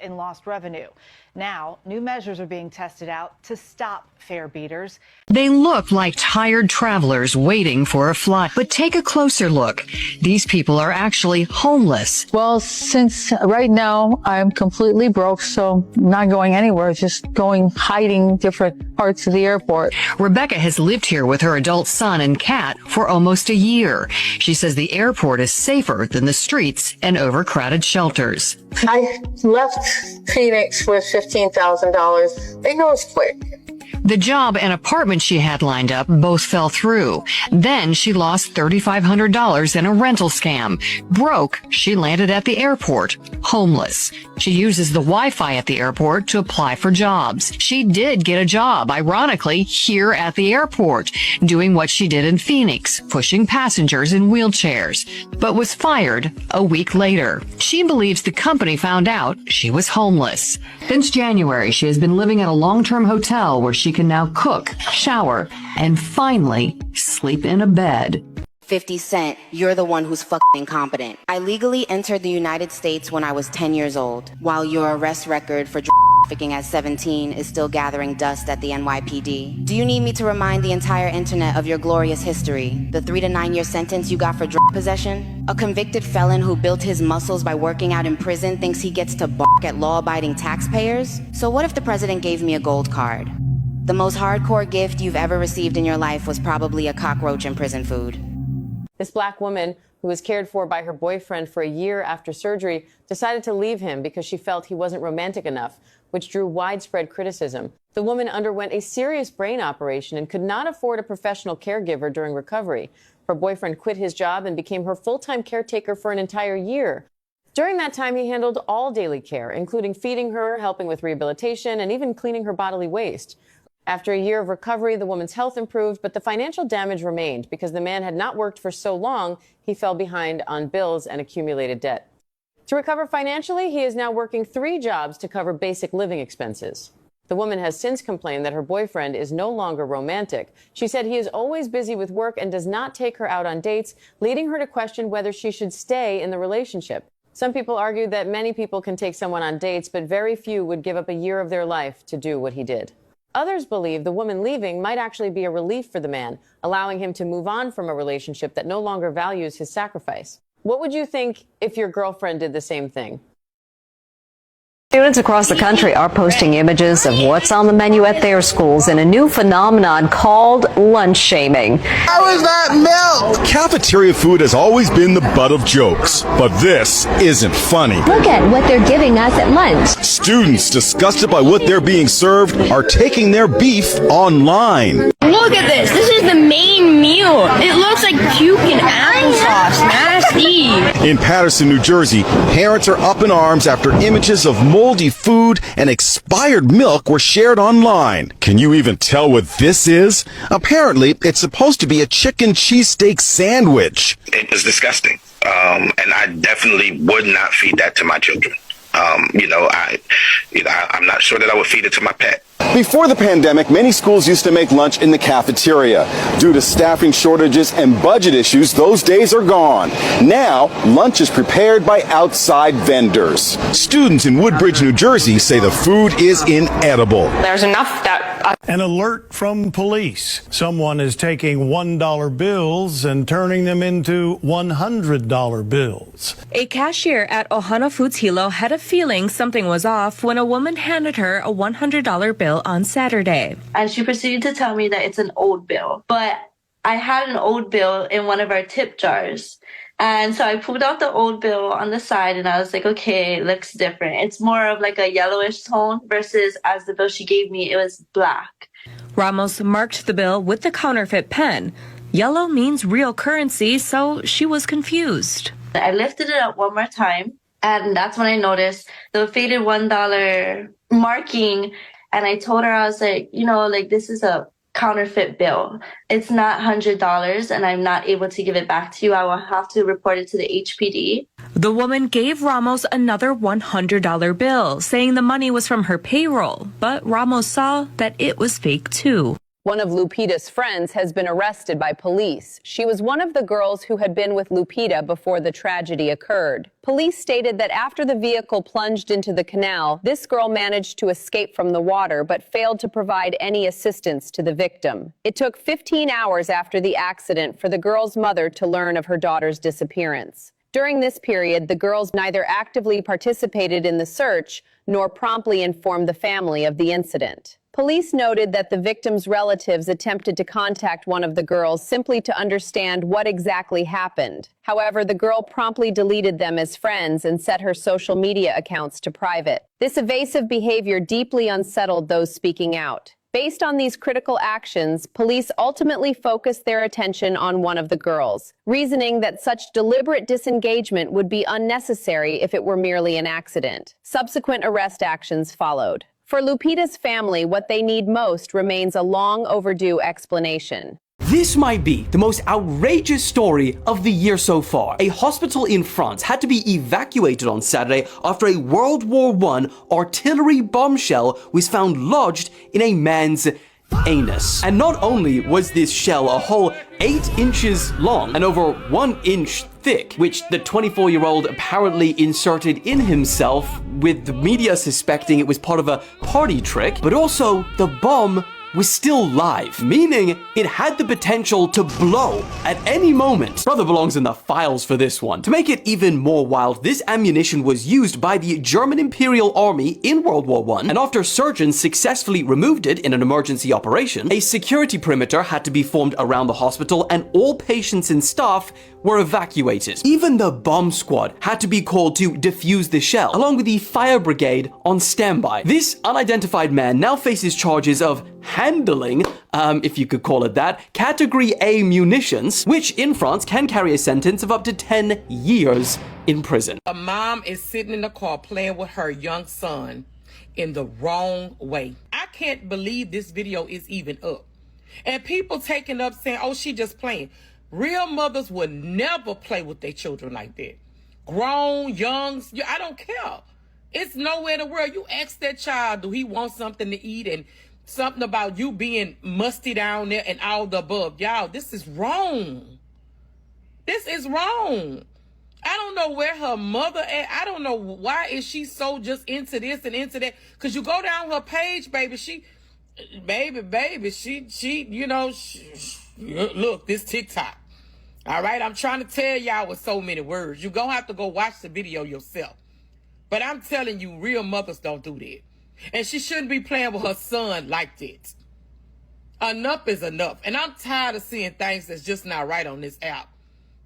in lost revenue. Now, new measures are being tested out to stop fare beaters. They look like tired travelers waiting for a flight, but take a closer look. These people are actually homeless. Well, since right now I'm completely broke, so I'm not going anywhere, just hiding different parts of the airport. Rebecca has lived here with her adult son and cat for almost a year. She says the airport is safer than the streets and overcrowded shelters. I left Phoenix with $15,000. It goes quick. The job and apartment she had lined up both fell through. Then she lost $3,500 in a rental scam. Broke, she landed at the airport, homeless. She uses the Wi-Fi at the airport to apply for jobs. She did get a job, ironically, here at the airport, doing what she did in Phoenix, pushing passengers in wheelchairs, but was fired a week later. She believes the company found out she was homeless. Since January, she has been living at a long-term hotel where she can now cook, shower, and finally sleep in a bed. 50 Cent, you're the one who's fucking incompetent. I legally entered the United States when I was 10 years old, while your arrest record for trafficking at 17 is still gathering dust at the NYPD. Do you need me to remind the entire internet of your glorious history? The 3 to 9 year sentence you got for drug possession? A convicted felon who built his muscles by working out in prison thinks he gets to bark at law-abiding taxpayers? So what if the president gave me a gold card? The most hardcore gift you've ever received in your life was probably a cockroach in prison food. This black woman, who was cared for by her boyfriend for a year after surgery, decided to leave him because she felt he wasn't romantic enough, which drew widespread criticism. The woman underwent a serious brain operation and could not afford a professional caregiver during recovery. Her boyfriend quit his job and became her full-time caretaker for an entire year. During that time, he handled all daily care, including feeding her, helping with rehabilitation, and even cleaning her bodily waste. After a year of recovery, the woman's health improved, but the financial damage remained because the man had not worked for so long, he fell behind on bills and accumulated debt. To recover financially, he is now working 3 jobs to cover basic living expenses. The woman has since complained that her boyfriend is no longer romantic. She said he is always busy with work and does not take her out on dates, leading her to question whether she should stay in the relationship. Some people argue that many people can take someone on dates, but very few would give up a year of their life to do what he did. Others believe the woman leaving might actually be a relief for the man, allowing him to move on from a relationship that no longer values his sacrifice. What would you think if your girlfriend did the same thing? Students across the country are posting images of what's on the menu at their schools in a new phenomenon called lunch shaming. How is that milk? Cafeteria food has always been the butt of jokes, but this isn't funny. Look at what they're giving us at lunch. Students, disgusted by what they're being served, are taking their beef online. Look at this. This is the main meal. It looks like puke and applesauce. Nasty. In Paterson, New Jersey, parents are up in arms after images of moldy food and expired milk were shared online. Can you even tell what this is? Apparently, it's supposed to be a chicken cheesesteak sandwich. It was disgusting. And I definitely would not feed that to my children. I'm not sure that I would feed it to my pet. Before the pandemic, many schools used to make lunch in the cafeteria. Due to staffing shortages and budget issues, those days are gone. Now, lunch is prepared by outside vendors. Students in Woodbridge, New Jersey say the food is inedible. There's enough that... An alert from police. Someone is taking $1 bills and turning them into $100 bills. A cashier at Ohana Foods Hilo had a feeling something was off when a woman handed her a $100 bill on Saturday. And she proceeded to tell me that it's an old bill. But I had an old bill in one of our tip jars. And so I pulled out the old bill on the side and I was like, okay, it looks different. It's more of like a yellowish tone versus as the bill she gave me, it was black. Ramos marked the bill with the counterfeit pen. Yellow means real currency, so she was confused. I lifted it up one more time and that's when I noticed the faded $1 marking. And I told her, I was like, this is a counterfeit bill. It's not $100 and I'm not able to give it back to you. I will have to report it to the HPD. The woman gave Ramos another $100 bill, saying the money was from her payroll, but Ramos saw that it was fake too. One of Lupita's friends has been arrested by police. She was one of the girls who had been with Lupita before the tragedy occurred. Police stated that after the vehicle plunged into the canal, this girl managed to escape from the water but failed to provide any assistance to the victim. It took 15 hours after the accident for the girl's mother to learn of her daughter's disappearance. During this period, the girls neither actively participated in the search nor promptly informed the family of the incident. Police noted that the victim's relatives attempted to contact one of the girls simply to understand what exactly happened. However, the girl promptly deleted them as friends and set her social media accounts to private. This evasive behavior deeply unsettled those speaking out. Based on these critical actions, police ultimately focused their attention on one of the girls, reasoning that such deliberate disengagement would be unnecessary if it were merely an accident. Subsequent arrest actions followed. For Lupita's family, what they need most remains a long overdue explanation. This might be the most outrageous story of the year so far. A hospital in France had to be evacuated on Saturday after a World War I artillery bombshell was found lodged in a man's anus. And not only was this shell a whole 8 inches long and over 1 inch thick, which the 24-year-old apparently inserted in himself, with the media suspecting it was part of a party trick, but also the bomb was still live, meaning it had the potential to blow at any moment. Brother belongs in the files for this one. To make it even more wild, this ammunition was used by the German Imperial Army in World War I, and after surgeons successfully removed it in an emergency operation, a security perimeter had to be formed around the hospital and all patients and staff were evacuated. Even the bomb squad had to be called to defuse the shell, along with the fire brigade on standby. This unidentified man now faces charges of handling, if you could call it that, Category A munitions, which in France can carry a sentence of up to 10 years in prison. A mom is sitting in the car playing with her young son in the wrong way. I can't believe this video is even up. And people taking up saying, oh, she just playing. Real mothers would never play with their children like that. Grown, young, I don't care. It's nowhere in the world. You ask that child, do he want something to eat, and something about you being musty down there and all the above. Y'all, this is wrong. This is wrong. I don't know where her mother at. I don't know why is she so just into this and into that. Because you go down her page, baby, she, you know, look, this TikTok. All right, I'm trying to tell y'all with so many words. You're going to have to go watch the video yourself. But I'm telling you, real mothers don't do that. And she shouldn't be playing with her son like that. Enough is enough. And I'm tired of seeing things that's just not right on this app.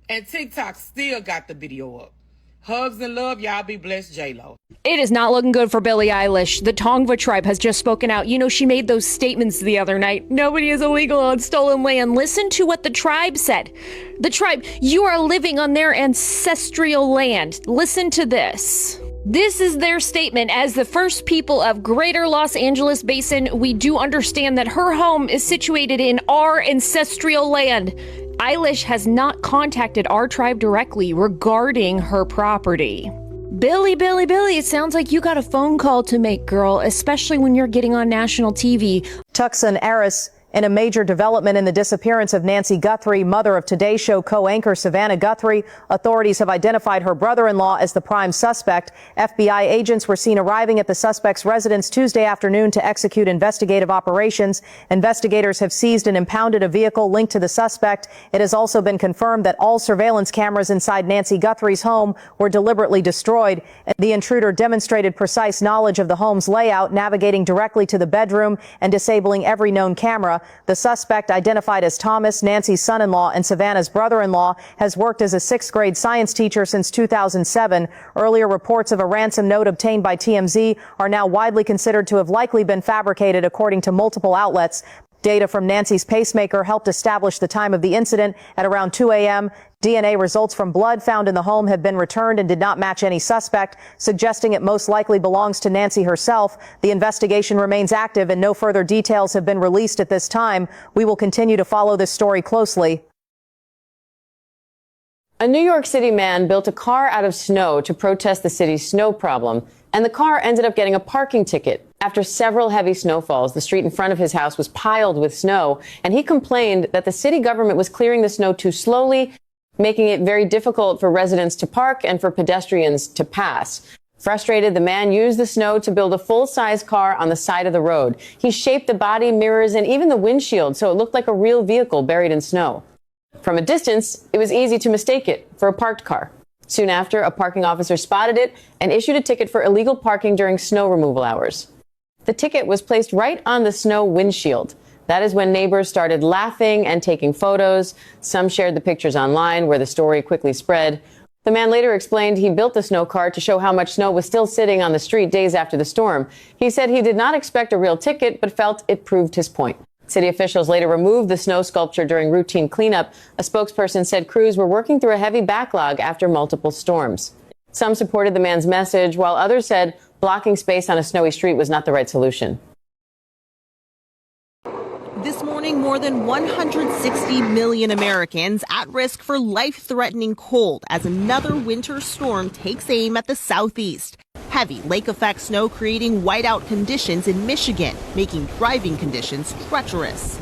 And TikTok still got the video up. Hugs and love. Y'all be blessed, J-Lo. It is not looking good for Billie Eilish. The Tongva tribe has just spoken out. You know, she made those statements the other night. Nobody is illegal on stolen land. Listen to what the tribe said. The tribe, you are living on their ancestral land. Listen to this. This is their statement. As the first people of Greater Los Angeles Basin, we do understand that her home is situated in our ancestral land. Eilish has not contacted our tribe directly regarding her property. Billie, it sounds like you got a phone call to make, girl, especially when you're getting on national TV. Tucson heiress in a major development in the disappearance of Nancy Guthrie, mother of Today Show co-anchor Savannah Guthrie. Authorities have identified her brother-in-law as the prime suspect. FBI agents were seen arriving at the suspect's residence Tuesday afternoon to execute investigative operations. Investigators have seized and impounded a vehicle linked to the suspect. It has also been confirmed that all surveillance cameras inside Nancy Guthrie's home were deliberately destroyed. The intruder demonstrated precise knowledge of the home's layout, navigating directly to the bedroom and disabling every known camera. The suspect, identified as Thomas, Nancy's son-in-law and Savannah's brother-in-law, has worked as a 6th grade science teacher since 2007. Earlier reports of a ransom note obtained by TMZ are now widely considered to have likely been fabricated, according to multiple outlets. Data from Nancy's pacemaker helped establish the time of the incident at around 2 a.m. DNA results from blood found in the home have been returned and did not match any suspect, suggesting it most likely belongs to Nancy herself. The investigation remains active and no further details have been released at this time. We will continue to follow this story closely. A New York City man built a car out of snow to protest the city's snow problem, and the car ended up getting a parking ticket. After several heavy snowfalls, the street in front of his house was piled with snow, and he complained that the city government was clearing the snow too slowly, making it very difficult for residents to park and for pedestrians to pass. Frustrated, the man used the snow to build a full-size car on the side of the road. He shaped the body, mirrors, and even the windshield so it looked like a real vehicle buried in snow. From a distance, it was easy to mistake it for a parked car. Soon after, a parking officer spotted it and issued a ticket for illegal parking during snow removal hours. The ticket was placed right on the snow windshield. That is when neighbors started laughing and taking photos. Some shared the pictures online, where the story quickly spread. The man later explained he built the snow cart to show how much snow was still sitting on the street days after the storm. He said he did not expect a real ticket, but felt it proved his point. City officials later removed the snow sculpture during routine cleanup. A spokesperson said crews were working through a heavy backlog after multiple storms. Some supported the man's message, while others said blocking space on a snowy street was not the right solution. This morning, more than 160 million Americans at risk for life-threatening cold as another winter storm takes aim at the southeast. Heavy lake-effect snow creating whiteout conditions in Michigan, making driving conditions treacherous.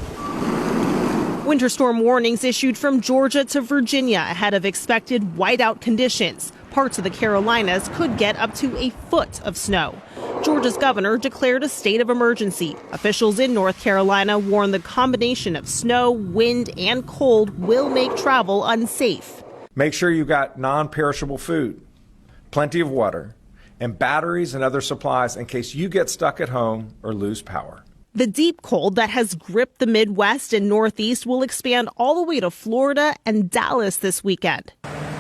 Winter storm warnings issued from Georgia to Virginia ahead of expected whiteout conditions. Parts of the Carolinas could get up to a foot of snow. Georgia's governor declared a state of emergency. Officials in North Carolina warn the combination of snow, wind, and cold will make travel unsafe. Make sure you've got non-perishable food, plenty of water, and batteries and other supplies in case you get stuck at home or lose power. The deep cold that has gripped the Midwest and Northeast will expand all the way to Florida and Dallas this weekend.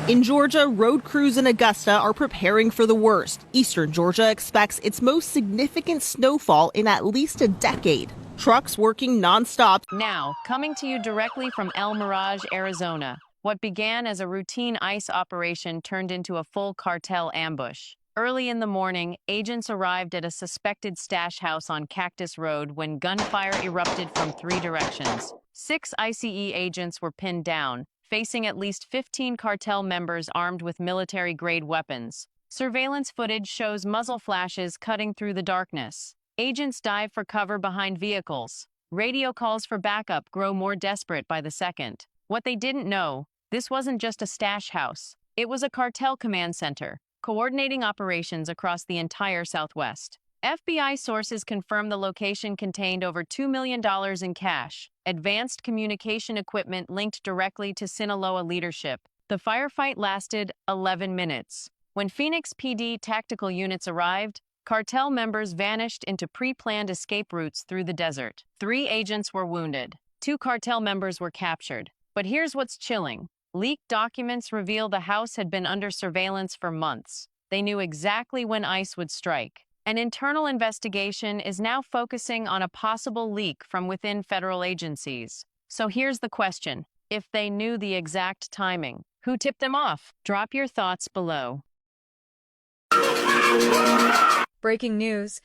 In Georgia, road crews in Augusta are preparing for the worst. Eastern Georgia expects its most significant snowfall in at least a decade. Trucks working nonstop. Now, coming to you directly from El Mirage, Arizona. What began as a routine ICE operation turned into a full cartel ambush. Early in the morning, agents arrived at a suspected stash house on Cactus Road when gunfire erupted from 3 directions. 6 ICE agents were pinned down, facing at least 15 cartel members armed with military-grade weapons. Surveillance footage shows muzzle flashes cutting through the darkness. Agents dive for cover behind vehicles. Radio calls for backup grow more desperate by the second. What they didn't know, this wasn't just a stash house. It was a cartel command center, coordinating operations across the entire Southwest. FBI sources confirm the location contained over $2 million in cash, advanced communication equipment linked directly to Sinaloa leadership. The firefight lasted 11 minutes. When Phoenix PD tactical units arrived, cartel members vanished into pre-planned escape routes through the desert. 3 agents were wounded. 2 cartel members were captured. But here's what's chilling. Leaked documents reveal the house had been under surveillance for months. They knew exactly when ICE would strike. An internal investigation is now focusing on a possible leak from within federal agencies. So here's the question. If they knew the exact timing, who tipped them off? Drop your thoughts below. Breaking news.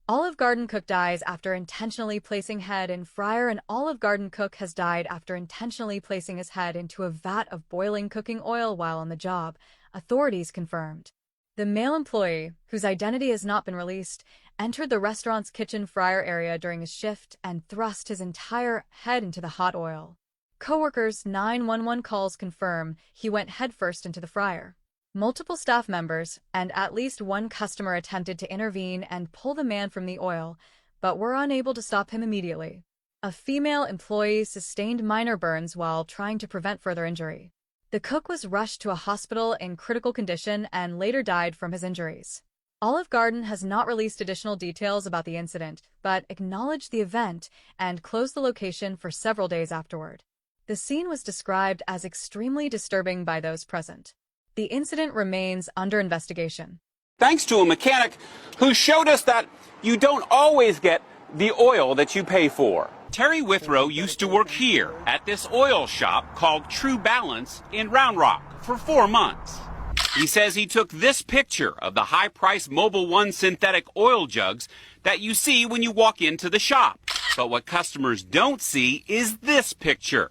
Olive Garden cook dies after intentionally placing head in fryer, and Olive Garden cook has died after intentionally placing his head into a vat of boiling cooking oil while on the job, authorities confirmed. The male employee, whose identity has not been released, entered the restaurant's kitchen fryer area during his shift and thrust his entire head into the hot oil. Coworkers' 911 calls confirm he went headfirst into the fryer. Multiple staff members and at least 1 customer attempted to intervene and pull the man from the oil, but were unable to stop him immediately. A female employee sustained minor burns while trying to prevent further injury. The cook was rushed to a hospital in critical condition and later died from his injuries. Olive Garden has not released additional details about the incident, but acknowledged the event and closed the location for several days afterward. The scene was described as extremely disturbing by those present. The incident remains under investigation. Thanks to a mechanic who showed us that you don't always get the oil that you pay for. Terry Withrow used to work here at this oil shop called True Balance in Round Rock for 4 months. He says he took this picture of the high-priced Mobil 1 synthetic oil jugs that you see when you walk into the shop. But what customers don't see is this picture.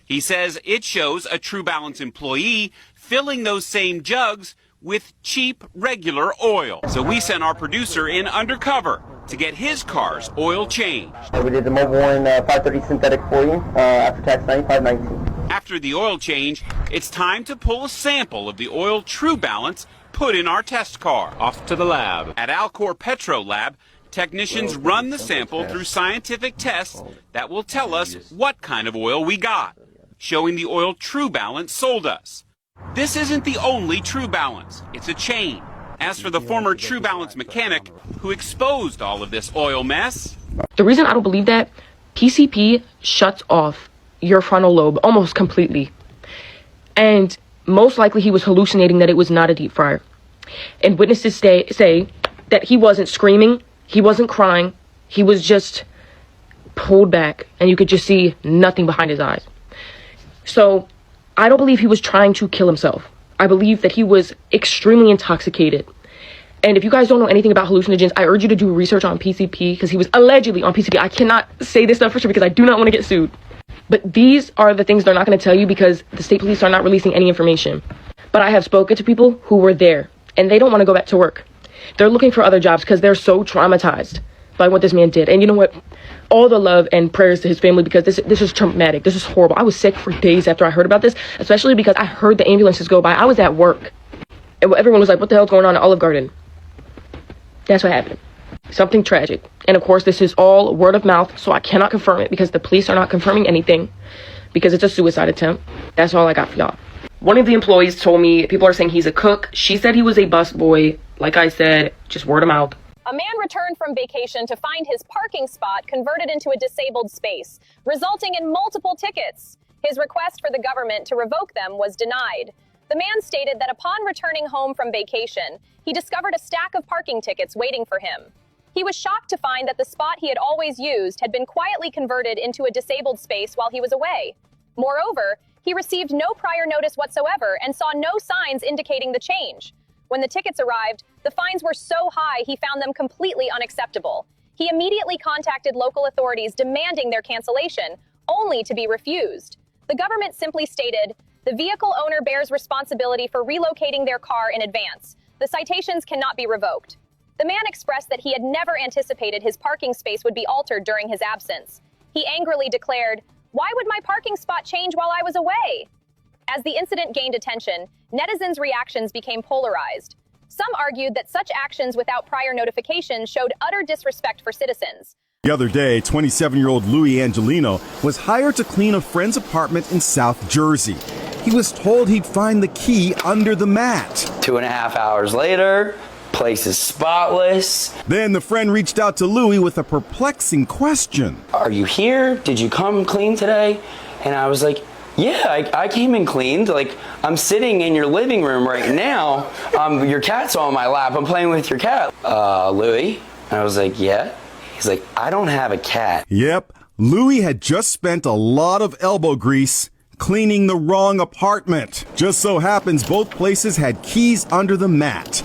He says it shows a True Balance employee filling those same jugs with cheap, regular oil. So we sent our producer in undercover to get his car's oil changed. We did the Mobil 1 530 synthetic for you, after tax $95.19. After the oil change, it's time to pull a sample of the oil True Balance put in our test car. Off to the lab. At Alcor Petro Lab, technicians run the sample through scientific tests that will tell us what kind of oil we got, showing the oil True Balance sold us. This isn't the only True Balance. It's a chain. As for the former True Balance mechanic who exposed all of this oil mess, the reason I don't believe that, PCP shuts off your frontal lobe almost completely. And most likely he was hallucinating that it was not a deep fryer. And witnesses say that he wasn't screaming, he wasn't crying, he was just pulled back, and you could just see nothing behind his eyes. So I don't believe he was trying to kill himself. I believe that he was extremely intoxicated. And if you guys don't know anything about hallucinogens, I urge you to do research on PCP, because he was allegedly on PCP. I cannot say this stuff for sure because I do not want to get sued. But these are the things they're not going to tell you because the state police are not releasing any information. But I have spoken to people who were there, and they don't want to go back to work. They're looking for other jobs because they're so traumatized by what this man did. And you know what? All the love and prayers to his family, because this is traumatic. This is horrible. I was sick for days after I heard about this, especially because I heard the ambulances go by. I was at work. And everyone was like, what the hell's going on at Olive Garden? That's what happened. Something tragic. And of course, this is all word of mouth, so I cannot confirm it because the police are not confirming anything because it's a suicide attempt. That's all I got for y'all. One of the employees told me, people are saying he's a cook. She said he was a busboy. Like I said, just word of mouth. A man returned from vacation to find his parking spot converted into a disabled space, resulting in multiple tickets. His request for the government to revoke them was denied. The man stated that upon returning home from vacation, he discovered a stack of parking tickets waiting for him. He was shocked to find that the spot he had always used had been quietly converted into a disabled space while he was away. Moreover, he received no prior notice whatsoever and saw no signs indicating the change. When the tickets arrived, the fines were so high he found them completely unacceptable. He immediately contacted local authorities demanding their cancellation, only to be refused. The government simply stated, the vehicle owner bears responsibility for relocating their car in advance. The citations cannot be revoked. The man expressed that he had never anticipated his parking space would be altered during his absence. He angrily declared, "Why would my parking spot change while I was away?" As the incident gained attention, netizens' reactions became polarized. Some argued that such actions without prior notification showed utter disrespect for citizens. The other day, 27-year-old Louis Angelino was hired to clean a friend's apartment in South Jersey. He was told he'd find the key under the mat. 2.5 hours later, place is spotless. Then the friend reached out to Louis with a perplexing question. Are you here? Did you come clean today? And I was like, yeah, I came and cleaned. Like, I'm sitting in your living room right now. Your cat's on my lap. I'm playing with your cat. Louis? And I was like, yeah. He's like, I don't have a cat. Yep, Louis had just spent a lot of elbow grease cleaning the wrong apartment. Just so happens both places had keys under the mat.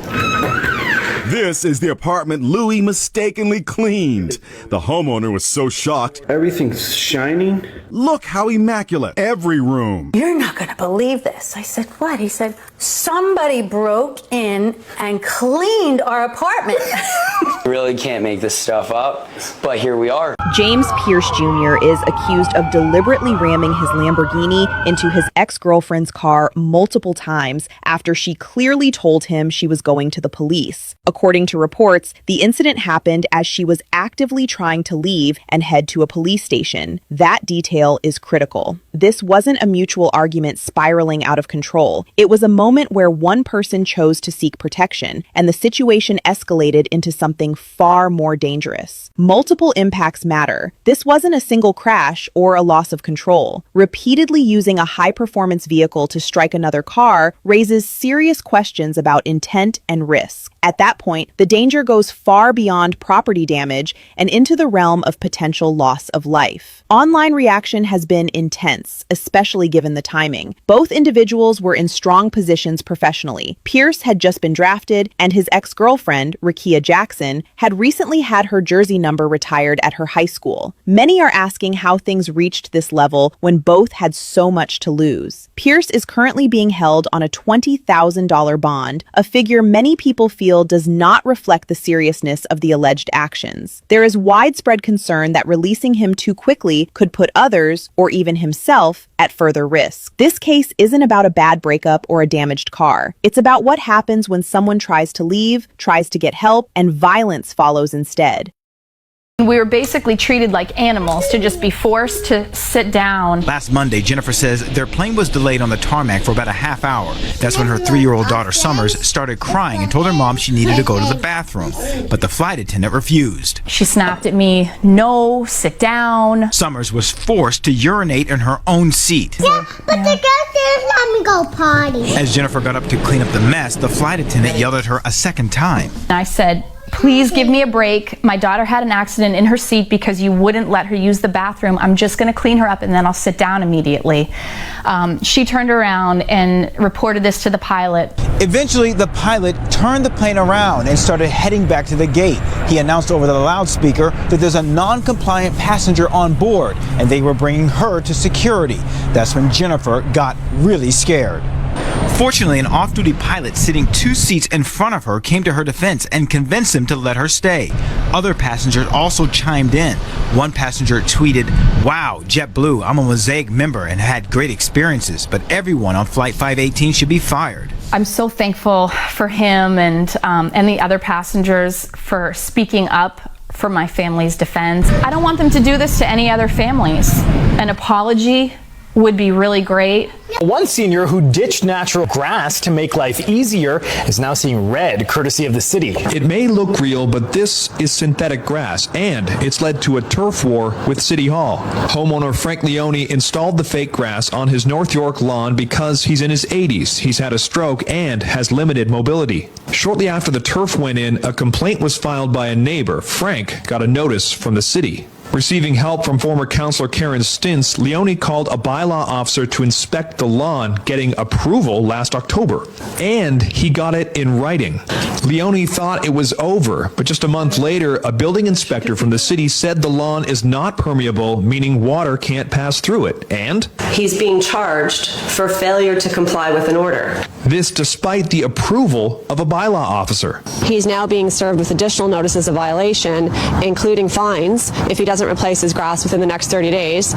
This is the apartment Louis mistakenly cleaned. The homeowner was so shocked. Everything's shining. Look how immaculate every room. You're not going to believe this. I said, what? He said, somebody broke in and cleaned our apartment. Really can't make this stuff up, but here we are. James Pierce Jr. is accused of deliberately ramming his Lamborghini into his ex-girlfriend's car multiple times after she clearly told him she was going to the police. According to reports, the incident happened as she was actively trying to leave and head to a police station. That detail is critical. This wasn't a mutual argument spiraling out of control. It was a moment where one person chose to seek protection, and the situation escalated into something far more dangerous. Multiple impacts matter. This wasn't a single crash or a loss of control. Repeatedly using a high-performance vehicle to strike another car raises serious questions about intent and risk. At that point, the danger goes far beyond property damage and into the realm of potential loss of life. Online reaction has been intense, especially given the timing. Both individuals were in strong positions professionally. Pierce had just been drafted, and his ex-girlfriend, Rakia Jackson, had recently had her jersey number retired at her high school. Many are asking how things reached this level when both had so much to lose. Pierce is currently being held on a $20,000 bond, a figure many people feel does not reflect the seriousness of the alleged actions. There is widespread concern that releasing him too quickly could put others, or even himself, at further risk. This case isn't about a bad breakup or a damaged car. It's about what happens when someone tries to leave, tries to get help, and violence follows instead. We were basically treated like animals to just be forced to sit down. Last Monday, Jennifer says their plane was delayed on the tarmac for about a half hour. That's when her 3-year-old daughter, Summers, started crying and told her mom she needed to go to the bathroom. But the flight attendant refused. She snapped at me, "No, sit down." Summers was forced to urinate in her own seat. Yeah, but the girls didn't let me go potty. As Jennifer got up to clean up the mess, the flight attendant yelled at her a second time. I said, "Please give me a break. My daughter had an accident in her seat because you wouldn't let her use the bathroom. I'm just going to clean her up and then I'll sit down immediately." She turned around and reported this to the pilot. Eventually, the pilot turned the plane around and started heading back to the gate. He announced over the loudspeaker that there's a non-compliant passenger on board and they were bringing her to security. That's when Jennifer got really scared. Fortunately, an off-duty pilot sitting 2 seats in front of her came to her defense and convinced him to let her stay. Other passengers also chimed in. One passenger tweeted, "Wow, JetBlue, I'm a Mosaic member and had great experiences, but everyone on Flight 518 should be fired." I'm so thankful for him and the other passengers for speaking up for my family's defense. I don't want them to do this to any other families. An apology would be really great. One senior who ditched natural grass to make life easier is now seeing red, courtesy of the city. It may look real, but this is synthetic grass, and it's led to a turf war with City Hall. Homeowner Frank Leone installed the fake grass on his North York lawn because he's in his 80s, he's had a stroke, and has limited mobility. Shortly after the turf went in, a complaint was filed by a neighbor. Frank got a notice from the city. Receiving help from former councilor Karen Stintz, Leone called a bylaw officer to inspect the lawn, getting approval last October. And he got it in writing. Leone thought it was over, but just a month later, a building inspector from the city said the lawn is not permeable, meaning water can't pass through it. And he's being charged for failure to comply with an order. This despite the approval of a bylaw officer. He's now being served with additional notices of violation, including fines, if he doesn't replace his grass within the next 30 days.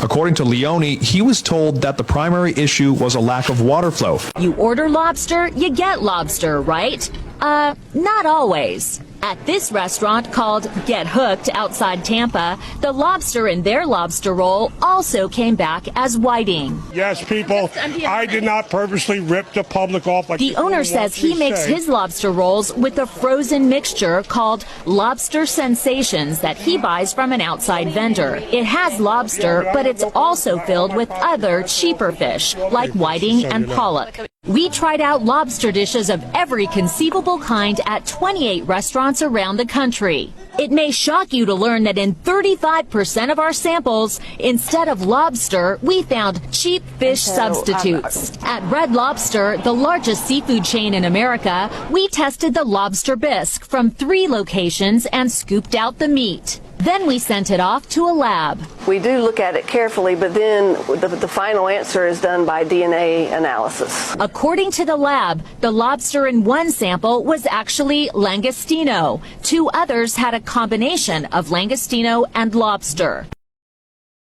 According to Leone, he was told that the primary issue was a lack of water flow. You order lobster, you get lobster, right? Not always. At this restaurant called Get Hooked outside Tampa, the lobster in their lobster roll also came back as whiting. Yes, people, I did not purposely rip the public off like the owner says he makes his lobster rolls with a frozen mixture called Lobster Sensations that he buys from an outside vendor. It has lobster, but it's also filled with other cheaper fish like whiting and pollock. We tried out lobster dishes of every conceivable kind at 28 restaurants around the country. It may shock you to learn that in 35% of our samples, instead of lobster, we found cheap fish substitutes. At Red Lobster, the largest seafood chain in America, we tested the lobster bisque from 3 locations and scooped out the meat. Then we sent it off to a lab. We do look at it carefully, but then the final answer is done by DNA analysis. According to the lab, the lobster in one sample was actually Langostino. 2 others had a combination of Langostino and lobster.